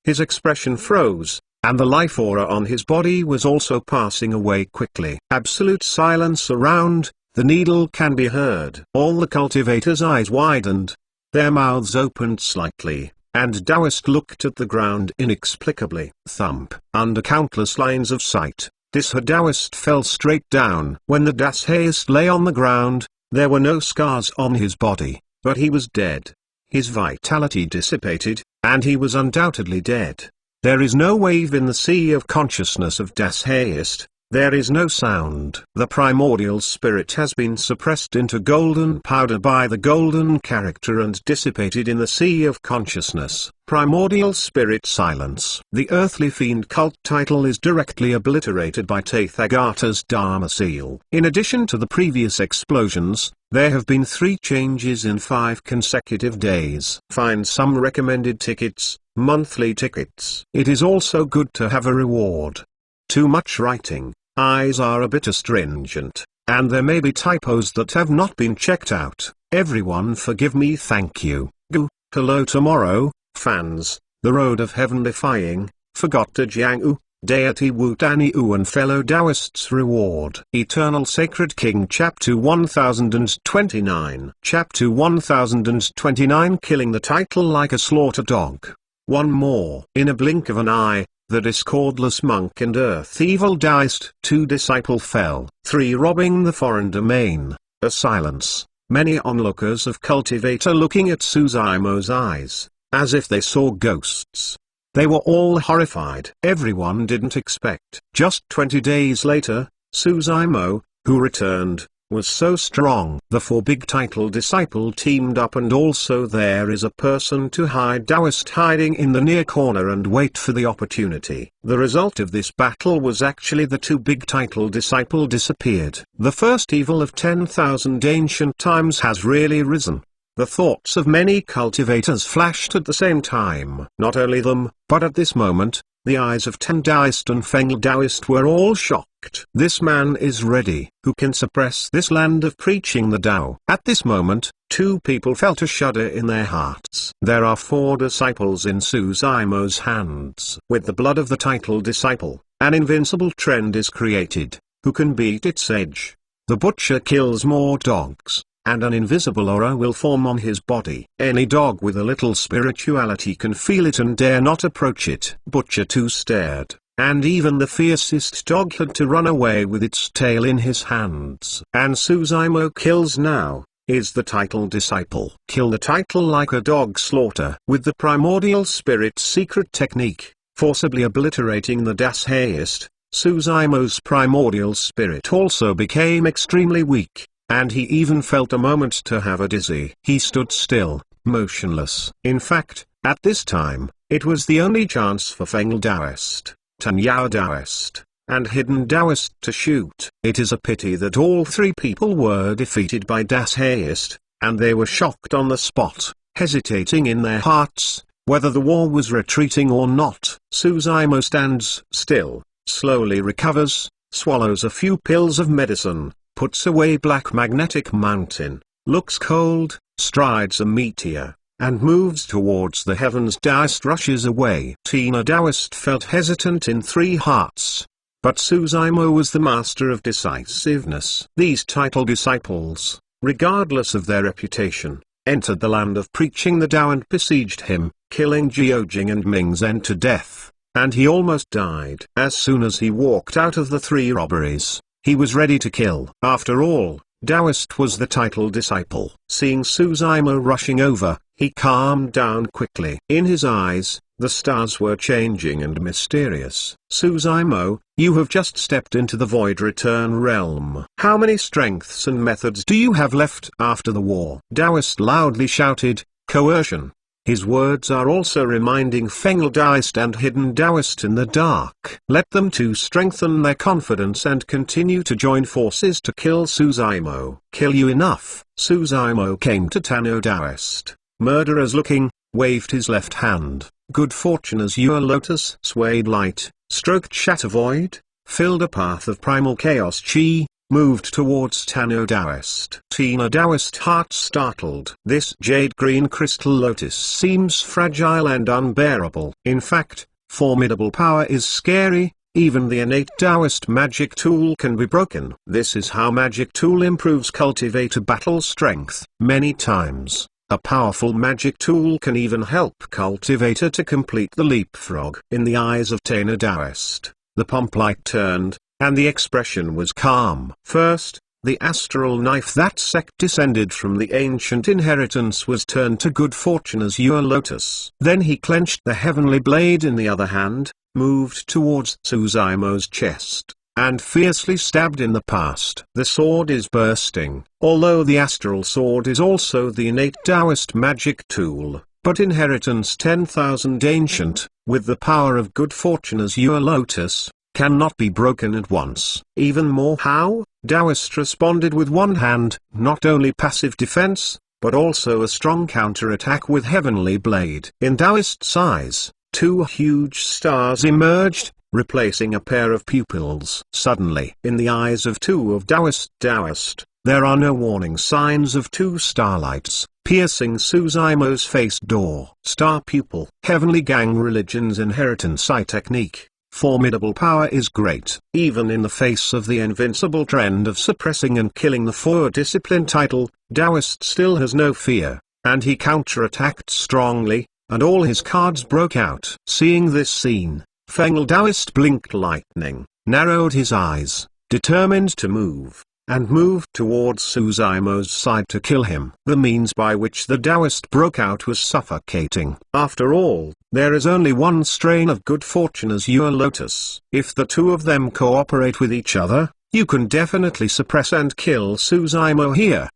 His expression froze, and the life aura on his body was also passing away quickly. Absolute silence around, the needle can be heard. All the cultivators' eyes widened. Their mouths opened slightly, and Daoist looked at the ground inexplicably. Thump. Under countless lines of sight, Disa Daoist fell straight down. When the Das Haist lay on the ground, there were no scars on his body, but he was dead. His vitality dissipated, and he was undoubtedly dead. There is no wave in the sea of consciousness of Das Haist. There is no sound. The primordial spirit has been suppressed into golden powder by the golden character and dissipated in the sea of consciousness. Primordial spirit silence. The earthly fiend cult title is directly obliterated by Tathagata's Dharma seal. In addition to the previous explosions, there have been 3 changes in 5 consecutive days. Find some recommended tickets, monthly tickets. It is also good to have a reward. Too much writing. Eyes are a bit astringent, and there may be typos that have not been checked out. Everyone forgive me, thank you. Goo, hello tomorrow, fans, the road of heaven defying, forgot to Jiang-u, deity Wu Tani-u and fellow Taoists reward. Eternal Sacred King Chapter 1029. Chapter 1029 Killing the title like a slaughter dog. One more. In a blink of an eye, the discordless monk and earth evil Daoist 2 disciple fell. 3 robbing the foreign domain. A silence. Many onlookers of cultivator looking at Suzaimo's eyes, as if they saw ghosts. They were all horrified. Everyone didn't expect. Just 20 days later, Suzaimo, who returned, was so strong. The 4 big title disciple teamed up, and also there is a person to hide Daoist hiding in the near corner and wait for the opportunity. The result of this battle was actually the 2 big title disciple disappeared. The first evil of 10,000 ancient times has really risen. The thoughts of many cultivators flashed at the same time. Not only them, but at this moment, the eyes of Tan Daoist and Feng Daoist were all shocked. This man is ready. Who can suppress this land of preaching the Tao? At this moment, 2 people felt a shudder in their hearts. There are 4 disciples in Suzaimo's hands. With the blood of the title disciple, an invincible trend is created. Who can beat its edge? The butcher kills more dogs, and an invisible aura will form on his body. Any dog with a little spirituality can feel it and dare not approach it. Butcher 2 stared, and even the fiercest dog had to run away with its tail in his hands. And Suzaimo kills now, is the title disciple. Kill the title like a dog slaughter. With the primordial spirit secret technique, forcibly obliterating the Das Haist, Suzaimo's primordial spirit also became extremely weak, and he even felt a moment to have a dizzy. He stood still, motionless. In fact, at this time, it was the only chance for Feng Daoist, Tanyao Daoist, and Hidden Daoist to shoot. It is a pity that all 3 people were defeated by Das Haist, and they were shocked on the spot, hesitating in their hearts, whether the war was retreating or not. Suzaimo stands still, slowly recovers, swallows a few pills of medicine, puts away Black Magnetic Mountain, looks cold, strides a meteor, and moves towards the heavens. Daoist rushes away. Tina Daoist felt hesitant in 3 hearts. But Suzaimo was the master of decisiveness. These title disciples, regardless of their reputation, entered the land of preaching the Tao and besieged him, killing Jiojing and Mingzhen to death, and he almost died. As soon as he walked out of the 3 robberies, he was ready to kill. After all, Taoist was the title disciple. Seeing Suzaimo rushing over, he calmed down quickly. In his eyes, the stars were changing and mysterious. Suzaimo, you have just stepped into the Void Return realm. How many strengths and methods do you have left after the war? Taoist loudly shouted, coercion. His words are also reminding Feng'el Taoist and Hidden Taoist in the dark. Let them too strengthen their confidence and continue to join forces to kill Suzaimo. Kill you enough. Suzaimo came to Tano Taoist. Murderers looking, waved his left hand. Good fortune as your lotus swayed light, stroked shatter void, filled a path of primal chaos chi, moved towards Tano Taoist. Tina Taoist heart startled. This jade green crystal lotus seems fragile and unbearable. In fact, formidable power is scary. Even the innate Taoist magic tool can be broken. This is how magic tool improves cultivator battle strength. Many times, a powerful magic tool can even help cultivator to complete the leapfrog. In the eyes of Tana Taoist, the pomp light turned, and the expression was calm. First, the astral knife that sect descended from the ancient inheritance was turned to good fortune as your lotus. Then he clenched the heavenly blade in the other hand, moved towards Suzaimo's chest, and fiercely stabbed in the past. The sword is bursting. Although the astral sword is also the innate Taoist magic tool, but inheritance 10,000 ancient, with the power of good fortune as your lotus, cannot be broken at once. Even more how? Taoist responded with one hand, not only passive defense, but also a strong counterattack with heavenly blade. In Taoist's eyes, two huge stars emerged, replacing a pair of pupils. Suddenly, in the eyes of two of Taoist, there are no warning signs of two starlights, piercing Suzaimo's face door. Star pupil. Heavenly Gang Religion's inheritance I technique. Formidable power is great. Even in the face of the invincible trend of suppressing and killing the four discipline title, Taoist still has no fear, and he counterattacked strongly, and all his cards broke out. Seeing this scene, Feng'el Taoist blinked lightning, narrowed his eyes, determined to move, and moved towards Suzaimo's side to kill him. The means by which the Taoist broke out was suffocating. After all, there is only one strain of good fortune as your lotus. If the two of them cooperate with each other, you can definitely suppress and kill Suzaimo here.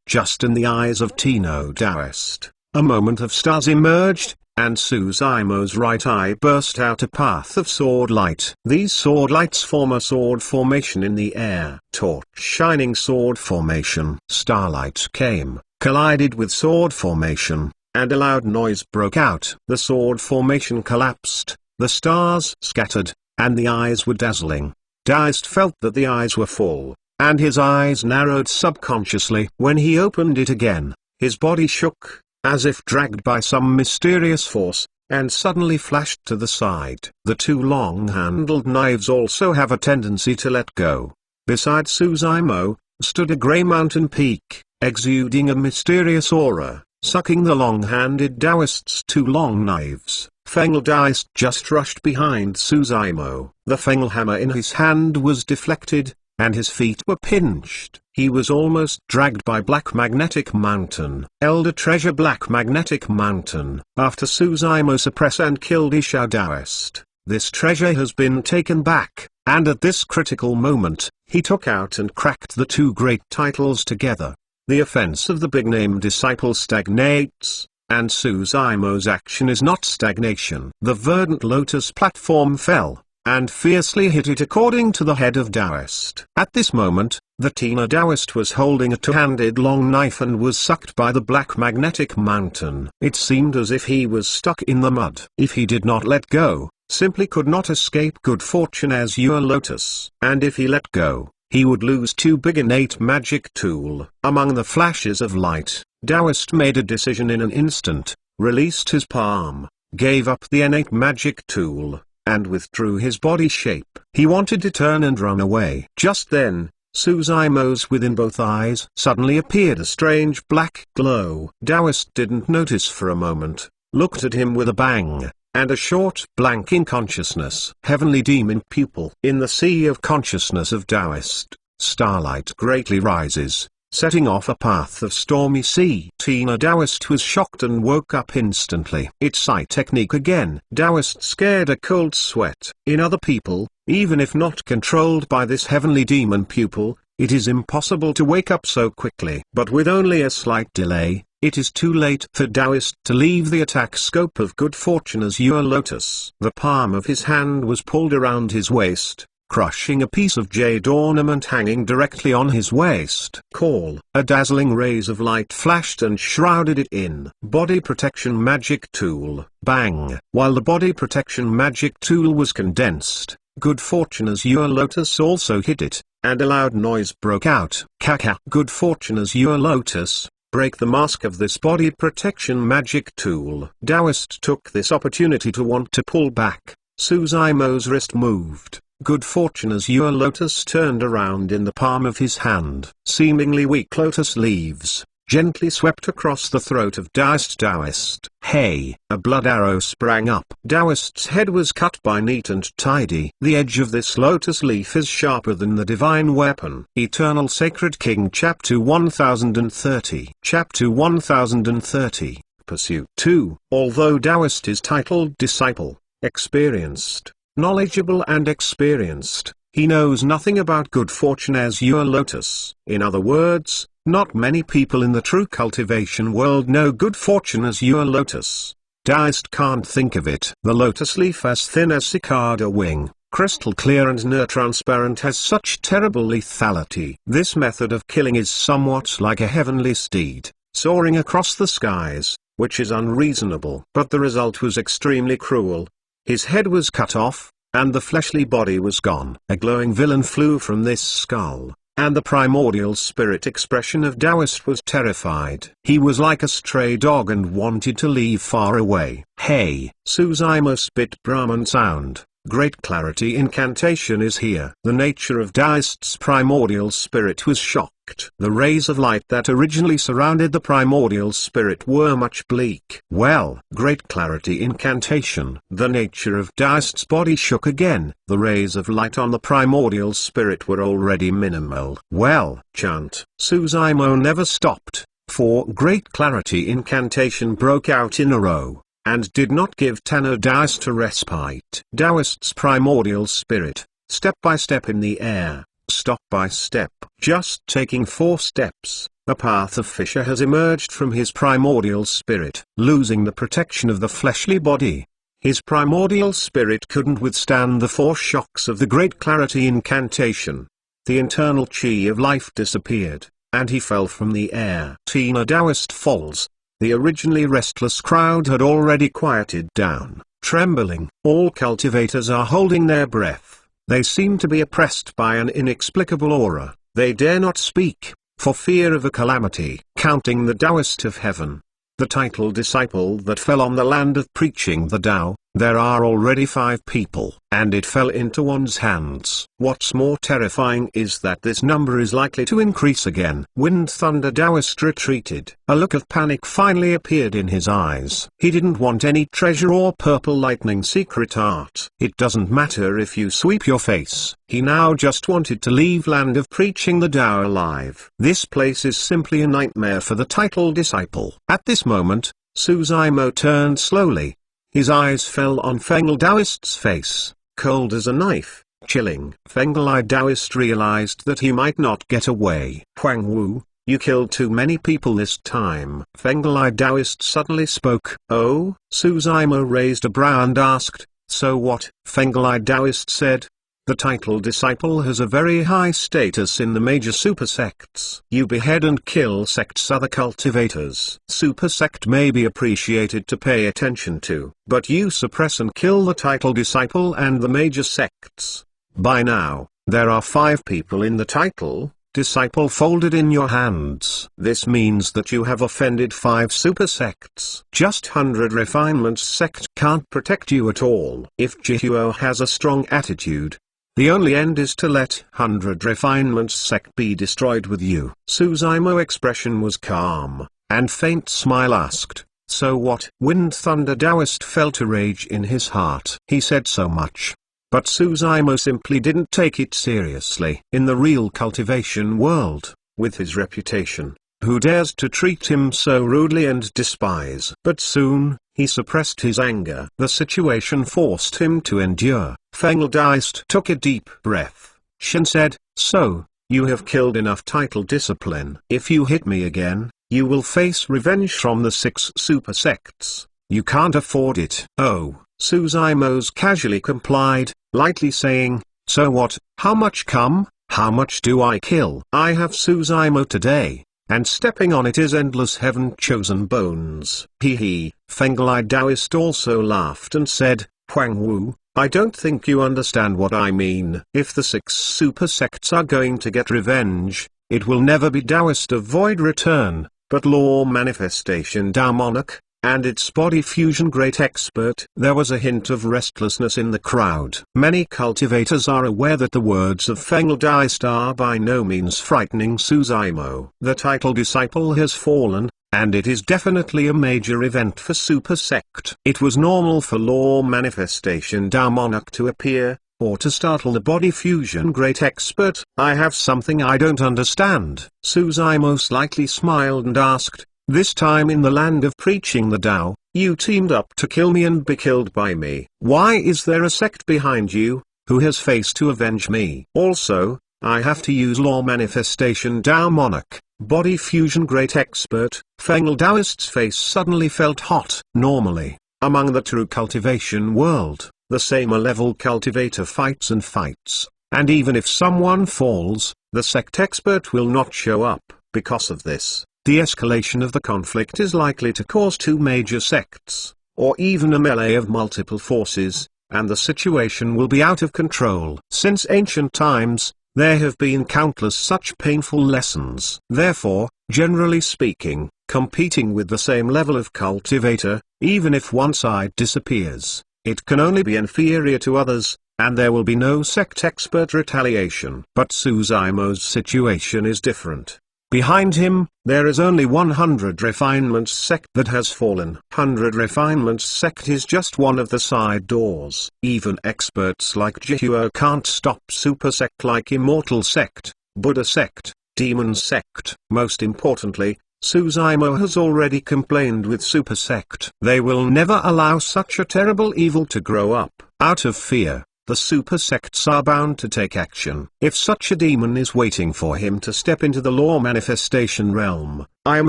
Just in the eyes of Tino Taoist, a moment of stars emerged, and Suzaimo's right eye burst out a path of sword light. These sword lights form a sword formation in the air. Torch shining sword formation. Starlight came, collided with sword formation, and a loud noise broke out. The sword formation collapsed, the stars scattered, and the eyes were dazzling. Taoist felt that the eyes were full, and his eyes narrowed subconsciously. When he opened it again, his body shook, as if dragged by some mysterious force, and suddenly flashed to the side. The two long-handled knives also have a tendency to let go. Beside Suzaimo, stood a grey mountain peak, exuding a mysterious aura, sucking the long-handed Taoist's two long knives. Feng'el Taoist just rushed behind Suzaimo. The Feng'el hammer in his hand was deflected, and his feet were pinched. He was almost dragged by Black Magnetic Mountain. Elder Treasure Black Magnetic Mountain. After Suzaimo suppressed and killed Isha Taoist, this treasure has been taken back, and at this critical moment, he took out and cracked the two great titles together. The offense of the big-name disciple stagnates, and Suzaimo's action is not stagnation. The verdant lotus platform fell, and fiercely hit it according to the head of Taoist. At this moment, the Tina Taoist was holding a two-handed long knife and was sucked by the Black Magnetic Mountain. It seemed as if he was stuck in the mud. If he did not let go, simply could not escape good fortune as your lotus. And if he let go, he would lose too big innate magic tool. Among the flashes of light, Taoist made a decision in an instant, released his palm, gave up the innate magic tool, and withdrew his body shape. He wanted to turn and run away. Just then, Suzaimo's within both eyes suddenly appeared a strange black glow. Taoist didn't notice for a moment, looked at him with a bang, and a short blank in consciousness. Heavenly demon pupil. In the sea of consciousness of Taoist, starlight greatly rises, setting off a path of stormy sea. Tina Taoist was shocked and woke up instantly. It's eye technique again. Taoist scared a cold sweat. In other people, even if not controlled by this heavenly demon pupil, it is impossible to wake up so quickly. But with only a slight delay, it is too late for Taoist to leave the attack scope of good fortune azure lotus. The palm of his hand was pulled around his waist, crushing a piece of jade ornament hanging directly on his waist. Call. A dazzling rays of light flashed and shrouded it in. Body protection magic tool. Bang. While the body protection magic tool was condensed, good fortune azure lotus also hit it, and a loud noise broke out. Kaka. Good fortune azure lotus, break the mask of this body protection magic tool. Taoist took this opportunity to want to pull back. Suzaimo's wrist moved. Good fortune azure lotus turned around in the palm of his hand. Seemingly weak lotus leaves gently swept across the throat of Taoist. Hey! A blood arrow sprang up. Taoist's head was cut by neat and tidy. The edge of this lotus leaf is sharper than the divine weapon. Eternal Sacred King Chapter 1030. Chapter 1030, Pursuit 2. Although Taoist is titled disciple, experienced, knowledgeable and experienced, he knows nothing about good fortune azure lotus. In other words, not many people in the true cultivation world know good fortune azure lotus. Taoist can't think of it. The lotus leaf as thin as cicada wing, crystal clear and near transparent has such terrible lethality. This method of killing is somewhat like a heavenly steed, soaring across the skies, which is unreasonable. But the result was extremely cruel. His head was cut off, and the fleshly body was gone. A glowing villain flew from this skull, and the primordial spirit expression of Taoist was terrified. He was like a stray dog and wanted to leave far away. Hey! Suzaimo spit Brahman sound. Great clarity incantation is here. The nature of Taoist's primordial spirit was shocked. The rays of light that originally surrounded the primordial spirit were much bleak. Well, great clarity incantation. The nature of Taoist's body shook again. The rays of light on the primordial spirit were already minimal. Well, chant. Suzaimo never stopped, for great clarity incantation broke out in a row, and did not give Tenno Taoist a respite. Taoist's primordial spirit, step by step in the air, step by step, just taking 4 steps, a path of fissure has emerged from his primordial spirit. Losing the protection of the fleshly body, his primordial spirit couldn't withstand the 4 shocks of the great clarity incantation. The internal chi of life disappeared, and he fell from the air. Tina Taoist falls. The originally restless crowd had already quieted down, trembling. All cultivators are holding their breath. They seem to be oppressed by an inexplicable aura. They dare not speak, for fear of a calamity. Counting the Taoist of heaven, the title disciple that fell on the land of preaching the Tao, there are already 5 people, and it fell into one's hands. What's more terrifying is that this number is likely to increase again. Wind Thunder Taoist retreated. A look of panic finally appeared in his eyes. He didn't want any treasure or purple lightning secret art. It doesn't matter if you sweep your face. He now just wanted to leave land of preaching the Tao alive. This place is simply a nightmare for the title disciple. At this moment, Suzaimo turned slowly. His eyes fell on Fengal Taoist's face, cold as a knife, chilling. Fengal Taoist realized that he might not get away. Huang Wu, you killed too many people this time. Fengal Taoist suddenly spoke. Oh? Suzaimo raised a brow and asked, so what? Fengal Taoist said, the title disciple has a very high status in the major super sects. You behead and kill sects' other cultivators. Super sect may be appreciated to pay attention to, but you suppress and kill the title disciple and the major sects. By now, there are 5 people in the title disciple folded in your hands. This means that you have offended 5 super sects. Just 100 refinements sect can't protect you at all. If Jihuo has a strong attitude, the only end is to let 100 refinements sect be destroyed with you. Suzaimo's expression was calm, and faint smile asked, so what? Wind Thunder Taoist felt a rage in his heart. He said so much, but Suzaimo simply didn't take it seriously. In the real cultivation world, with his reputation. Who dares to treat him so rudely and despise? But soon, he suppressed his anger. The situation forced him to endure. Feng Daist took a deep breath. Shen said, "So, you have killed enough title discipline. If you hit me again, you will face revenge from the 6 super sects. You can't afford it." "Oh," Suzaimos casually complied, lightly saying, "So what? How much come? How much do I kill? I have Suzaimo today, and stepping on it is endless heaven-chosen bones." Hee. Fenglai Taoist also laughed and said, "Huang Wu, I don't think you understand what I mean. If the 6 super sects are going to get revenge, it will never be Taoist of Void Return, but Law Manifestation Tao Monarch, and its body fusion great expert." There was a hint of restlessness in the crowd. Many cultivators are aware that the words of Feng Daist are by no means frightening Suzaimo. The title disciple has fallen, and it is definitely a major event for Super Sect. It was normal for Law Manifestation Tao Monarch to appear, or to startle the body fusion great expert. "I have something I don't understand." Suzaimo slightly smiled and asked, "This time in the land of preaching the Tao, you teamed up to kill me and be killed by me. Why is there a sect behind you, who has face to avenge me? Also, I have to use Law Manifestation Tao Monarch, body fusion great expert." Feng Daoist's face suddenly felt hot. Normally, among the true cultivation world, the same level cultivator fights and fights, and even if someone falls, the sect expert will not show up. Because of this, the escalation of the conflict is likely to cause 2 major sects, or even a melee of multiple forces, and the situation will be out of control. Since ancient times, there have been countless such painful lessons. Therefore, generally speaking, competing with the same level of cultivator, even if one side disappears, it can only be inferior to others, and there will be no sect expert retaliation. But Suzaimo's situation is different. Behind him, there is only 100 Refinements sect that has fallen. 100 Refinements sect is just one of the side doors. Even experts like Jihuo can't stop Super sect like Immortal sect, Buddha sect, Demon sect. Most importantly, Suzaimo has already complained with Super sect. They will never allow such a terrible evil to grow up. Out of fear, the super sects are bound to take action. If such a demon is waiting for him to step into the law manifestation realm, I am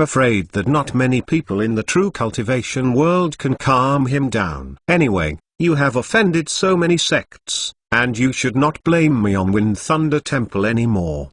afraid that not many people in the true cultivation world can calm him down. Anyway, you have offended so many sects, and you should not blame me on Wind Thunder Temple anymore.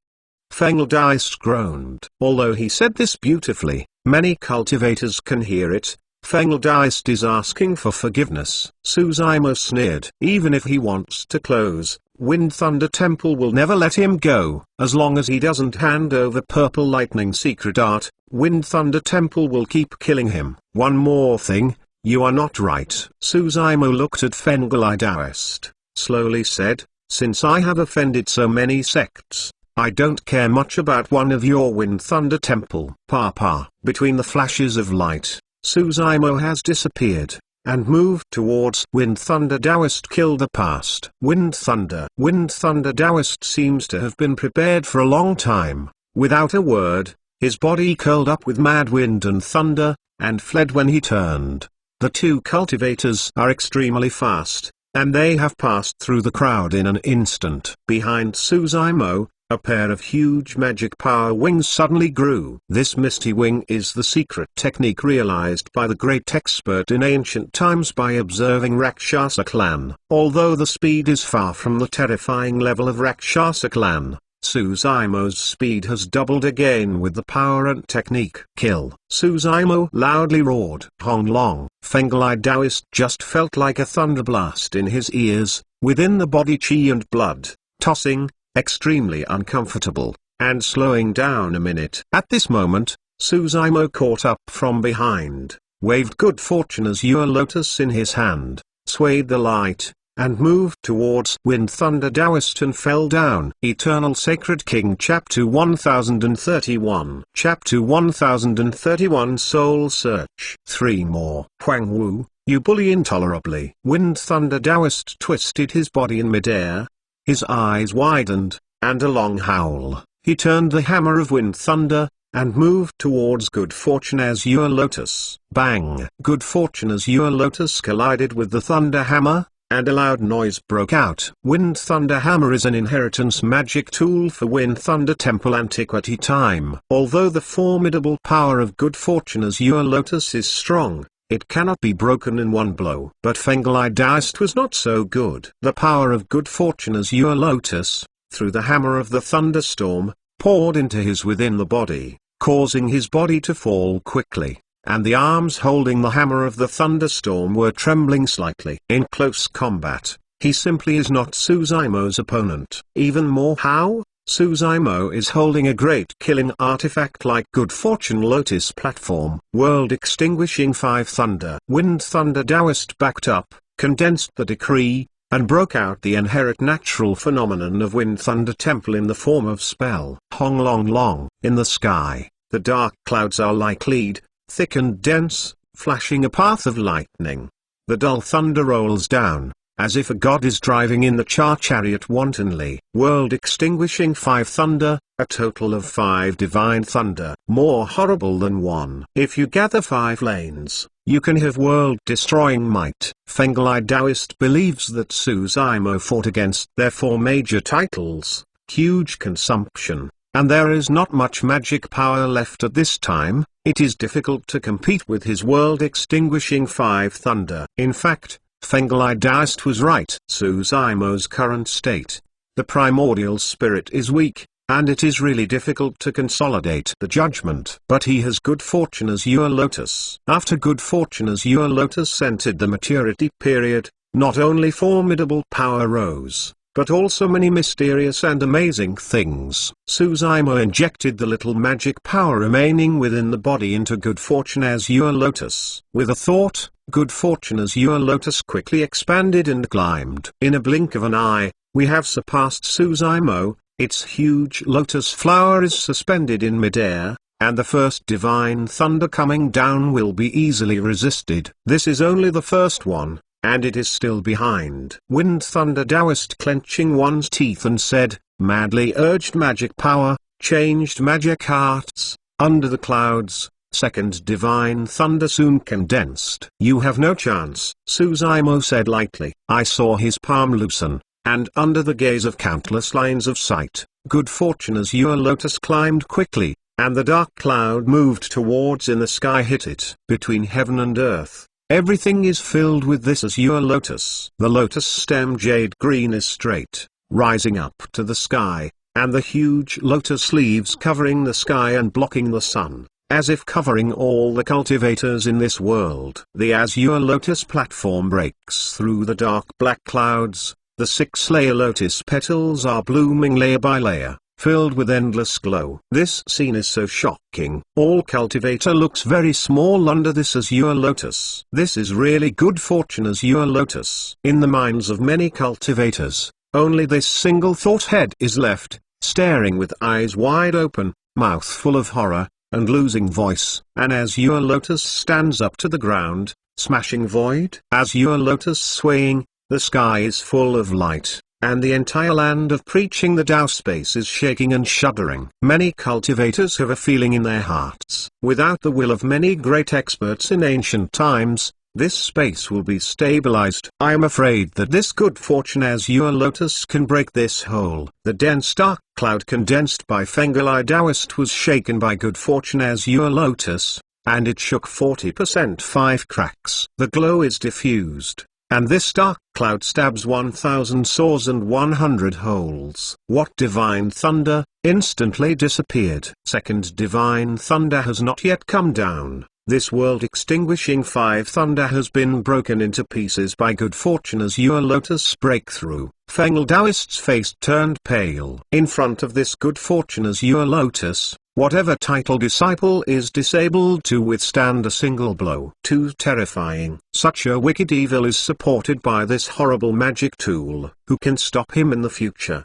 Feng Daist groaned. Although he said this beautifully, many cultivators can hear it. Feng Daist is asking for forgiveness. Suzaimo sneered. Even if he wants to close, Wind Thunder Temple will never let him go. As long as he doesn't hand over Purple Lightning Secret Art, Wind Thunder Temple will keep killing him. One more thing, you are not right. Suzaimo looked at Feng Daist, slowly said, since I have offended so many sects, I don't care much about one of your Wind Thunder Temple. Papa. Between the flashes of light, Suzaimo has disappeared, and moved towards Wind Thunder. Daoist killed the past. Wind Thunder Daoist seems to have been prepared for a long time. Without a word, his body curled up with mad wind and thunder, and fled when he turned. The two cultivators are extremely fast, and they have passed through the crowd in an instant. Behind Suzaimo, a pair of huge magic power wings suddenly grew. This misty wing is the secret technique realized by the great expert in ancient times by observing Rakshasa clan. Although the speed is far from the terrifying level of Rakshasa clan, Suzaimo's speed has doubled again with the power and technique. Kill! Suzaimo loudly roared. Hong Long. Fenglai Daoist just felt like a thunderblast in his ears, within the body chi and blood, tossing, extremely uncomfortable, and slowing down a minute. At this moment, Suzaimo caught up from behind, waved good fortune as Azure Lotus in his hand, swayed the light, and moved towards Wind Thunder Daoist and fell down. Eternal Sacred King Chapter 1031 Chapter 1031 Soul Search 3 more. Huang Wu, you bully intolerably. Wind Thunder Daoist twisted his body in midair. His eyes widened, and a long howl, he turned the hammer of wind thunder, and moved towards Good Fortune Azure Lotus. Bang! Good Fortune Azure Lotus collided with the thunder hammer, and a loud noise broke out. Wind Thunder Hammer is an inheritance magic tool for Wind Thunder Temple Antiquity time. Although the formidable power of Good Fortune Azure Lotus is strong, it cannot be broken in one blow. But Fengalai Daoist was not so good. The power of Good Fortune Azure Lotus, through the hammer of the thunderstorm, poured into his within the body, causing his body to fall quickly, and the arms holding the hammer of the thunderstorm were trembling slightly. In close combat, he simply is not Suzaimo's opponent. Even more how? Suzaimo is holding a great killing artifact like Good Fortune Lotus platform. World Extinguishing 5 Thunder. Wind Thunder Daoist backed up, condensed the decree, and broke out the inherent natural phenomenon of Wind Thunder Temple in the form of spell. Hong Long Long. In the sky, the dark clouds are like lead, thick and dense, flashing a path of lightning. The dull thunder rolls down, as if a god is driving in the chariot wantonly. World Extinguishing 5 Thunder, a total of 5 divine thunder. More horrible than one. If you gather 5 lanes, you can have world-destroying might. Fengalai Daoist believes that Suzaimo fought against their 4 major titles, huge consumption, and there is not much magic power left at this time. It is difficult to compete with his world-extinguishing 5 thunder. In fact, Fengalai Daoist was right. Suzaimo's current state, the primordial spirit, is weak, and it is really difficult to consolidate the judgment. But he has Good Fortune Azure Lotus. After Good Fortune Azure Lotus entered the maturity period, not only formidable power rose, but also many mysterious and amazing things. Suzaimo injected the little magic power remaining within the body into Good Fortune Azure Lotus. With a thought, Good Fortune Azure Lotus quickly expanded and climbed. In a blink of an eye, we have surpassed Suzaimo. Its huge lotus flower is suspended in midair, and the first divine thunder coming down will be easily resisted. This is only the first one, and it is still behind. Wind Thunder Daoist clenching one's teeth and said, madly urged magic power, changed magic hearts, under the clouds, second divine thunder soon condensed. You have no chance, Suzaimo said lightly. I saw his palm loosen, and under the gaze of countless lines of sight, Good Fortune Azure Lotus climbed quickly, and the dark cloud moved towards in the sky hit it. Between heaven and earth, everything is filled with this Azure Lotus. The lotus stem jade green is straight, rising up to the sky, and the huge lotus leaves covering the sky and blocking the sun, as if covering all the cultivators in this world. The Azure Lotus platform breaks through the dark black clouds. The 6-layer lotus petals are blooming layer by layer, filled with endless glow. This scene is so shocking. All cultivator looks very small under this Azure Lotus. This is really Good Fortune Azure Lotus. In the minds of many cultivators, only this single thought head is left, staring with eyes wide open, mouth full of horror, and losing voice. An Azure Lotus stands up to the ground, smashing void. Azure Lotus swaying. The sky is full of light, and the entire land of preaching the Tao space is shaking and shuddering. Many cultivators have a feeling in their hearts. Without the will of many great experts in ancient times, this space will be stabilized. I am afraid that this Good Fortune Azure Lotus can break this hole. The dense dark cloud condensed by Fengalai Daoist was shaken by Good Fortune Azure Lotus, and it shook 40%. 5 cracks. The glow is diffused, and this dark cloud stabs 1,000 sores and 100 holes. What divine thunder? Instantly disappeared. Second divine thunder has not yet come down. This world extinguishing 5 thunder has been broken into pieces by Good Fortune Azure Lotus breakthrough. Fengal Daoist's face turned pale. In front of this Good Fortune Azure Lotus, whatever title disciple is disabled to withstand a single blow. Too terrifying. Such a wicked evil is supported by this horrible magic tool. Who can stop him in the future?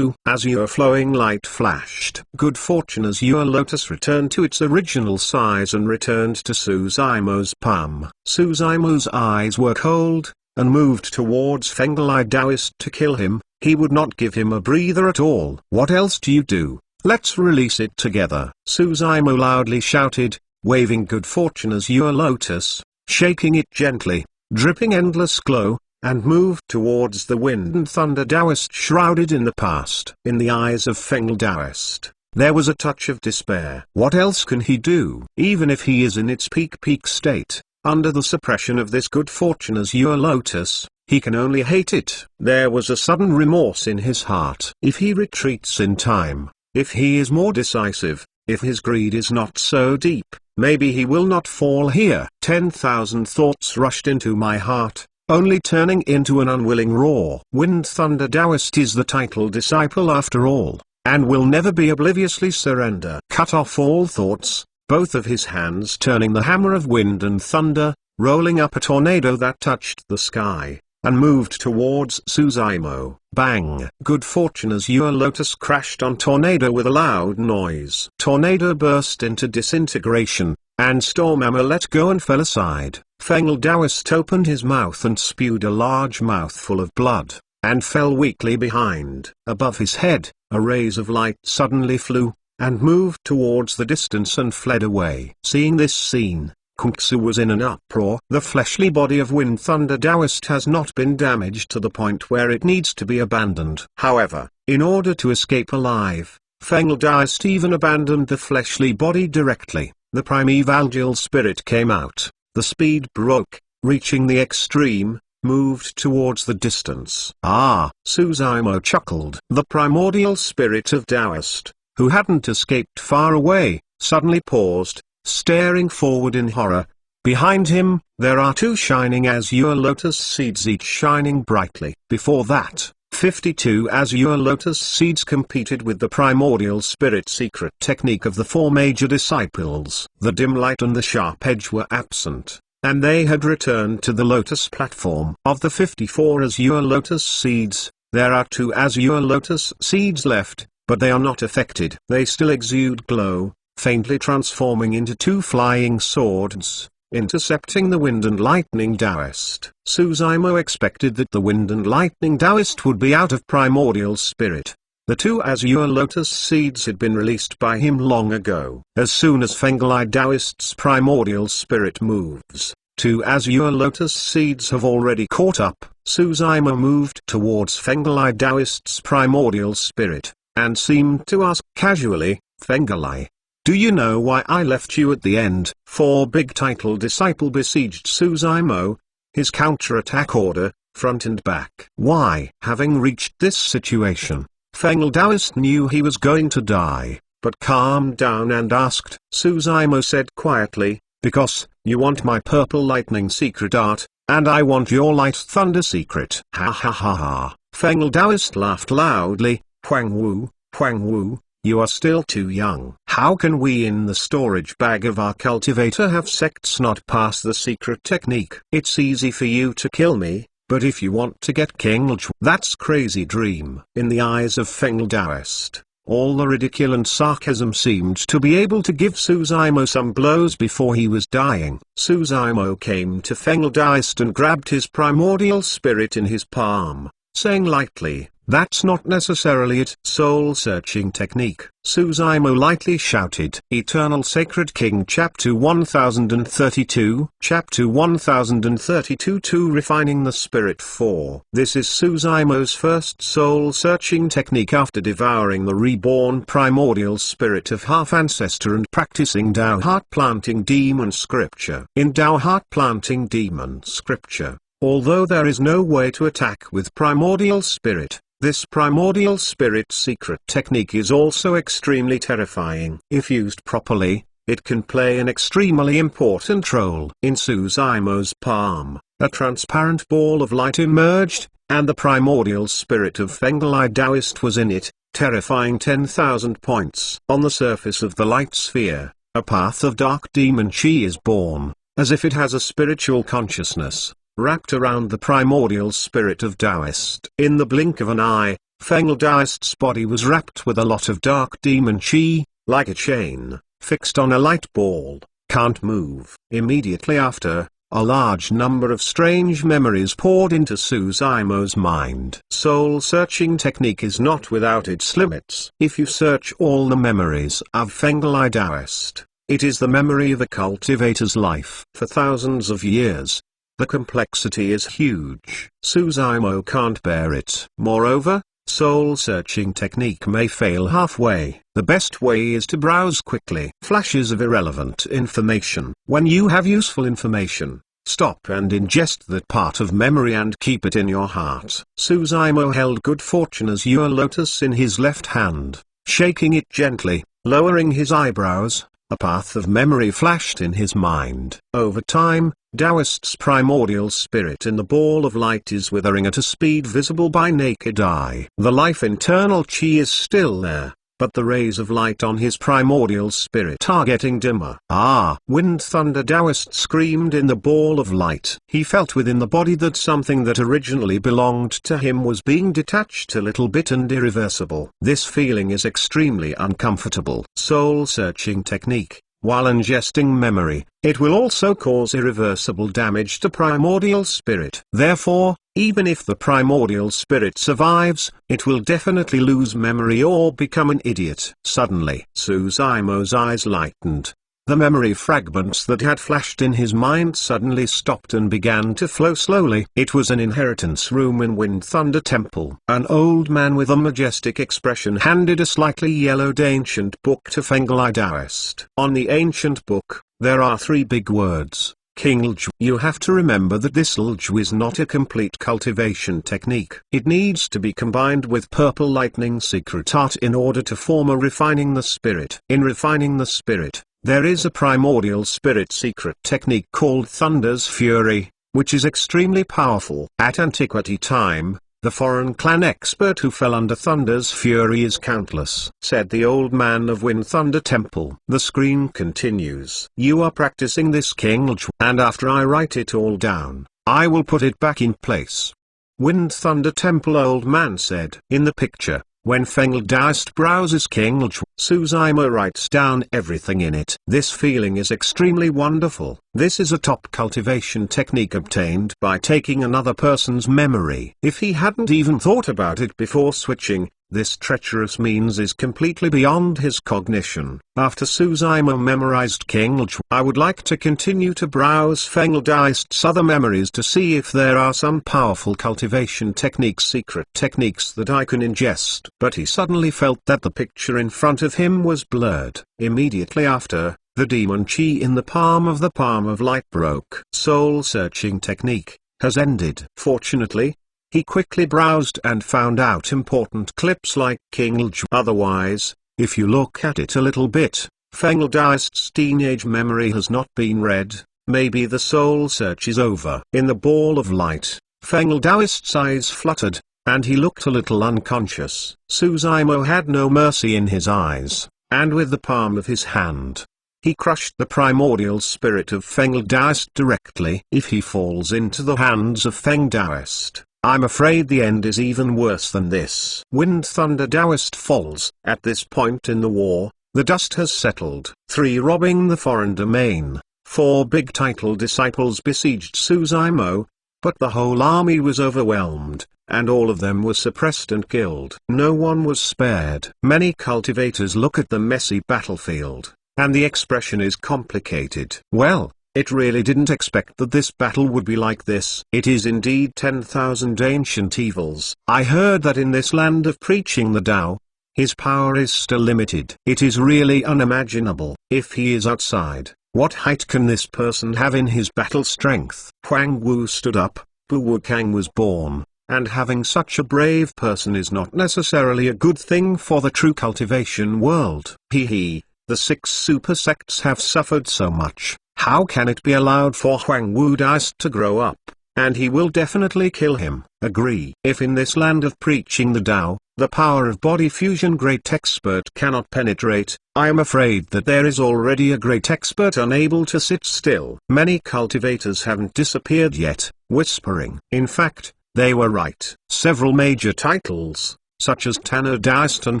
Azure flowing light flashed. Good Fortune Azure Lotus returned to its original size and returned to Suzaimo's palm. Suzaimo's eyes were cold, and moved towards Fengalai Daoist to kill him. He would not give him a breather at all. What else do you do? Let's release it together. Suzaimo loudly shouted, waving good fortune azure lotus, shaking it gently, dripping endless glow, and moved towards the wind and thunder Taoist shrouded in the past. In the eyes of Feng Taoist, there was a touch of despair. What else can he do? Even if he is in its peak state, under the suppression of this good fortune azure lotus, he can only hate it. There was a sudden remorse in his heart. If he retreats in time, if he is more decisive, if his greed is not so deep, maybe he will not fall here. 10,000 thoughts rushed into my heart, only turning into an unwilling roar. Wind Thunder Taoist is the title disciple after all, and will never be obliviously surrender. Cut off all thoughts, both of his hands turning the hammer of wind and thunder, rolling up a tornado that touched the sky, and moved towards Suzaimo. Bang! Good fortune azure lotus crashed on tornado with a loud noise. Tornado burst into disintegration, and Stormhammer let go and fell aside. Feng Taoist opened his mouth and spewed a large mouthful of blood, and fell weakly behind. Above his head, a rays of light suddenly flew, and moved towards the distance and fled away. Seeing this scene, Kung Su was in an uproar. The fleshly body of Wind Thunder Taoist has not been damaged to the point where it needs to be abandoned. However, in order to escape alive, Feng Taoist even abandoned the fleshly body directly. The primeval spirit came out, the speed broke, reaching the extreme, moved towards the distance. Ah! Suzaimo chuckled. The primordial spirit of Taoist, who hadn't escaped far away, suddenly paused, staring forward in horror. Behind him, there are two shining azure lotus seeds, each shining brightly. Before that, 52 azure lotus seeds competed with the primordial spirit secret technique of the four major disciples. The dim light and the sharp edge were absent, and they had returned to the lotus platform. Of the 54 azure lotus seeds, there are 2 azure lotus seeds left, but they are not affected. They still exude glow, faintly transforming into 2 flying swords, intercepting the Wind and Lightning Taoist. Suzaimo expected that the Wind and Lightning Taoist would be out of primordial spirit. The 2 azure lotus seeds had been released by him long ago. As soon as Fengalai Taoist's primordial spirit moves, 2 azure lotus seeds have already caught up. Suzaimo moved towards Fengalai Taoist's primordial spirit, and seemed to ask casually, Fengalai, do you know why I left you at the end? 4 big title disciple besieged Suzaimo, his counterattack order, front and back. Why? Having reached this situation, Feng Taoist knew he was going to die, but calmed down and asked. Suzaimo said quietly, because, you want my purple lightning secret art, and I want your light thunder secret. Ha ha ha ha. Feng Taoist laughed loudly. Huang Wu, you are still too young. How can we in the storage bag of our cultivator have sects not pass the secret technique? It's easy for you to kill me, but if you want to get King Lch, that's crazy dream. In the eyes of Feng Taoist, all the ridicule and sarcasm seemed to be able to give Suzaimo some blows before he was dying. Suzaimo came to Feng Taoist and grabbed his primordial spirit in his palm, saying lightly, that's not necessarily it. Soul-searching technique. Suzaimo lightly shouted. Eternal Sacred King Chapter 1032 Chapter 1032 2 Refining the Spirit 4. This is Suzaimo's first soul-searching technique after devouring the reborn primordial spirit of half-ancestor and practicing Tao Heart-Planting Demon Scripture. In Tao Heart-Planting Demon Scripture, although there is no way to attack with primordial spirit, this primordial spirit secret technique is also extremely terrifying. If used properly, it can play an extremely important role. In Suzaimo's palm, a transparent ball of light emerged, and the primordial spirit of Fengalai Taoist was in it, terrifying 10,000 points. On the surface of the light sphere, a path of dark demon chi is born, as if it has a spiritual consciousness, wrapped around the primordial spirit of Taoist. In the blink of an eye, Feng Taoist's body was wrapped with a lot of dark demon chi, like a chain, fixed on a light ball, can't move. Immediately after, A large number of strange memories poured into Suzaimo's mind. Soul-searching technique is not without its limits. If you search all the memories of Fenglai Taoist, it is the memory of a cultivator's life for thousands of years. The complexity is huge. Suzaimo can't bear it. Moreover, soul-searching technique may fail halfway. The best way is to browse quickly. Flashes of irrelevant information. When you have useful information, stop and ingest that part of memory and keep it in your heart. Suzaimo held good fortune azure lotus in his left hand, shaking it gently, lowering his eyebrows. A path of memory flashed in his mind. Over time, Taoist's primordial spirit in the ball of light is withering at a speed visible by naked eye. The life internal chi is still there, but the rays of light on his primordial spirit are getting dimmer. Ah! Wind Thunder Taoist screamed in the ball of light. He felt within the body that something that originally belonged to him was being detached a little bit and irreversible. This feeling is extremely uncomfortable. Soul-searching technique. While ingesting memory, it will also cause irreversible damage to primordial spirit. Therefore, even if the primordial spirit survives, it will definitely lose memory or become an idiot. Suddenly, Suzaimo's eyes lightened. The memory fragments that had flashed in his mind suddenly stopped and began to flow slowly. It was an inheritance room in Wind Thunder Temple. An old man with a majestic expression handed a slightly yellowed ancient book to Fenglai Taoist. On the ancient book, there are 3 big words. King Lju. You have to remember that this Lju is not a complete cultivation technique. It needs to be combined with Purple Lightning Secret Art in order to form a refining the spirit. In refining the spirit, there is a primordial spirit secret technique called Thunder's Fury, which is extremely powerful. At antiquity time, the foreign clan expert who fell under Thunder's Fury is countless, said the old man of Wind Thunder Temple. The screen continues. You are practicing this King Lju, and after I write it all down, I will put it back in place. Wind Thunder Temple old man said. In the picture, when Fenglai Taoist browses King Lju, Suzaimo writes down everything in it. This feeling is extremely wonderful. This is a top cultivation technique obtained by taking another person's memory. If he hadn't even thought about it before switching, this treacherous means is completely beyond his cognition. After Suzaimo memorized King Lju, I would like to continue to browse Fenglai Taoist's other memories to see if there are some powerful cultivation techniques, secret techniques that I can ingest. But he suddenly felt that the picture in front of him was blurred. Immediately after, the demon chi in the palm of light broke. Soul-searching technique has ended. Fortunately, he quickly browsed and found out important clips like King Lju. Otherwise, if you look at it a little bit, Fenglai Taoist's teenage memory has not been read. Maybe the soul search is over. In the ball of light, Fenglai Taoist's eyes fluttered, and he looked a little unconscious. Suzaimo had no mercy in his eyes, and with the palm of his hand, he crushed the primordial spirit of Fenglai Taoist directly. If he falls into the hands of Fenglai Taoist, I'm afraid the end is even worse than this. Wind Thunder Taoist falls. At this point in the war, the dust has settled. 3. Robbing the foreign domain. 4 big title disciples besieged Suzaimo, but the whole army was overwhelmed, and all of them were suppressed and killed. No one was spared. Many cultivators look at the messy battlefield, and the expression is complicated. Well, it really didn't expect that this battle would be like this. It is indeed 10,000 ancient evils. I heard that in this land of preaching the Tao, his power is still limited. It is really unimaginable. If he is outside, what height can this person have in his battle strength? Huang Wu stood up. Bu Wukang was born, and having such a brave person is not necessarily a good thing for the true cultivation world. The 6 super sects have suffered so much. How can it be allowed for Huang Wu Taoist to grow up? And he will definitely kill him. Agree. If in this land of preaching the Tao, the power of body fusion great expert cannot penetrate, I am afraid that there is already a great expert unable to sit still. Many cultivators haven't disappeared yet, whispering. In fact, they were right. Several major titles, such as Tanner Taoist and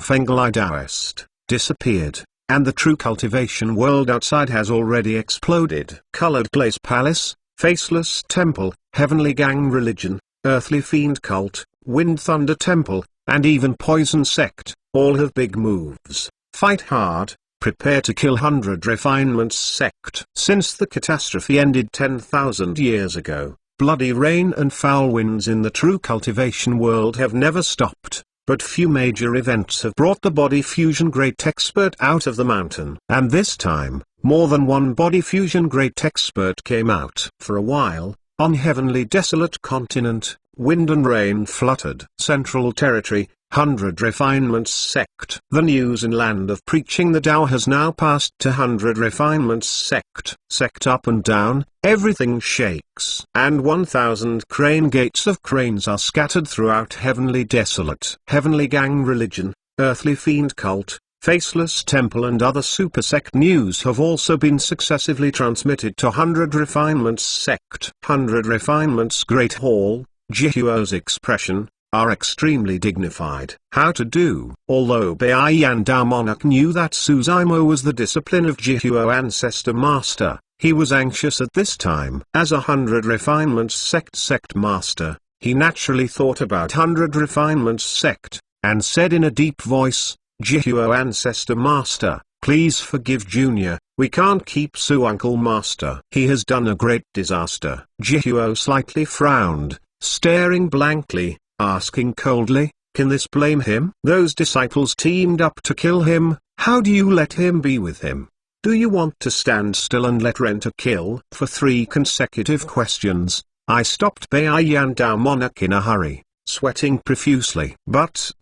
Fenglai Taoist, disappeared, and the true cultivation world outside has already exploded. Colored Glaze Palace, Faceless Temple, Heavenly Gang Religion, Earthly Fiend Cult, Wind Thunder Temple, and even Poison Sect, all have big moves. Fight hard, prepare to kill 100 Refinements Sect. Since the catastrophe ended 10,000 years ago, bloody rain and foul winds in the true cultivation world have never stopped. But few major events have brought the body fusion great expert out of the mountain. And this time, more than one body fusion great expert came out. For a while, on heavenly desolate continent, wind and rain fluttered. Central Territory, 100 Refinements Sect. The news in land of preaching the Tao has now passed to 100 Refinements Sect. Sect up and down, everything shakes. And 1,000 crane gates of cranes are scattered throughout heavenly desolate. Heavenly Gang Religion, Earthly Fiend Cult, Faceless Temple and other super sect news have also been successively transmitted to 100 Refinements Sect. 100 Refinements Great Hall, Jihuo's expression, are extremely dignified. How to do? Although Beiyan Dao Monarch knew that Suzaimo was the discipline of Jihuo Ancestor Master, he was anxious at this time. As 100 Refinements Sect Master, he naturally thought about 100 Refinements Sect, and said in a deep voice, Jihuo Ancestor Master, please forgive Junior, we can't keep Su Uncle Master. He has done a great disaster. Jihuo slightly frowned, staring blankly, asking coldly, can this blame him? Those disciples teamed up to kill him, how do you let him be with him? Do you want to stand still and let Renta kill? For 3 consecutive questions, I stopped Beiyan Dao Monarch in a hurry, sweating profusely. But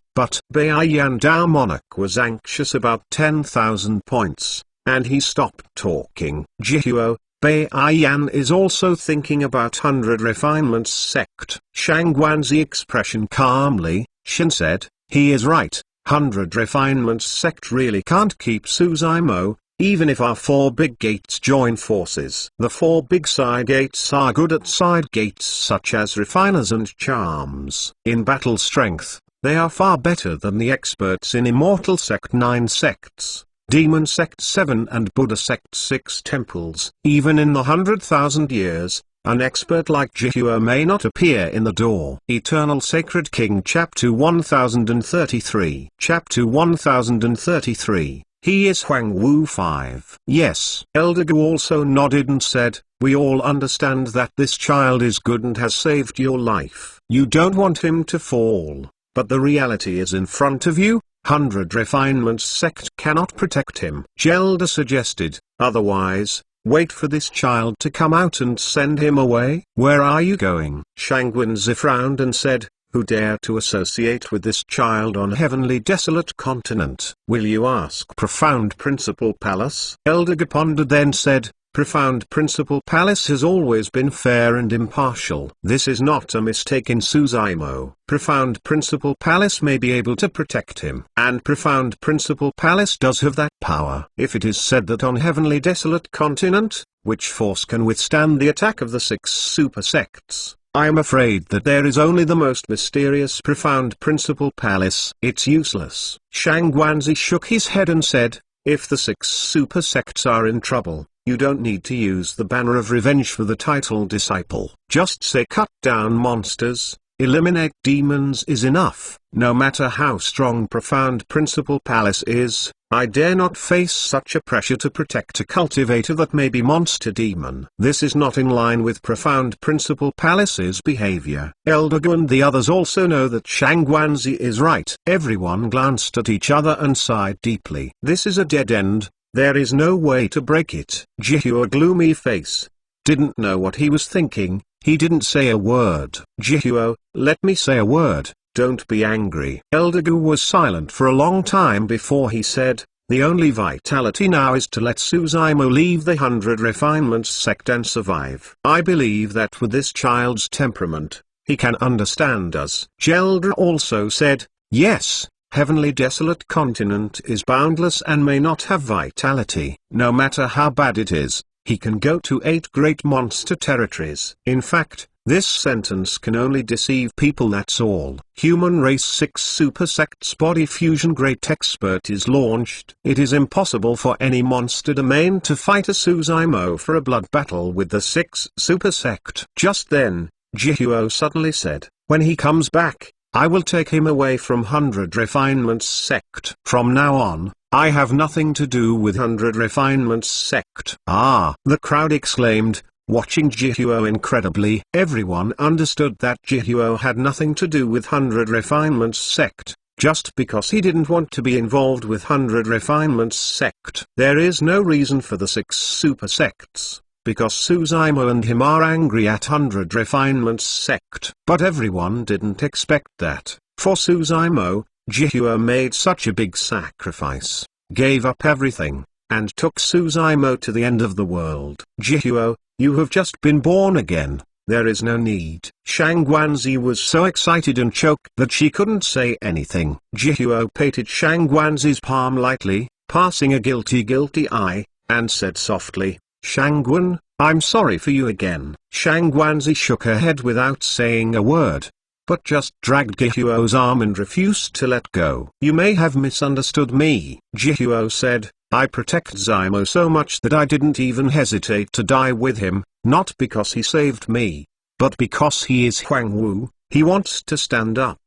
Beiyan Dao Monarch was anxious about 10,000 points, and he stopped talking. Jihuo, Beiyan is also thinking about 100 Refinements Sect. Shangguanzi expression calmly, Shin said, he is right, 100 Refinements Sect really can't keep Suzaimo, even if our 4 big gates join forces. The 4 big side gates are good at side gates such as refiners and charms. In battle strength, they are far better than the experts in Immortal Sect 9 sects. Demon Sect 7 and Buddha Sect 6 temples. Even in the 100,000 years, an expert like Jihuo may not appear in the door. Eternal Sacred King Chapter 1033. Chapter 1033. He is Huang Wu 5. Yes. Elder Gu also nodded and said, we all understand that this child is good and has saved your life. You don't want him to fall, but the reality is in front of you. 100 Refinements Sect cannot protect him. Gelda suggested, otherwise, wait for this child to come out and send him away. Where are you going? Shangguanzi frowned and said, who dare to associate with this child on heavenly desolate continent? Will you ask Profound Principal Palace? Elder Ge pondered then said, Profound Principal Palace has always been fair and impartial. This is not a mistake in Suzaimo. Profound Principal Palace may be able to protect him. And Profound Principal Palace does have that power. If it is said that on heavenly desolate continent, which force can withstand the attack of the 6 super sects? I am afraid that there is only the most mysterious Profound Principal Palace. It's useless. Shangguanzi shook his head and said, if the 6 super sects are in trouble, you don't need to use the banner of revenge for the title disciple. Just say cut down monsters, eliminate demons is enough. No matter how strong Profound Principal Palace is, I dare not face such a pressure to protect a cultivator that may be monster demon. This is not in line with Profound Principal Palace's behavior. Elder Gu and the others also know that Shangguanzi is right. Everyone glanced at each other and sighed deeply. This is a dead end. There is no way to break it. Jihuo, a gloomy face, didn't know what he was thinking. He didn't say a word. Jihuo, let me say a word, don't be angry. Elder Gu was silent for a long time before he said, the only vitality now is to let Suzaimo leave the 100 Refinements Sect and survive. I believe that with this child's temperament, he can understand us. Gelda also said, yes. Heavenly desolate continent is boundless and may not have vitality. No matter how bad it is, he can go to 8 great monster territories. In fact, This sentence can only deceive people, that's all. Human race 6 super sects body fusion great expert is launched. It is impossible for any monster domain to fight a Suzaimo for a blood battle with the 6 super sect. Just then, Jihuo suddenly said, when he comes back, I will take him away from 100 Refinements sect. From now on, I have nothing to do with 100 Refinements sect. Ah! The crowd exclaimed, watching Jihuo incredibly. Everyone understood that Jihuo had nothing to do with 100 Refinements sect, just because he didn't want to be involved with 100 Refinements sect. There is no reason for the 6 super sects, because Suzaimo and him are angry at 100 Refinements sect. But everyone didn't expect that. For Suzaimo, Jihuo made such a big sacrifice, gave up everything, and took Suzaimo to the end of the world. Jihuo, you have just been born again, there is no need. Shang Guanzi was so excited and choked that she couldn't say anything. Jihuo patted Shang Guanzi's palm lightly, passing a guilty eye, and said softly, Shangguan, I'm sorry for you again. Shang Guanzi shook her head without saying a word, but just dragged Jihuo's arm and refused to let go. You may have misunderstood me, Jihuo said. I protect Zymo so much that I didn't even hesitate to die with him, not because he saved me, but because he is Huang Wu. He wants to stand up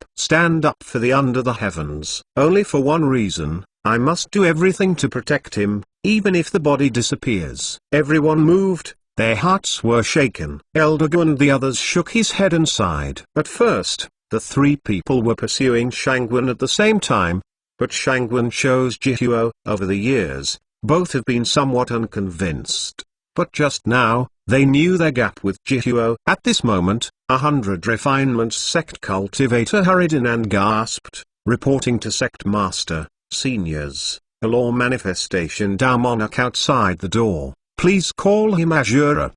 for the under the heavens. Only for one reason, I must do everything to protect him, even if the body disappears. Everyone moved, their hearts were shaken. Elder Gu and the others shook his head and sighed. At first, the 3 people were pursuing Shangguan at the same time, but Shangguan chose Jihuo. Over the years, both have been somewhat unconvinced. But just now, they knew their gap with Jihuo. At this moment, 100 Refinements sect cultivator hurried in and gasped, reporting to sect master, seniors, a law manifestation Dao Monarch outside the door. Please call him Azura.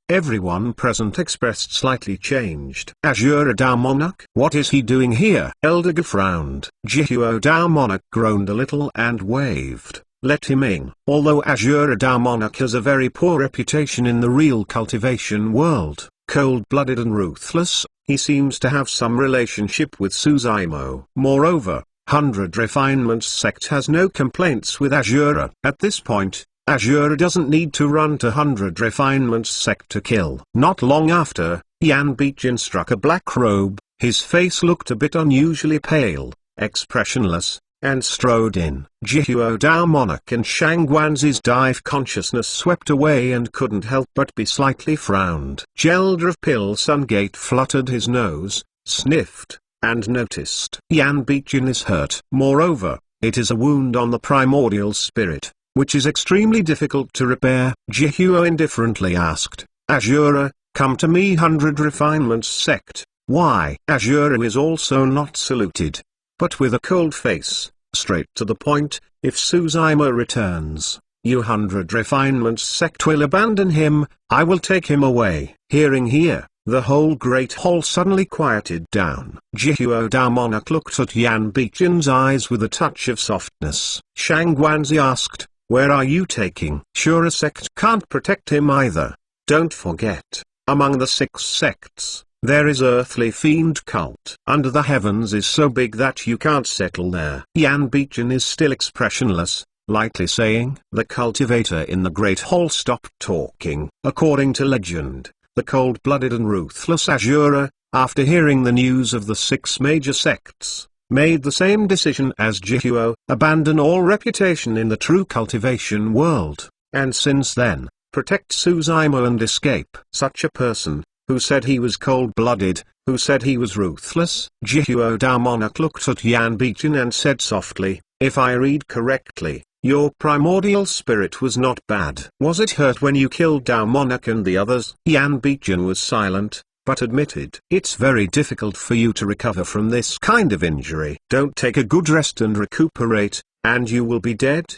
Everyone present expressed slightly changed. Azura Dao Monarch? What is he doing here? Elder Gu frowned. Jihuo Dao Monarch groaned a little and waved. Let him in. Although Azura Dao Monarch has a very poor reputation in the real cultivation world, cold-blooded and ruthless, he seems to have some relationship with Suzaimo. Moreover, 100 Refinements sect has no complaints with Azura. At this point, Azura doesn't need to run to 100 Refinements sect to kill. Not long after, Yan Bichen struck a black robe, his face looked a bit unusually pale, expressionless, and strode in. Jihuo Dao Monarch and Shang Guanzi's dive consciousness swept away and couldn't help but be slightly frowned. Gelder of Pil Sungate fluttered his nose, sniffed, and noticed. Yan Bichen is hurt. Moreover, it is a wound on the primordial spirit, which is extremely difficult to repair. Jihuo indifferently asked, Azura, come to me 100 Refinements sect. Why? Azura is also not saluted, but with a cold face, straight to the point, if Suzaimo returns, you 100 Refinements sect will abandon him, I will take him away. Hearing here, the whole great hall suddenly quieted down. Jihuo Dao Monarch looked at Yan Bichen's eyes with a touch of softness. Shang Guanzi asked, where are you taking? Sure, a sect can't protect him either. Don't forget, among the 6 sects, there is earthly fiend cult. Under the heavens is so big that you can't settle there. Yan Bichen is still expressionless, lightly saying. The cultivator in the great hall stopped talking. According to legend, the cold-blooded and ruthless Azura, after hearing the news of the 6 major sects, made the same decision as Jihuo, abandon all reputation in the true cultivation world, and since then, protect Suzaimo and escape. Such a person, who said he was cold-blooded, who said he was ruthless. Jihuo Dao Monarch looked at Yan Bichen and said softly, if I read correctly, your primordial spirit was not bad. Was it hurt when you killed Dao Monarch and the others? Yan Bichen was silent, but admitted, it's very difficult for you to recover from this kind of injury. Don't take a good rest and recuperate, and you will be dead?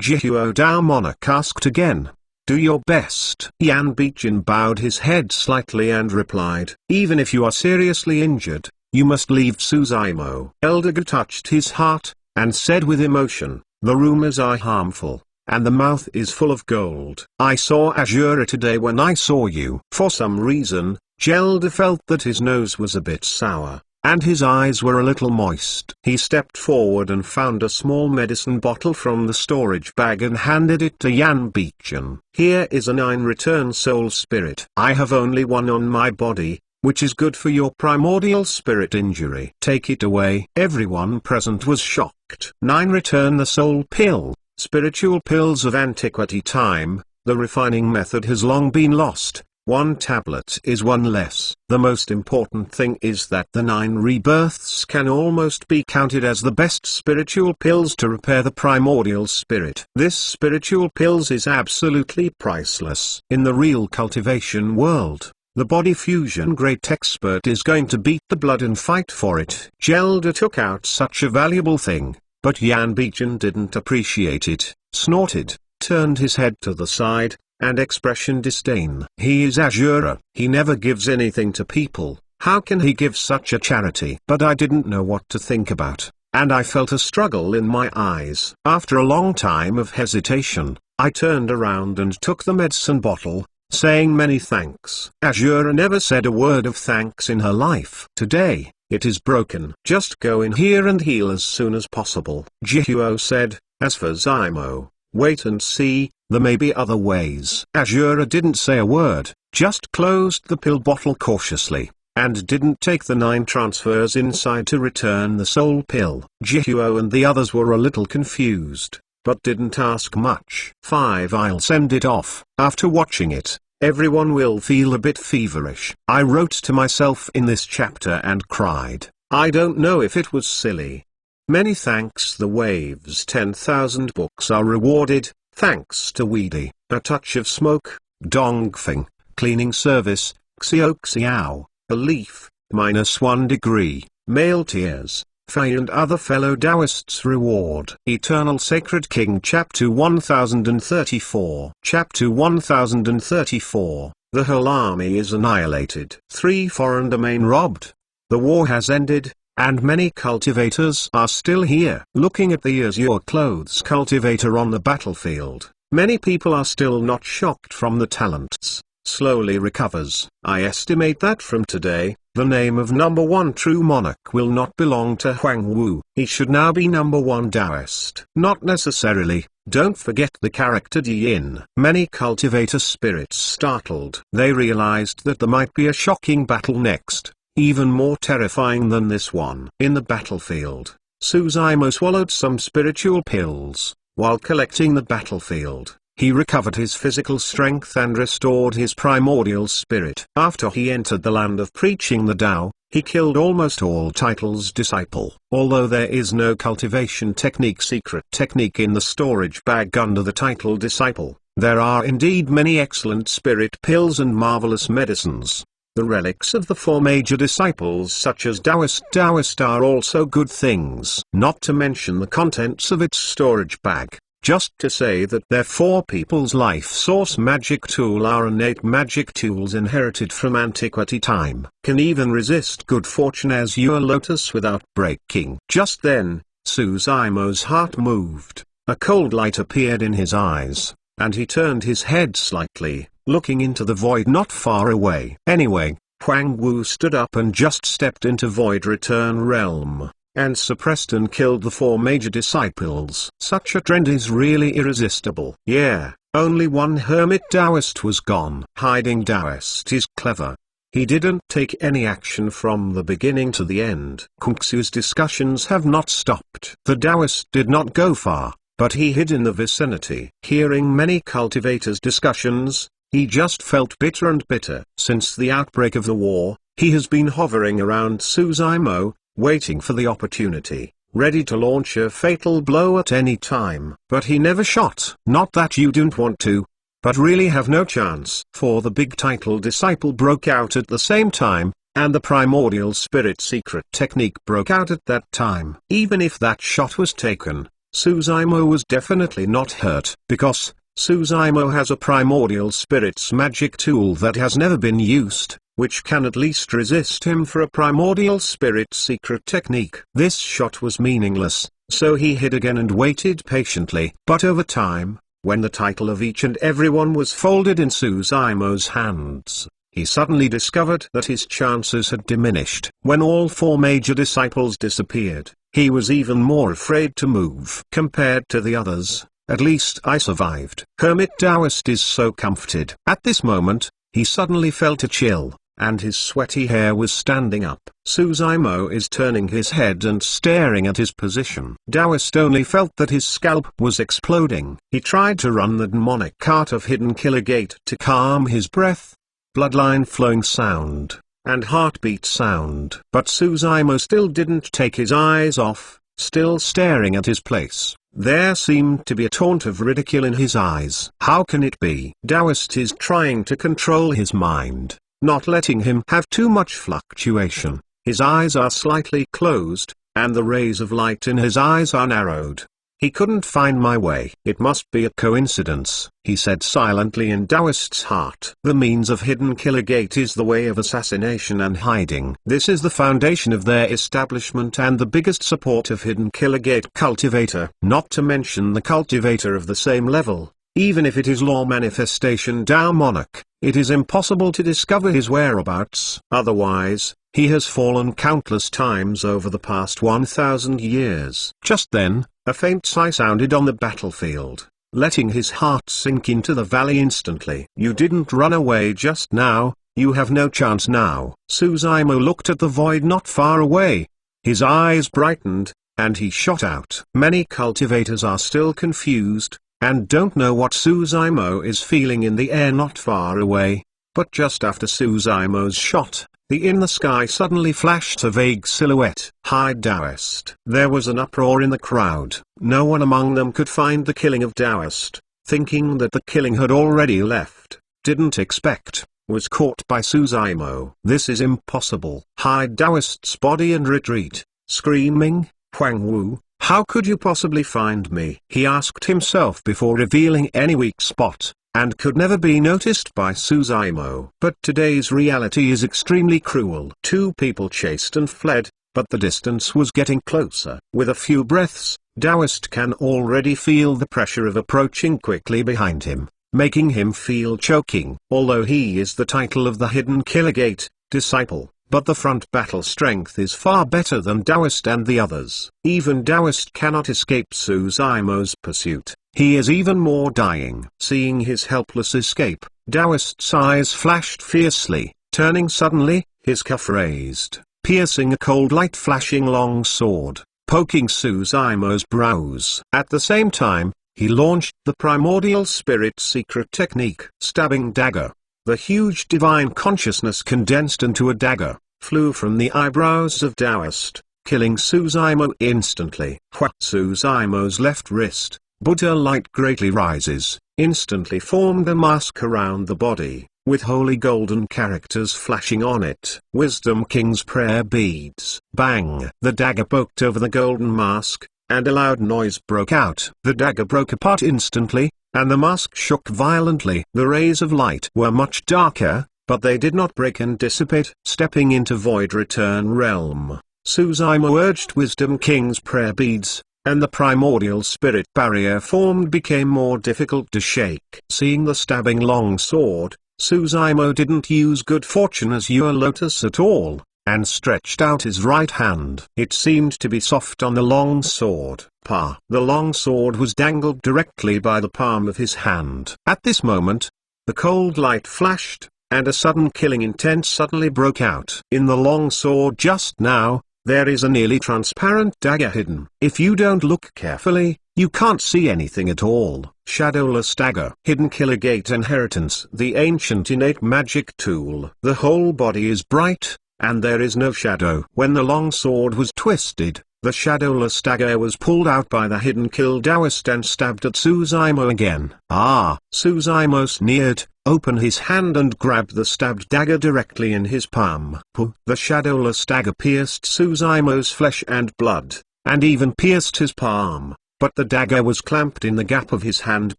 Jihuo Dao Monarch asked again. Do your best. Yan Bichen bowed his head slightly and replied, even if you are seriously injured, you must leave Suzaimo. Elder Gu touched his heart, and said with emotion, the rumors are harmful, and the mouth is full of gold. I saw Azura today when I saw you. For some reason, Gelda felt that his nose was a bit sour, and his eyes were a little moist. He stepped forward and found a small medicine bottle from the storage bag and handed it to Jan Beechen. "Here is a 9-return soul spirit. I have only one on my body, which is good for your primordial spirit injury. Take it away." Everyone present was shocked. 9-return the soul pill. Spiritual pills of antiquity time. The refining method has long been lost. 1 tablet is 1 less. The most important thing is that the 9 rebirths can almost be counted as the best spiritual pills to repair the primordial spirit. This spiritual pills is absolutely priceless. In the real cultivation world, the body fusion great expert is going to beat the blood and fight for it. Gelda took out such a valuable thing, but Jan Beechen didn't appreciate it, snorted, turned his head to the side, and expression disdain. He is Azura. He never gives anything to people. How can he give such a charity? But I didn't know what to think about, and I felt a struggle in my eyes. After a long time of hesitation, I turned around and took the medicine bottle, saying many thanks. Azura never said a word of thanks in her life. Today, it is broken. Just go in here and heal as soon as possible. Jihuo said. As for Zymo, wait and see, there may be other ways. Azura didn't say a word, just closed the pill bottle cautiously, and didn't take the 9 transfers inside to return the soul pill. Jihuo and the others were a little confused, but didn't ask much. 5 I'll send it off. After watching it, everyone will feel a bit feverish. I wrote to myself in this chapter and cried. I don't know if it was silly. Many thanks. The waves 10,000 books are rewarded, thanks to Weedy, A Touch of Smoke, Dongfeng, Cleaning Service, Xiao, A Leaf, -1 degree, Male Tears, Fei and other fellow Taoists reward. Eternal Sacred King Chapter 1034. Chapter 1034, The whole army is annihilated. 3 Foreign domain robbed. The war has ended, and many cultivators are still here. Looking at the azure clothes cultivator on the battlefield, many people are still not shocked from the talents. Slowly recovers. I estimate that from today, the name of #1 true monarch will not belong to Huang Wu. He should now be #1 Taoist. Not necessarily. Don't forget the character Di Yin. Many cultivator spirits startled. They realized that there might be a shocking battle next, even more terrifying than this one. In the battlefield, Suzaimo swallowed some spiritual pills. While collecting the battlefield, he recovered his physical strength and restored his primordial spirit. After he entered the land of preaching the Tao, he killed almost all titles disciple. Although there is no cultivation technique secret technique in the storage bag under the title disciple, there are indeed many excellent spirit pills and marvelous medicines. The relics of the 4 major disciples such as Taoist are also good things. Not to mention the contents of its storage bag. Just to say that their 4 people's life source magic tool are innate magic tools inherited from antiquity time. Can even resist good fortune as your lotus without breaking. Just then, Suzaimo's heart moved. A cold light appeared in his eyes, and he turned his head slightly, looking into the void not far away. Anyway, Huang Wu stood up and just stepped into Void Return Realm, and suppressed and killed the 4 major disciples. Such a trend is really irresistible. Yeah, only one hermit Taoist was gone. Hiding Taoist is clever. He didn't take any action from the beginning to the end. Kung Su's discussions have not stopped. The Taoist did not go far, but he hid in the vicinity. Hearing many cultivators' discussions, he just felt bitter and bitter. Since the outbreak of the war, he has been hovering around Suzaimo, waiting for the opportunity, ready to launch a fatal blow at any time. But he never shot. Not that you don't want to, but really have no chance. For the big title disciple broke out at the same time, and the primordial spirit secret technique broke out at that time. Even if that shot was taken, Suzaimo was definitely not hurt, because Suzaimo has a primordial spirit's magic tool that has never been used, which can at least resist him for a primordial spirit secret technique. This shot was meaningless, so he hid again and waited patiently. But over time, when the title of each and everyone was folded in Suzaimo's hands, he suddenly discovered that his chances had diminished. When all four major disciples disappeared, he was even more afraid to move. Compared to the others, at least I survived. Hermit Taoist is so comforted. At this moment, he suddenly felt a chill, and his sweaty hair was standing up. Suzaimo is turning his head and staring at his position. Taoist only felt that his scalp was exploding. He tried to run the demonic cart of Hidden Killer Gate to calm his breath, bloodline flowing sound, and heartbeat sound. But Suzaimo still didn't take his eyes off, still staring at his place. There seemed to be a taunt of ridicule in his eyes. How can it be? Taoist is trying to control his mind, not letting him have too much fluctuation. His eyes are slightly closed, and the rays of light in his eyes are narrowed. He couldn't find my way. It must be a coincidence, he said silently in Taoist's heart. The means of Hidden Killer Gate is the way of assassination and hiding. This is the foundation of their establishment and the biggest support of Hidden Killer Gate cultivator. Not to mention the cultivator of the same level, even if it is Law Manifestation Dao Monarch, it is impossible to discover his whereabouts. Otherwise, he has fallen countless times over the past 1,000 years. Just then, a faint sigh sounded on the battlefield, letting his heart sink into the valley instantly. You didn't run away just now, you have no chance now. Suzaimo looked at the void not far away. His eyes brightened, and he shot out. Many cultivators are still confused, and don't know what Suzaimo is feeling in the air not far away. But just after Suzaimo's shot, in the sky suddenly flashed a vague silhouette. Hide Taoist. There was an uproar in the crowd. No one among them could find the killing of Taoist, thinking that the killing had already left, didn't expect, was caught by Suzaimo. This is impossible. Hide Taoist's body and retreat, screaming, Huang Wu, how could you possibly find me? He asked himself before revealing any weak spot, and could never be noticed by Suzaimo. But today's reality is extremely cruel. Two people chased and fled, but the distance was getting closer. With a few breaths, Taoist can already feel the pressure of approaching quickly behind him, making him feel choking. Although he is the title of the Hidden Killer Gate disciple, but the front battle strength is far better than Taoist and the others. Even Taoist cannot escape Suzaimo's pursuit. He is even more dying. Seeing his helpless escape, Taoist's eyes flashed fiercely, turning suddenly, his cuff raised, piercing a cold light flashing long sword, poking Suzaimo's brows. At the same time, he launched the primordial spirit secret technique. Stabbing dagger. The huge divine consciousness condensed into a dagger, flew from the eyebrows of Taoist, killing Suzaimo instantly. Suzaimo's left wrist, Buddha light greatly rises, instantly formed a mask around the body, with holy golden characters flashing on it. Wisdom King's prayer beads. Bang! The dagger poked over the golden mask, and a loud noise broke out. The dagger broke apart instantly, and the mask shook violently. The rays of light were much darker, but they did not break and dissipate. Stepping into Void Return Realm, Suzaimo urged Wisdom King's prayer beads, and the primordial spirit barrier formed became more difficult to shake. Seeing the stabbing long sword, Suzaimo didn't use good fortune as your lotus at all, and stretched out his right hand. It seemed to be soft on the long sword. The long sword was dangled directly by the palm of his hand. At this moment, the cold light flashed, and a sudden killing intent suddenly broke out. In the long sword just now, there is a nearly transparent dagger hidden. If you don't look carefully, you can't see anything at all. Shadowless dagger. Hidden Killer Gate inheritance. The ancient innate magic tool. The whole body is bright, and there is no shadow. When the long sword was twisted, the shadowless dagger was pulled out by the Hidden Kill Taoist and stabbed at Suzaimo again. Suzaimo sneered, opened his hand and grabbed the stabbed dagger directly in his palm. The shadowless dagger pierced Suzaimo's flesh and blood, and even pierced his palm, but the dagger was clamped in the gap of his hand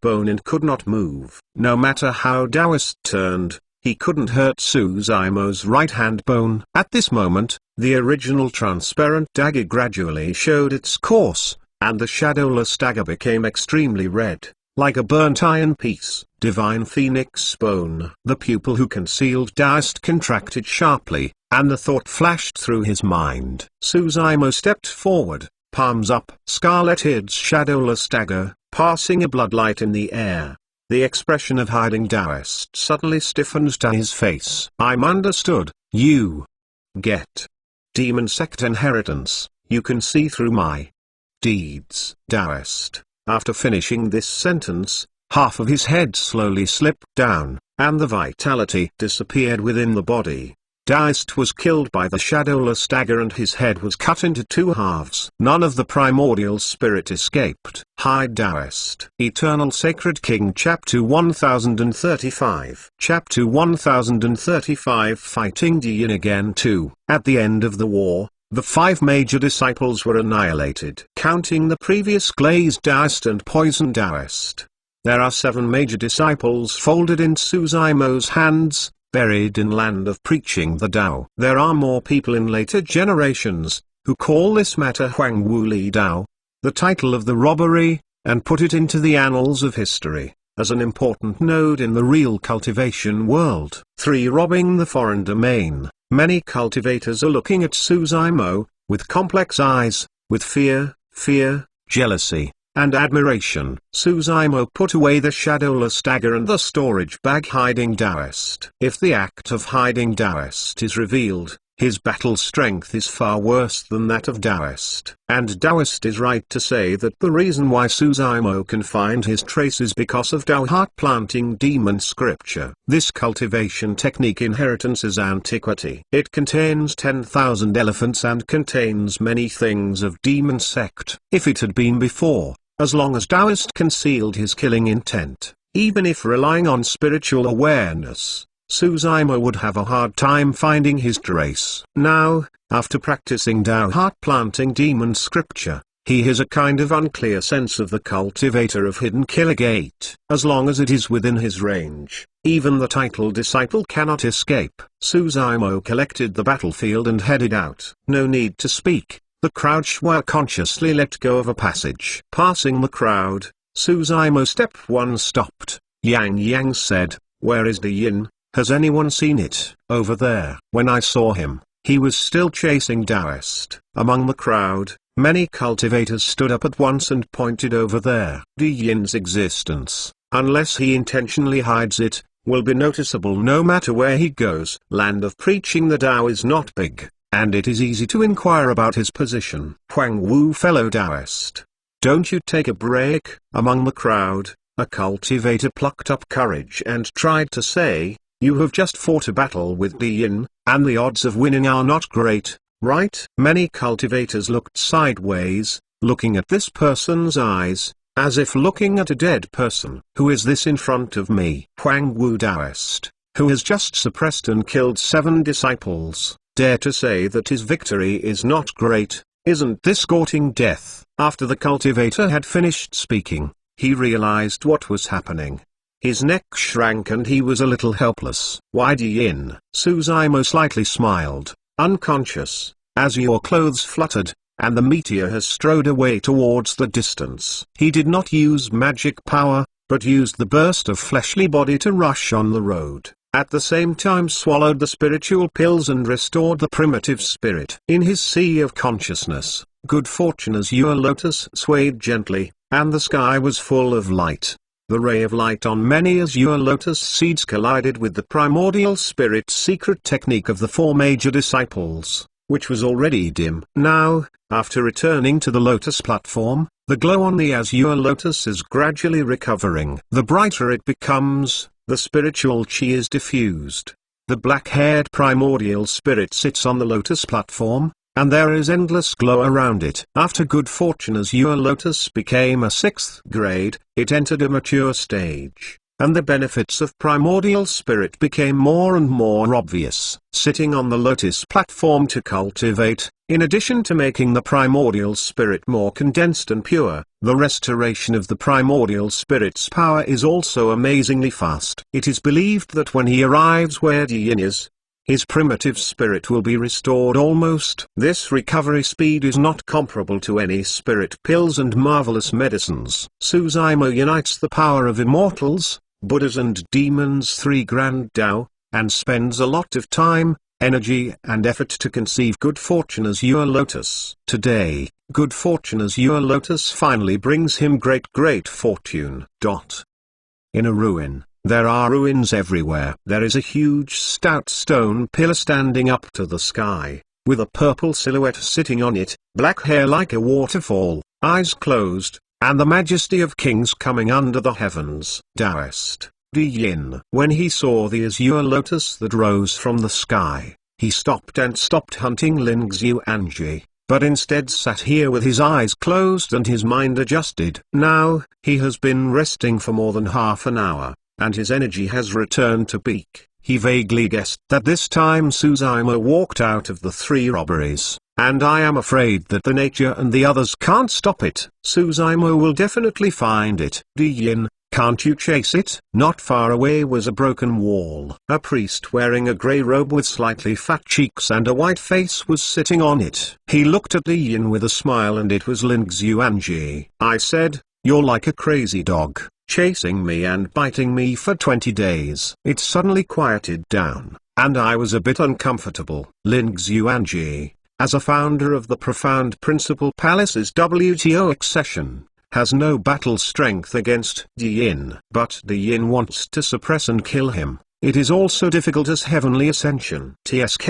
bone and could not move. No matter how Taoist turned, he couldn't hurt Suzaimo's right hand bone. At this moment, the original transparent dagger gradually showed its course, and the shadowless dagger became extremely red, like a burnt iron piece. Divine Phoenix Bone. The pupil who concealed Taoist contracted sharply, and the thought flashed through his mind. Suzaimo stepped forward, palms up. Scarlet-Hid's shadowless dagger, passing a bloodlight in the air. The expression of hiding Taoist suddenly stiffened to his face. I'm understood, you get demon sect inheritance, you can see through my deeds. Taoist. After finishing this sentence, half of his head slowly slipped down, and the vitality disappeared within the body. Taoist was killed by the shadowless dagger and his head was cut into two halves. None of the primordial spirit escaped. Hide Taoist. Eternal Sacred King Chapter 1035. Chapter 1035 Fighting Di Yin again 2. At the end of the war, the 5 major disciples were annihilated. Counting the previous glazed Taoist and poisoned Taoist, there are 7 major disciples folded in Suzaimo's hands, buried in land of preaching the Tao. There are more people in later generations, who call this matter Huang Wu Li Dao, the title of the robbery, and put it into the annals of history, as an important node in the real cultivation world. 3. Robbing the foreign domain. Many cultivators are looking at Suzaimo, with complex eyes, with fear, jealousy, and admiration. Suzaimo put away the shadowless dagger and the storage bag hiding Taoist. If the act of hiding Taoist is revealed, his battle strength is far worse than that of Taoist. And Taoist is right to say that the reason why Suzaimo can find his trace is because of Tao heart-planting demon scripture. This cultivation technique inheritance's antiquity. It contains 10,000 elephants and contains many things of demon sect. If it had been before, as long as Taoist concealed his killing intent, even if relying on spiritual awareness, Suzaimo would have a hard time finding his trace. Now, after practicing Tao heart-planting demon scripture, he has a kind of unclear sense of the cultivator of hidden killer gate. As long as it is within his range, even the title disciple cannot escape. Suzaimo collected the battlefield and headed out. No need to speak, the crowd were consciously let go of a passage. Passing the crowd, Suzaimo step 1 stopped. Yang said, "Where is Di Yin? Has anyone seen it?" "Over there." When I saw him, he was still chasing Taoist. Among the crowd, many cultivators stood up at once and pointed over there. Di Yin's existence, unless he intentionally hides it, will be noticeable no matter where he goes. Land of preaching the Tao is not big, and it is easy to inquire about his position. Huang Wu fellow Taoist, don't you take a break? Among the crowd, a cultivator plucked up courage and tried to say, "You have just fought a battle with Di Yin, and the odds of winning are not great, right?" Many cultivators looked sideways, looking at this person's eyes, as if looking at a dead person. "Who is this in front of me?" Huang Wu Taoist, who has just suppressed and killed 7 disciples, dare to say that his victory is not great. Isn't this courting death? After the cultivator had finished speaking, he realized what was happening. His neck shrank and he was a little helpless. "Why Di Yin?" Suzaimo slightly smiled, unconscious, as your clothes fluttered, and the meteor has strode away towards the distance. He did not use magic power, but used the burst of fleshly body to rush on the road, at the same time swallowed the spiritual pills and restored the primitive spirit. In his sea of consciousness, good fortune azure lotus swayed gently, and the sky was full of light. The ray of light on many azure lotus seeds collided with the primordial spirit secret technique of the 4 major disciples, which was already dim. Now, after returning to the lotus platform, the glow on the azure lotus is gradually recovering. The brighter it becomes, the spiritual chi is diffused. The black-haired primordial spirit sits on the lotus platform, and there is endless glow around it. After good fortune azure lotus became a 6th grade, it entered a mature stage, and the benefits of primordial spirit became more and more obvious. Sitting on the lotus platform to cultivate, in addition to making the primordial spirit more condensed and pure, the restoration of the primordial spirit's power is also amazingly fast. It is believed that when he arrives where Di Yin is, his primitive spirit will be restored almost. This recovery speed is not comparable to any spirit pills and marvelous medicines. Suzaimo unites the power of immortals, Buddhas and demons, three grand Tao, and spends a lot of time, energy and effort to conceive good fortune Azure Lotus. Today, good fortune Azure Lotus finally brings him great fortune. In a ruin, there are ruins everywhere. There is a huge stout stone pillar standing up to the sky, with a purple silhouette sitting on it, black hair like a waterfall, eyes closed, and the majesty of kings coming under the heavens. Taoist Di Yin. When he saw the azure lotus that rose from the sky, he stopped hunting Ling Xuanji, but instead sat here with his eyes closed and his mind adjusted. Now, he has been resting for more than half an hour, and his energy has returned to peak. He vaguely guessed that this time Suzaima walked out of the three robberies, and I am afraid that the nature and the others can't stop it. Suzaima will definitely find it. Di Yin, can't you chase it? Not far away was a broken wall. A priest wearing a grey robe with slightly fat cheeks and a white face was sitting on it. He looked at Di Yin with a smile, and it was Ling Xuanji. I said, "You're like a crazy dog, chasing me and biting me for 20 days. It suddenly quieted down, and I was a bit uncomfortable. Ling Xuanji, as a founder of the Profound Principle Palace's WTO accession, has no battle strength against Di Yin. But Di Yin wants to suppress and kill him. It is also difficult as heavenly ascension. TSK.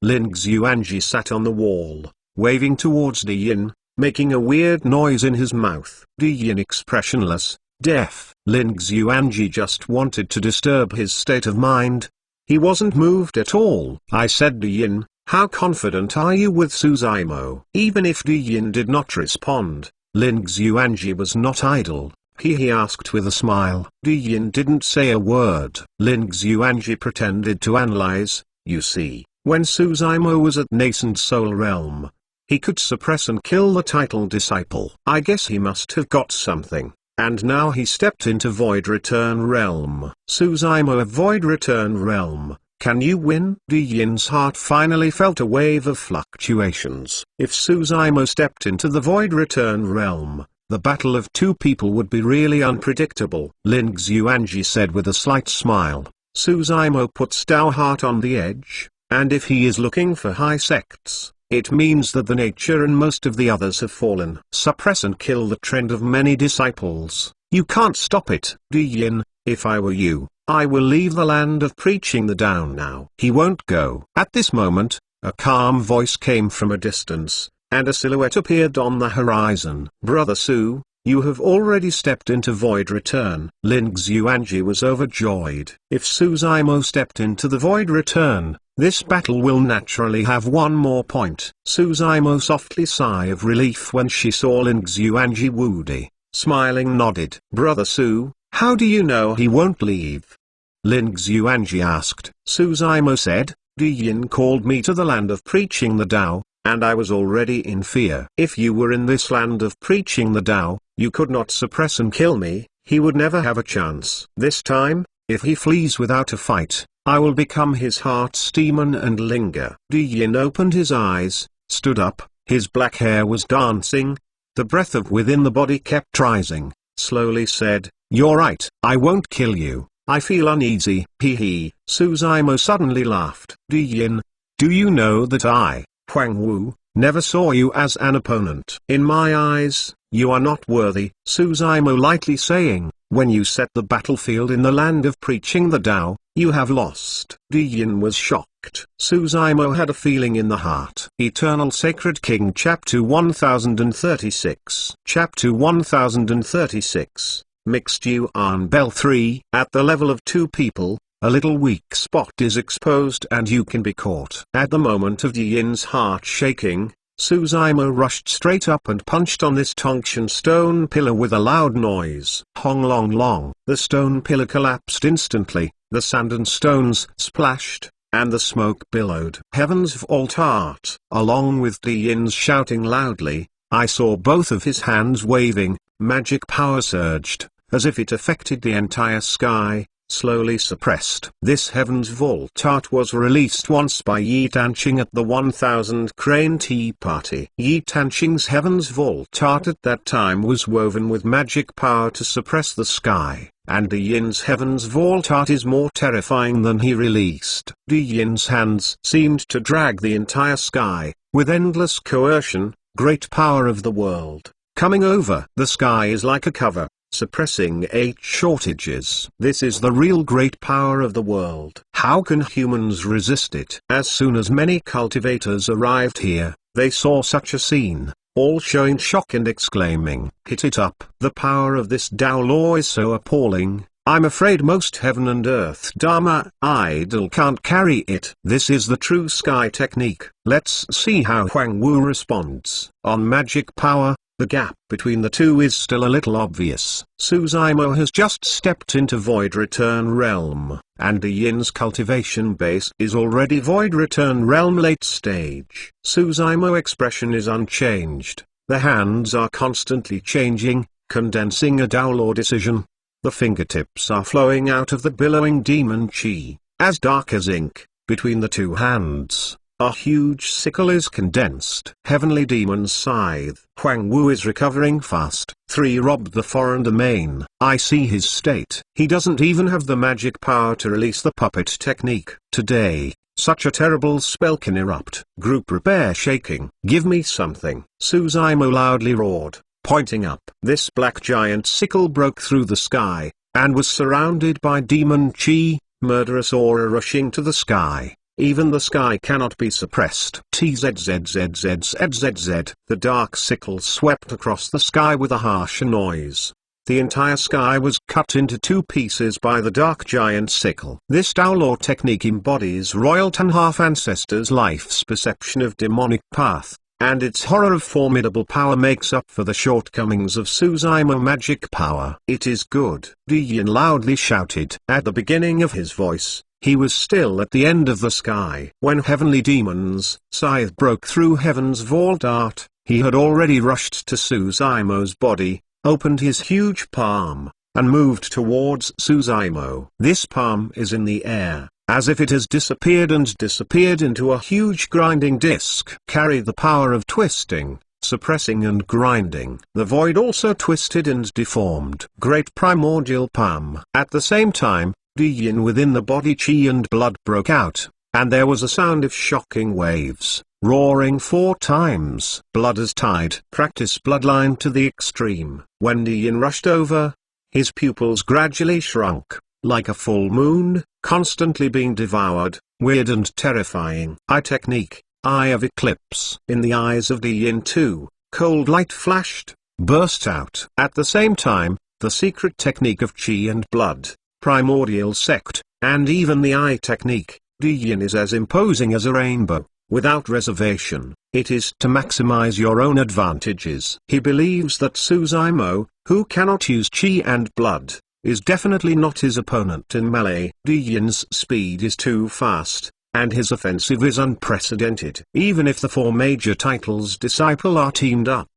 Ling Xuanji sat on the wall, waving towards Di Yin, making a weird noise in his mouth. Di Yin expressionless, deaf. Ling Xuanji just wanted to disturb his state of mind. He wasn't moved at all. I said, Di Yin, how confident are you with Suzaimo? Even if Di Yin did not respond, Ling Xuanji was not idle. He asked with a smile. Di Yin didn't say a word. Ling Xuanji pretended to analyze. You see, when Suzaimo was at nascent soul realm, he could suppress and kill the title disciple. I guess he must have got something. And now he stepped into Void Return Realm. Suzaimo of Void Return Realm, can you win? Di Yin's heart finally felt a wave of fluctuations. If Suzaimo stepped into the Void Return Realm, the battle of two people would be really unpredictable. Ling Xuanji said with a slight smile. Suzaimo puts our heart on the edge, and if he is looking for high sects, it means that the nature and most of the others have fallen. Suppress and kill the trend of many disciples. You can't stop it. Di Yin, if I were you, I will leave the land of preaching the Tao now. He won't go. At this moment, a calm voice came from a distance, and a silhouette appeared on the horizon. Brother Su, you have already stepped into Void Return. Ling Xuanji was overjoyed. If Suzaimo stepped into the Void Return, this battle will naturally have one more point. Suzaimo softly sighed of relief when she saw Ling Xuanji Woody, smiling nodded. Brother Su, how do you know he won't leave? Ling Xuanji asked. Suzaimo said, Di Yin called me to the land of preaching the Tao, and I was already in fear. If you were in this land of preaching the Tao, you could not suppress and kill me. He would never have a chance. This time, if he flees without a fight, I will become his heart's demon and linger. Di Yin opened his eyes, stood up, his black hair was dancing. The breath of within the body kept rising, slowly said, You're right, I won't kill you. I feel uneasy. Hee. Suzaimo suddenly laughed. Di Yin, do you know that I, Huang Wu, never saw you as an opponent? In my eyes, you are not worthy. Suzaimo lightly saying, when you set the battlefield in the land of preaching the Tao, you have lost. Di Yin was shocked. Suzaimo had a feeling in the heart. Eternal Sacred King Chapter 1036. Chapter 1036. Mixed Yuan Bell 3. At the level of two people, a little weak spot is exposed and you can be caught. At the moment of Di Yin's heart shaking, Suzaimo rushed straight up and punched on this Tongtian stone pillar with a loud noise. Hong long long. The stone pillar collapsed instantly, the sand and stones splashed, and the smoke billowed. Heavens vault art. Along with Di Yin's shouting loudly, I saw both of his hands waving, magic power surged, as if it affected the entire sky. slowly suppressed. This Heaven's Vault art was released once by Yi Tanqing at the 1000 Crane Tea Party. Yi Tanqing's Heaven's Vault art at that time was woven with magic power to suppress the sky, and Di Yin's Heaven's Vault art is more terrifying than he released. Di Yin's hands seemed to drag the entire sky, with endless coercion. Great power of the world, coming over the sky is like a cover, suppressing 8 shortages. This is the real great power of the world. How can humans resist it? As soon as many cultivators arrived here, they saw such a scene, all showing shock and exclaiming, "Hit it up." The power of this Tao law is so appalling, I'm afraid most heaven and earth Dharma idol can't carry it. This is the true sky technique. Let's see how Huang Wu responds. On magic power, the gap between the two is still a little obvious. Suzaimo has just stepped into Void Return Realm, and Di Yin's cultivation base is already Void Return Realm late stage. Suzaimo expression is unchanged. The hands are constantly changing, condensing a Tao law decision. The fingertips are flowing out of the billowing demon chi, as dark as ink. Between the two hands, a huge sickle is condensed. Heavenly Demon's Scythe. Huang Wu is recovering fast. 3 robbed the foreign domain. I see his state. He doesn't even have the magic power to release the puppet technique. Today, such a terrible spell can erupt. Group repair shaking. Give me something. Suzaimo loudly roared, pointing up. This black giant sickle broke through the sky, and was surrounded by demon chi, murderous aura rushing to the sky. Even the sky cannot be suppressed. TZZZZZZZZ. The dark sickle swept across the sky with a harsh noise. The entire sky was cut into 2 pieces by the dark giant sickle. This Tao law technique embodies Royal Tanhalf ancestors' life's perception of demonic path, and its horror of formidable power makes up for the shortcomings of Suzaimo magic power. It is good, Di Yin loudly shouted. At the beginning of his voice, he was still at the end of the sky. When Heavenly Demon's Scythe broke through Heaven's Vault art, he had already rushed to Suzaimo's body, opened his huge palm, and moved towards Suzaimo. This palm is in the air, as if it has disappeared into a huge grinding disc. Carry the power of twisting, suppressing and grinding. The void also twisted and deformed. Great primordial palm. At the same time, Di Yin within the body chi and blood broke out, and there was a sound of shocking waves, roaring 4 times. Blood as tide. Practice bloodline to the extreme. When Di Yin rushed over, his pupils gradually shrunk, like a full moon, constantly being devoured. Weird and terrifying. Eye technique, Eye of Eclipse. In the eyes of Di Yin too, cold light flashed, burst out. At the same time, the secret technique of chi and blood, primordial sect, and even the eye technique, Di Yin is as imposing as a rainbow. Without reservation, it is to maximize your own advantages. He believes that Suzaimo, who cannot use chi and blood, is definitely not his opponent in melee. Di Yin's speed is too fast, and his offensive is unprecedented. Even if the 4 major titles disciple are teamed up,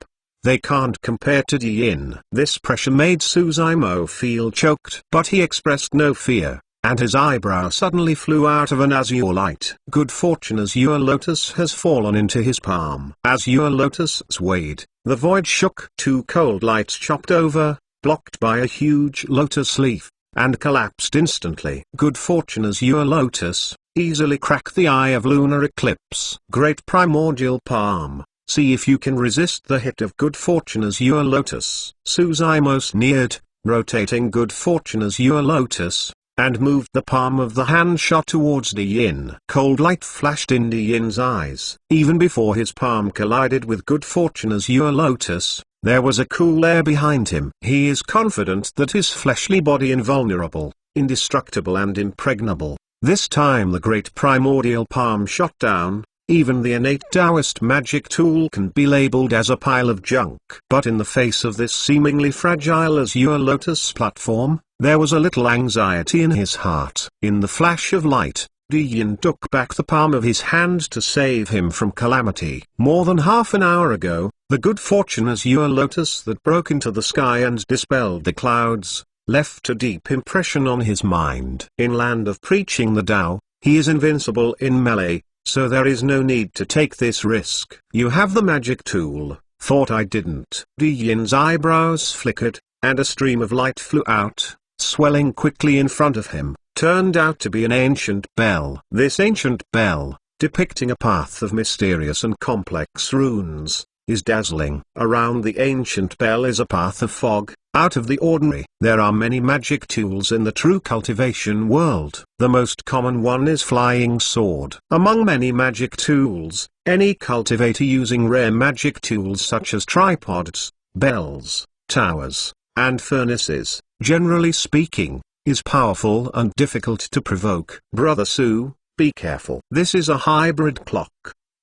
they can't compare to Di Yin. This pressure made Suzaimo feel choked. But he expressed no fear, and his eyebrow suddenly flew out of an azure light. Good fortune, Azure Lotus has fallen into his palm. Azure Lotus swayed, the void shook. 2 cold lights chopped over, blocked by a huge lotus leaf, and collapsed instantly. Good fortune, Azure Lotus, easily crack the eye of lunar eclipse. Great primordial palm. See if you can resist the hit of Good Fortune Azure Lotus. Suzaimo sneered, rotating Good Fortune Azure Lotus, and moved the palm of the hand shot towards Di Yin. Cold light flashed in Di Yin's eyes. Even before his palm collided with Good Fortune Azure Lotus, there was a cool air behind him. He is confident that his fleshly body invulnerable, indestructible and impregnable. This time the great primordial palm shot down. Even the innate Taoist magic tool can be labeled as a pile of junk. But in the face of this seemingly fragile Azure Lotus platform, there was a little anxiety in his heart. In the flash of light, Di Yin took back the palm of his hand to save him from calamity. More than half an hour ago, the Good Fortune Azure Lotus that broke into the sky and dispelled the clouds, left a deep impression on his mind. In Land of Preaching the Tao, he is invincible in melee, so there is no need to take this risk. You have the magic tool. Thought I didn't. Di Yin's eyebrows flickered, and a stream of light flew out, swelling quickly in front of him. Turned out to be an ancient bell. This ancient bell, depicting a path of mysterious and complex runes, is dazzling. Around the ancient bell is a path of fog, out of the ordinary. There are many magic tools in the true cultivation world. The most common one is flying sword. Among many magic tools, any cultivator using rare magic tools such as tripods, bells, towers, and furnaces, generally speaking, is powerful and difficult to provoke. Brother Su, be careful. This is a hybrid clock.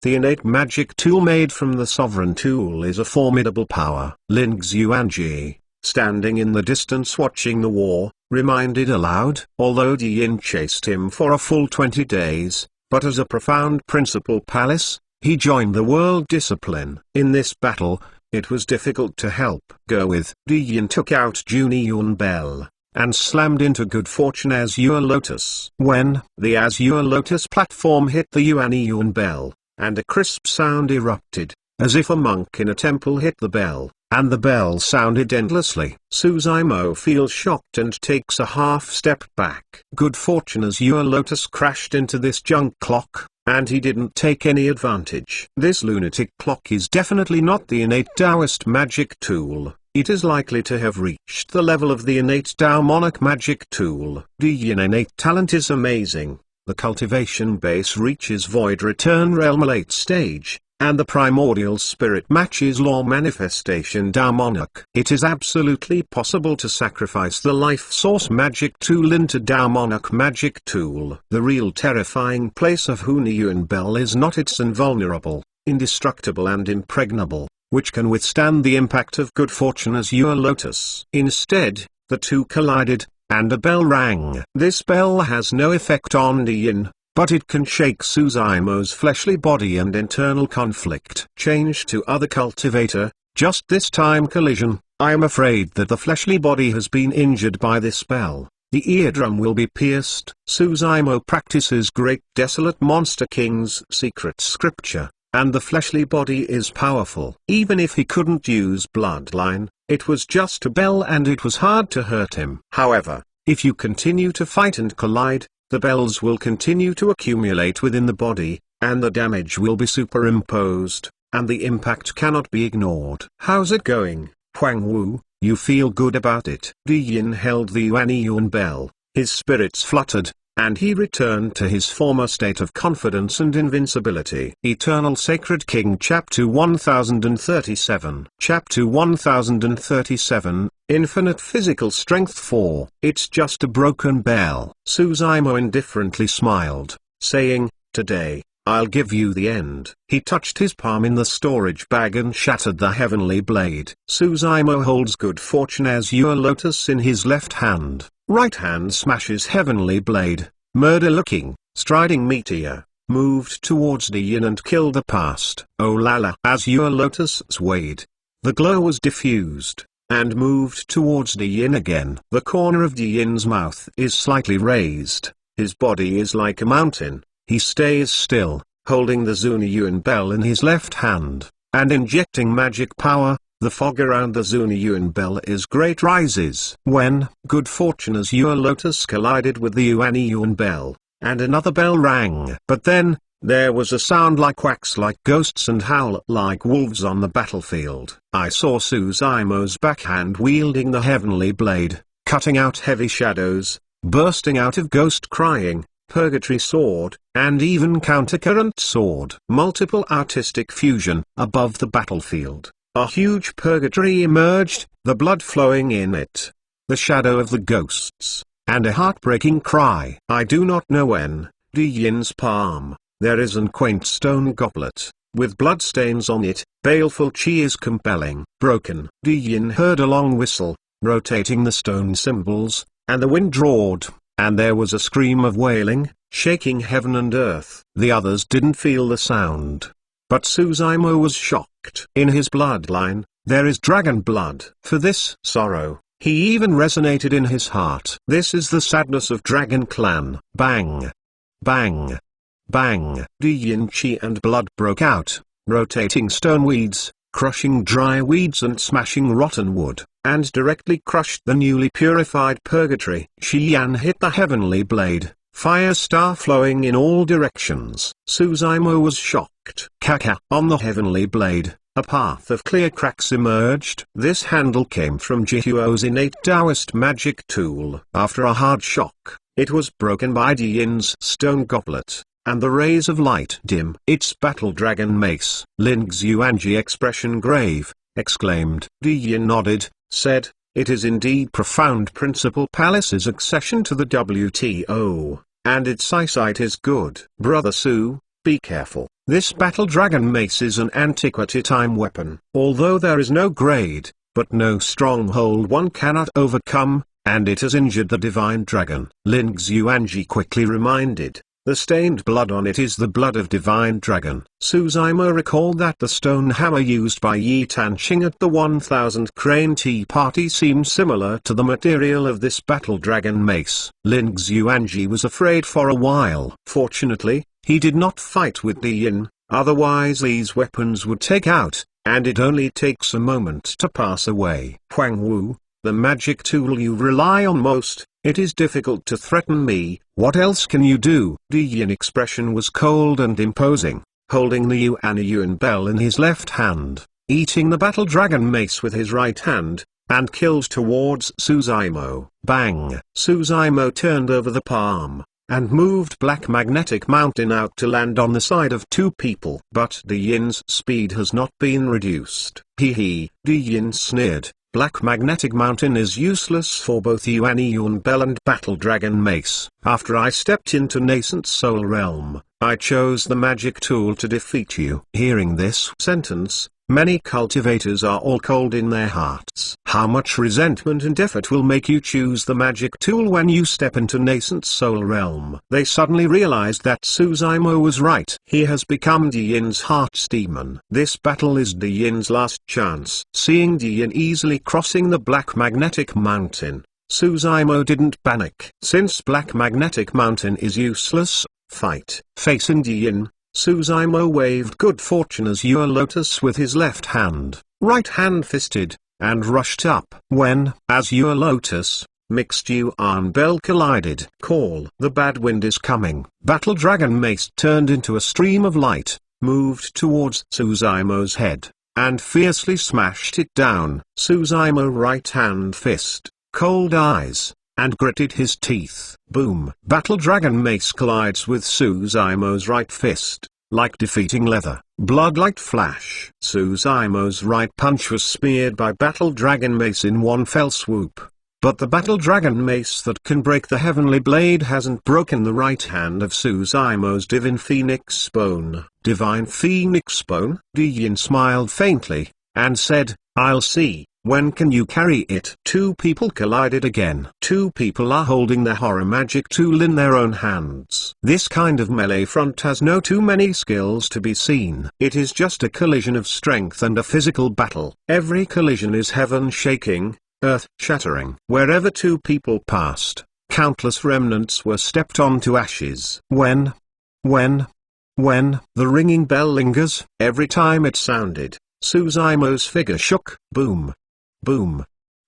The innate magic tool made from the sovereign tool is a formidable power. Lin Xuanji, standing in the distance watching the war, reminded aloud. Although Di Yin chased him for a full 20 days, but as a profound principal palace, he joined the world discipline. In this battle, it was difficult to help go with. Di Yin took out Juniyun Bell, and slammed into Good Fortune Azure Lotus. When the Azure Lotus platform hit the Yuan Bell, and a crisp sound erupted, as if a monk in a temple hit the bell, and the bell sounded endlessly. Suzaimo feels shocked and takes a half step back. Good Fortune Azure Lotus crashed into this junk clock, and he didn't take any advantage. This lunatic clock is definitely not the innate Taoist magic tool. It is likely to have reached the level of the innate Tao monarch magic tool. Di Yin innate talent is amazing. The cultivation base reaches Void Return Realm late stage, and the primordial spirit matches law manifestation Tao monarch. It is absolutely possible to sacrifice the life source magic tool into Tao monarch magic tool. The real terrifying place of Huniyuan Bell is not its invulnerable, indestructible and impregnable, which can withstand the impact of Good Fortune Azure Lotus. Instead, the two collided, and a bell rang. This bell has no effect on Di Yin, but it can shake Suzaimo's fleshly body and internal conflict. Change to other cultivator, just this time collision. I am afraid that the fleshly body has been injured by this bell. The eardrum will be pierced. Suzaimo practices Great Desolate Monster King's secret scripture, and the fleshly body is powerful. Even if he couldn't use bloodline, it was just a bell and it was hard to hurt him. However, if you continue to fight and collide, the bells will continue to accumulate within the body, and the damage will be superimposed, and the impact cannot be ignored. How's it going, Huang Wu? You feel good about it? Di Yin held the Yuan bell, his spirits fluttered, and he returned to his former state of confidence and invincibility. Eternal Sacred King Chapter 1037 Chapter 1037, Infinite Physical Strength 4. It's just a broken bell. Suzaimo indifferently smiled, saying, "Today, I'll give you the end." He touched his palm in the storage bag and shattered the heavenly blade. Suzaimo holds Good Fortune Azure Lotus in his left hand. Right hand smashes heavenly blade. Murder-looking, striding meteor, moved towards Di Yin and killed the past. Oh la la. Azure Lotus swayed. The glow was diffused, and moved towards Di Yin again. The corner of Di Yin's mouth is slightly raised. His body is like a mountain. He stays still, holding the Zuniyuan bell in his left hand, and injecting magic power. The fog around the Zuniyuan bell is great rises. When Good Fortune Azure Lotus collided with the Yuan bell, and another bell rang. But then, there was a sound like quacks like ghosts and howl like wolves on the battlefield. I saw Suzaimo's backhand wielding the heavenly blade, cutting out heavy shadows, bursting out of ghost crying, purgatory sword, and even countercurrent sword. Multiple artistic fusion. Above the battlefield, a huge purgatory emerged, the blood flowing in it, the shadow of the ghosts, and a heartbreaking cry. I do not know when. Di Yin's palm, there is an quaint stone goblet, with bloodstains on it. Baleful chi is compelling. Broken. Di Yin heard a long whistle, rotating the stone symbols, and the wind roared, and there was a scream of wailing, shaking heaven and earth. The others didn't feel the sound, but Suzaimo was shocked. In his bloodline, there is dragon blood. For this sorrow, He even resonated in his heart. This is the sadness of Dragon Clan. Bang! Bang! Bang! Di Yin Chi and blood broke out, rotating stone weeds, crushing dry weeds and smashing rotten wood, and directly crushed the newly purified purgatory. Xian hit the heavenly blade, fire star flowing in all directions. Suzaimo was shocked. Kaka! On the heavenly blade, a path of clear cracks emerged. This handle came from Jihuo's innate Taoist magic tool. After a hard shock, it was broken by Di Yin's stone goblet, and the rays of light dim. It's Battle Dragon Mace. Lin Xuanji, expression grave, exclaimed. Di Yin nodded, said, "It is indeed profound. Principal Palace's accession to the WTO, and its eyesight is good. Brother Su, be careful. This Battle Dragon Mace is an antiquity time weapon. Although there is no grade, but no stronghold one cannot overcome, and it has injured the Divine Dragon." Lin Xuanji quickly reminded, "The stained blood on it is the blood of Divine Dragon." Suzaimo recalled that the stone hammer used by Yi Tanqing at the 1000 Crane Tea Party seemed similar to the material of this Battle Dragon Mace. Lin Xuanji was afraid for a while. Fortunately, he did not fight with Di Yin, otherwise these weapons would take out, and it only takes a moment to pass away. Huang Wu, the magic tool you rely on most, it is difficult to threaten me. What else can you do? Di Yin expression was cold and imposing, holding the Yuan bell in his left hand, eating the Battle Dragon Mace with his right hand, and killed towards Suzaimo. Bang! Suzaimo turned over the palm, and moved Black Magnetic Mountain out to land on the side of two people. But Di Yin's speed has not been reduced. Di Yin sneered. Black Magnetic Mountain is useless for both Yuan Bell and Battle Dragon Mace. After I stepped into Nascent Soul Realm, I chose the magic tool to defeat you. Hearing this sentence, many cultivators are all cold in their hearts. How much resentment and effort will make you choose the magic tool when you step into Nascent Soul Realm? They suddenly realized that Suzaimo was right. He has become Di Yin's heart's demon. This battle is Di Yin's last chance. Seeing Di Yin easily crossing the Black Magnetic Mountain, Suzaimo didn't panic. Since Black Magnetic Mountain is useless, fight. Facing Di Yin, Suzaimo waved good fortune as Azure Lotus with his left hand, right hand fisted, and rushed up. When Azure Lotus, mixed Yuan Bell collided. Call. The bad wind is coming. Battle Dragon Mace turned into a stream of light, moved towards Suzaimo's head, and fiercely smashed it down. Suzaimo right hand fist, cold eyes, and gritted his teeth. Boom! Battle Dragon Mace collides with Suzaimo's right fist, like defeating leather. Bloodlight flash. Suzaimo's right punch was speared by Battle Dragon Mace in one fell swoop. But the Battle Dragon Mace that can break the Heavenly Blade hasn't broken the right hand of Suzaimo's Divine Phoenix Bone. Divine Phoenix Bone? Di Yin smiled faintly, and said, "I'll see. When can you carry it?" Two people collided again. Two people are holding the horror magic tool in their own hands. This kind of melee front has no too many skills to be seen. It is just a collision of strength and a physical battle. Every collision is heaven shaking, earth shattering. Wherever two people passed, countless remnants were stepped on to ashes. When the ringing bell lingers, every time it sounded, Suzaimo's figure shook. Boom. Boom.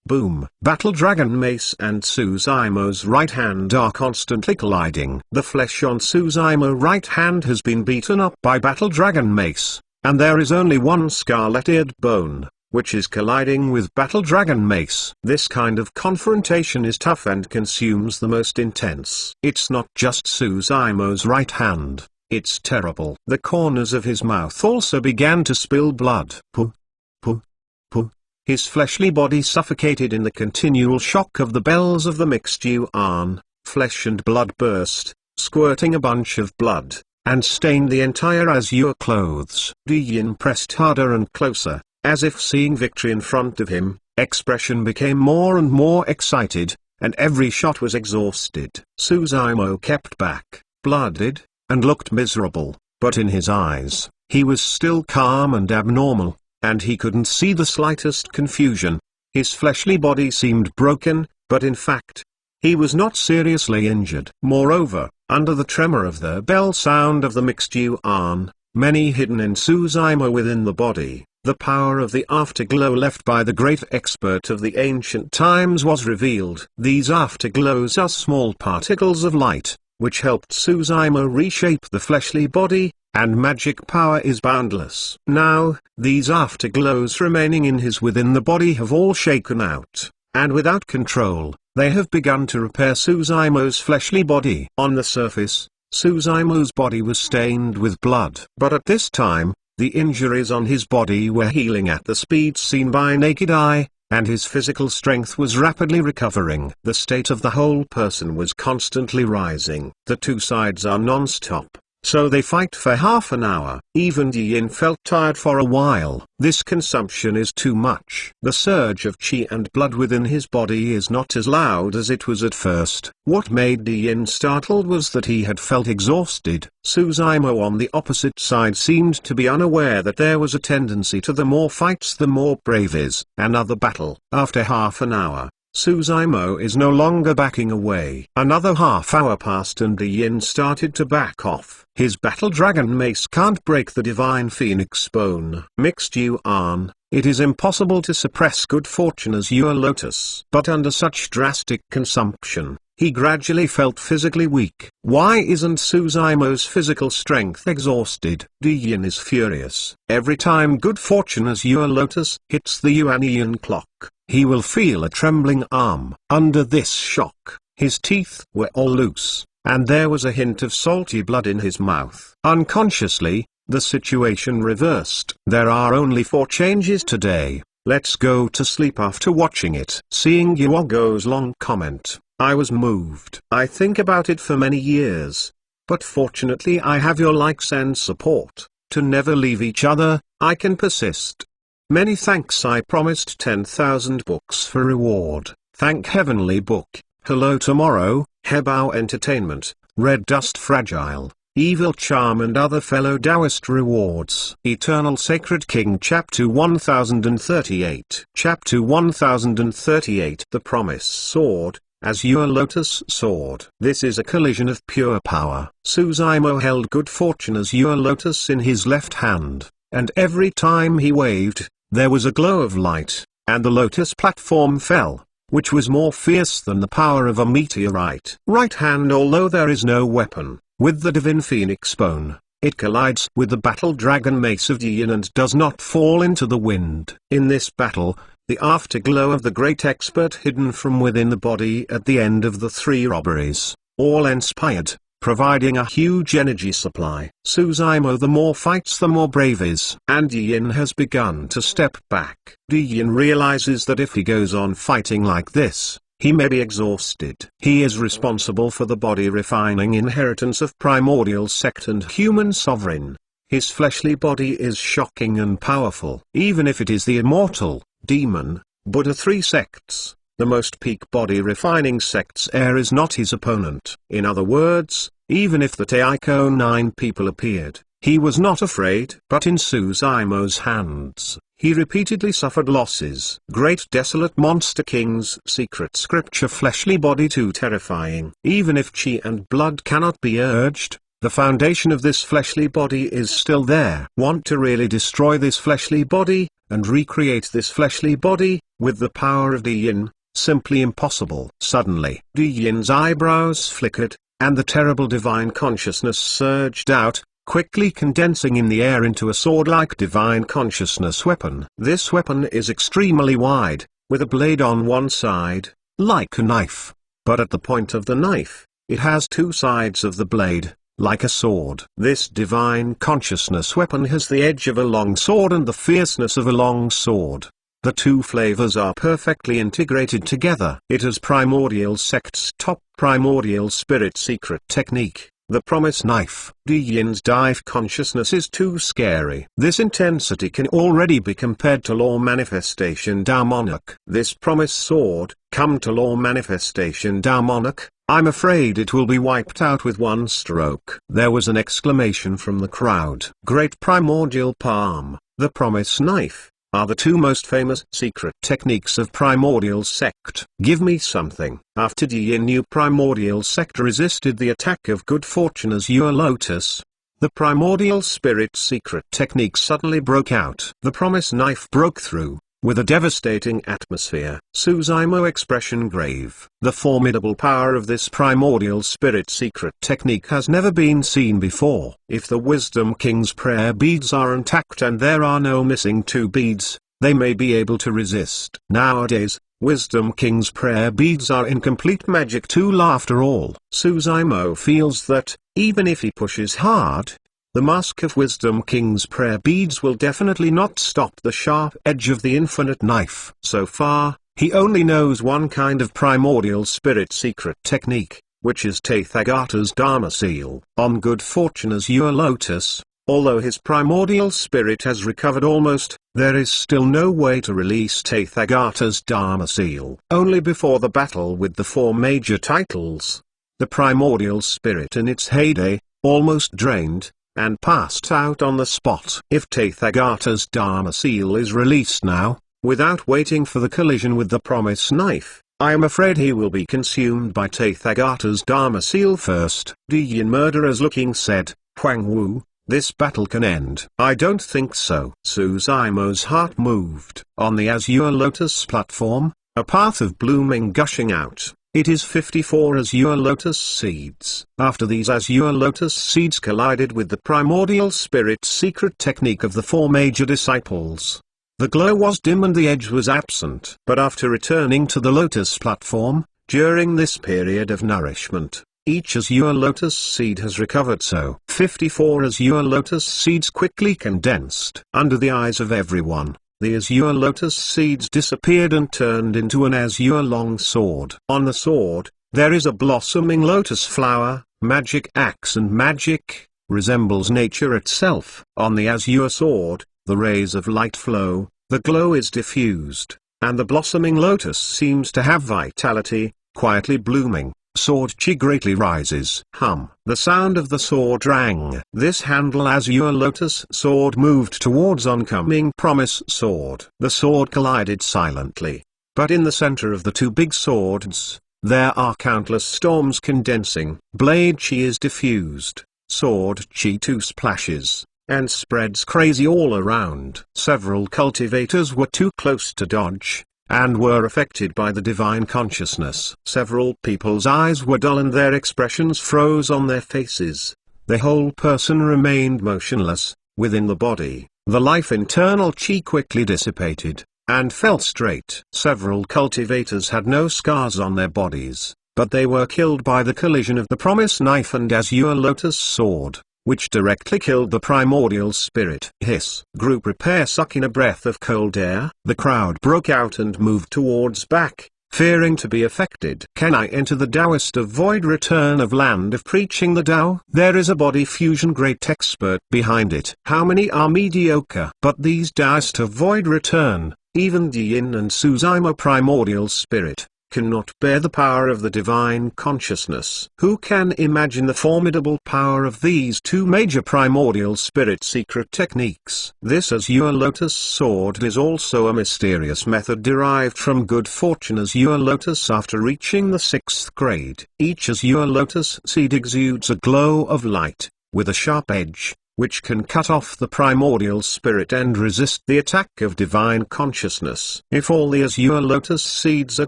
Boom. Battle Dragon Mace and Suzaimo's right hand are constantly colliding. The flesh on Suzaimo's right hand has been beaten up by Battle Dragon Mace, and there is only one scarlet-eared bone, which is colliding with Battle Dragon Mace. This kind of confrontation is tough and consumes the most intense. It's not just Suzaimo's right hand, it's terrible. The corners of his mouth also began to spill blood. Puh. Puh. Puh. His fleshly body suffocated in the continual shock of the bells of the mixed Yuan. Flesh and blood burst, squirting a bunch of blood, and stained the entire azure clothes. Di Yin pressed harder and closer, as if seeing victory in front of him. Expression became more and more excited, and every shot was exhausted. Suzaimo kept back, blooded, and looked miserable, but in his eyes, he was still calm and abnormal, and he couldn't see the slightest confusion. His fleshly body seemed broken, but in fact, he was not seriously injured. Moreover, under the tremor of the bell sound of the mixed yuan, many hidden in Suzaima within the body, the power of the afterglow left by the great expert of the ancient times was revealed. These afterglows are small particles of light, which helped Suzaima reshape the fleshly body, and magic power is boundless. Now, these afterglows remaining in his within the body have all shaken out, and without control, they have begun to repair Suzaima's fleshly body. On the surface, Suzaima's body was stained with blood. But at this time, the injuries on his body were healing at the speed seen by naked eye, and his physical strength was rapidly recovering. The state of the whole person was constantly rising. The two sides are non-stop, so they fight for half an hour. Even Di Yin felt tired for a while. This consumption is too much. The surge of qi and blood within his body is not as loud as it was at first. What made Di Yin startled was that he had felt exhausted. Suzaima on the opposite side seemed to be unaware that there was a tendency to the more fights the more brave is. Another battle. After half an hour, Suzaima is no longer backing away. Another half hour passed and Di Yin started to back off. His battle dragon mace can't break the divine phoenix bone. Mixed yuan, it is impossible to suppress good fortune as your lotus. But under such drastic consumption, he gradually felt physically weak. Why isn't Suzaima's physical strength exhausted? Di Yin is furious. Every time good fortune as your lotus hits the Yuanian clock, he will feel a trembling arm. Under this shock, his teeth were all loose, and there was a hint of salty blood in his mouth. Unconsciously, the situation reversed. There are only 4 changes today. Let's go to sleep after watching it. Seeing Yuago's long comment, I was moved. I think about it for many years. But fortunately I have your likes and support. To never leave each other, I can persist. Many thanks. I promised 10,000 books for reward. Thank Heavenly Book. Hello Tomorrow, Hebao Entertainment, Red Dust Fragile, Evil Charm and other fellow Taoist rewards. Eternal Sacred King Chapter 1038. Chapter 1038. The Promise Sword, Azure Lotus Sword. This is a collision of pure power. Suzaima held good fortune Azure Lotus in his left hand, and every time he waved, there was a glow of light, and the lotus platform fell, which was more fierce than the power of a meteorite. Right hand. Although there is no weapon, with the divine phoenix bone, it collides with the battle dragon mace of Di Yin and does not fall into the wind. In this battle, the afterglow of the great expert hidden from within the body at the end of the 3 robberies, all inspired, providing a huge energy supply. Suzaima the more fights the more brave is. And Di Yin has begun to step back. Di Yin realizes that if he goes on fighting like this, he may be exhausted. He is responsible for the body refining inheritance of primordial sect and human sovereign. His fleshly body is shocking and powerful. Even if it is the immortal, demon, Buddha 3 sects, the most peak body refining sect's heir is not his opponent. In other words, even if the Taiko 9 people appeared, he was not afraid. But in Suzaima's hands, he repeatedly suffered losses. Great desolate monster king's secret scripture fleshly body too terrifying. Even if qi and blood cannot be urged, the foundation of this fleshly body is still there. Want to really destroy this fleshly body, and recreate this fleshly body, with the power of Di Yin? Simply impossible. Suddenly, Di Yin's eyebrows flickered, and the terrible divine consciousness surged out, quickly condensing in the air into a sword-like divine consciousness weapon. This weapon is extremely wide, with a blade on one side, like a knife. But at the point of the knife, it has 2 sides of the blade, like a sword. This divine consciousness weapon has the edge of a long sword and the fierceness of a long sword. The 2 flavors are perfectly integrated together. It is primordial sect's top primordial spirit secret technique, the promise knife. Di Yin's dive consciousness is too scary. This intensity can already be compared to law manifestation Tao Monarch. This promise sword, come to law manifestation Tao Monarch, I'm afraid it will be wiped out with one stroke. There was an exclamation from the crowd. Great primordial palm, the promise knife. are the two most famous secret techniques of Primordial Sect. Give me something. After Di Yin knew Primordial Sect resisted the attack of Good Fortune Azure Lotus, the Primordial Spirit secret technique suddenly broke out. The promise knife broke through, with a devastating atmosphere. Suzaimo expression grave. The formidable power of this Primordial Spirit secret technique has never been seen before. If the Wisdom King's prayer beads are intact and there are no missing two beads, they may be able to resist. Nowadays, Wisdom King's prayer beads are incomplete magic tool after all. Suzaimo feels that, even if he pushes hard, the Mask of Wisdom King's prayer beads will definitely not stop the sharp edge of the infinite knife. So far, he only knows one kind of Primordial Spirit secret technique, which is Tathagata's Dharma Seal. On Good Fortune Azure Lotus, although his Primordial Spirit has recovered almost, there is still no way to release Tathagata's Dharma Seal. Only before the battle with the four major titles, the Primordial Spirit in its heyday, almost drained, and passed out on the spot. If Tathagata's Dharma Seal is released now, without waiting for the collision with the Promise Knife, I am afraid he will be consumed by Tathagata's Dharma Seal first. Di Yin Murderers Looking said, Huang Wu, this battle can end. I don't think so. Suzaimo's heart moved. On the Azure Lotus platform, a path of blooming gushing out. It is 54 Azure Lotus seeds. After these Azure Lotus seeds collided with the Primordial Spirit secret technique of the four major disciples, the glow was dim and the edge was absent. But after returning to the Lotus platform, during this period of nourishment, each Azure Lotus seed has recovered. So 54 Azure Lotus seeds quickly condensed. Under the eyes of everyone, the Azure Lotus seeds disappeared and turned into an azure long sword. On the sword, there is a blossoming lotus flower. Magic axe and magic resembles nature itself. On the azure sword, the rays of light flow, the glow is diffused, and the blossoming lotus seems to have vitality, quietly blooming. Sword chi greatly rises. Hum. The sound of the sword rang. This handle Azure Lotus sword moved towards oncoming Promise sword. The sword collided silently. But in the center of the two big swords, there are countless storms condensing. Blade chi is diffused. Sword chi too splashes, and spreads crazy all around. Several cultivators were too close to dodge, and were affected by the divine consciousness. Several people's eyes were dull and their expressions froze on their faces. The whole person remained motionless. Within the body, the life internal chi quickly dissipated, and fell straight. Several cultivators had no scars on their bodies, but they were killed by the collision of the Promise Knife and Azure Lotus sword, which directly killed the Primordial Spirit. Hiss. Group repair. Suck in a breath of cold air. The crowd broke out and moved towards back, fearing to be affected. Can I enter the Taoist of Void Return of Land of Preaching the Tao? There is a body fusion great expert behind it. How many are mediocre? But these Taoist of Void Return, even Di Yin and Suzaimo Primordial Spirit, cannot bear the power of the divine consciousness. Who can imagine the formidable power of these two major Primordial Spirit secret techniques? This Azure Lotus sword is also a mysterious method derived from Good Fortune Azure Lotus after reaching the 6th grade. Each Azure Lotus seed exudes a glow of light, with a sharp edge, which can cut off the Primordial Spirit and resist the attack of divine consciousness. If all the Azure Lotus seeds are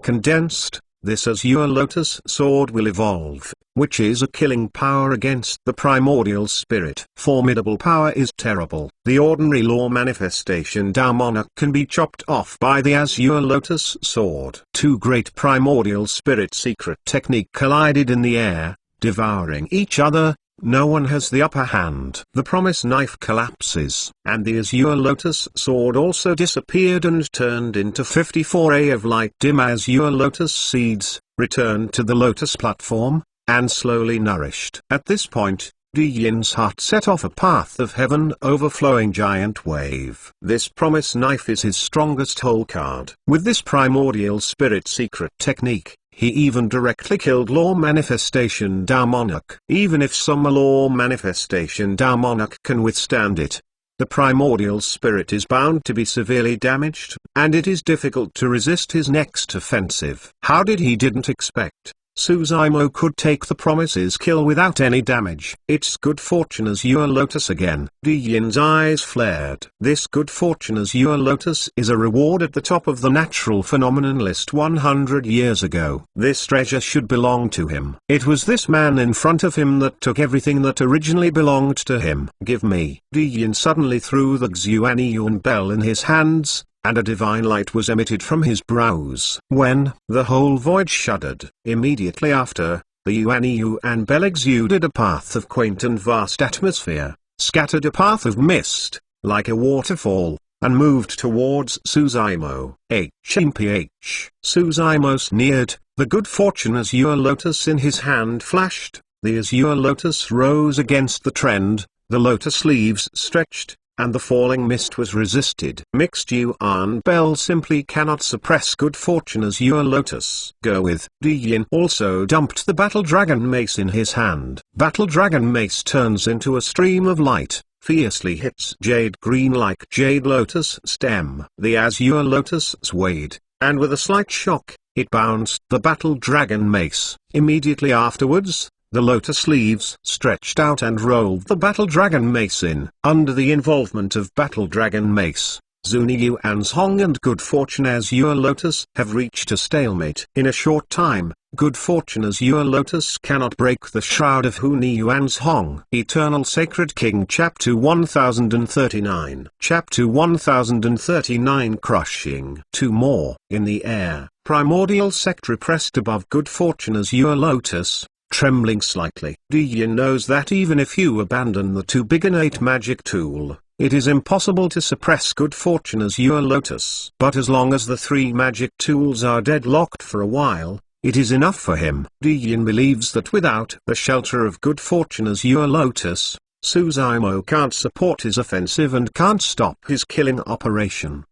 condensed, this Azure Lotus sword will evolve, which is a killing power against the Primordial Spirit. Formidable power is terrible. The ordinary law manifestation Tao Monarch can be chopped off by the Azure Lotus sword. Two great Primordial Spirit secret technique collided in the air, devouring each other. No one has the upper hand. The Promise Knife collapses, and the Azure Lotus sword also disappeared and turned into 54A of light dim Azure Lotus seeds, returned to the Lotus platform, and slowly nourished. At this point, Di Yin's heart set off a path of heaven overflowing giant wave. This Promise Knife is his strongest hole card. With this Primordial Spirit secret technique, he even directly killed Law Manifestation Tao Monarch. Even if some Law Manifestation Tao Monarch can withstand it, the primordial spirit is bound to be severely damaged, and it is difficult to resist his next offensive. How did he didn't expect? Suzumo could take the promise's kill without any damage. It's good fortune Azure Lotus again. Yin's eyes flared. This good fortune Azure Lotus is a reward at the top of the natural phenomenon list 100 years ago. This treasure should belong to him. It was this man in front of him that took everything that originally belonged to him. Give me. Yin suddenly threw the Xuanyuan bell in his hands, and a divine light was emitted from his brows. When the whole void shuddered, immediately after, the Yuan bell exuded a path of quaint and vast atmosphere, scattered a path of mist, like a waterfall, and moved towards Suzumo. HMPH. Suzumo sneered, the good fortune Azure Lotus in his hand flashed, the Azure Lotus rose against the trend, the lotus leaves stretched, and the falling mist was resisted. Mixed Yuan bell simply cannot suppress good fortune Azure Lotus. Go with. Yin also dumped the Battle Dragon Mace in his hand. Battle Dragon Mace turns into a stream of light, fiercely hits jade green like jade lotus stem. The Azure Lotus swayed, and with a slight shock, it bounced the Battle Dragon Mace. Immediately afterwards, the lotus leaves stretched out and rolled the Battle Dragon Mace in. Under the involvement of Battle Dragon Mace, Zuniyuan's Hong and Good Fortune Azure Lotus have reached a stalemate. In a short time, Good Fortune Azure Lotus cannot break the shroud of Huniyuan's Hong. Eternal Sacred King Chapter 1039. Chapter 1039 Crushing. Two more. In the air, primordial sect repressed above Good Fortune Azure Lotus, trembling slightly. Yin knows that even if you abandon the too big innate magic tool, it is impossible to suppress good fortune Azure Lotus. But as long as the three magic tools are deadlocked for a while, it is enough for him. Yin believes that without the shelter of good fortune Azure Lotus, Suzumo can't support his offensive and can't stop his killing operation.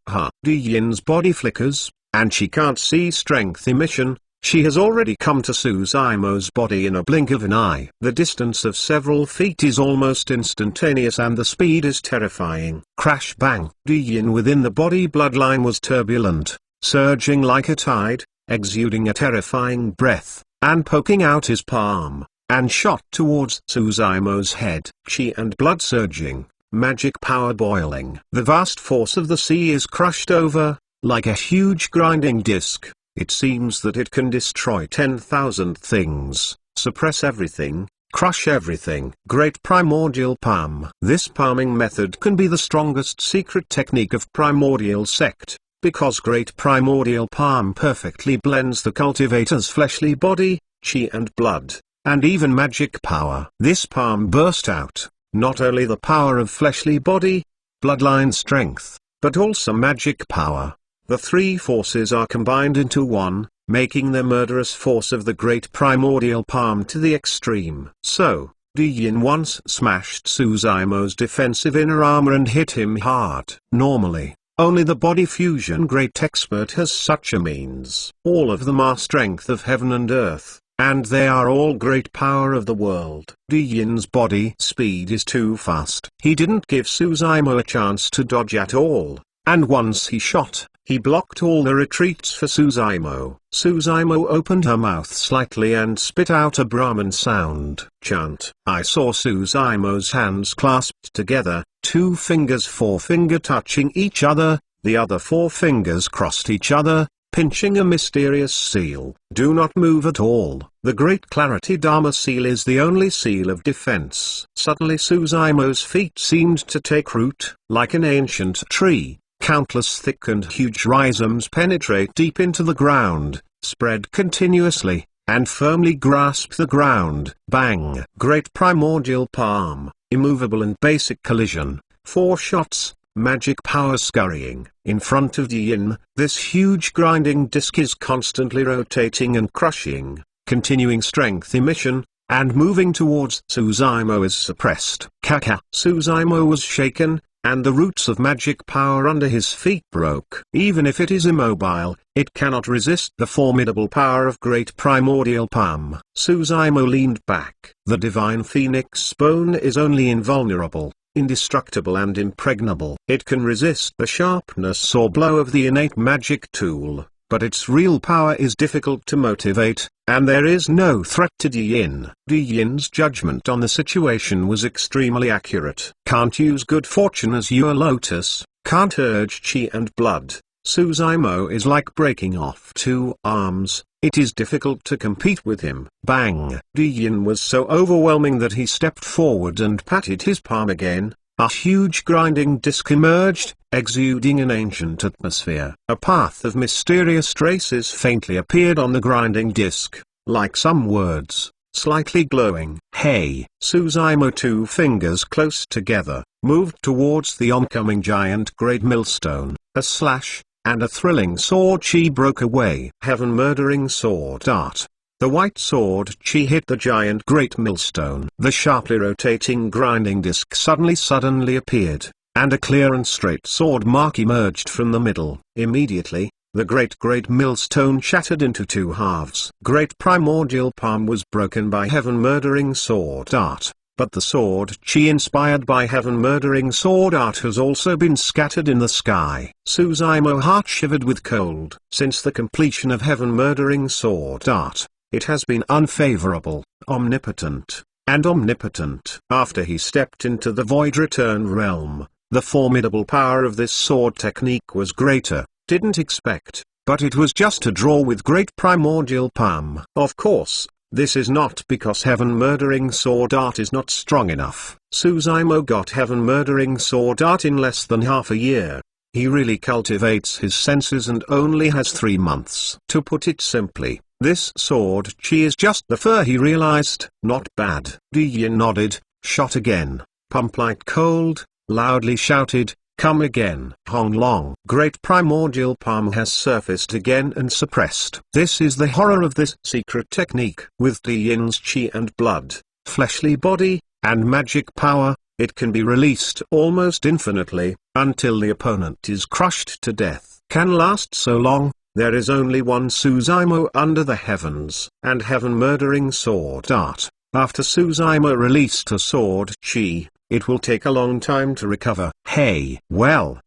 Yin's body flickers, and she can't see strength emission. She has already come to Suzumo's body in a blink of an eye. The distance of several feet is almost instantaneous and the speed is terrifying. Crash bang. Yin within the body bloodline was turbulent, surging like a tide, exuding a terrifying breath, and poking out his palm, and shot towards Suzumo's head. Chi and blood surging, magic power boiling. The vast force of the sea is crushed over, like a huge grinding disc. It seems that it can destroy 10,000 things, suppress everything, crush everything. Great Primordial Palm. This palming method can be the strongest secret technique of Primordial Sect, because Great Primordial Palm perfectly blends the cultivator's fleshly body, chi and blood, and even magic power. This palm burst out, not only the power of fleshly body, bloodline strength, but also magic power. The three forces are combined into one, making the murderous force of the Great Primordial Palm to the extreme. So, Yin once smashed Suzumo's defensive inner armor and hit him hard. Normally, only the body fusion great expert has such a means. All of them are strength of heaven and earth, and they are all great power of the world. Yin's body speed is too fast. He didn't give Suzumo a chance to dodge at all, and once he shot, he blocked all the retreats for Suzumo. Suzumo opened her mouth slightly and spit out a Brahman sound. Chant. I saw Suzumo's hands clasped together, two fingers forefinger touching each other, the other four fingers crossed each other, pinching a mysterious seal. Do not move at all. The Great Clarity Dharma seal is the only seal of defense. Suddenly Suzumo's feet seemed to take root, like an ancient tree. Countless thick and huge rhizomes penetrate deep into the ground, spread continuously, and firmly grasp the ground. Bang! Great Primordial Palm, immovable and basic collision, 4 shots, magic power scurrying. In front of Yin, this huge grinding disc is constantly rotating and crushing, continuing strength emission, and moving towards Suzumo is suppressed. Kaka! Suzumo was shaken, and the roots of magic power under his feet broke. Even if it is immobile, it cannot resist the formidable power of Great Primordial Palm. Suzumo leaned back. The Divine Phoenix bone is only invulnerable, indestructible and impregnable. It can resist the sharpness or blow of the innate magic tool, but its real power is difficult to motivate, and there is no threat to Di Yin. Di Yin's judgment on the situation was extremely accurate. Can't use good fortune as your lotus, can't urge chi and blood. Suzaimo is like breaking off two arms. It is difficult to compete with him. Bang! Di Yin was so overwhelming that he stepped forward and patted his palm again. A huge grinding disc emerged, exuding an ancient atmosphere. A path of mysterious traces faintly appeared on the grinding disc, like some words, slightly glowing. Hey! Suzaimo, two fingers close together, moved towards the oncoming giant great millstone. A slash, and a thrilling sword chi broke away. Heaven-murdering sword art. The white sword chi hit the giant great millstone. The sharply rotating grinding disc suddenly appeared, and a clear and straight sword mark emerged from the middle. Immediately, the great millstone shattered into two halves. Great primordial palm was broken by heaven-murdering sword art. But the sword chi inspired by heaven-murdering sword art has also been scattered in the sky. Suzaimo heart shivered with cold. Since the completion of heaven-murdering sword art, it has been unfavorable, omnipotent, and omnipotent. After he stepped into the Void Return realm, the formidable power of this sword technique was greater. Didn't expect, but it was just a draw with great primordial palm. Of course, this is not because heaven-murdering sword art is not strong enough. Suzaimo got heaven-murdering sword art in less than half a year. He really cultivates his senses and only has 3 months. To put it simply, this sword chi is just the fur, he realized. Not bad. Di Yin nodded, shot again. Pump light cold, loudly shouted, come again. Hong Long. Great primordial palm has surfaced again and suppressed. This is the horror of this secret technique. With Di Yin's chi and blood, fleshly body, and magic power, it can be released almost infinitely, until the opponent is crushed to death. Can last so long? There is only one Suzaimo under the heavens, and heaven-murdering sword art. After Suzaimo released a sword chi, it will take a long time to recover. Hey! Well!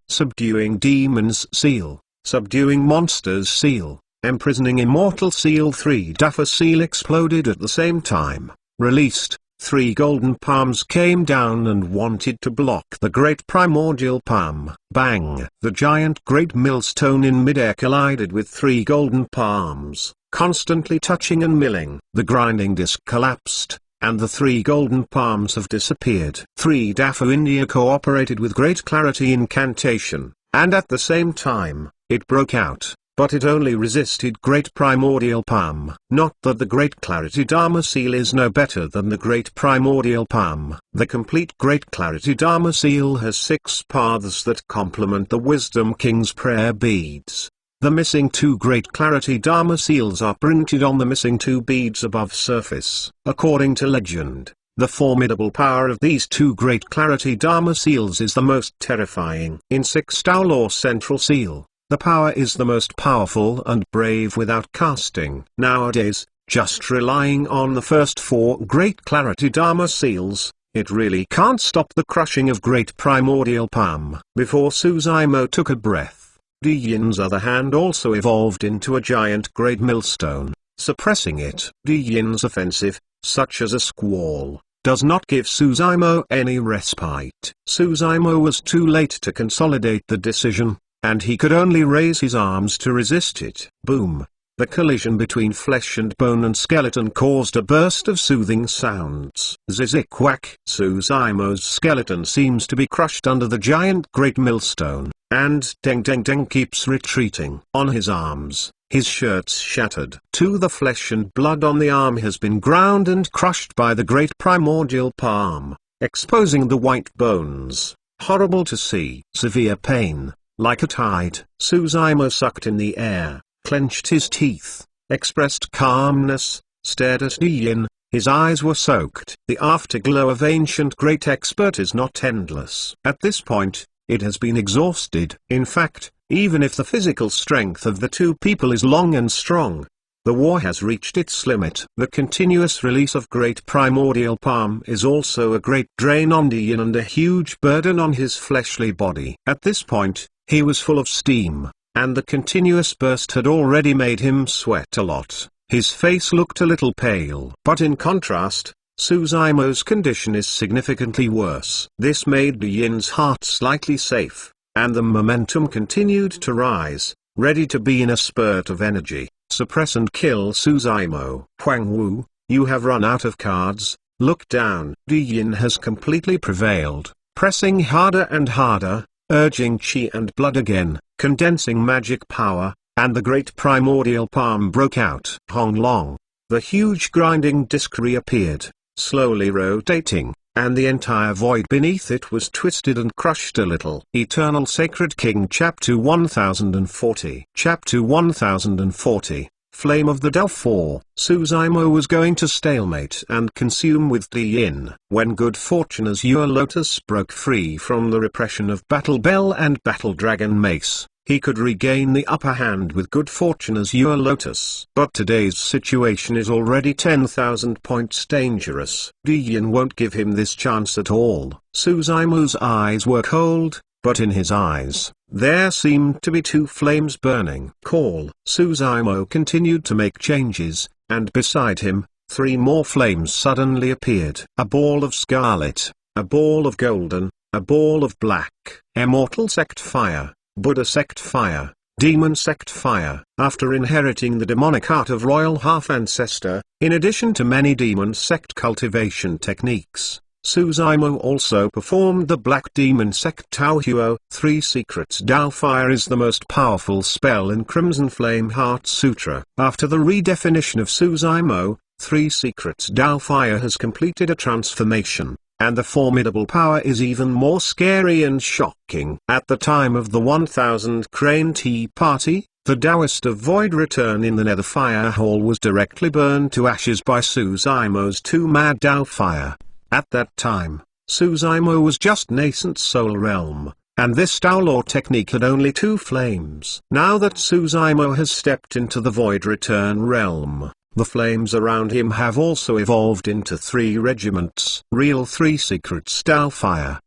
Subduing demons seal, subduing monsters seal, imprisoning immortal seal. 3 Duffer seal exploded at the same time. Released, 3 golden palms came down and wanted to block the great primordial palm. Bang! The giant great millstone in midair collided with 3 golden palms, constantly touching and milling. The grinding disc collapsed, and the 3 golden palms have disappeared. 3 Dafu India cooperated with great clarity incantation, and at the same time, it broke out. But it only resisted great primordial palm. Not that the great clarity Dharma seal is no better than the great primordial palm. The complete great clarity Dharma seal has 6 paths that complement the Wisdom King's prayer beads. The missing 2 great clarity Dharma seals are printed on the missing 2 beads above surface. According to legend, the formidable power of these 2 great clarity Dharma seals is the most terrifying. In 6 Tao Law Central Seal, the power is the most powerful and brave without casting. Nowadays, just relying on the first 4 great clarity Dharma seals, it really can't stop the crushing of great primordial palm. Before Suzaimo took a breath, Di Yin's other hand also evolved into a giant great millstone, suppressing it. Di Yin's offensive, such as a squall, does not give Suzaimo any respite. Suzaimo was too late to consolidate the decision, and he could only raise his arms to resist it. Boom! The collision between flesh and bone and skeleton caused a burst of soothing sounds. Zizzik-whack! Suzaimo's skeleton seems to be crushed under the giant great millstone, and Deng keeps retreating. On his arms, his shirt's shattered. The flesh and blood on the arm has been ground and crushed by the great primordial palm, exposing the white bones. Horrible to see. Severe pain. Like a tide, Suzaimo sucked in the air, clenched his teeth, expressed calmness, stared at Di Yin. His eyes were soaked. The afterglow of ancient great expert is not endless. At this point, it has been exhausted. In fact, even if the physical strength of the 2 people is long and strong, The war has reached its limit. The continuous release of great primordial palm is also a great drain on Di Yin and a huge burden on his fleshly body. At this point, he was full of steam, and the continuous burst had already made him sweat a lot. His face looked a little pale. But in contrast, Suzaimo's condition is significantly worse. This made Di Yin's heart slightly safe, and the momentum continued to rise, ready to be in a spurt of energy. Suppress and kill Suzaimo. Huang Wu, you have run out of cards, look down. Di Yin has completely prevailed, pressing harder and harder, urging chi and blood again, condensing magic power, and the great primordial palm broke out. Hong Long. The huge grinding disc reappeared, slowly rotating, and the entire void beneath it was twisted and crushed a little. Eternal Sacred King Chapter 1040. Chapter 1040, Flame of the Tao 4. Suzaimo was going to stalemate and consume with Di Yin, when good fortune Azure Lotus broke free from the repression of Battle Bell and Battle Dragon Mace. He could regain the upper hand with good fortune Azure Lotus. But today's situation is already 10,000 points dangerous. Di Yin won't give him this chance at all. Suzaimo's eyes were cold, but in his eyes, there seemed to be two flames burning. Call. Suzaimo continued to make changes, and beside him, three more flames suddenly appeared. A ball of scarlet, a ball of golden, a ball of black. Immortal Sect Fire, Buddha Sect Fire, Demon Sect Fire. After inheriting the demonic art of Royal Half-Ancestor, in addition to many demon sect cultivation techniques, Suzaimo also performed the Black Demon Sect Tao Huo. 3 Secrets Tao Fire is the most powerful spell in Crimson Flame Heart Sutra. After the redefinition of Suzaimo, 3 Secrets Tao Fire has completed a transformation, and the formidable power is even more scary and shocking. At the time of the 1000 Crane Tea Party, the Taoist of Void Return in the Nether Fire Hall was directly burned to ashes by Suzaimo's 2 Mad Tao Fire. At that time, Suzaimo was just nascent soul realm, and this Tao Law technique had only 2 flames. Now that Suzaimo has stepped into the Void Return realm, the flames around him have also evolved into 3 regiments. Real 3 Secrets Tao Fire.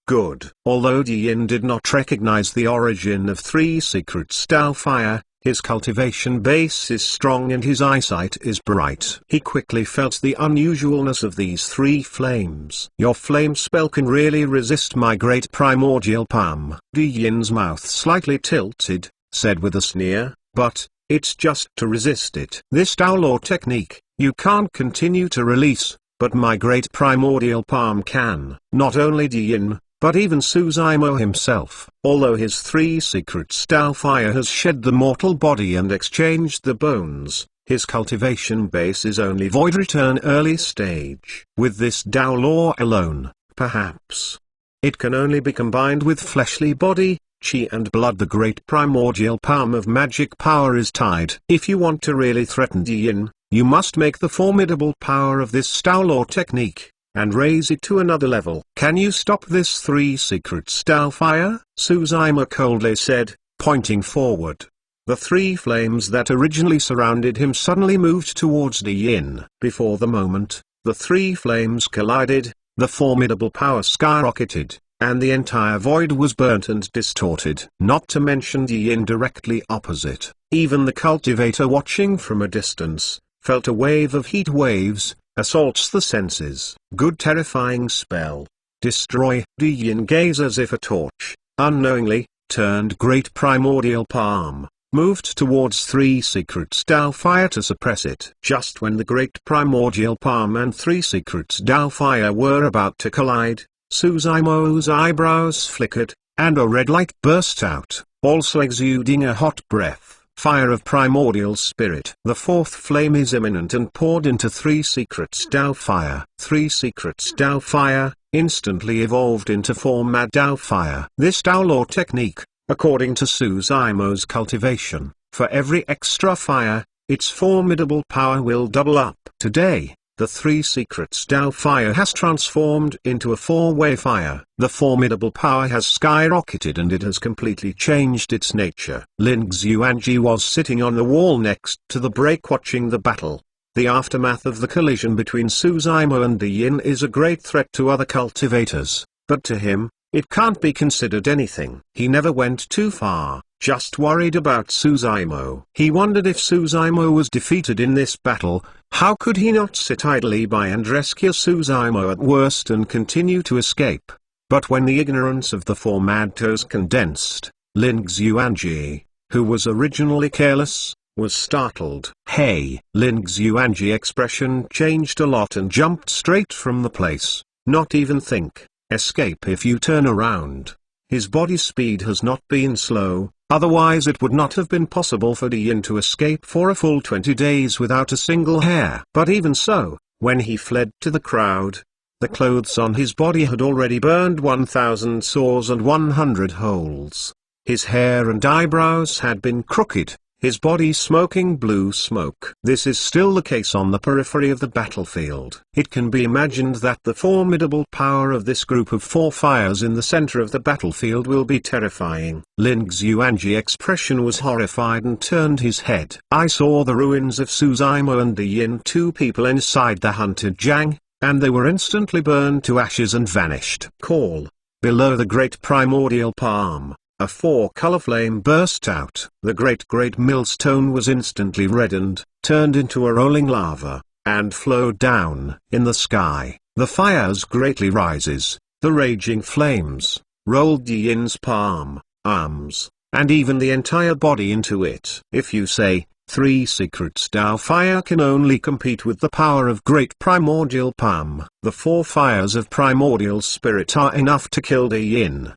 Good. Although Di Yin did not recognize the origin of 3 Secrets Tao Fire, his cultivation base is strong and his eyesight is bright. He quickly felt the unusualness of these 3 flames. Your flame spell can really resist my great primordial palm. Di Yin's mouth slightly tilted, said with a sneer, but it's just to resist it. This Tao Law technique, you can't continue to release, but my great primordial palm can. Not only Di Yin, but even Suzaimo himself, although his 3 Secrets Tao Fire has shed the mortal body and exchanged the bones, his cultivation base is only Void Return early stage. With this Tao Law alone, perhaps, it can only be combined with fleshly body, chi and blood. The great primordial palm of magic power is tied. If you want to really threaten Di Yin, you must make the formidable power of this Tao Law technique, and raise it to another level. Can you stop this 3 Secrets Tao Fire? Suzaimo coldly said, pointing forward. The 3 flames that originally surrounded him suddenly moved towards Di Yin. Before the moment, the 3 flames collided, the formidable power skyrocketed, and the entire void was burnt and distorted. Not to mention Di Yin directly opposite. Even the cultivator watching from a distance, felt a wave of heat waves, assaults the senses. Good terrifying spell. Destroy. Di Yin gazed as if a torch, unknowingly, turned great primordial palm, moved towards 3 Secrets Tao Fire to suppress it. Just when the great primordial palm and 3 Secrets Tao Fire were about to collide, Suzaimo's eyebrows flickered, and a red light burst out, also exuding a hot breath. Fire of primordial spirit. The 4th flame is imminent and poured into 3 Secrets Tao Fire. 3 Secrets Tao Fire instantly evolved into 4 Mad Tao Fire. This Tao Law technique, according to Suzaimo's cultivation, for every extra fire, its formidable power will double up. Today, The three secrets Tao fire has transformed into a four-way fire. The formidable power has skyrocketed and it has completely changed its nature. Lin Xuanji was sitting on the wall next to the break watching the battle. The aftermath of the collision between Su Zimo and Di Yin is a great threat to other cultivators, but to him, it can't be considered anything. He never went too far, just worried about Su Zimo. He wondered if Su Zimo was defeated in this battle, how could he not sit idly by and rescue Su Zimo at worst and continue to escape? But when the ignorance of the four mad toes condensed, Lin Xuanji, who was originally careless, was startled. Hey! Lin Xuanji expression changed a lot and jumped straight from the place. Not even think. Escape if you turn around. His body speed has not been slow, otherwise it would not have been possible for Di Yin to escape for a full 20 days without a single hair. But even so, when he fled to the crowd, the clothes on his body had already burned 1,000 sores and 100 holes. His hair and eyebrows had been crooked, his body smoking blue smoke. This is still the case on the periphery of the battlefield. It can be imagined that the formidable power of this group of four fires in the center of the battlefield will be terrifying. Lin Xuanji's expression was horrified and turned his head. I saw the ruins of Su Zimo and Di Yin, two people inside the hunted Jiang, and they were instantly burned to ashes and vanished. Call. Below the great primordial palm, a four-color flame burst out. The great millstone was instantly reddened, turned into a rolling lava, and flowed down. In the sky, the fires greatly rises, the raging flames, rolled Di Yin's palm, arms, and even the entire body into it. If you say, three secrets Tao fire can only compete with the power of great primordial palm, the four fires of primordial spirit are enough to kill Di Yin.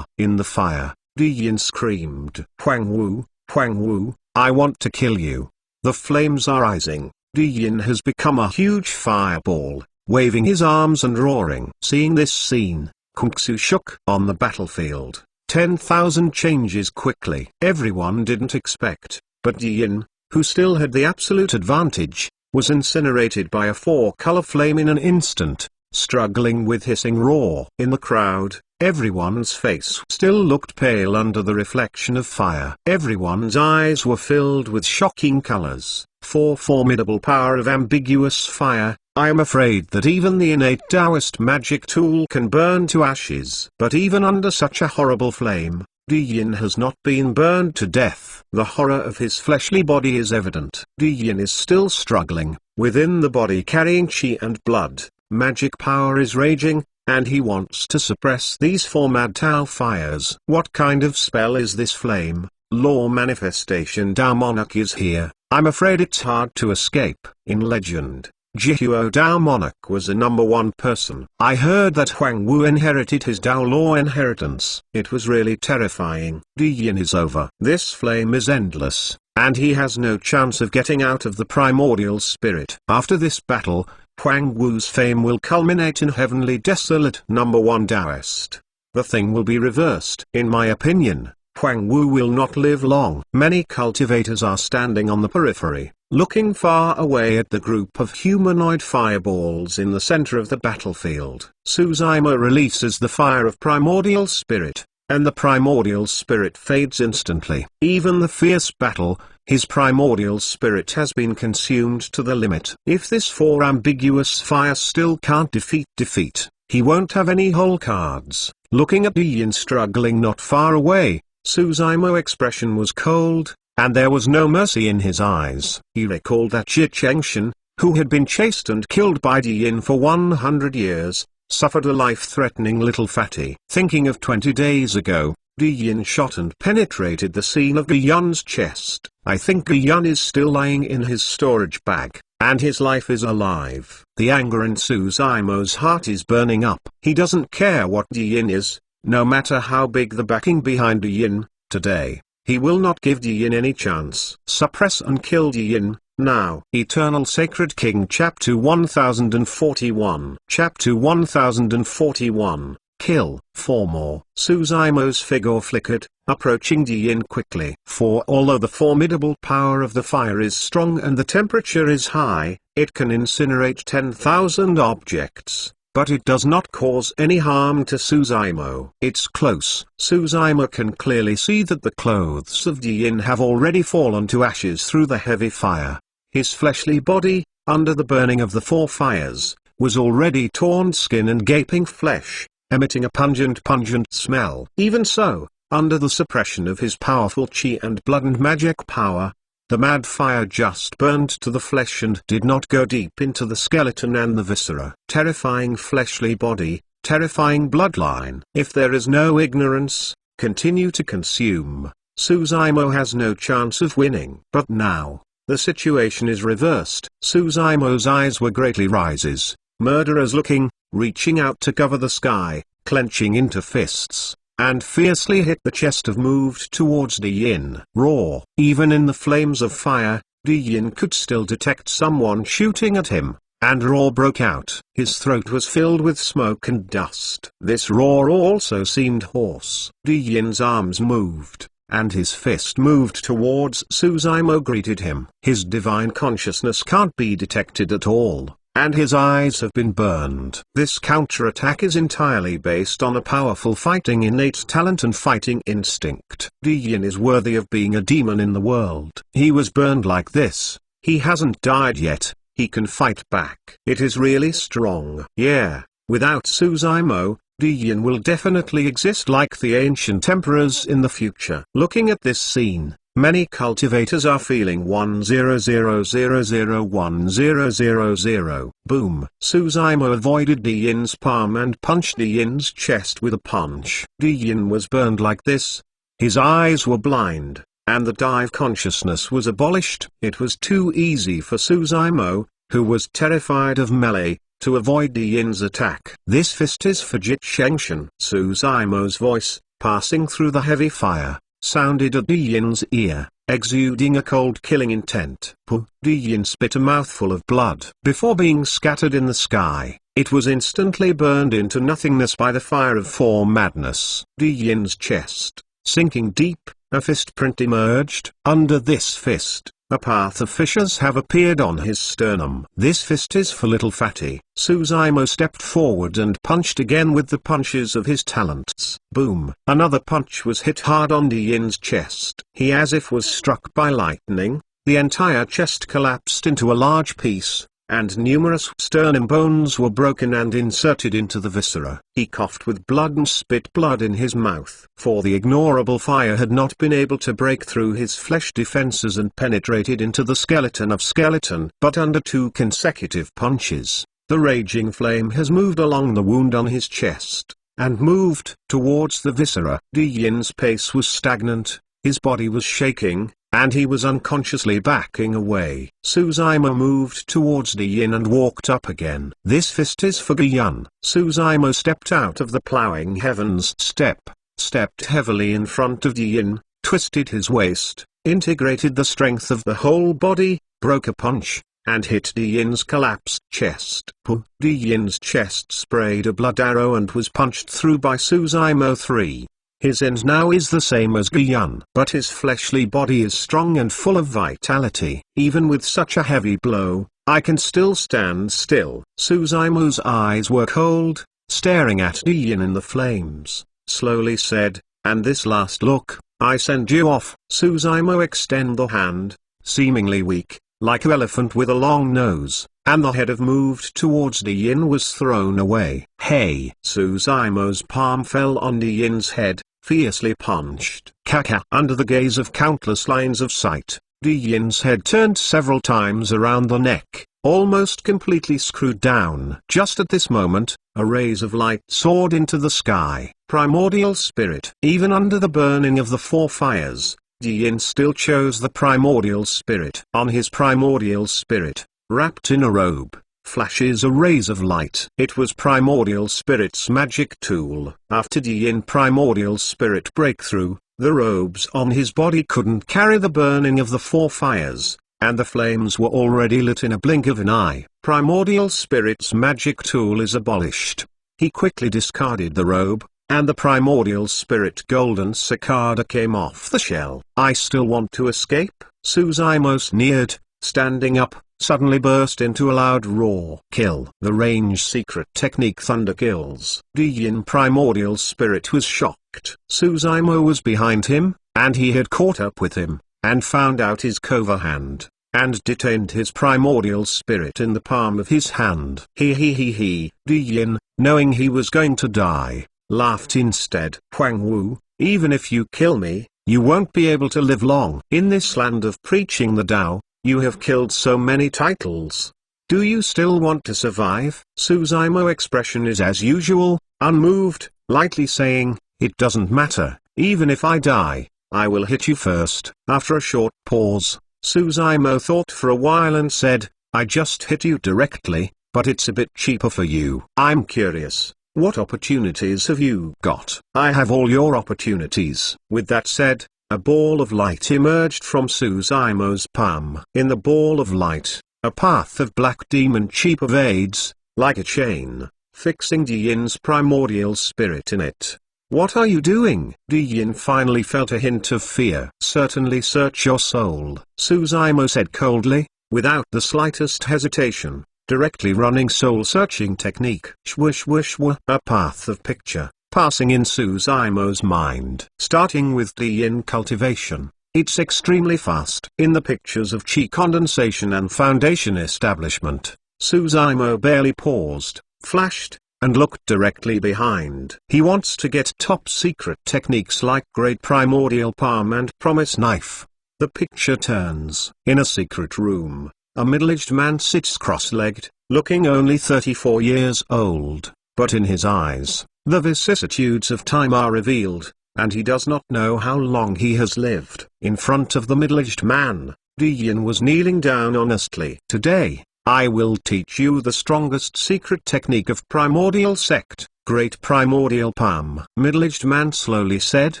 In the fire, Di Yin screamed, Huang Wu, I want to kill you. The flames are rising. Di Yin has become a huge fireball, waving his arms and roaring. Seeing this scene, Kung Su shook. On the battlefield, 10,000 changes quickly. Everyone didn't expect, but Di Yin, who still had the absolute advantage, was incinerated by a four-color flame in an instant, struggling with hissing roar. In the crowd, everyone's face still looked pale under the reflection of fire. Everyone's eyes were filled with shocking colors. For formidable power of ambiguous fire, I am afraid that even the innate Taoist magic tool can burn to ashes. But even under such a horrible flame, Di Yin has not been burned to death. The horror of his fleshly body is evident. Di Yin is still struggling, within the body carrying qi and blood. Magic power is raging, and he wants to suppress these four mad Tao fires. What kind of spell is this flame? Law manifestation Tao monarch is here. I'm afraid it's hard to escape. In legend, Jihuo Tao monarch was a #1 person. I heard that Huang Wu inherited his Tao law inheritance. It was really terrifying. Di Yin is over. This flame is endless, and he has no chance of getting out of the primordial spirit. After this battle, Huang Wu's fame will culminate in heavenly desolate #1 Taoist. The thing will be reversed. In my opinion, Huang Wu will not live long. Many cultivators are standing on the periphery, looking far away at the group of humanoid fireballs in the center of the battlefield. Su Zimo releases the fire of primordial spirit, and the primordial spirit fades instantly. Even the fierce battle, his primordial spirit has been consumed to the limit. If this four ambiguous fire still can't defeat, he won't have any whole cards. Looking at Di Yin struggling not far away, Su Zimo's expression was cold, and there was no mercy in his eyes. He recalled that Zhi Chengshan, who had been chased and killed by Di Yin for 100 years, suffered a life-threatening little fatty. Thinking of 20 days ago, Di Yin shot and penetrated the scene of Di Yun's chest. I think Di Yun is still lying in his storage bag, and his life is alive. The anger in Su Zimo's heart is burning up. He doesn't care what Di Yin is, no matter how big the backing behind Di Yin. Today, he will not give Di Yin any chance. Suppress and kill Di Yin, now. Eternal Sacred King Chapter 1041. Chapter 1041. Kill. 4 more. Su Zimo's figure flickered, approaching Di Yin quickly. For although the formidable power of the fire is strong and the temperature is high, It can incinerate 10,000 objects, but it does not cause any harm to Suzumo. It's close. Suzumo can clearly see that the clothes of Yin have already fallen to ashes through the heavy fire. His fleshly body, under the burning of the four fires, was already torn skin and gaping flesh, emitting a pungent smell. Even so, under the suppression of his powerful chi and blood and magic power, the mad fire just burned to the flesh and did not go deep into the skeleton and the viscera. Terrifying fleshly body, terrifying bloodline. If there is no ignorance, continue to consume, Suzumo has no chance of winning. But now, the situation is reversed. Suzumo's eyes were greatly rises, murderers looking, reaching out to cover the sky, clenching into fists, and fiercely hit the chest of moved towards Di Yin. Raw. Even in the flames of fire, Di Yin could still detect someone shooting at him, and roar broke out. His throat was filled with smoke and dust. This roar also seemed hoarse. Di Yin's arms moved, and his fist moved towards Suzumo greeted him. His divine consciousness can't be detected at all, and his eyes have been burned. This counterattack is entirely based on a powerful fighting innate talent and fighting instinct. Di Yin is worthy of being a demon in the world. He was burned like this, he hasn't died yet, he can fight back. It is really strong. Yeah, without Suzumo, Di Yin will definitely exist like the ancient emperors in the future. Looking at this scene, many cultivators are feeling 10001000. Boom. Suzumo avoided Di Yin's palm and punched Di Yin's chest with a punch. Di Yin was burned like this. His eyes were blind, and the dive consciousness was abolished. It was too easy for Suzumo, who was terrified of melee, to avoid Di Yin's attack. This fist is for Jit Shengshan. Suzumo's voice, passing through the heavy fire, sounded at Di Yin's ear, exuding a cold killing intent. Di Yin spit a mouthful of blood. Before being scattered in the sky, it was instantly burned into nothingness by the fire of form madness. Di Yin's chest, sinking deep, a fist print emerged. Under this fist, a path of fissures have appeared on his sternum. This fist is for little fatty. Suzumo stepped forward and punched again with the punches of his talents. Boom. Another punch was hit hard on Di Yin's chest. He as if was struck by lightning. The entire chest collapsed into a large piece, and numerous sternum bones were broken and inserted into the viscera. He coughed with blood and spit blood in his mouth. For the ignorable fire had not been able to break through his flesh defenses and penetrated into the skeleton of skeleton. But under 2 consecutive punches, the raging flame has moved along the wound on his chest, and moved towards the viscera. Di Yin's pace was stagnant, his body was shaking, and he was unconsciously backing away. Suzumo moved towards Di Yin and walked up again. This fist is for Di Yin. Suzumo stepped out of the plowing heavens stepped heavily in front of Di Yin, twisted his waist, integrated the strength of the whole body, broke a punch, and hit Di Yin's collapsed chest. Di Yin's chest sprayed a blood arrow and was punched through by Suzumo 3. His end now is the same as Di Yin, but his fleshly body is strong and full of vitality. Even with such a heavy blow, I can still stand still. Suzumo's eyes were cold, staring at Di Yin in the flames, slowly said, and this last look, I send you off. Suzumo extended the hand, seemingly weak, like an elephant with a long nose, and the head of moved towards Di Yin was thrown away. Hey! Suzumo's palm fell on Di Yin's head, fiercely punched. Kaka! Under the gaze of countless lines of sight, Di Yin's head turned several times around the neck, almost completely screwed down. Just at this moment, a rays of light soared into the sky. Primordial spirit. Even under the burning of the 4 fires, Di Yin still chose the primordial spirit. On his primordial spirit, wrapped in a robe, flashes a rays of light. It was primordial spirit's magic tool. After Di Yin primordial spirit breakthrough, the robes on his body couldn't carry the burning of the 4 fires, and the flames were already lit in a blink of an eye. Primordial spirit's magic tool is abolished. He quickly discarded the robe, and the primordial spirit golden cicada came off the shell. I still want to escape? Suzumo sneered, standing up, suddenly burst into a loud roar. Kill. The range secret technique Thunder Kills. Diyin primordial spirit was shocked. Suzumo was behind him, and he had caught up with him, and found out his cover hand, and detained his primordial spirit in the palm of his hand. He. Diyin, knowing he was going to die, laughed instead. Huang Wu, even if you kill me, you won't be able to live long. In this land of preaching the Tao, you have killed so many titles. Do you still want to survive? Suzumo's expression is as usual, unmoved, lightly saying, it doesn't matter, even if I die, I will hit you first. After a short pause, Suzumo thought for a while and said, I just hit you directly, but it's a bit cheaper for you. I'm curious, what opportunities have you got? I have all your opportunities. With that said, a ball of light emerged from Suzumo's palm. In the ball of light, a path of black demon chi pervades, like a chain, fixing Diyin's primordial spirit in it. What are you doing? Diyin finally felt a hint of fear. Certainly search your soul, Suzumo said coldly, without the slightest hesitation, directly running soul-searching technique. Shwa, a path of picture, passing in Suzumo's mind. Starting with Diyin cultivation, it's extremely fast. In the pictures of chi condensation and foundation establishment, Suzumo barely paused, flashed, and looked directly behind. He wants to get top secret techniques like Great Primordial Palm and Promise Knife. The picture turns. In a secret room, a middle-aged man sits cross-legged, looking only 34 years old, but in his eyes, the vicissitudes of time are revealed, and he does not know how long he has lived. In front of the middle-aged man, Diyin was kneeling down honestly. Today, I will teach you the strongest secret technique of primordial sect, Great Primordial Palm. Middle-aged man slowly said.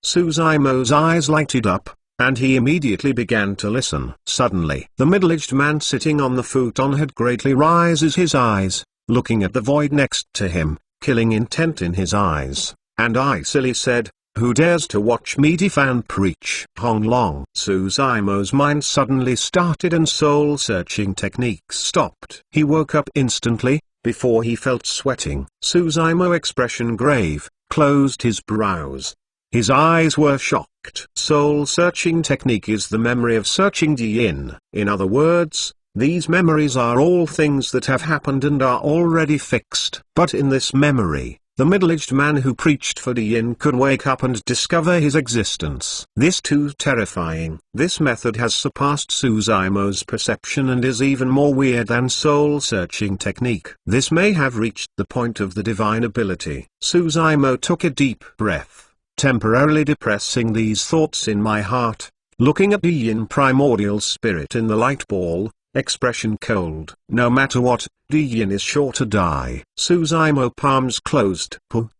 Suzumo's eyes lighted up, and he immediately began to listen. Suddenly, the middle-aged man sitting on the futon had greatly raises his eyes, looking at the void next to him, killing intent in his eyes, and icily said, who dares to watch me defan preach? Hong Long. Suzumo's mind suddenly started and soul-searching techniques stopped. He woke up instantly, before he felt sweating. Suzumo's expression grave, closed his brows. His eyes were shocked. Soul-searching technique is the memory of searching Diyin. In other words, these memories are all things that have happened and are already fixed. But in this memory, the middle-aged man who preached for Diyin could wake up and discover his existence. This too terrifying. This method has surpassed Suzumo's perception and is even more weird than soul-searching technique. This may have reached the point of the divine ability. Suzumo took a deep breath, temporarily depressing these thoughts in my heart, looking at Diyin primordial spirit in the light ball, expression cold. No matter what, Diyin is sure to die. Suzumo palms closed.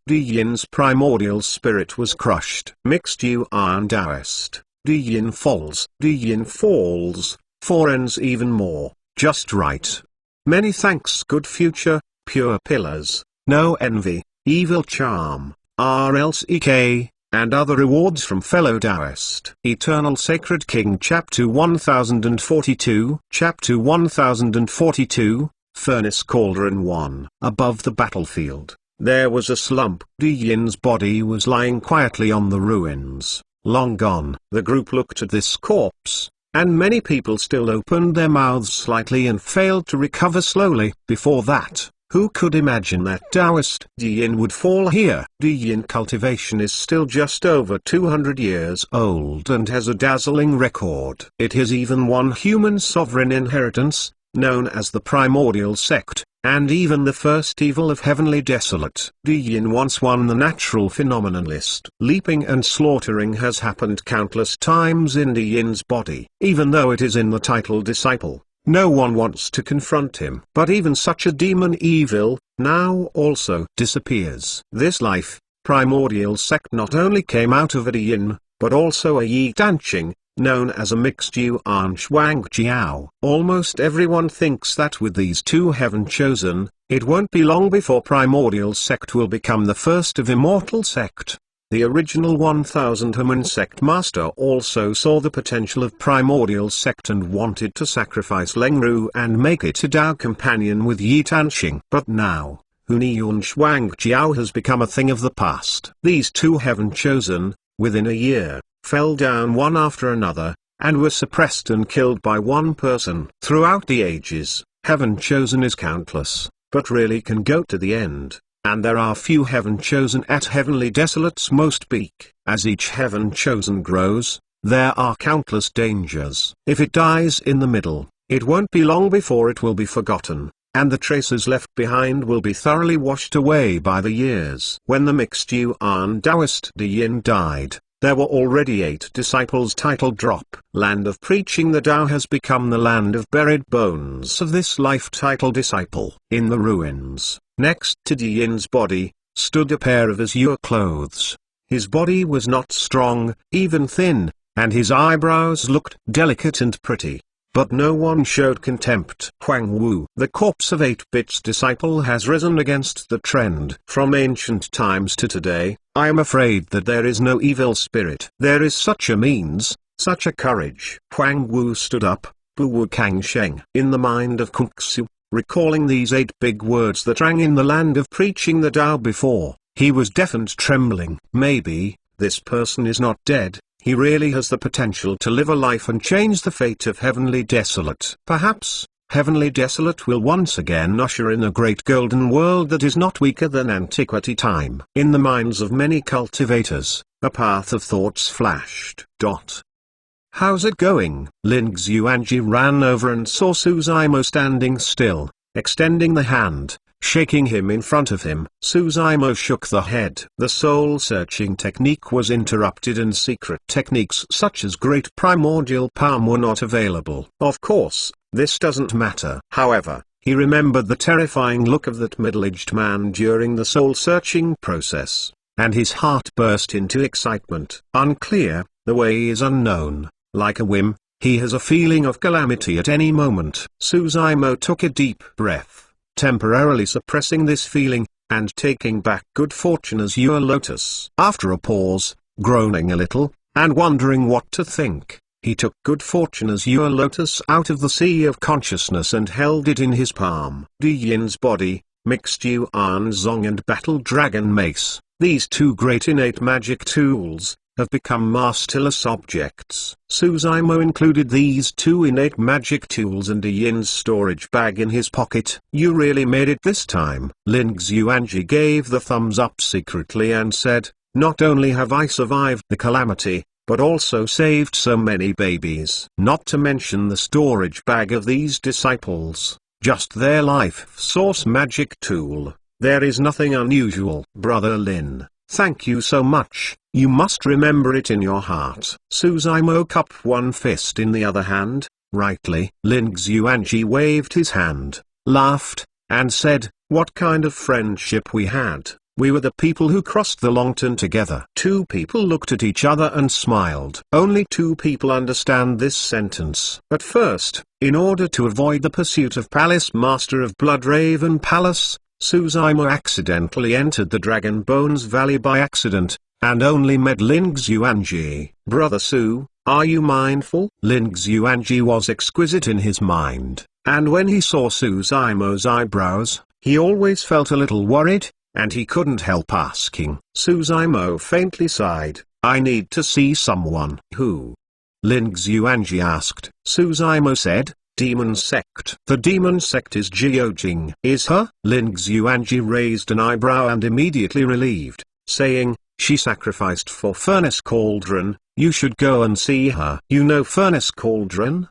Diyin's primordial spirit was crushed. Mixed Yuan Taoist. Diyin falls. Diyin falls. Four ends even more. Just right. Many thanks good future, pure pillars, no envy, evil charm, RLCK, and other rewards from fellow Taoist. Eternal Sacred King Chapter 1042 Chapter 1042, Furnace Cauldron 1. Above the battlefield, there was a slump. Diyin's body was lying quietly on the ruins, long gone. The group looked at this corpse, and many people still opened their mouths slightly and failed to recover slowly. Before that, who could imagine that Taoist Diyin would fall here? Diyin cultivation is still just over 200 years old and has a dazzling record. It has even one human sovereign inheritance, known as the Primordial Sect, and even the first evil of Heavenly Desolate. Diyin once won the natural phenomenon list. Leaping and slaughtering has happened countless times in Diyin's body. Even though it is in the title Disciple, no one wants to confront him. But even such a demon evil, now also disappears. This life, Primordial Sect not only came out of a Diyin, but also a Yi Danqing, known as a mixed Yuan Shuang Jiao. Almost everyone thinks that with these two heaven chosen, it won't be long before Primordial Sect will become the first of Immortal Sect. The original 1000 Human sect master also saw the potential of primordial sect and wanted to sacrifice Lengru and make it a Dao companion with Yi Tanxing. But now, Hunyuan Shuangjiao has become a thing of the past. These two heaven chosen, within a year, fell down one after another, and were suppressed and killed by one person. Throughout the ages, heaven chosen is countless, but really can go to the end. And there are few heaven chosen at Heavenly Desolate's most peak. As each heaven chosen grows, there are countless dangers. If it dies in the middle, it won't be long before it will be forgotten, and the traces left behind will be thoroughly washed away by the years. When the mixed Yuan Taoist De Yin died, there were already 8 disciples. Title drop. Land of Preaching the Tao has become the land of buried bones of this life. Title disciple. In the ruins, next to De Yin's body, stood a pair of azure clothes. His body was not strong, even thin, and his eyebrows looked delicate and pretty. But no one showed contempt. Huang Wu, the corpse of 8-Bit's disciple, has risen against the trend. From ancient times to today, I am afraid that there is no evil spirit. There is such a means, such a courage. Huang Wu stood up, Bu Wu Kang Sheng. In the mind of Kung Su, recalling these 8 big words that rang in the land of preaching the Tao before, he was deaf and trembling. Maybe, this person is not dead. He really has the potential to live a life and change the fate of Heavenly Desolate. Perhaps, Heavenly Desolate will once again usher in a great golden world that is not weaker than antiquity time. In the minds of many cultivators, a path of thoughts flashed. How's it going? Lin Xuanji ran over and saw Su Zimo standing still, extending the hand, shaking him in front of him. Su Zimo shook the head. The soul-searching technique was interrupted and secret techniques such as great primordial palm were not available. Of course, this doesn't matter. However, he remembered the terrifying look of that middle-aged man during the soul-searching process, and his heart burst into excitement. Unclear, the way is unknown, like a whim, he has a feeling of calamity at any moment. Su Zimo took a deep breath, temporarily suppressing this feeling, and taking back good fortune as your lotus. After a pause, groaning a little, and wondering what to think, he took good fortune as your lotus out of the sea of consciousness and held it in his palm. De Yin's body, mixed Yuan Zong and Battle Dragon Mace, these 2 great innate magic tools, have become masterless objects. Su Zimo included these 2 innate magic tools and De Yin's storage bag in his pocket. You really made it this time. Lin Xuanji gave the thumbs up secretly and said, not only have I survived the calamity, but also saved so many babies. Not to mention the storage bag of these disciples, just their life source magic tool. There is nothing unusual. Brother Lin, thank you so much. You must remember it in your heart. Su Zimo cupped one fist in the other hand, rightly. Lin Xuanji waved his hand, laughed, and said, what kind of friendship we had. We were the people who crossed the Longton together. 2 people looked at each other and smiled. Only 2 people understand this sentence. At first, in order to avoid the pursuit of Palace Master of Bloodraven Palace, Su Zimo accidentally entered the Dragon Bones Valley by accident, and only met Lin Xuanji. Brother Su, are you mindful? Lin Xuanji was exquisite in his mind, and when he saw Su Zimo's eyebrows, he always felt a little worried, and he couldn't help asking. Su Zimo faintly sighed, I need to see someone. Who? Lin Xuanji asked. Su Zimo said, Demon Sect. The Demon Sect is Jiojing. Is her? Lin Xuanji raised an eyebrow and immediately relieved, saying, she sacrificed for Furnace Cauldron, you should go and see her. You know Furnace Cauldron?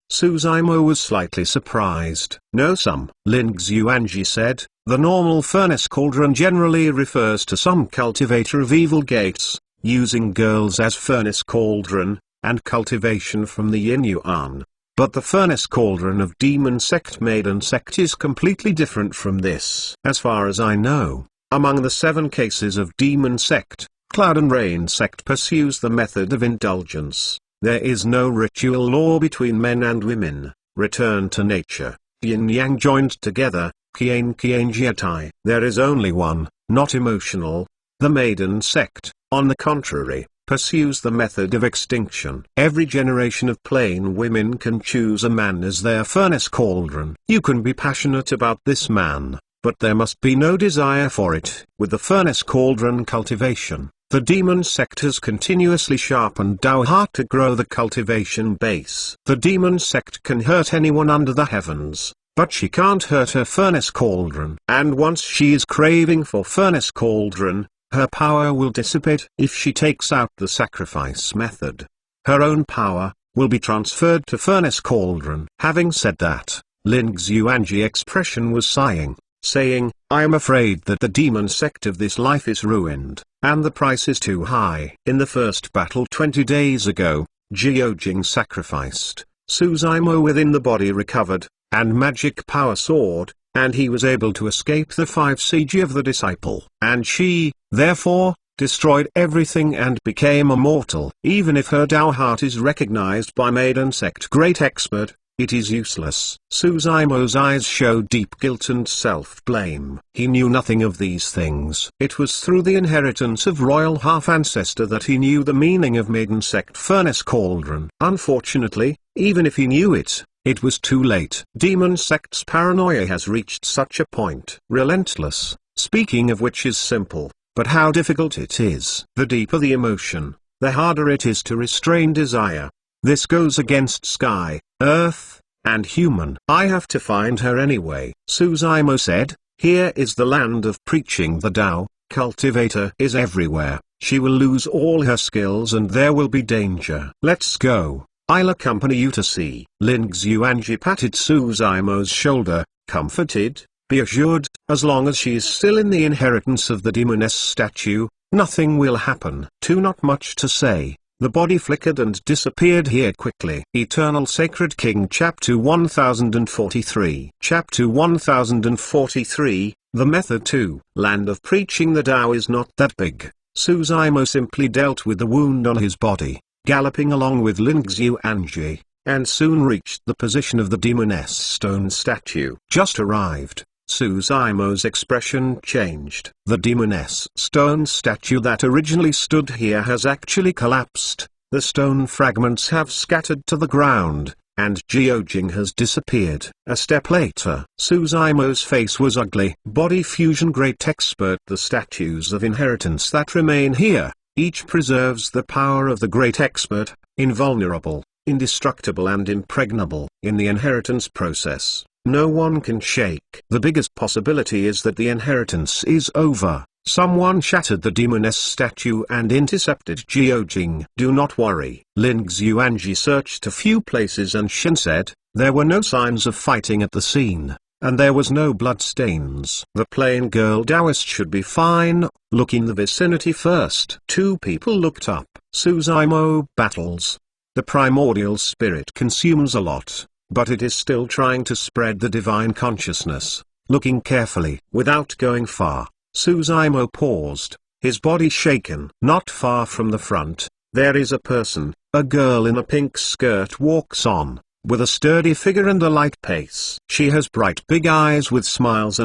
Su Zimo was slightly surprised. No some. Lin Xuanji said, the normal Furnace Cauldron generally refers to some cultivator of evil gates, using girls as Furnace Cauldron, and cultivation from the Yin Yuan. But the Furnace Cauldron of Demon Sect Maiden Sect is completely different from this. As far as I know, among the 7 cases of Demon Sect, Cloud and Rain Sect pursues the method of indulgence. There is no ritual law between men and women, return to nature, yin-yang joined together, qian-qian jiatai. There is only one, not emotional, the Maiden Sect, on the contrary, pursues the method of extinction. Every generation of plain women can choose a man as their furnace cauldron. You can be passionate about this man, but there must be no desire for it. With the furnace cauldron cultivation, the demon sect has continuously sharpened our heart to grow the cultivation base. The demon sect can hurt anyone under the heavens, but she can't hurt her furnace cauldron. And once she is craving for furnace cauldron, her power will dissipate. If she takes out the sacrifice method, her own power will be transferred to furnace cauldron. Having said that, Lin Xuanji expression was sighing, saying, I am afraid that the demon sect of this life is ruined, and the price is too high. In the first battle 20 days ago, Jiojing sacrificed, Suzaimo within the body recovered, and magic power soared, and he was able to escape the 5 siege of the disciple. And she, therefore, destroyed everything and became immortal. Even if her Tao heart is recognized by Maiden Sect Great Expert, it is useless. Suzaimo's eyes showed deep guilt and self-blame. He knew nothing of these things. It was through the inheritance of royal half-ancestor that he knew the meaning of Maiden Sect Furnace Cauldron. Unfortunately, even if he knew it, it was too late. Demon Sect's paranoia has reached such a point. Relentless, speaking of which is simple, but how difficult it is. The deeper the emotion, the harder it is to restrain desire. This goes against sky, earth, and human. I have to find her anyway. Suzaimo said, here is the land of preaching the Tao, cultivator is everywhere, she will lose all her skills and there will be danger. Let's go. I'll accompany you to see. Lin Xuanji patted Suzaimo's shoulder, comforted, be assured, as long as she is still in the inheritance of the demoness statue, nothing will happen. Too not much to say. The body flickered and disappeared here quickly. Eternal Sacred King Chapter 1043 Chapter 1043, The Method 2. Land of Preaching the Tao is not that big. Suzaimo simply dealt with the wound on his body, galloping along with Lin Xuanji, and soon reached the position of the demoness stone statue. Just arrived. Suzaimo's expression changed. The demoness stone statue that originally stood here has actually collapsed, the stone fragments have scattered to the ground, and Jiojing has disappeared. A step later, Suzaimo's face was ugly. Body fusion great expert. The statues of inheritance that remain here, each preserves the power of the great expert, invulnerable, indestructible and impregnable. In the inheritance process, no one can shake. The biggest possibility is that the inheritance is over. Someone shattered the demoness statue and intercepted Jiojing. Do not worry. Lin Xuanji searched a few places and Shin said, there were no signs of fighting at the scene, and there was no blood stains. The plain girl Taoist should be fine. Look in the vicinity first. 2 people looked up. Suzaimo battles. The primordial spirit consumes a lot, but it is still trying to spread the divine consciousness. Looking carefully, without going far, Suzaimo paused, his body shaken. Not far from the front, there is a person, a girl in a pink skirt walks on, with a sturdy figure and a light pace. She has bright big eyes with smiles,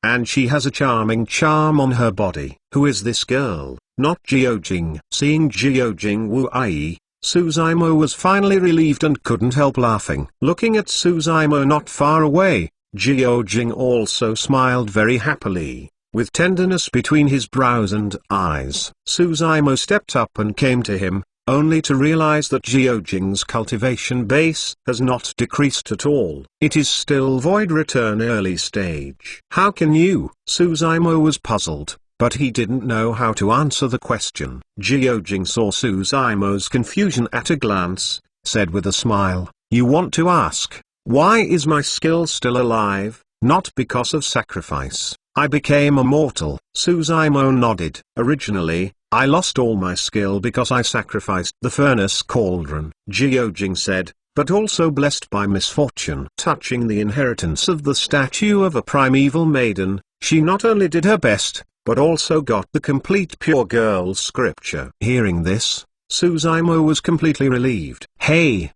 and she has a charming charm on her body. Who is this girl? Not Jiojing. Seeing Jiojing Wu Ai, Suzaimo was finally relieved and couldn't help laughing. Looking at Suzaimo not far away, Jiojing also smiled very happily, with tenderness between his brows and eyes. Suzaimo stepped up and came to him, only to realize that Jiojing's cultivation base has not decreased at all. It is still void return early stage. How can you? Suzaimo was puzzled, but he didn't know how to answer the question. Jiojing saw Suzaimo's confusion at a glance, said with a smile, you want to ask, why is my skill still alive? Not because of sacrifice. I became immortal. Suzaimo nodded. Originally, I lost all my skill because I sacrificed the furnace cauldron. Jiojing said, but also blessed by misfortune. Touching the inheritance of the statue of a primeval maiden, she not only did her best, but also got the complete pure girl scripture. Hearing this, Suzaimo was completely relieved. Hey,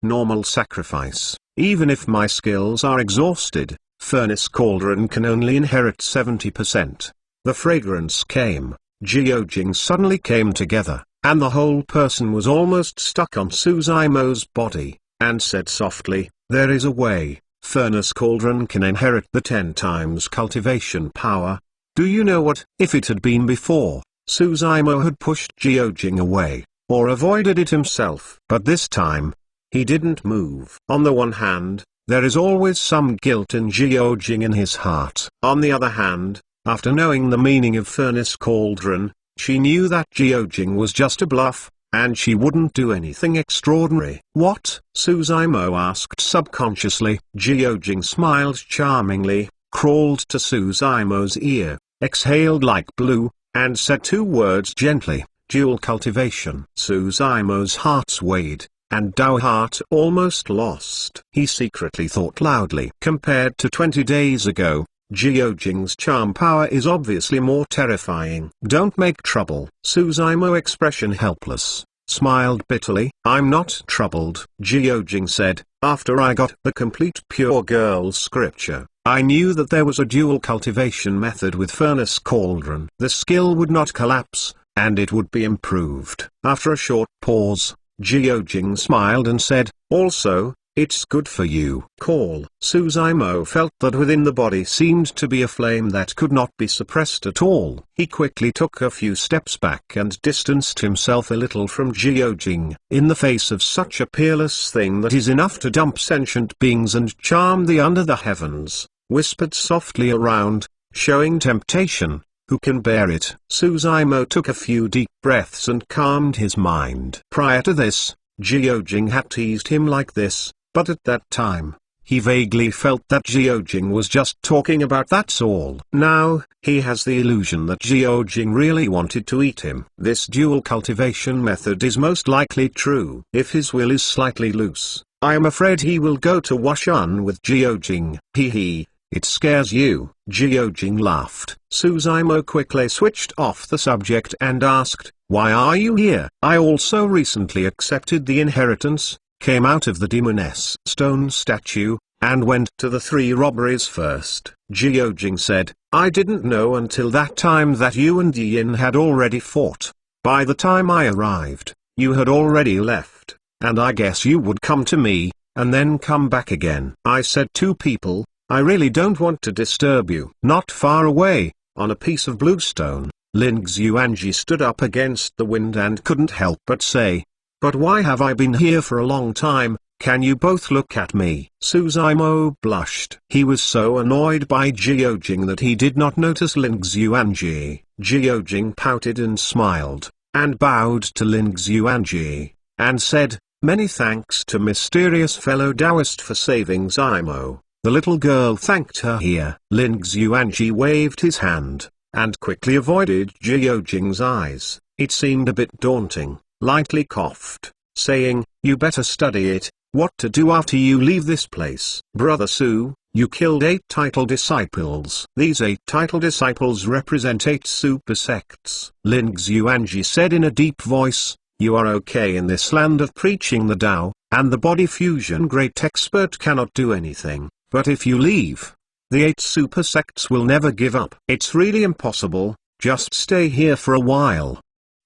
normal sacrifice. Even if my skills are exhausted, furnace cauldron can only inherit 70%. The fragrance came, Jiojing suddenly came together, and the whole person was almost stuck on Suzaimo's body, and said softly, "There is a way. Furnace Cauldron can inherit the 10 times cultivation power. Do you know what?" If it had been before, Suzaimo had pushed Jiojing away, or avoided it himself. But this time, he didn't move. On the one hand, there is always some guilt in Jiojing in his heart. On the other hand, after knowing the meaning of Furnace Cauldron, she knew that Jiojing was just a bluff, and she wouldn't do anything extraordinary. "What?" Suzaimo asked subconsciously. Jiojing smiled charmingly, crawled to Suzaimo's ear, exhaled like blue, and said 2 words gently, "Dual cultivation." Suzaimo's heart swayed, and Dao heart almost lost. He secretly thought loudly. Compared to 20 days ago, Jiojing's charm power is obviously more terrifying. "Don't make trouble." Suzaimo, expression helpless, smiled bitterly. "I'm not troubled," Jiojing said. "After I got the complete pure girl scripture, I knew that there was a dual cultivation method with Furnace Cauldron. The skill would not collapse, and it would be improved." After a short pause, Jiojing smiled and said, "Also, it's good for you." Call. Suzaimo felt that within the body seemed to be a flame that could not be suppressed at all. He quickly took a few steps back and distanced himself a little from Jiojing. In the face of such a peerless thing that is enough to dump sentient beings and charm the under the heavens, whispered softly around, showing temptation, "Who can bear it?" Suzaimo took a few deep breaths and calmed his mind. Prior to this, Jiojing had teased him like this, but at that time, he vaguely felt that Jiojing was just talking about that's all. Now, he has the illusion that Jiojing really wanted to eat him. This dual cultivation method is most likely true. If his will is slightly loose, I am afraid he will go to Washan with Jiojing. Hee. It scares you? Jiojing laughed. Suzaimo quickly switched off the subject and asked, "Why are you here?" "I also recently accepted the inheritance, came out of the demoness stone statue, and went to the 3 robberies first," Jiojing said. "I didn't know until that time that you and Yin had already fought. By the time I arrived, you had already left, and I guess you would come to me, and then come back again." I said to people, "I really don't want to disturb you." Not far away, on a piece of bluestone, Lin Xuanji stood up against the wind and couldn't help but say, "But why have I been here for a long time? Can you both look at me?" Suzaimo blushed. He was so annoyed by Jiojing that he did not notice Lin Xuanji. Jiojing pouted and smiled, and bowed to Lin Xuanji, and said, "Many thanks to mysterious fellow Taoist for saving Zaimo." The little girl thanked her here. Lin Xuanji waved his hand, and quickly avoided Jiojing's eyes. It seemed a bit daunting, lightly coughed, saying, "You better study it, what to do after you leave this place." "Brother Su, you killed 8 title disciples." "These 8 title disciples represent 8 super sects," Lin Xuanji said in a deep voice. "You are okay in this land of preaching the Tao, and the body fusion great expert cannot do anything. But if you leave, the 8 super sects will never give up. It's really impossible, just stay here for a while,"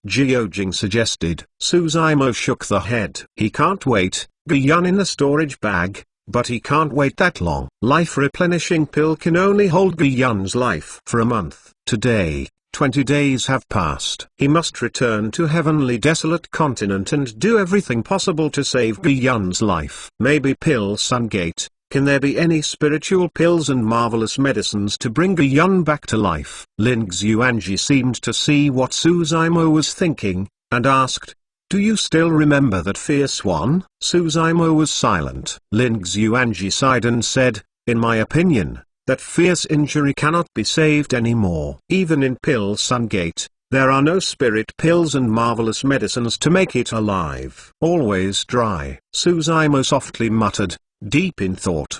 Jiojing suggested. Suzaimo shook the head. He can't wait, Guiyun in the storage bag, but he can't wait that long. Life replenishing pill can only hold Guiyun's life for a month. Today, 20 days have passed. He must return to heavenly desolate continent and do everything possible to save Guiyun's life. Maybe Pill Sun Gate. Can there be any spiritual pills and marvelous medicines to bring Guiyun back to life? Lin Xuanji seemed to see what Suzaimo was thinking, and asked, "Do you still remember that fierce one?" Suzaimo was silent. Lin Xuanji sighed and said, "In my opinion, that fierce injury cannot be saved anymore. Even in Pill Sun Gate, there are no spirit pills and marvelous medicines to make it alive. Always dry." Suzaimo softly muttered, deep in thought.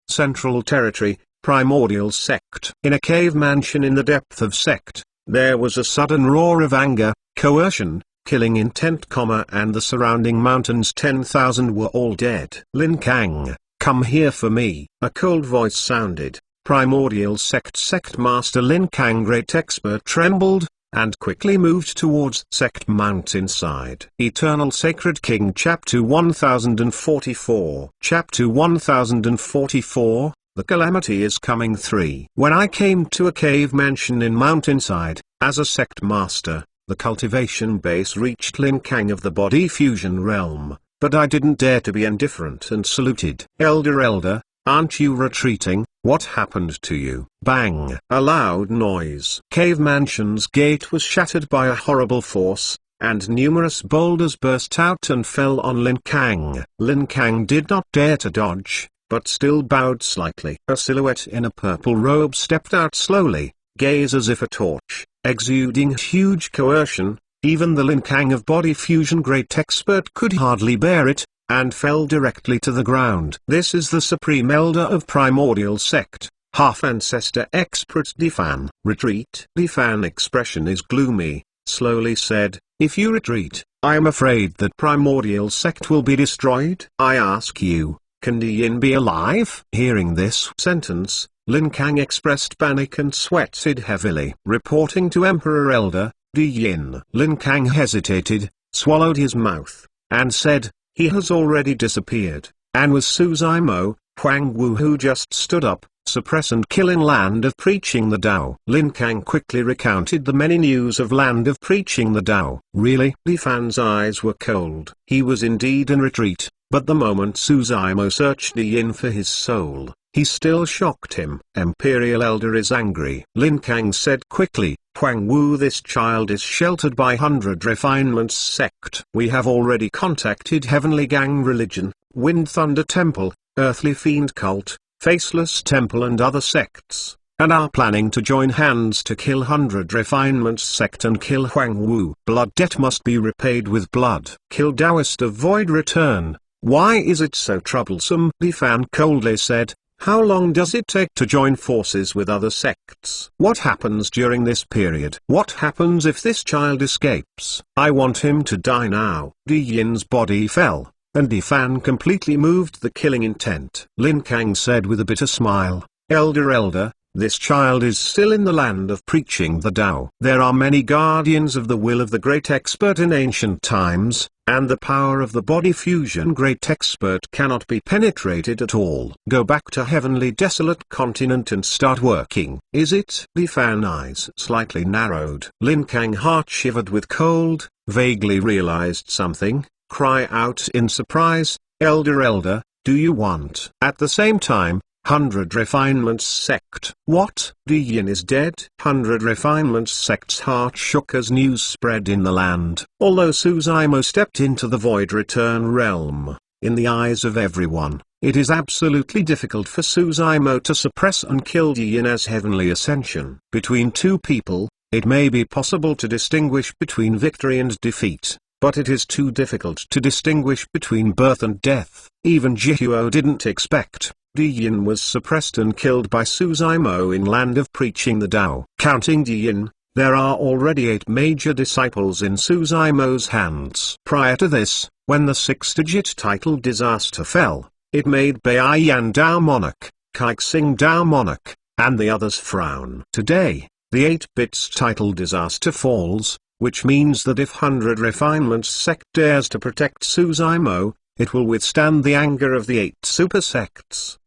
Central Territory, Primordial Sect. In a cave mansion in the depth of sect, there was a sudden roar of anger, coercion, killing intent, and the surrounding mountains 10,000 were all dead. "Lin Kang, come here for me." A cold voice sounded, Primordial Sect Master Lin Kang Great Expert trembled, and quickly moved towards Sect Mountainside. Eternal Sacred King Chapter 1044 Chapter 1044, The Calamity is Coming 3. When I came to a cave mansion in Mountainside, as a Sect Master, the cultivation base reached Lin Kang of the Body Fusion realm, but I didn't dare to be indifferent and saluted. Elder, aren't you retreating? What happened to you? Bang! A loud noise. Cave Mansion's gate was shattered by a horrible force, and numerous boulders burst out and fell on Lin Kang. Lin Kang did not dare to dodge, but still bowed slightly. A silhouette in a purple robe stepped out slowly, gaze as if a torch, exuding huge coercion. Even the Lin Kang of Body Fusion Great Expert could hardly bear it, and fell directly to the ground. This is the Supreme Elder of Primordial Sect, Half-Ancestor Expert Defan. Retreat. Defan expression is gloomy, slowly said, if you retreat, I am afraid that Primordial Sect will be destroyed. I ask you, can Di Yin be alive? Hearing this sentence, Lin Kang expressed panic and sweated heavily. Reporting to Emperor Elder, Di Yin. Lin Kang hesitated, swallowed his mouth, and said, he has already disappeared, and was Suzaimo, Huang Wu who just stood up, suppress and kill in Land of Preaching the Tao. Lin Kang quickly recounted the many news of Land of Preaching the Tao. Really? Li Fan's eyes were cold. He was indeed in retreat, but the moment Suzaimo searched Di Yin for his soul, he still shocked him. Imperial Elder is angry. Lin Kang said quickly, Huang Wu, this child is sheltered by 100 Refinements Sect. We have already contacted Heavenly Gang Religion, Wind Thunder Temple, Earthly Fiend Cult, Faceless Temple and other sects, and are planning to join hands to kill 100 Refinements Sect and kill Huang Wu. Blood debt must be repaid with blood. Kill Taoist of Void Return. Why is it so troublesome? Li Fan coldly said. How long does it take to join forces with other sects? What happens during this period? What happens if this child escapes? I want him to die now. Di Yin's body fell, and Di Fan completely moved the killing intent. Lin Kang said with a bitter smile, Elder, this child is still in the Land of Preaching the Tao. There are many guardians of the will of the Great Expert in ancient times, and the power of the Body Fusion Great Expert cannot be penetrated at all. Go back to Heavenly Desolate Continent and start working. Is it? Li Fan eyes slightly narrowed. Lin Kang heart shivered with cold, vaguely realized something, cry out in surprise, Elder, do you want? At the same time, 100 Refinements Sect. What? Di Yin is dead? 100 Refinements Sect's heart shook as news spread in the land. Although Suzaimo stepped into the Void Return realm, in the eyes of everyone, it is absolutely difficult for Suzaimo to suppress and kill Di Yin as Heavenly Ascension. Between two people, it may be possible to distinguish between victory and defeat, but it is too difficult to distinguish between birth and death. Even Jihuo didn't expect Di Yin was suppressed and killed by Suzaimo in Land of Preaching the Tao. Counting Di Yin, there are already 8 major disciples in Suzaimo's hands. Prior to this, when the 6-digit title disaster fell, it made Baiyan Dao Monarch, Kaixing Dao Monarch, and the others frown. Today, the 8-bits title disaster falls, which means that if 100 Refinements Sect dares to protect Suzaimo, it will withstand the anger of the 8 super sects.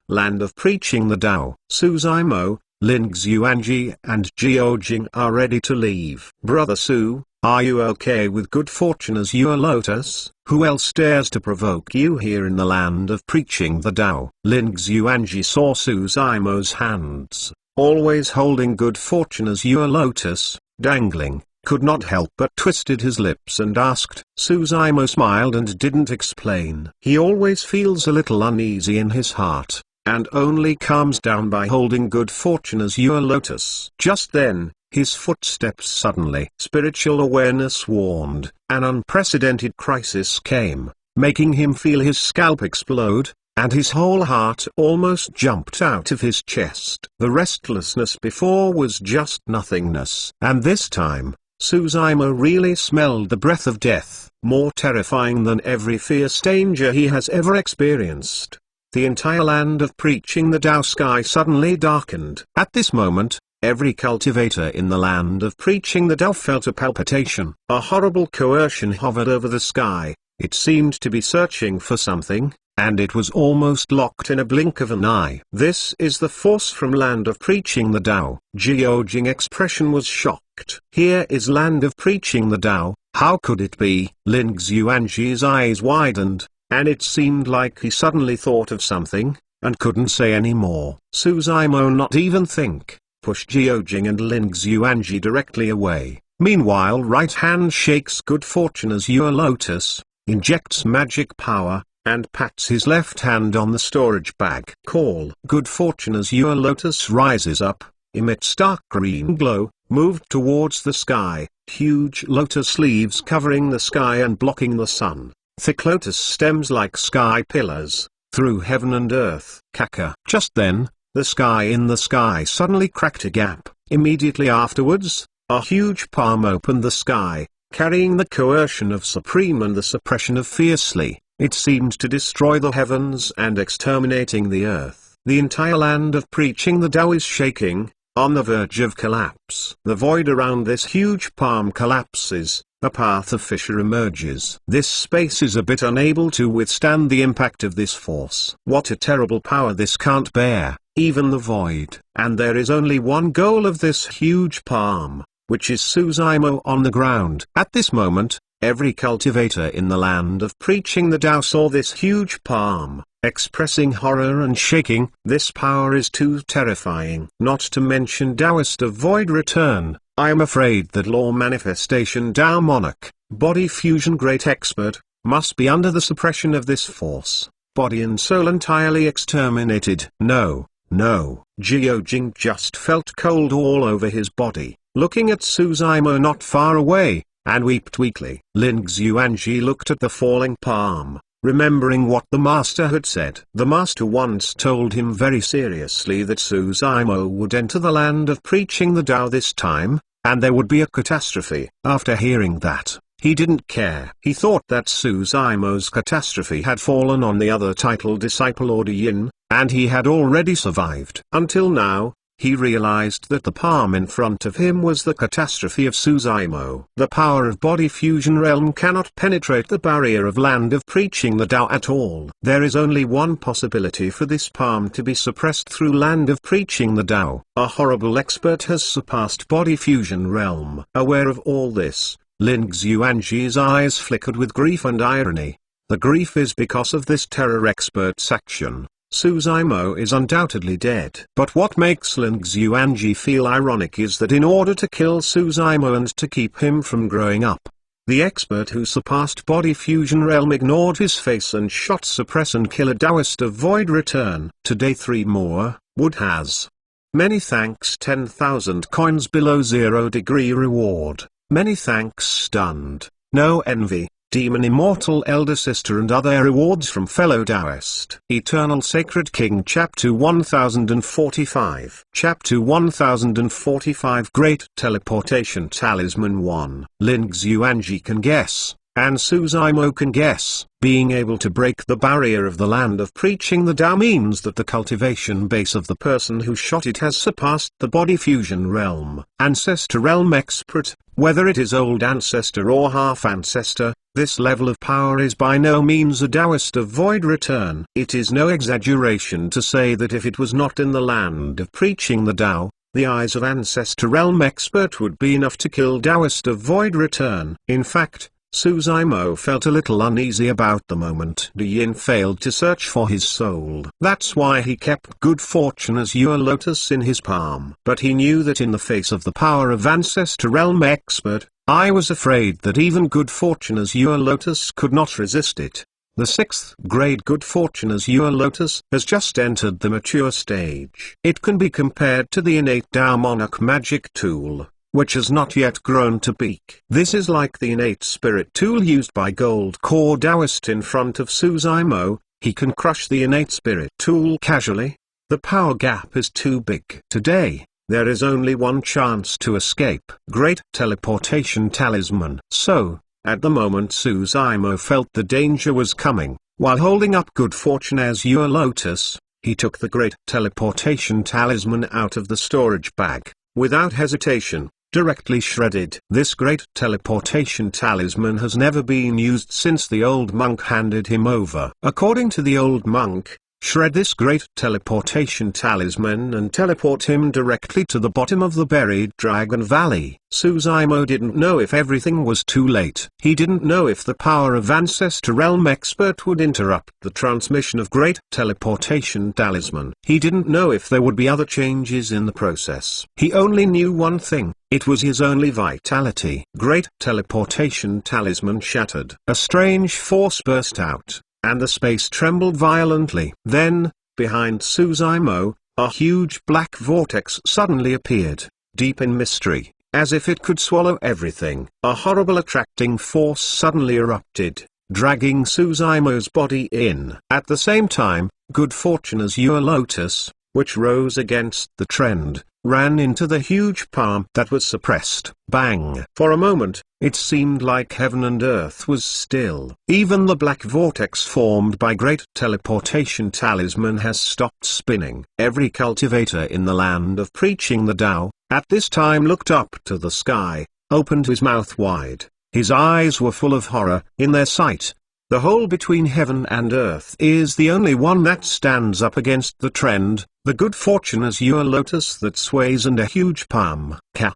Land of Preaching the Tao. Suzaimo, Lin Xuanji and Jiao Jing are ready to leave. Brother Su, are you okay with good fortune as your lotus? Who else dares to provoke you here in the Land of Preaching the Tao? Lin Xuanji saw Suzaimo's hands, always holding good fortune as your lotus, dangling, could not help but twisted his lips and asked. Suzaimo smiled and didn't explain. He always feels a little uneasy in his heart, and only calms down by holding good fortune as your lotus. Just then, his footsteps suddenly. Spiritual awareness warned, an unprecedented crisis came, making him feel his scalp explode, and his whole heart almost jumped out of his chest. The restlessness before was just nothingness. And this time, Suzaimo really smelled the breath of death, more terrifying than every fierce danger he has ever experienced. the entire land of preaching the Tao sky suddenly darkened. At this moment, every cultivator in the land of preaching the Tao felt a palpitation. A horrible coercion hovered over the sky. It seemed to be searching for something, and it was almost locked in a blink of an eye. This is the force from land of preaching the Tao. Jiao expression was shocked. Here is land of preaching the Tao, how could it be? Lin Xuanji's eyes widened, and it seemed like he suddenly thought of something, and couldn't say any more. Su Zimo not even think, pushed Jiao and Lin Xuanji directly away. Meanwhile right hand shakes good fortune as Your Lotus, injects magic power, and pats his left hand on the storage bag. Call. Good fortune as Your Lotus rises up, emits dark green glow, moved towards the sky, huge lotus leaves covering the sky and blocking the sun, thick lotus stems like sky pillars, through heaven and earth. Kaka. Just then, the sky in the sky suddenly cracked a gap. Immediately afterwards, a huge palm opened the sky, carrying the coercion of supreme and the suppression of fiercely. It seemed to destroy the heavens and exterminating the earth. The entire land of preaching the Tao is shaking, on the verge of collapse. The void around this huge palm collapses, a path of fissure emerges. This space is a bit unable to withstand the impact of this force. What a terrible power this can't bear, even the void. And there is only one goal of this huge palm, which is Su Zimo on the ground. At this moment, every cultivator in the land of preaching the Tao saw this huge palm, expressing horror and shaking. This power is too terrifying. Not to mention Taoist of void return, I am afraid that law manifestation Tao monarch, body fusion great expert, must be under the suppression of this force, body and soul entirely exterminated. No, no. Jiao just felt cold all over his body, looking at Su Zimo not far away, and wept weakly. Lin Xuanji looked at the falling palm, remembering what the master had said. The master once told him very seriously that Su Zimo would enter the land of preaching the Tao this time, and there would be a catastrophe. After hearing that, he didn't care. He thought that Su Zimo's catastrophe had fallen on the other titled disciple Order Yin, and he had already survived. Until now, he realized that the palm in front of him was the catastrophe of Su Zimo. The power of body fusion realm cannot penetrate the barrier of land of preaching the Tao at all. There is only one possibility for this palm to be suppressed through land of preaching the Tao. A horrible expert has surpassed body fusion realm. Aware of all this, Lin Xuanji's eyes flickered with grief and irony. The grief is because of this terror expert's action. Su Zimo is undoubtedly dead. But what makes Lin Xuanji feel ironic is that in order to kill Su Zimo and to keep him from growing up, the expert who surpassed body fusion realm ignored his face and shot suppress and kill a Taoist of void return. Today 3 more, Wood has. Many thanks. 10,000 coins below 0 degree reward. Many thanks. Stunned. No envy. Demon Immortal Elder Sister and other rewards from fellow Taoist. Eternal Sacred King Chapter 1045. Chapter 1045 Great Teleportation Talisman 1. Lin Xuanji can guess, and Su Zimo can guess. Being able to break the barrier of the land of preaching the Tao means that the cultivation base of the person who shot it has surpassed the body fusion realm. Ancestor realm expert, whether it is old ancestor or half ancestor, this level of power is by no means a Taoist of void return. It is no exaggeration to say that if it was not in the land of preaching the Tao, the eyes of ancestor realm expert would be enough to kill Taoist of void return. In fact, Su Zimo felt a little uneasy about the moment Du Yin failed to search for his soul. That's why he kept good fortune as Your Lotus in his palm. But he knew that in the face of the power of Ancestor Realm Expert, I was afraid that even good fortune as Your Lotus could not resist it. The 6th grade good fortune as Your Lotus has just entered the mature stage. It can be compared to the innate Tao Monarch magic tool, which has not yet grown to peak. This is like the innate spirit tool used by Gold Core Taoist in front of Su Zimo. He can crush the innate spirit tool casually. The power gap is too big. Today, there is only one chance to escape. Great Teleportation Talisman. So, at the moment Su Zimo felt the danger was coming, While holding up good fortune azure lotus, he took the great teleportation talisman out of the storage bag, without hesitation, directly shredded. This great teleportation talisman has never been used since the old monk handed him over. According to the old monk, shred this great teleportation talisman and teleport him directly to the bottom of the buried Dragon Valley. Suzaimo didn't know if everything was too late. He didn't know if the power of Ancestor Realm Expert would interrupt the transmission of great teleportation talisman. He didn't know if there would be other changes in the process. He only knew one thing. It was his only vitality. Great teleportation talisman shattered. A strange force burst out, and the space trembled violently. Then, behind Suzaimo, a huge black vortex suddenly appeared, deep in mystery, as if it could swallow everything. A horrible attracting force suddenly erupted, dragging Suzaimo's body in. At the same time, good fortune azure lotus, which rose against the trend, ran into the huge palm that was suppressed. Bang! For a moment, it seemed like heaven and earth was still. Even the black vortex formed by great teleportation talisman has stopped spinning. Every cultivator in the land of preaching the Tao, at this time looked up to the sky, opened his mouth wide. His eyes were full of horror. In their sight, the hole between heaven and earth is the only one that stands up against the trend, the good fortune azure lotus that sways and a huge palm. Ka,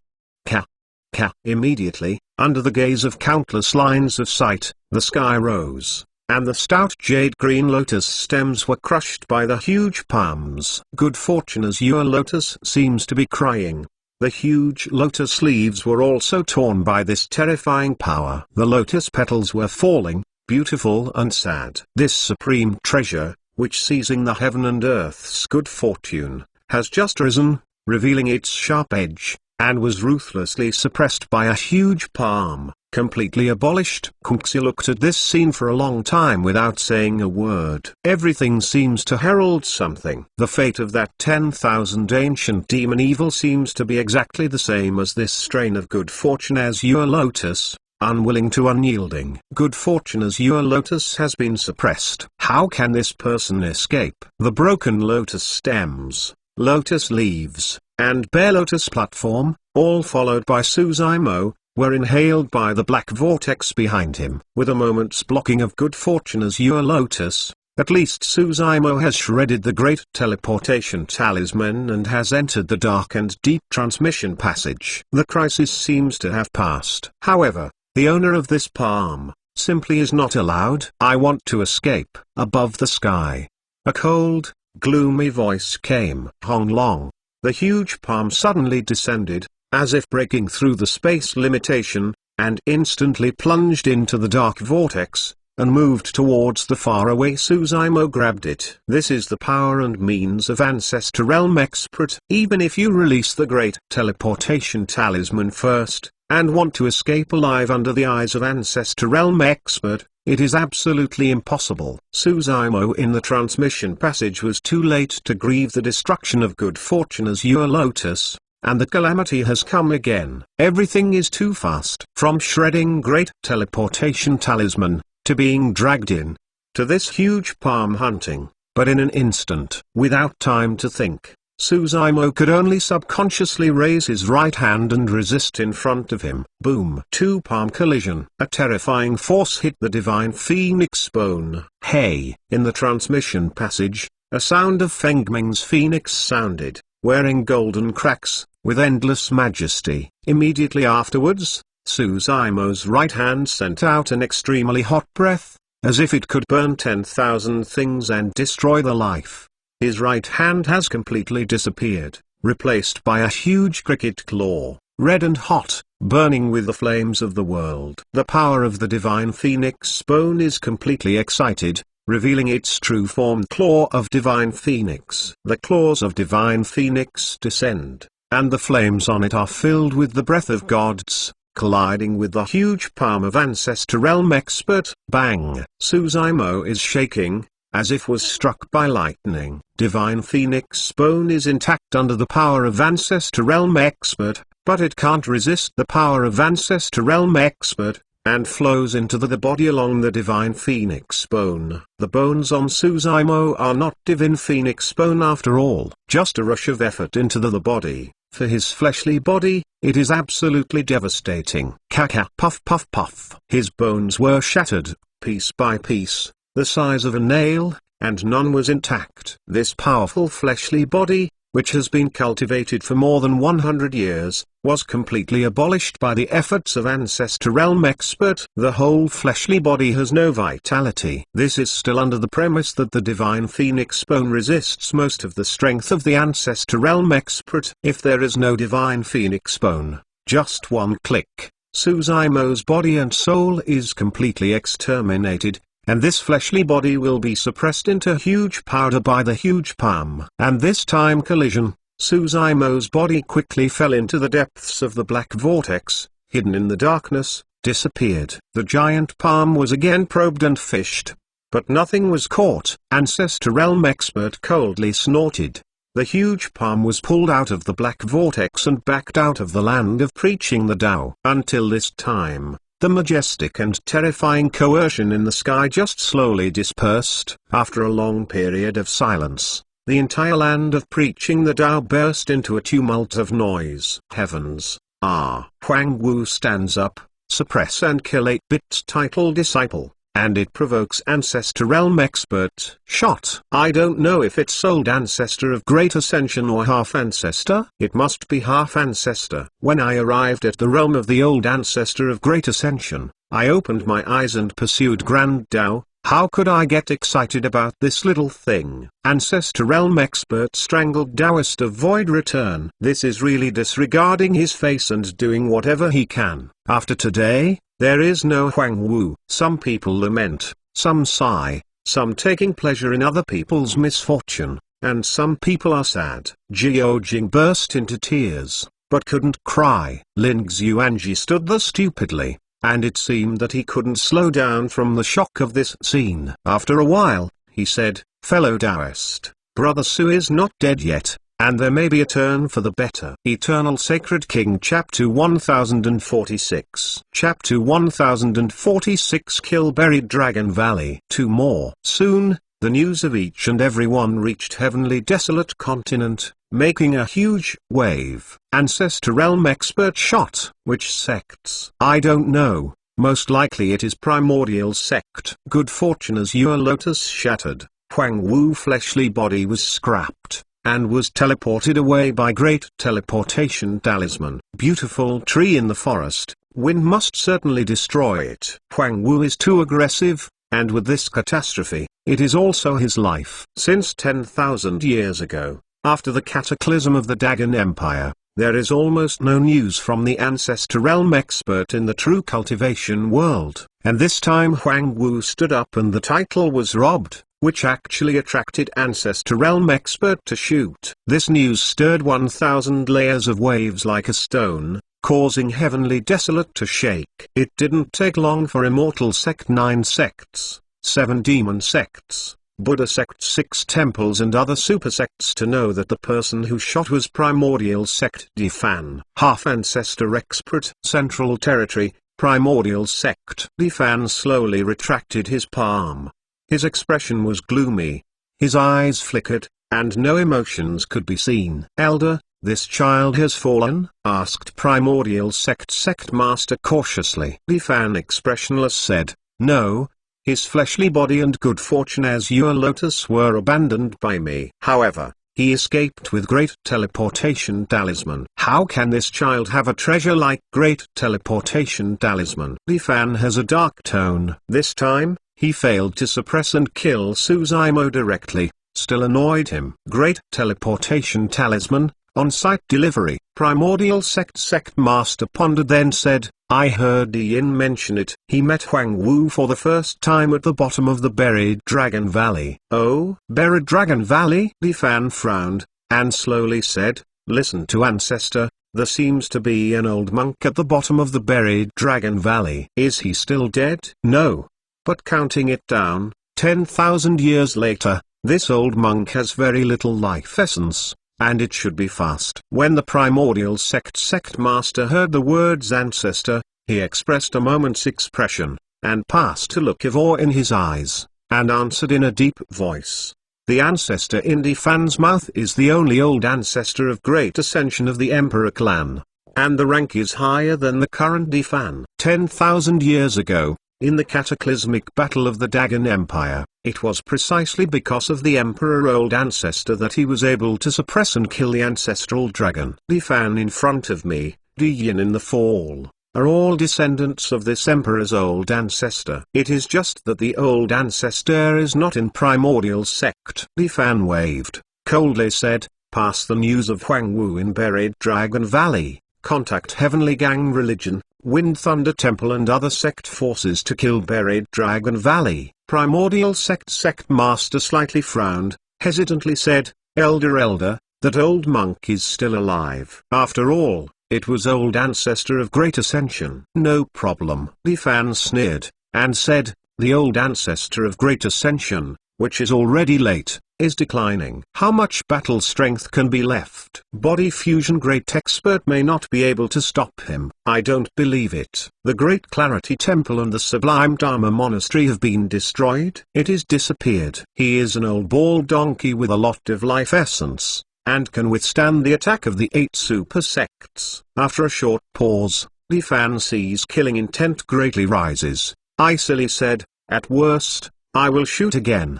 ka, ka. Immediately, under the gaze of countless lines of sight, the sky rose, and the stout jade green lotus stems were crushed by the huge palms. Good fortune azure lotus seems to be crying. The huge lotus leaves were also torn by this terrifying power. The lotus petals were falling, beautiful and sad. This supreme treasure, which seizing the heaven and earth's good fortune, has just risen, revealing its sharp edge, and was ruthlessly suppressed by a huge palm, completely abolished. Kunxi looked at this scene for a long time without saying a word. Everything seems to herald something. The fate of that 10,000 ancient demon evil seems to be exactly the same as this strain of good fortune azure lotus. Unwilling to unyielding. Good fortune azure lotus has been suppressed. How can this person escape? The broken lotus stems, lotus leaves, and bare lotus platform, all followed by Suzaimo, were inhaled by the black vortex behind him. With a moment's blocking of good fortune azure lotus, at least Suzaimo has shredded the great teleportation talisman and has entered the dark and deep transmission passage. The crisis seems to have passed. However, the owner of this palm, simply is not allowed. I want to escape. Above the sky, a cold, gloomy voice came. Hong Long. The huge palm suddenly descended, as if breaking through the space limitation, and instantly plunged into the dark vortex, and moved towards the faraway Suzaimo grabbed it. This is the power and means of Ancestor Realm Expert. Even if you release the great teleportation talisman first, and want to escape alive under the eyes of Ancestor Realm Expert, it is absolutely impossible. Suzaimo in the transmission passage was too late to grieve the destruction of good fortune azure lotus, and the calamity has come again. Everything is too fast. From shredding great teleportation talisman, to being dragged in, to this huge palm hunting, but in an instant. Without time to think, Suzaimo could only subconsciously raise his right hand and resist in front of him. Boom! Two-palm collision. A terrifying force hit the divine phoenix bone. Hey! In the transmission passage, a sound of Fengming's phoenix sounded, wearing golden cracks, with endless majesty. Immediately afterwards, Suzaimo's right hand sent out an extremely hot breath, as if it could burn 10,000 things and destroy the life. His right hand has completely disappeared, replaced by a huge cricket claw, red and hot, burning with the flames of the world. The power of the divine phoenix bone is completely excited, revealing its true form. Claw of divine phoenix. The claws of divine phoenix descend, and the flames on it are filled with the breath of gods, colliding with the huge palm of Ancestor Realm Expert. Bang! Suzaimo is shaking, as if was struck by lightning. Divine Phoenix bone is intact under the power of Ancestor Realm Expert, but it can't resist the power of Ancestor Realm Expert, and flows into the body along the divine phoenix bone. The bones on Suzaimo are not divine phoenix bone after all, just a rush of effort into the body. For his fleshly body, it is absolutely devastating. Kaka puff puff puff. His bones were shattered, piece by piece, the size of a nail, and none was intact. This powerful fleshly body, which has been cultivated for more than 100 years, was completely abolished by the efforts of Ancestor Realm expert. The whole fleshly body has no vitality. This is still under the premise that the divine phoenix bone resists most of the strength of the Ancestor Realm expert. If there is no divine phoenix bone, just one click, Suzaimo's body and soul is completely exterminated, and this fleshly body will be suppressed into huge powder by the huge palm. And this time collision, Suzaimo's body quickly fell into the depths of the black vortex, hidden in the darkness, disappeared. The giant palm was again probed and fished, but nothing was caught. Ancestor Realm expert coldly snorted. The huge palm was pulled out of the black vortex and backed out of the land of preaching the Tao. Until this time, the majestic and terrifying coercion in the sky just slowly dispersed. After a long period of silence, the entire land of preaching the Tao burst into a tumult of noise. Heavens! Huang Wu stands up, suppress and kill 8-bit's title disciple, and it provokes Ancestor Realm expert. Shot. I don't know if it's old Ancestor of Great Ascension or half Ancestor. It must be half Ancestor. When I arrived at the realm of the old Ancestor of Great Ascension, I opened my eyes and pursued Grand Tao. How could I get excited about this little thing? Ancestor Realm expert strangled Taoist of Void Return. This is really disregarding his face and doing whatever he can. After today, there is no Huang Wu. Some people lament, some sigh, some taking pleasure in other people's misfortune, and some people are sad. Jiao Jing burst into tears, but couldn't cry. Lin Xuanji stood there stupidly, and it seemed that he couldn't slow down from the shock of this scene. After a while, he said, "Fellow Taoist, Brother Su is not dead yet, and there may be a turn for the better." Eternal Sacred King Chapter 1046. Chapter 1046 Kill Buried Dragon Valley. 2 more. Soon, the news of each and every one reached Heavenly Desolate Continent, making a huge wave. Ancestor Realm expert shot. Which sects? I don't know. Most likely it is Primordial Sect. Good fortune as your lotus shattered. Huang Wu fleshly body was scrapped, and was teleported away by Great Teleportation Talisman. Beautiful tree in the forest, wind must certainly destroy it. Huang Wu is too aggressive, and with this catastrophe, it is also his life. Since 10,000 years ago, after the cataclysm of the Dagon Empire, there is almost no news from the Ancestor Realm expert in the true cultivation world. And this time Huang Wu stood up and the title was robbed, which actually attracted Ancestor Realm expert to shoot. This news stirred 1,000 layers of waves like a stone, causing Heavenly Desolate to shake. It didn't take long for Immortal Sect 9 sects, 7 demon sects, Buddha Sect 6 temples and other super sects to know that the person who shot was Primordial Sect Defan. Half Ancestor expert. Central Territory, Primordial Sect. Defan slowly retracted his palm. His expression was gloomy. His eyes flickered, and no emotions could be seen. "Elder, this child has fallen?" asked Primordial Sect Master cautiously. Defan expressionless said, "No. His fleshly body and good fortune as your lotus were abandoned by me. However, he escaped with Great Teleportation Talisman." "How can this child have a treasure like Great Teleportation Talisman?" Defan has a dark tone. This time, he failed to suppress and kill Suzaimo directly, still annoyed him. Great Teleportation Talisman, on-site delivery. Primordial Sect Master pondered then said, "I heard Yin mention it." He met Huang Wu for the first time at the bottom of the Buried Dragon Valley. "Oh, Buried Dragon Valley?" Defan frowned, and slowly said, "Listen to Ancestor, there seems to be an old monk at the bottom of the Buried Dragon Valley." "Is he still dead?" "No. But counting it down, 10,000 years later, this old monk has very little life essence, and it should be fast." When the Primordial Sect Master heard the words Ancestor, He expressed a moment's expression, and passed a look of awe in his eyes, and answered in a deep voice. The ancestor in Difan's mouth is the only old ancestor of great ascension of the Emperor clan. And the rank is higher than the current Difan. 10,000 years ago, in the cataclysmic battle of the Dagon Empire, it was precisely because of the Emperor Old Ancestor that he was able to suppress and kill the ancestral dragon. Difan in front of me, Diyin in the fall, are all descendants of this Emperor's Old Ancestor. It is just that the Old Ancestor is not in primordial sect. Difan waved, coldly said, pass the news of Huang Wu in Buried Dragon Valley. Contact Heavenly Gang Religion, Wind Thunder Temple and other sect forces to kill Buried Dragon Valley. Primordial Sect Master slightly frowned, hesitantly said, Elder, that old monk is still alive. After all, it was Old Ancestor of Great Ascension. No problem. Difan sneered, and said, the Old Ancestor of Great Ascension, which is already late, is declining. How much battle strength can be left? Body fusion great expert may not be able to stop him. I don't believe it. The Great Clarity Temple and the Sublime Dharma Monastery have been destroyed. It is disappeared. He is an old bald donkey with a lot of life essence, and can withstand the attack of the 8 super sects. After a short pause, Difan sees killing intent greatly rises. Icily said, at worst, I will shoot again.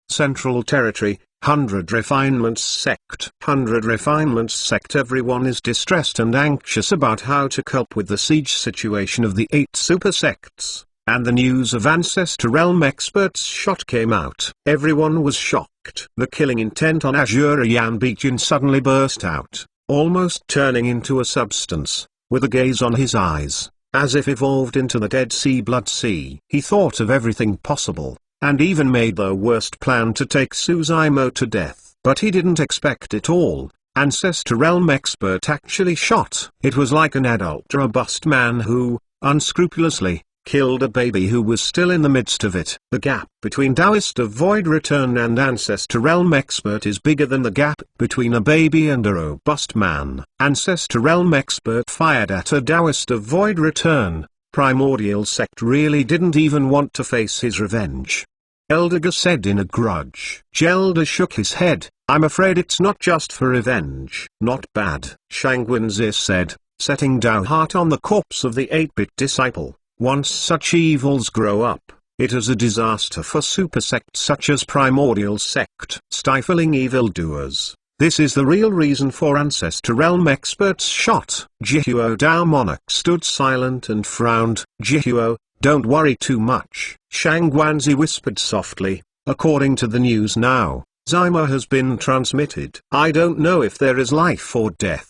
Central Territory, 100 Refinements Sect. 100 Refinements Sect. Everyone is distressed and anxious about how to cope with the siege situation of the 8 super sects, and the news of Ancestor Realm Expert's shot came out. Everyone was shocked. The killing intent on Azure Yanbichin suddenly burst out, almost turning into a substance, with a gaze on his eyes, as if evolved into the Dead Sea Blood Sea. He thought of everything possible, and even made the worst plan to take Suzaimo to death. But he didn't expect it all. Ancestor Realm Expert actually shot. It was like an adult robust man who, unscrupulously, killed a baby who was still in the midst of it. The gap between Taoist of Void Return and Ancestor Realm Expert is bigger than the gap between a baby and a robust man. Ancestor Realm Expert fired at a Taoist of Void Return. Primordial Sect really didn't even want to face his revenge. Eldiger said in a grudge. Gelder shook his head, I'm afraid it's not just for revenge. Not bad. Shangwenzi said, setting Dao heart on the corpse of the 8-bit disciple. Once such evils grow up, it is a disaster for super sects such as Primordial Sect. Stifling evildoers. This is the real reason for Ancestor Realm Expert's shot. Jihuo Dao Monarch stood silent and frowned. Jihuo, don't worry too much. Shangwanzi whispered softly, according to the news now, Zyma has been transmitted. I don't know if there is life or death.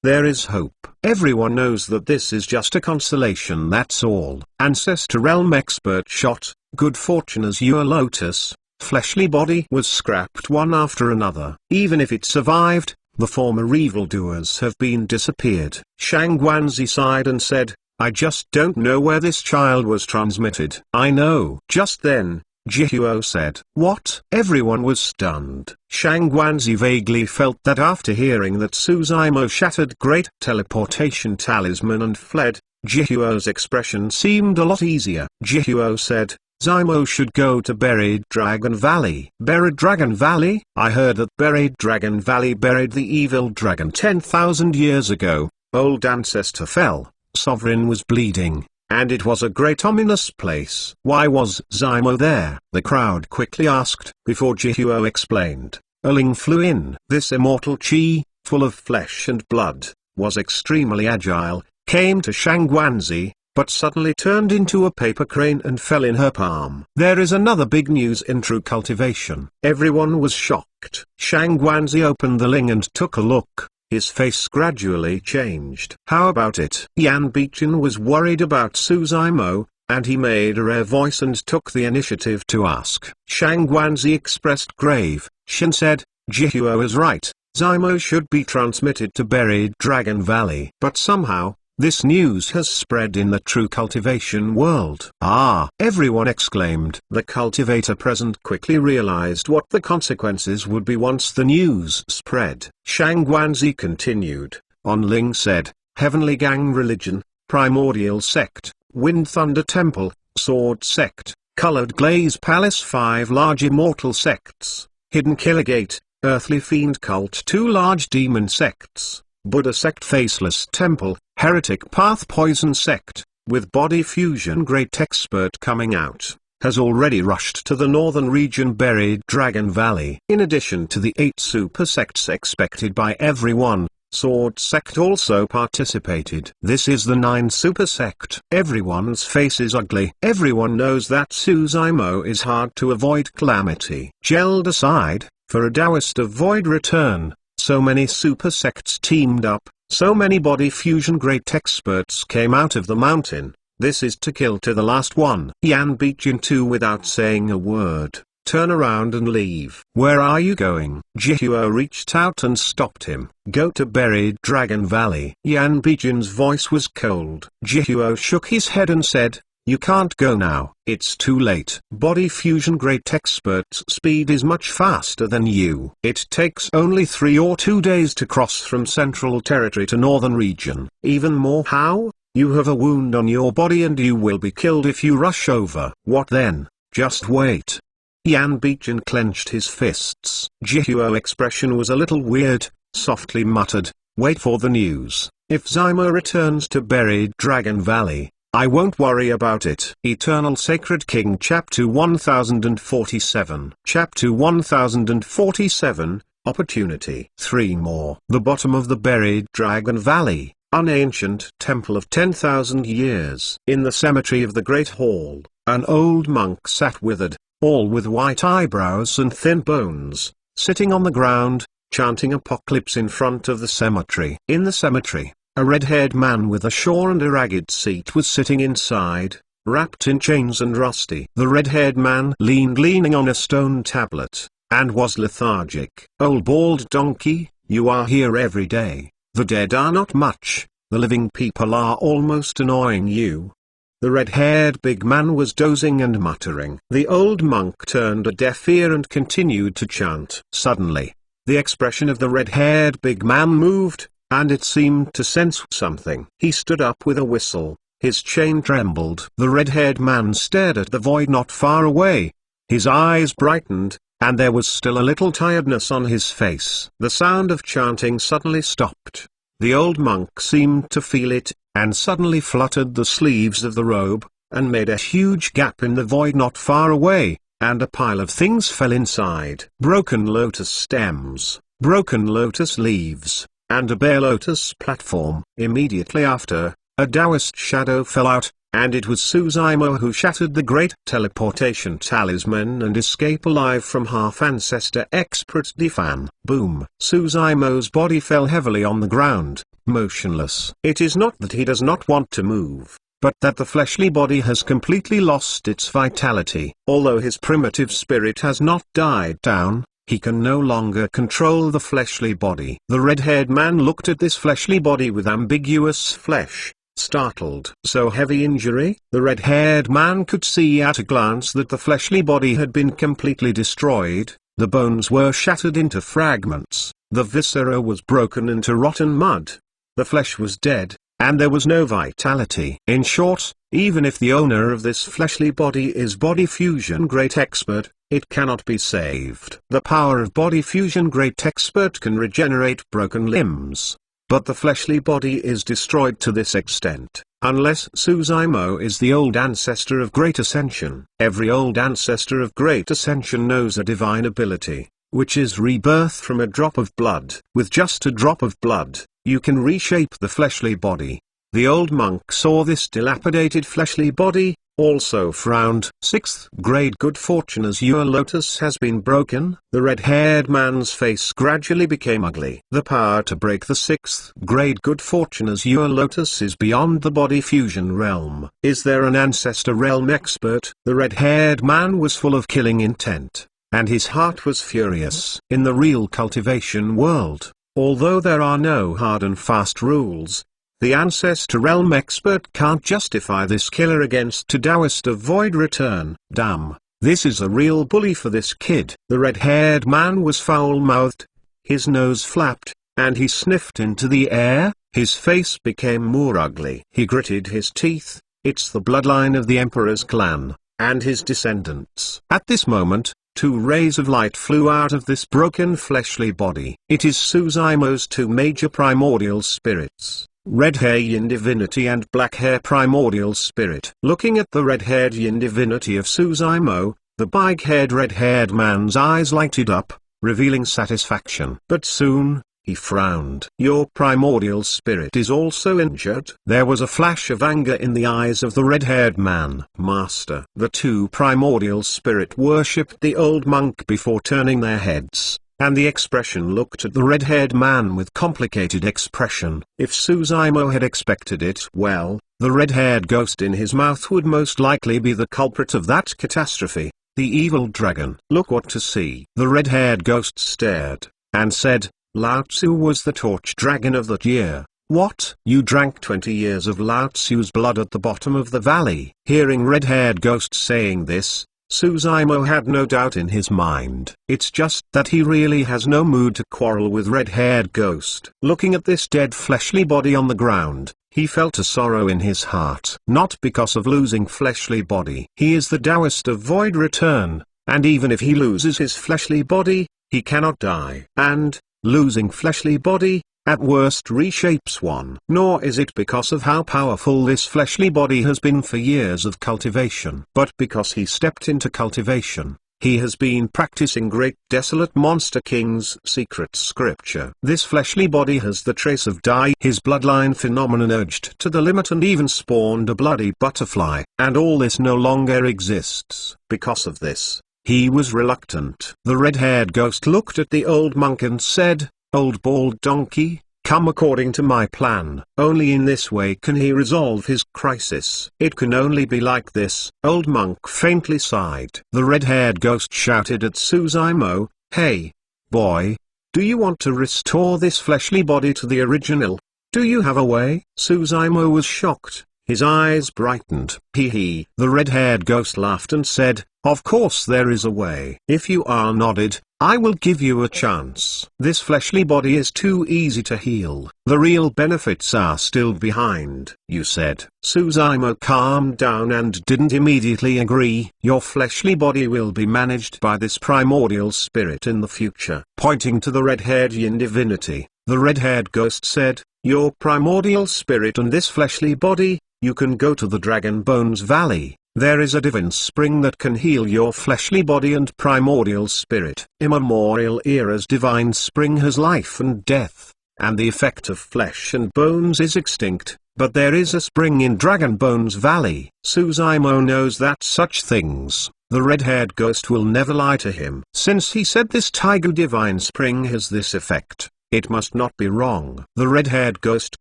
There is hope. Everyone knows that this is just a consolation, that's all. Ancestor Realm Expert shot, good fortune as your lotus. Fleshly body was scrapped one after another. Even if it survived, the former evildoers have been disappeared. Shangwanzi sighed and said, I just don't know where this child was transmitted. I know. Just then, Jihuo said. What? Everyone was stunned. Shangwanzi vaguely felt that after hearing that Suzaimo shattered Great Teleportation Talisman and fled, Jihuo's expression seemed a lot easier. Jihuo said, Zymo should go to Buried Dragon Valley. Buried Dragon Valley? I heard that Buried Dragon Valley buried the evil dragon 10,000 years ago. Old Ancestor fell, Sovereign was bleeding, and it was a great ominous place. Why was Zymo there? The crowd quickly asked, before Jihuo explained. A Ling flew in. This immortal chi, full of flesh and blood, was extremely agile, came to Shangwanzi, but suddenly turned into a paper crane and fell in her palm. There is another big news in True Cultivation. Everyone was shocked. Shangwanzi opened the Ling and took a look. His face gradually changed. How about it? Yanbichin was worried about Suzaimo, and he made a rare voice and took the initiative to ask. Shangwanzi expressed grave. Shin said, Jihuo is right. Zymo should be transmitted to Buried Dragon Valley. But somehow, this news has spread in the True Cultivation world. Ah! Everyone exclaimed. The cultivator present quickly realized what the consequences would be once the news spread. Shangwanzi continued. On Ling said, Heavenly Gang Religion, Primordial Sect, Wind Thunder Temple, Sword Sect, Colored Glaze Palace. 5 large immortal sects, Hidden Killer Gate, Earthly Fiend Cult. 2 large demon sects, Buddha Sect, Faceless Temple, Heretic Path. Poison Sect, with body fusion great expert coming out, has already rushed to the northern region Buried Dragon Valley. In addition to the 8 super sects expected by everyone, Sword Sect also participated. This is the 9 super sect. Everyone's face is ugly. Everyone knows that Suzaimo is hard to avoid. Calamity gelled aside, for a Taoist of Void return, so many super sects teamed up, so many body fusion great experts came out of the mountain. This is to kill to the last one. Yan Bichen too, without saying a word, turn around and leave. Where are you going? Jihuo reached out and stopped him. Go to Buried Dragon Valley. Yan Bichen's voice was cold. Jihuo shook his head and said, you can't go now. It's too late. Body fusion great expert's speed is much faster than you. It takes only 3 or 2 days to cross from Central Territory to Northern Region. Even more. How? You have a wound on your body and you will be killed if you rush over. What then? Just wait. Yan Bichen clenched his fists. Jihuo's expression was a little weird, softly muttered, wait for the news. If Zymo returns to Buried Dragon Valley, I won't worry about it. Eternal Sacred King Chapter 1047. Chapter 1047, Opportunity. 3 more. The bottom of the Buried Dragon Valley, an ancient temple of 10,000 years. In the cemetery of the Great Hall, an old monk sat withered, all with white eyebrows and thin bones, sitting on the ground, chanting apocalypse in front of the cemetery. In the cemetery, a red-haired man with a shawl and a ragged seat was sitting inside, wrapped in chains and rusty. The red-haired man leaning on a stone tablet, and was lethargic. Old bald donkey, you are here every day. The dead are not much, the living people are almost annoying you. The red-haired big man was dozing and muttering. The old monk turned a deaf ear and continued to chant. Suddenly, the expression of the red-haired big man moved, and it seemed to sense something. He stood up with a whistle, his chain trembled. The red-haired man stared at the void not far away. His eyes brightened, and there was still a little tiredness on his face. The sound of chanting suddenly stopped. The old monk seemed to feel it, and suddenly fluttered the sleeves of the robe, and made a huge gap in the void not far away, and a pile of things fell inside. Broken lotus stems, broken lotus leaves, and a bare lotus platform. Immediately after, a Taoist shadow fell out, and it was Suzaimo who shattered the great teleportation talisman and escape alive from half-ancestor expert Defan. Boom! Suzaimo's body fell heavily on the ground, motionless. It is not that he does not want to move, but that the fleshly body has completely lost its vitality. Although his primitive spirit has not died down, he can no longer control the fleshly body. The red-haired man looked at this fleshly body with ambiguous flesh, startled. So heavy injury? The red-haired man could see at a glance that the fleshly body had been completely destroyed. The bones were shattered into fragments, the viscera was broken into rotten mud. The flesh was dead, and there was no vitality. In short, even if the owner of this fleshly body is body fusion great expert, it cannot be saved. The power of body fusion great expert can regenerate broken limbs, but the fleshly body is destroyed to this extent. Unless Suzaimo is the old ancestor of Great Ascension. Every old ancestor of Great Ascension knows a divine ability, which is rebirth from a drop of blood. With just a drop of blood, you can reshape the fleshly body. The old monk saw this dilapidated fleshly body, also frowned. 6th grade good fortune as your lotus has been broken. The red-haired man's face gradually became ugly. The power to break the 6th grade good fortune as your lotus is beyond the body fusion realm. Is there an ancestor realm expert? The red-haired man was full of killing intent, and his heart was furious. In the real cultivation world, although there are no hard and fast rules, the Ancestor Realm expert can't justify this killer against to Taoist of Void return. Damn, this is a real bully for this kid. The red-haired man was foul-mouthed. His nose flapped, and he sniffed into the air. His face became more ugly. He gritted his teeth. It's the bloodline of the Emperor's clan, and his descendants. At this moment, two rays of light flew out of this broken fleshly body. It is Suzaimo's two major primordial spirits, red hair yin divinity and black hair primordial spirit. Looking at the red-haired yin divinity of Suzaimo, the big-haired red-haired man's eyes lighted up, revealing satisfaction. But soon, he frowned. Your primordial spirit is also injured. There was a flash of anger in the eyes of the red-haired man. Master. The two primordial spirit worshipped the old monk before turning their heads, and the expression looked at the red-haired man with complicated expression. If Suzaimo had expected it, well, the red-haired ghost in his mouth would most likely be the culprit of that catastrophe. The evil dragon. Look what to see. The red-haired ghost stared, and said, Lao Tzu was the torch dragon of that year. What? You drank 20 years of Lao Tzu's blood at the bottom of the valley. Hearing red-haired ghost saying this, Suzaimo had no doubt in his mind. It's just that he really has no mood to quarrel with red-haired ghost. Looking at this dead fleshly body on the ground, he felt a sorrow in his heart. Not because of losing fleshly body. He is the Taoist of void return, and even if he loses his fleshly body, he cannot die. And, losing fleshly body, at worst reshapes one. Nor is it because of how powerful this fleshly body has been for years of cultivation. But because he stepped into cultivation, he has been practicing Great Desolate Monster King's secret scripture. This fleshly body has the trace of Dai. His bloodline phenomenon urged to the limit and even spawned a bloody butterfly. And all this no longer exists. Because of this, he was reluctant. The red-haired ghost looked at the old monk and said, Old bald donkey, come according to my plan. Only in this way can he resolve his crisis. It can only be like this. Old monk faintly sighed. The red-haired ghost shouted at Suzaimo, Hey, boy, do you want to restore this fleshly body to the original? Do you have a way? Suzaimo was shocked. His eyes brightened. Hee. The red-haired ghost laughed and said, Of course there is a way. If you are nodded, I will give you a chance. This fleshly body is too easy to heal. The real benefits are still behind, you said. Suzaimo calmed down and didn't immediately agree. Your fleshly body will be managed by this primordial spirit in the future. Pointing to the red-haired yin divinity, the red-haired ghost said, Your primordial spirit and this fleshly body, you can go to the Dragon Bones Valley. There is a divine spring that can heal your fleshly body and primordial spirit. Immemorial era's divine spring has life and death, and the effect of flesh and bones is extinct, but there is a spring in Dragon Bones Valley. Suzaimo knows that such things, the red-haired ghost will never lie to him. Since he said this tiger divine spring has this effect, it must not be wrong. The red-haired ghost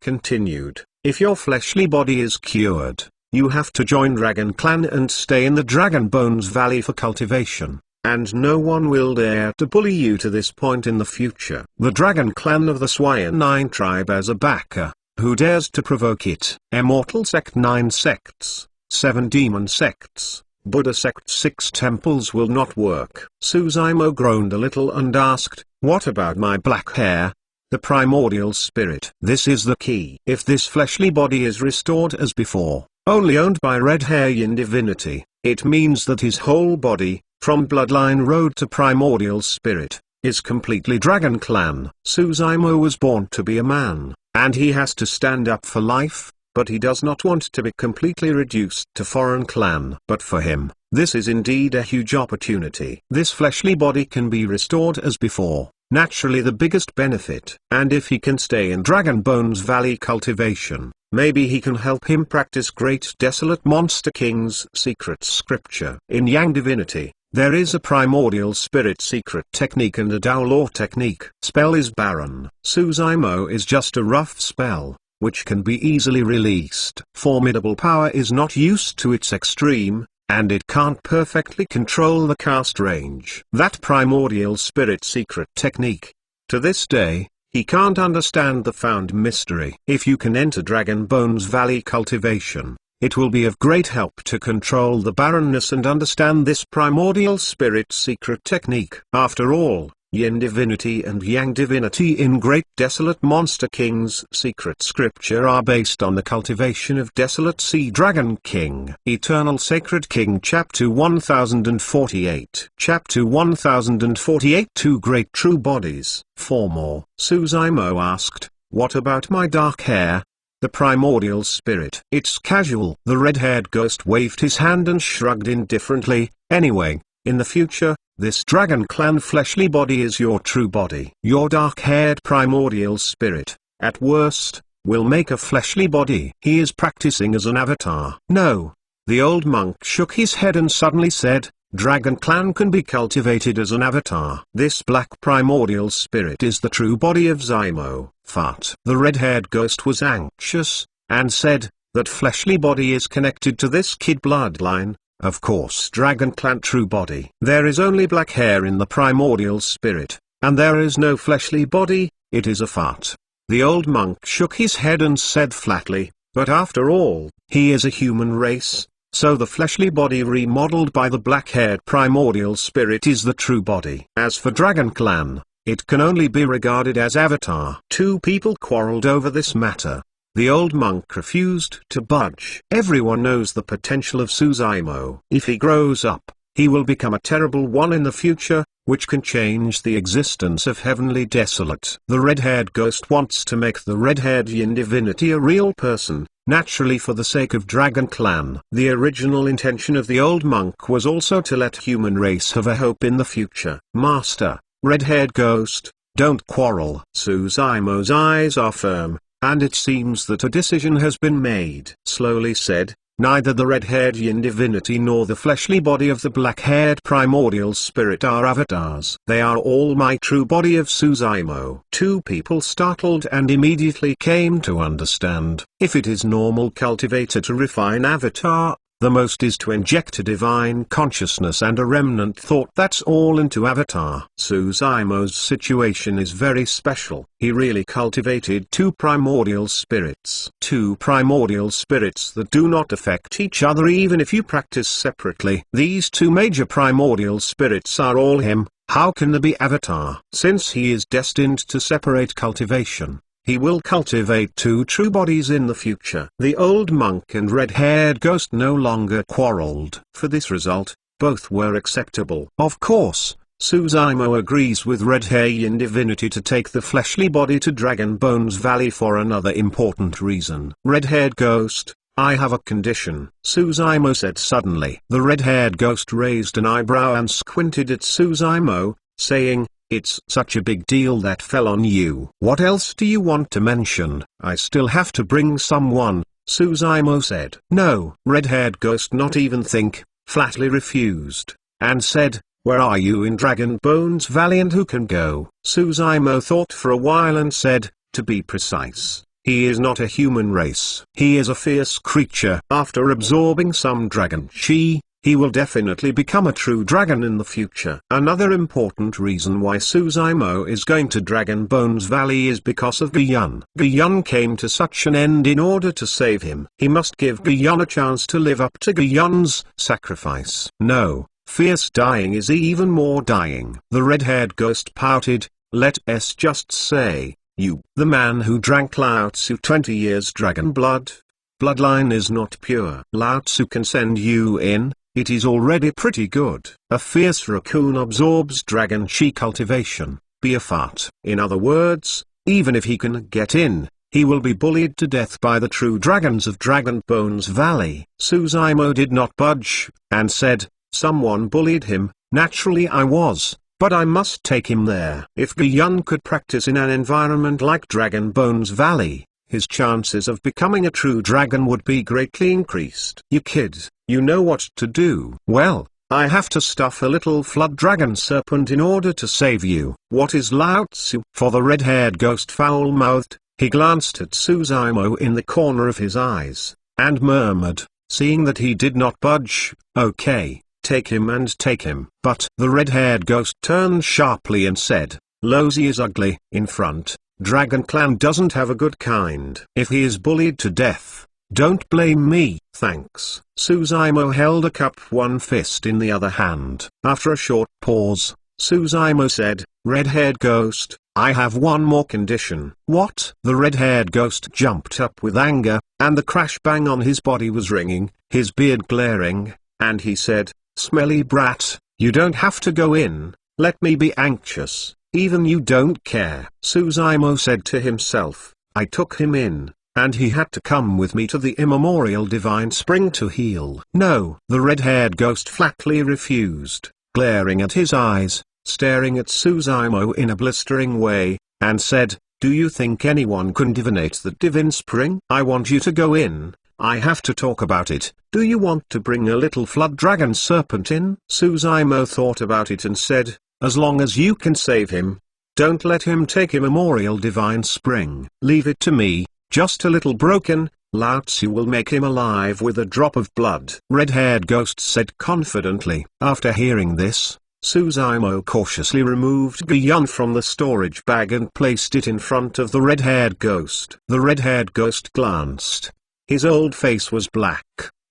continued, If your fleshly body is cured, you have to join Dragon Clan and stay in the Dragon Bones Valley for cultivation, and no one will dare to bully you to this point in the future. The Dragon Clan of the Swire 9 tribe as a backer, who dares to provoke it? Immortal Sect 9 sects, 7 demon sects, Buddha Sect 6 temples will not work. Suzaimo groaned a little and asked, What about my black hair? The primordial spirit. This is the key. If this fleshly body is restored as before, only owned by red hair yin divinity, it means that his whole body, from bloodline road to primordial spirit, is completely Dragon Clan. Suzaimo was born to be a man, and he has to stand up for life, but he does not want to be completely reduced to foreign clan. But for him, this is indeed a huge opportunity. This fleshly body can be restored as before. Naturally the biggest benefit. And if he can stay in Dragon Bones Valley cultivation, maybe he can help him practice Great Desolate Monster King's secret scripture. In Yang Divinity, there is a primordial spirit secret technique and a Tao law technique. Spell is barren. Suzaimo is just a rough spell, which can be easily released. Formidable power is not used to its extreme, and it can't perfectly control the cast range. That primordial spirit secret technique. To this day, he can't understand the found mystery. If you can enter Dragon Bones Valley cultivation, it will be of great help to control the barrenness and understand this primordial spirit secret technique. After all, Yin divinity and Yang divinity in Great Desolate Monster King's secret scripture are based on the cultivation of Desolate Sea Dragon King. Eternal Sacred King Chapter 1048. Chapter 1048. Two Great True Bodies. 4 more. Suzaimo asked, "What about my dark hair? The primordial spirit?" "It's casual." The red-haired ghost waved his hand and shrugged indifferently. "Anyway, in the future, this Dragon Clan fleshly body is your true body. Your dark-haired primordial spirit, at worst, will make a fleshly body." "He is practicing as an avatar." "No." The old monk shook his head and suddenly said, "Dragon Clan can be cultivated as an avatar. This black primordial spirit is the true body of Zymo." Fart. The red-haired ghost was anxious, and said, "That fleshly body is connected to this kid bloodline. Of course, Dragon Clan true body. There is only black hair in the primordial spirit, and there is no fleshly body. It is a fart." The old monk shook his head and said flatly, "But after all, he is a human race. So the fleshly body remodeled by the black-haired primordial spirit is the true body. As for Dragon Clan, it can only be regarded as avatar." Two people quarreled over this matter. The old monk refused to budge. "Everyone knows the potential of Suzaimo. If he grows up, he will become a terrible one in the future, which can change the existence of Heavenly Desolate." The red-haired ghost wants to make the red-haired Yin divinity a real person, naturally for the sake of Dragon Clan. The original intention of the old monk was also to let human race have a hope in the future. "Master, red-haired ghost, don't quarrel." Suzaimo's eyes are firm, and it seems that a decision has been made. Slowly said, "Neither the red-haired Yin divinity nor the fleshly body of the black-haired primordial spirit are avatars. They are all my true body of Suzaimo." Two people startled and immediately came to understand. If it is normal cultivator to refine avatar, the most is to inject a divine consciousness and a remnant thought, that's all, into avatar. Suzaimo's situation is very special. He really cultivated two primordial spirits. Two primordial spirits that do not affect each other even if you practice separately. These two major primordial spirits are all him. How can there be avatar? Since he is destined to separate cultivation, he will cultivate two true bodies in the future. The old monk and red-haired ghost no longer quarreled. For this result, both were acceptable. Of course, Suzaimo agrees with red-hair Yin divinity to take the fleshly body to Dragon Bones Valley for another important reason. "Red-haired ghost, I have a condition," Suzaimo said suddenly. The red-haired ghost raised an eyebrow and squinted at Suzaimo, saying, "It's such a big deal that fell on you. What else do you want to mention?" "I still have to bring someone," Suzaimo said. "No." Red-haired ghost not even think, flatly refused, and said, "Where are you in Dragon Bones Valley and who can go?" Suzaimo thought for a while and said, "To be precise, he is not a human race. He is a fierce creature. After absorbing some dragon chi, he will definitely become a true dragon in the future." Another important reason why Suzaimo is going to Dragon Bones Valley is because of Guyun. Guyun came to such an end in order to save him. He must give Guyun a chance to live up to Guyun's sacrifice. "No, fierce dying is even more dying." The red-haired ghost pouted, "Let us just say, you, the man who drank Lao Tzu 20 years dragon bloodline is not pure. Lao Tzu can send you in. It is already pretty good. A fierce raccoon absorbs dragon chi cultivation. Be a fart." In other words, even if he can get in, he will be bullied to death by the true dragons of Dragon Bones Valley. Suzaimo did not budge, and said, "Someone bullied him. Naturally I was, but I must take him there." If Guyun could practice in an environment like Dragon Bones Valley, his chances of becoming a true dragon would be greatly increased. "You kid, you know what to do." "Well, I have to stuff a little flood dragon serpent in order to save you." "What is Lao Tzu?" For the red-haired ghost foul-mouthed, he glanced at Suzaimo in the corner of his eyes, and murmured, seeing that he did not budge, "Okay, take him and take him." But the red-haired ghost turned sharply and said, "Lozi is ugly." In front, Dragon Clan doesn't have a good kind. If he is bullied to death, don't blame me. "Thanks." Suzaimo held a cup, one fist in the other hand. After a short pause, Suzaimo said, "Red-haired ghost, I have one more condition." "What?" The red-haired ghost jumped up with anger, and the crash bang on his body was ringing, his beard glaring, and he said, "Smelly brat, you don't have to go in, let me be anxious, even you don't care." Suzaimo said to himself, "I took him in, and he had to come with me to the immemorial divine spring to heal." "No." The red-haired ghost flatly refused, glaring at his eyes, staring at Suzaimo in a blistering way, and said, "Do you think anyone can divinate the divine spring? I want you to go in, I have to talk about it. Do you want to bring a little flood dragon serpent in?" Suzaimo thought about it and said, "As long as you can save him. Don't let him take immemorial divine spring. Leave it to me. Just a little broken, Lao Tzu will make him alive with a drop of blood." Red-haired ghost said confidently. After hearing this, Suzaimo cautiously removed Gyun from the storage bag and placed it in front of the red-haired ghost. The red-haired ghost glanced. His old face was black,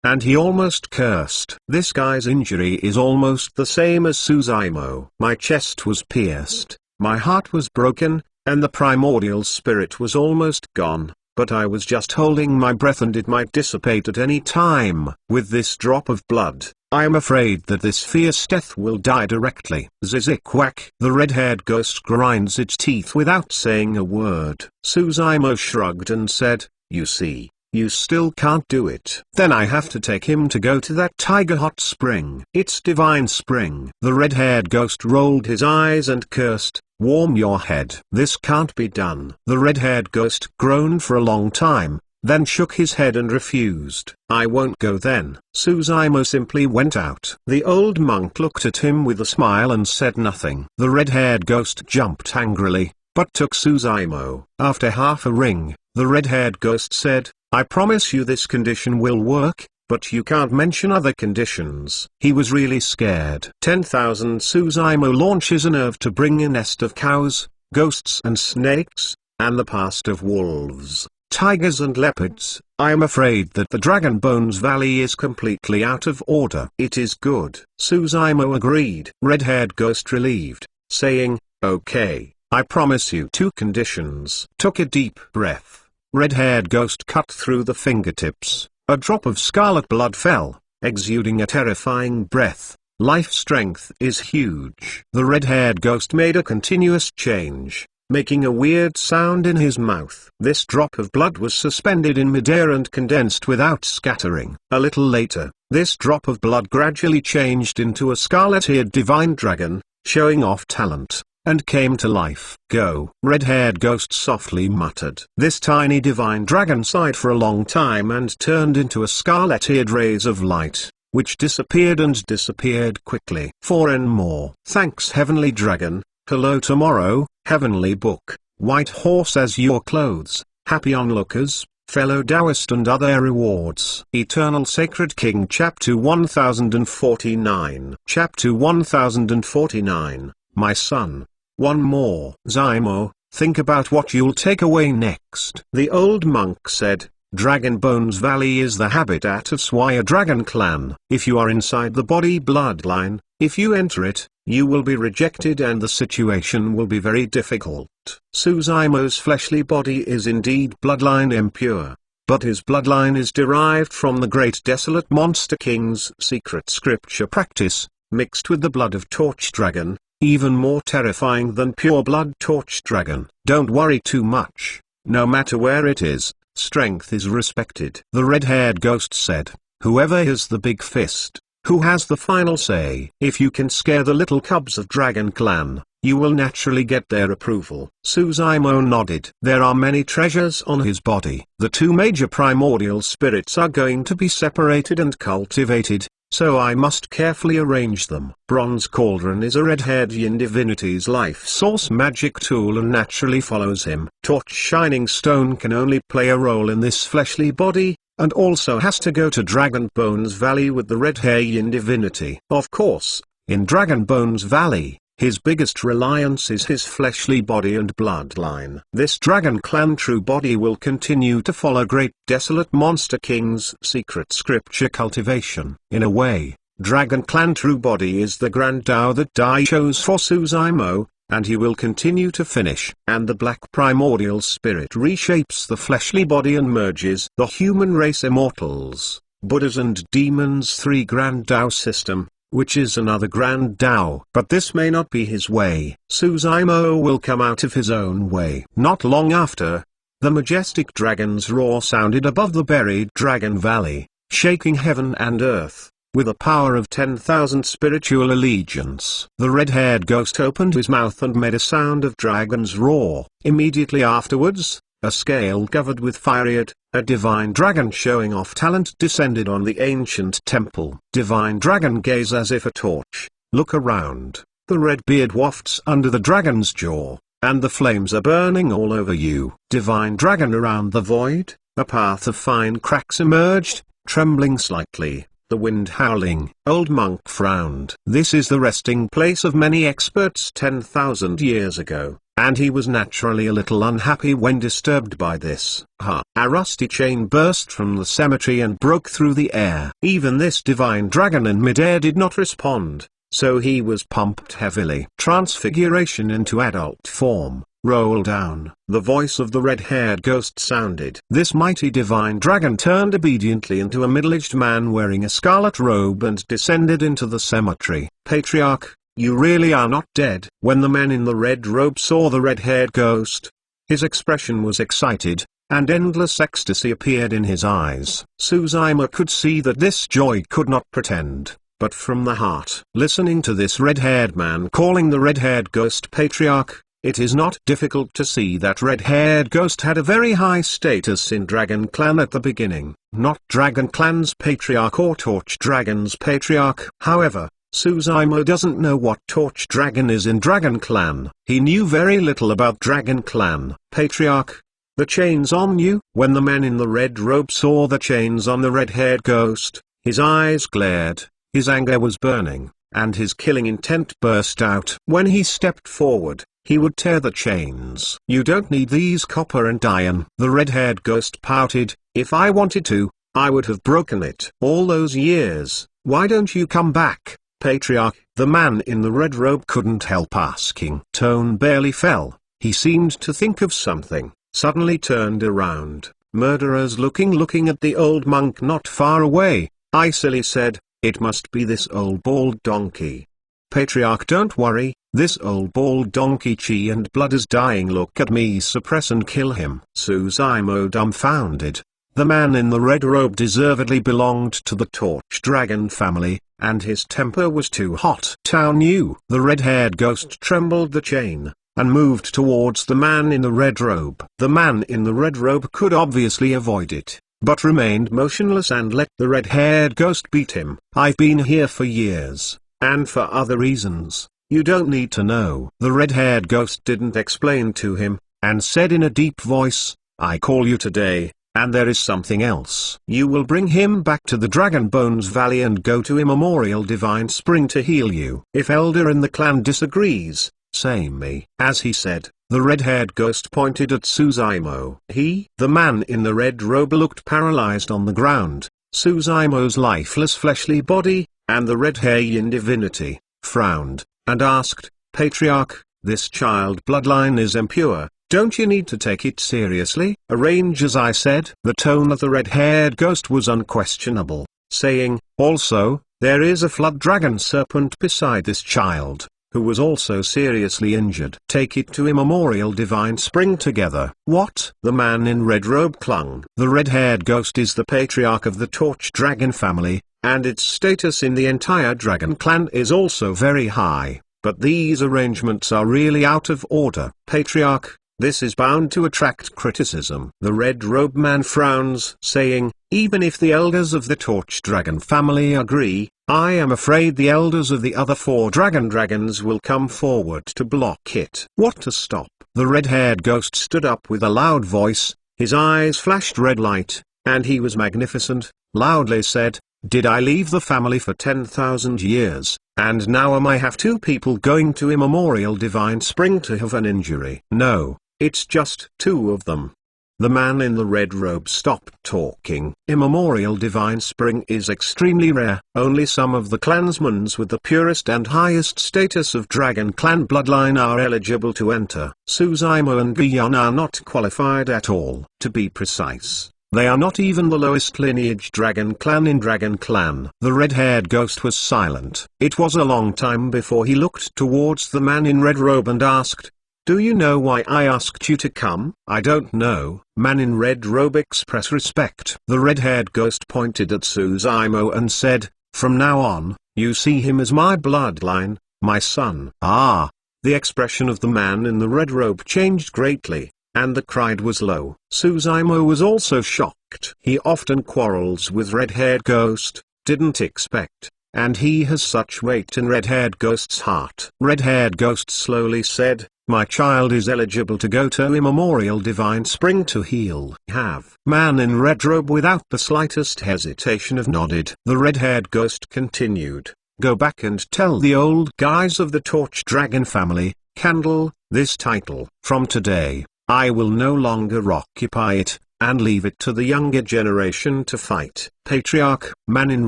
and he almost cursed. "This guy's injury is almost the same as Suzaimo. My chest was pierced, my heart was broken, and the primordial spirit was almost gone. But I was just holding my breath and it might dissipate at any time. With this drop of blood, I am afraid that this fierce death will die directly." Zizik-whack. The red-haired ghost grinds its teeth without saying a word. Suzaimo shrugged and said, "You see, you still can't do it. Then I have to take him to go to that tiger hot spring. It's divine spring." The red-haired ghost rolled his eyes and cursed, "Warm your head. This can't be done." The red-haired ghost groaned for a long time, then shook his head and refused. "I won't go then." Suzaimo simply went out. The old monk looked at him with a smile and said nothing. The red-haired ghost jumped angrily, but took Suzaimo. After half a ring, the red-haired ghost said, "I promise you this condition will work, but you can't mention other conditions." He was really scared. 10,000 Suzaimo launches a nerve to bring a nest of cows, ghosts and snakes, and the past of wolves, tigers and leopards. "I am afraid that the Dragon Bones Valley is completely out of order." "It is good." Suzaimo agreed. Red-haired ghost relieved, saying, "Okay, I promise you 2 conditions." Took a deep breath. Red-haired ghost cut through the fingertips. A drop of scarlet blood fell, exuding a terrifying breath. Life strength is huge. The red-haired ghost made a continuous change, making a weird sound in his mouth. This drop of blood was suspended in midair and condensed without scattering. A little later, this drop of blood gradually changed into a scarlet-eared divine dragon, showing off talent, and came to life. "Go." Red-haired ghost softly muttered. This tiny divine dragon sighed for a long time and turned into a scarlet-eared rays of light, which disappeared and disappeared quickly. 4 and more. Thanks Heavenly Dragon. Hello tomorrow, Heavenly Book, White Horse as your clothes, happy onlookers, fellow Taoist and other rewards. Eternal Sacred King Chapter 1049. Chapter 1049, my son. One more. Zaimo, think about what you'll take away next. The old monk said, Dragon Bones Valley is the habitat of Swire Dragon Clan. If you are inside the body bloodline, if you enter it, you will be rejected and the situation will be very difficult. Suzaimo's fleshly body is indeed bloodline impure, but his bloodline is derived from the great desolate monster king's secret scripture practice, mixed with the blood of Torch Dragon, even more terrifying than pure blood Torch Dragon. Don't worry too much, no matter where it is, strength is respected. The red-haired ghost said, whoever has the big fist, who has the final say. If you can scare the little cubs of Dragon Clan, you will naturally get their approval. Suzaimo nodded. There are many treasures on his body. The 2 major primordial spirits are going to be separated and cultivated, so I must carefully arrange them. Bronze Cauldron is a red-haired yin divinity's life source magic tool and naturally follows him. Torch Shining Stone can only play a role in this fleshly body, and also has to go to Dragon Bones Valley with the red hair yin divinity. Of course, in Dragon Bones Valley, his biggest reliance is his fleshly body and bloodline. This Dragon Clan true body will continue to follow Great Desolate Monster King's secret scripture cultivation. In a way, Dragon Clan true body is the Grand Tao that Dai chose for Suzaimo, and he will continue to finish. And the black primordial spirit reshapes the fleshly body and merges the human race immortals, Buddhas and demons 3 Grand Tao system, which is another Grand Tao. But this may not be his way. Suzaimo will come out of his own way. Not long after, the majestic dragon's roar sounded above the buried Dragon Valley, shaking heaven and earth, with a power of 10,000 spiritual allegiance. The red-haired ghost opened his mouth and made a sound of dragon's roar. Immediately afterwards, a scale covered with fire, a divine dragon showing off talent descended on the ancient temple. Divine dragon gaze as if a torch. Look around. The red beard wafts under the dragon's jaw, and the flames are burning all over you. Divine dragon around the void, a path of fine cracks emerged, trembling slightly, the wind howling. Old monk frowned. This is the resting place of many experts 10,000 years ago, and he was naturally a little unhappy when disturbed by this. A rusty chain burst from the cemetery and broke through the air. Even this divine dragon in midair did not respond, so he was pumped heavily. Transfiguration into adult form. Roll down. The voice of the red-haired ghost sounded. This mighty divine dragon turned obediently into a middle-aged man wearing a scarlet robe and descended into the cemetery. Patriarch, you really are not dead. When the man in the red robe saw the red-haired ghost, his expression was excited, and endless ecstasy appeared in his eyes. Suzaima could see that this joy could not pretend, but from the heart. Listening to this red-haired man calling the red-haired ghost Patriarch, it is not difficult to see that red-haired ghost had a very high status in Dragon Clan at the beginning. Not Dragon Clan's Patriarch or Torch Dragon's Patriarch. However, Suzaima doesn't know what Torch Dragon is in Dragon Clan. He knew very little about Dragon Clan. Patriarch, the chains on you? When the man in the red robe saw the chains on the red-haired ghost, his eyes glared, his anger was burning, and his killing intent burst out. When he stepped forward, he would tear the chains. You don't need these copper and iron. The red-haired ghost pouted. If I wanted to, I would have broken it. All those years, why don't you come back, Patriarch? The man in the red robe couldn't help asking. Tone barely fell. He seemed to think of something, suddenly turned around, murderers looking at the old monk not far away, icily said, it must be this old bald donkey. Patriarch, don't worry, this old bald donkey chi and blood is dying. Look at me, suppress and kill him. Suzaimo dumbfounded. The man in the red robe deservedly belonged to the Torch Dragon family, and his temper was too hot. Tao knew. The red-haired ghost trembled the chain, and moved towards the man in the red robe. The man in the red robe could obviously avoid it, but remained motionless and let the red-haired ghost beat him. I've been here for years, and for other reasons. You don't need to know. The red-haired ghost didn't explain to him, and said in a deep voice, I call you today, and there is something else. You will bring him back to the Dragon Bones Valley and go to Immemorial Divine Spring to heal you. If Elder in the clan disagrees, say me. As he said, the red-haired ghost pointed at Suzaimo. The man in the red robe looked paralyzed on the ground. Suzaimo's lifeless fleshly body, and the red-haired yin divinity, frowned, and asked, Patriarch, this child bloodline is impure, don't you need to take it seriously? Arrange as I said. The tone of the red-haired ghost was unquestionable, saying, also, there is a flood dragon serpent beside this child, who was also seriously injured. Take it to Immemorial Divine Spring together. What? The man in red robe clung. The red-haired ghost is the patriarch of the Torch Dragon family, and its status in the entire Dragon Clan is also very high, but these arrangements are really out of order. Patriarch, this is bound to attract criticism. The red robe man frowns, saying, even if the elders of the Torch Dragon family agree, I am afraid the elders of the other 4 dragons will come forward to block it. What to stop? The red-haired ghost stood up with a loud voice, his eyes flashed red light, and he was magnificent, loudly said, did I leave the family for 10,000 years, and now am I have 2 people going to Immemorial Divine Spring to have an injury? No, it's just 2 of them. The man in the red robe stopped talking. Immemorial Divine Spring is extremely rare. Only some of the clansmen with the purest and highest status of Dragon Clan bloodline are eligible to enter. Suzaimo and Gion are not qualified at all. To be precise, they are not even the lowest lineage Dragon Clan in Dragon Clan. The red-haired ghost was silent. It was a long time before he looked towards the man in red robe and asked, "Do you know why I asked you to come?" "I don't know." Man in red robe expressed respect. The red-haired ghost pointed at Suzaimo and said, "From now on, you see him as my bloodline, my son." Ah! The expression of the man in the red robe changed greatly, and the cry was low. Suzaimo was also shocked. He often quarrels with red-haired ghost, didn't expect, and he has such weight in red-haired ghost's heart. Red-haired ghost slowly said, "My child is eligible to go to Immemorial Divine Spring to heal." Have. Man in red robe without the slightest hesitation have nodded. The red-haired ghost continued, "Go back and tell the old guys of the Torch Dragon family, Candle, this title. From today, I will no longer occupy it, and leave it to the younger generation to fight." Patriarch. Man in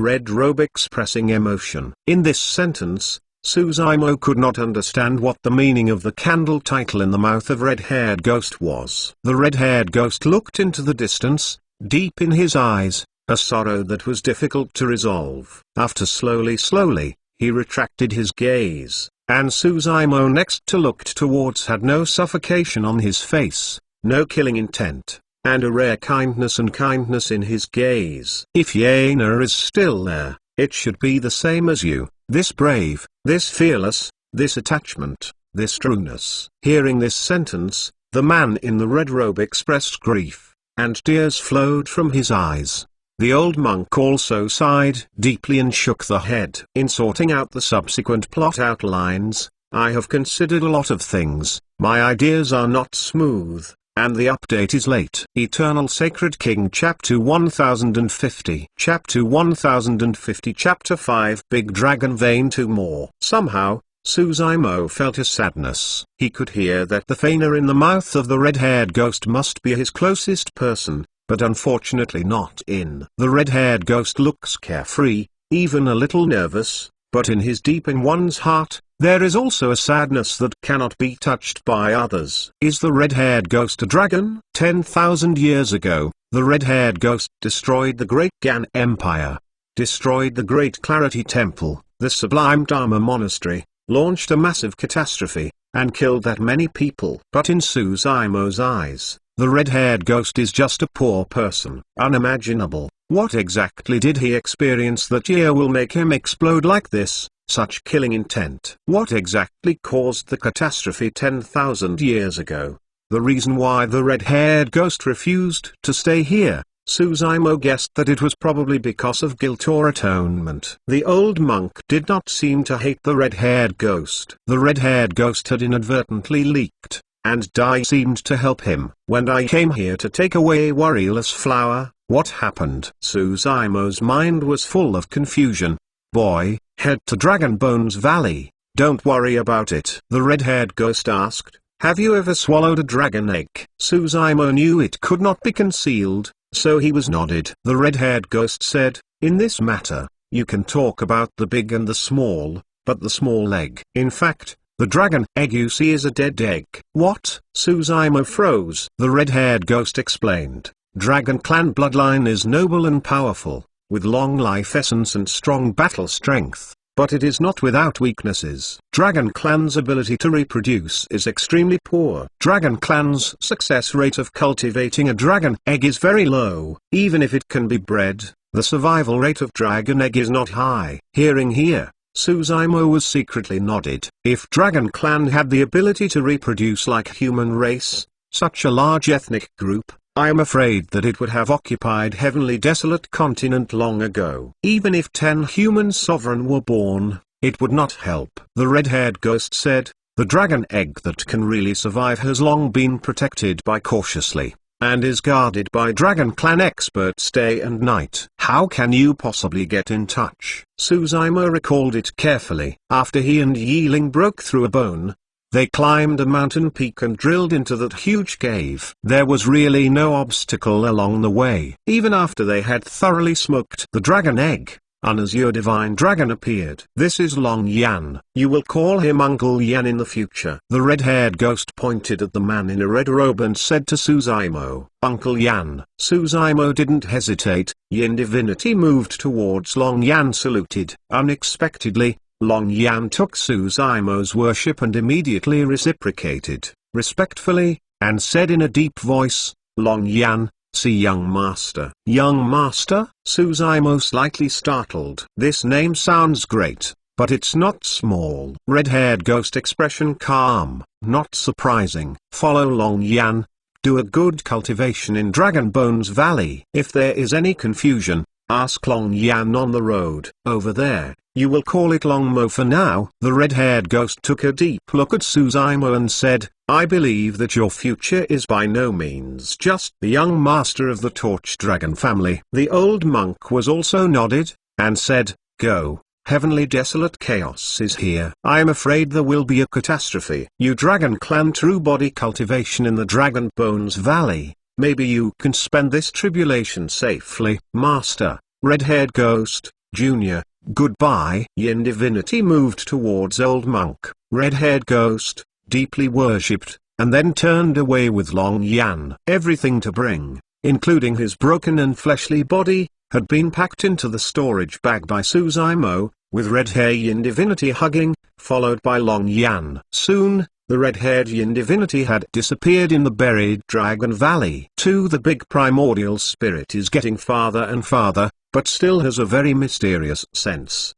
red robe expressing emotion. In this sentence, Suzaimo could not understand what the meaning of the Candle title in the mouth of red-haired ghost was. The red-haired ghost looked into the distance, deep in his eyes, a sorrow that was difficult to resolve. After slowly, he retracted his gaze, and Suzaimo next to looked towards had no suffocation on his face, no killing intent, and a rare kindness in his gaze. "If Yaina is still there, it should be the same as you. This brave, this fearless, this attachment, this trueness." Hearing this sentence, the man in the red robe expressed grief, and tears flowed from his eyes. The old monk also sighed deeply and shook the head. In sorting out the subsequent plot outlines, I have considered a lot of things. My ideas are not smooth, and the update is late. Eternal Sacred King Chapter 1050 Chapter 1050 Chapter 5 Big Dragon Vein 2 more. Somehow, Suzaimo felt a sadness. He could hear that the feiner in the mouth of the red-haired ghost must be his closest person, but unfortunately not in. The red-haired ghost looks carefree, even a little nervous, but in his deep in one's heart, there is also a sadness that cannot be touched by others. Is the red-haired ghost a dragon? 10,000 years ago, the red-haired ghost destroyed the Great Gan Empire, destroyed the Great Clarity Temple, the Sublime Dharma Monastery, launched a massive catastrophe, and killed that many people. But in Suzaimo's eyes, the red-haired ghost is just a poor person. Unimaginable. What exactly did he experience that year will make him explode like this? Such killing intent. What exactly caused the catastrophe 10,000 years ago? The reason why the red-haired ghost refused to stay here? Suzaimo guessed that it was probably because of guilt or atonement. The old monk did not seem to hate the red-haired ghost. The red-haired ghost had inadvertently leaked, and Dai seemed to help him. When I came here to take away Worryless Flower, what happened? Suzaimo's mind was full of confusion. Boy, head to Dragon Bones Valley. Don't worry about it. The red-haired ghost asked, have you ever swallowed a dragon egg? Suzaimo knew it could not be concealed, so he was nodded. The red-haired ghost said, in this matter, you can talk about the big and the small, but the small egg. In fact, the dragon egg you see is a dead egg. What? Suzaimo froze. The red-haired ghost explained, Dragon Clan bloodline is noble and powerful, with long life essence and strong battle strength, but it is not without weaknesses. Dragon Clan's ability to reproduce is extremely poor. Dragon Clan's success rate of cultivating a dragon egg is very low. Even if it can be bred, the survival rate of dragon egg is not high. Hearing here, Suzaimo was secretly nodded. If Dragon Clan had the ability to reproduce like human race, such a large ethnic group, I am afraid that it would have occupied Heavenly Desolate Continent long ago. Even if 10 human sovereign were born, it would not help. The red-haired ghost said, the dragon egg that can really survive has long been protected by cautiously, and is guarded by Dragon Clan experts day and night. How can you possibly get in touch? Suzaimo recalled it carefully. After he and Yeeling broke through a bone, They climbed a mountain peak and drilled into that huge cave. There was really no obstacle along the way. Even after they had thoroughly smoked the dragon egg, an azure divine dragon appeared. "This is Long Yan. You will call him Uncle Yan in the future." The red-haired ghost pointed at the man in a red robe and said to Suzaimo, "Uncle Yan." Suzaimo didn't hesitate. Yin divinity moved towards Long Yan, saluted. Unexpectedly, Long Yan took Suzaimo's worship and immediately reciprocated, respectfully, and said in a deep voice, "Long Yan, see young master." "Young master?" Suzaimo slightly startled. "This name sounds great, but it's not small." Red-haired ghost expression calm, not surprising. "Follow Long Yan. Do a good cultivation in Dragon Bones Valley. If there is any confusion, ask Long Yan on the road over there. You will call it Long Mo for now." The red-haired ghost took a deep look at Suzaimo and said, "I believe that your future is by no means just the young master of the Torch Dragon family." The old monk was also nodded, and said, "Go. Heavenly desolate chaos is here. I am afraid there will be a catastrophe. You Dragon Clan true body cultivation in the Dragon Bones Valley. Maybe you can spend this tribulation safely." "Master, red-haired ghost, Junior, goodbye." Yin divinity moved towards old monk, red-haired ghost, deeply worshipped, and then turned away with Long Yan. Everything to bring, including his broken and fleshly body, had been packed into the storage bag by Suzaimo, with red-haired Yin divinity hugging, followed by Long Yan. Soon, the red-haired Yin divinity had disappeared in the buried Dragon Valley. The big primordial spirit is getting farther and farther, but still has a very mysterious sense.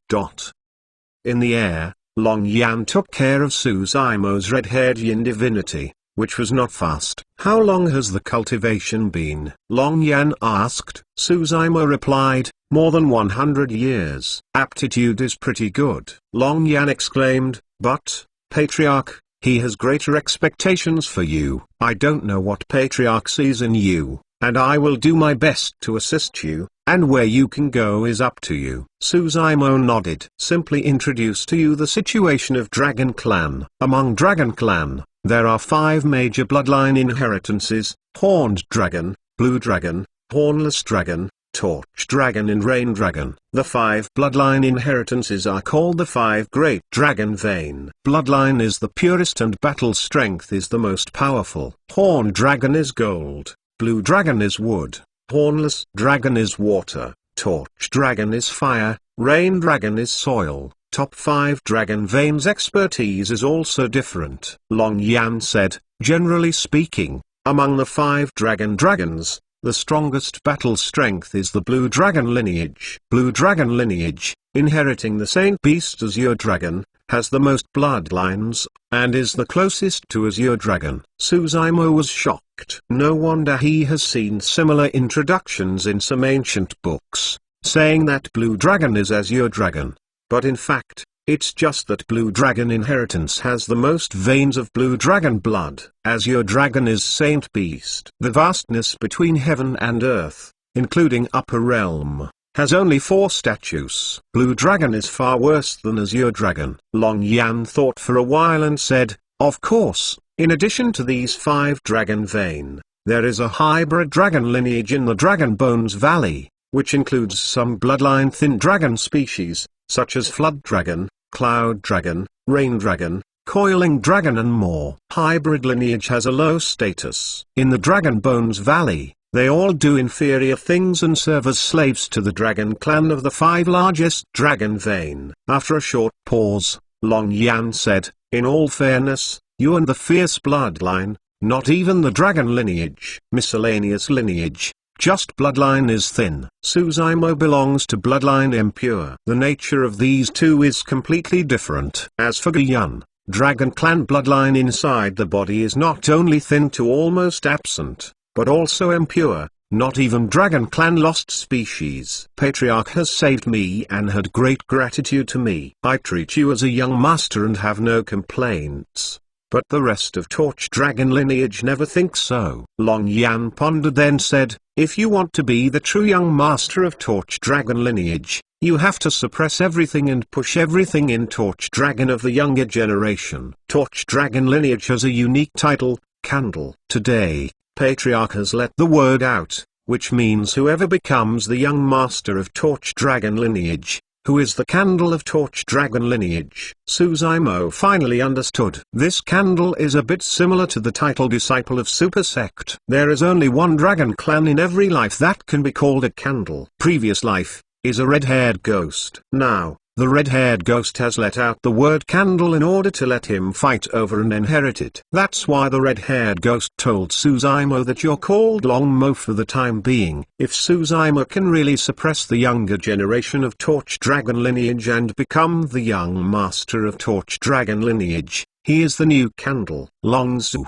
In the air, Long Yan took care of Suzaimo's red-haired Yin divinity, which was not fast. "How long has the cultivation been?" Long Yan asked. Suzaimo replied, "More than 100 years. Aptitude is pretty good." Long Yan exclaimed, "But, Patriarch, he has greater expectations for you. I don't know what Patriarch sees in you, and I will do my best to assist you, and where you can go is up to you." Suzaimo nodded. "Simply introduce to you the situation of Dragon Clan. Among Dragon Clan, there are 5 major bloodline inheritances: Horned Dragon, Blue Dragon, Hornless Dragon, Torch Dragon and Rain Dragon. The 5 bloodline inheritances are called the 5 Great Dragon Vein. Bloodline is the purest and battle strength is the most powerful. Horned Dragon is gold, Blue Dragon is wood, Hornless Dragon is water, Torch Dragon is fire, Rain Dragon is soil. Top 5 Dragon Veins expertise is also different. Long Yan said, "Generally speaking, among the 5 dragons, the strongest battle strength is the Blue Dragon lineage. Blue Dragon lineage, inheriting the Saint Beast Azure Dragon, has the most bloodlines, and is the closest to Azure Dragon." Suzaimo was shocked. No wonder he has seen similar introductions in some ancient books, saying that Blue Dragon is Azure Dragon. But in fact, it's just that Blue Dragon inheritance has the most veins of Blue Dragon blood. Azure Dragon is Saint Beast. The vastness between heaven and earth, including upper realm, has only 4 statues. Blue Dragon is far worse than Azure Dragon. Long Yan thought for a while and said, "Of course, in addition to these 5 Dragon Vein, there is a hybrid dragon lineage in the Dragon Bones Valley, which includes some bloodline thin dragon species, such as Flood Dragon, Cloud Dragon, Rain Dragon, Coiling Dragon and more. Hybrid lineage has a low status. In the Dragon Bones Valley, they all do inferior things and serve as slaves to the Dragon Clan of the 5 largest Dragon Vein." After a short pause, Long Yan said, "In all fairness, you and the Fierce Bloodline, not even the Dragon lineage, miscellaneous lineage, just bloodline is thin. Suzaimo belongs to bloodline impure. The nature of these 2 is completely different. As for Guyan, Dragon Clan bloodline inside the body is not only thin to almost absent, but also impure, not even Dragon Clan lost species. Patriarch has saved me and had great gratitude to me. I treat you as a young master and have no complaints. But the rest of Torch Dragon lineage never think so. Long Yan pondered then said, if you want to be the true young master of Torch Dragon lineage, you have to suppress everything and push everything in Torch Dragon of the younger generation. Torch Dragon lineage has a unique title, Candle. Today, Patriarch has let the word out, which means whoever becomes the young master of Torch Dragon lineage, who is the Candle of Torch Dragon lineage. Suzaimo finally understood. This Candle is a bit similar to the title Disciple of Super Sect. There is only one dragon clan in every life that can be called a Candle. Previous life is a red-haired ghost. Now, the red-haired ghost has let out the word Candle in order to let him fight over and inherit it. That's why the red-haired ghost told Suzaimo that you're called Longmo for the time being. If Suzaimo can really suppress the younger generation of Torch Dragon lineage and become the young master of Torch Dragon lineage, he is the new Candle. Longzu.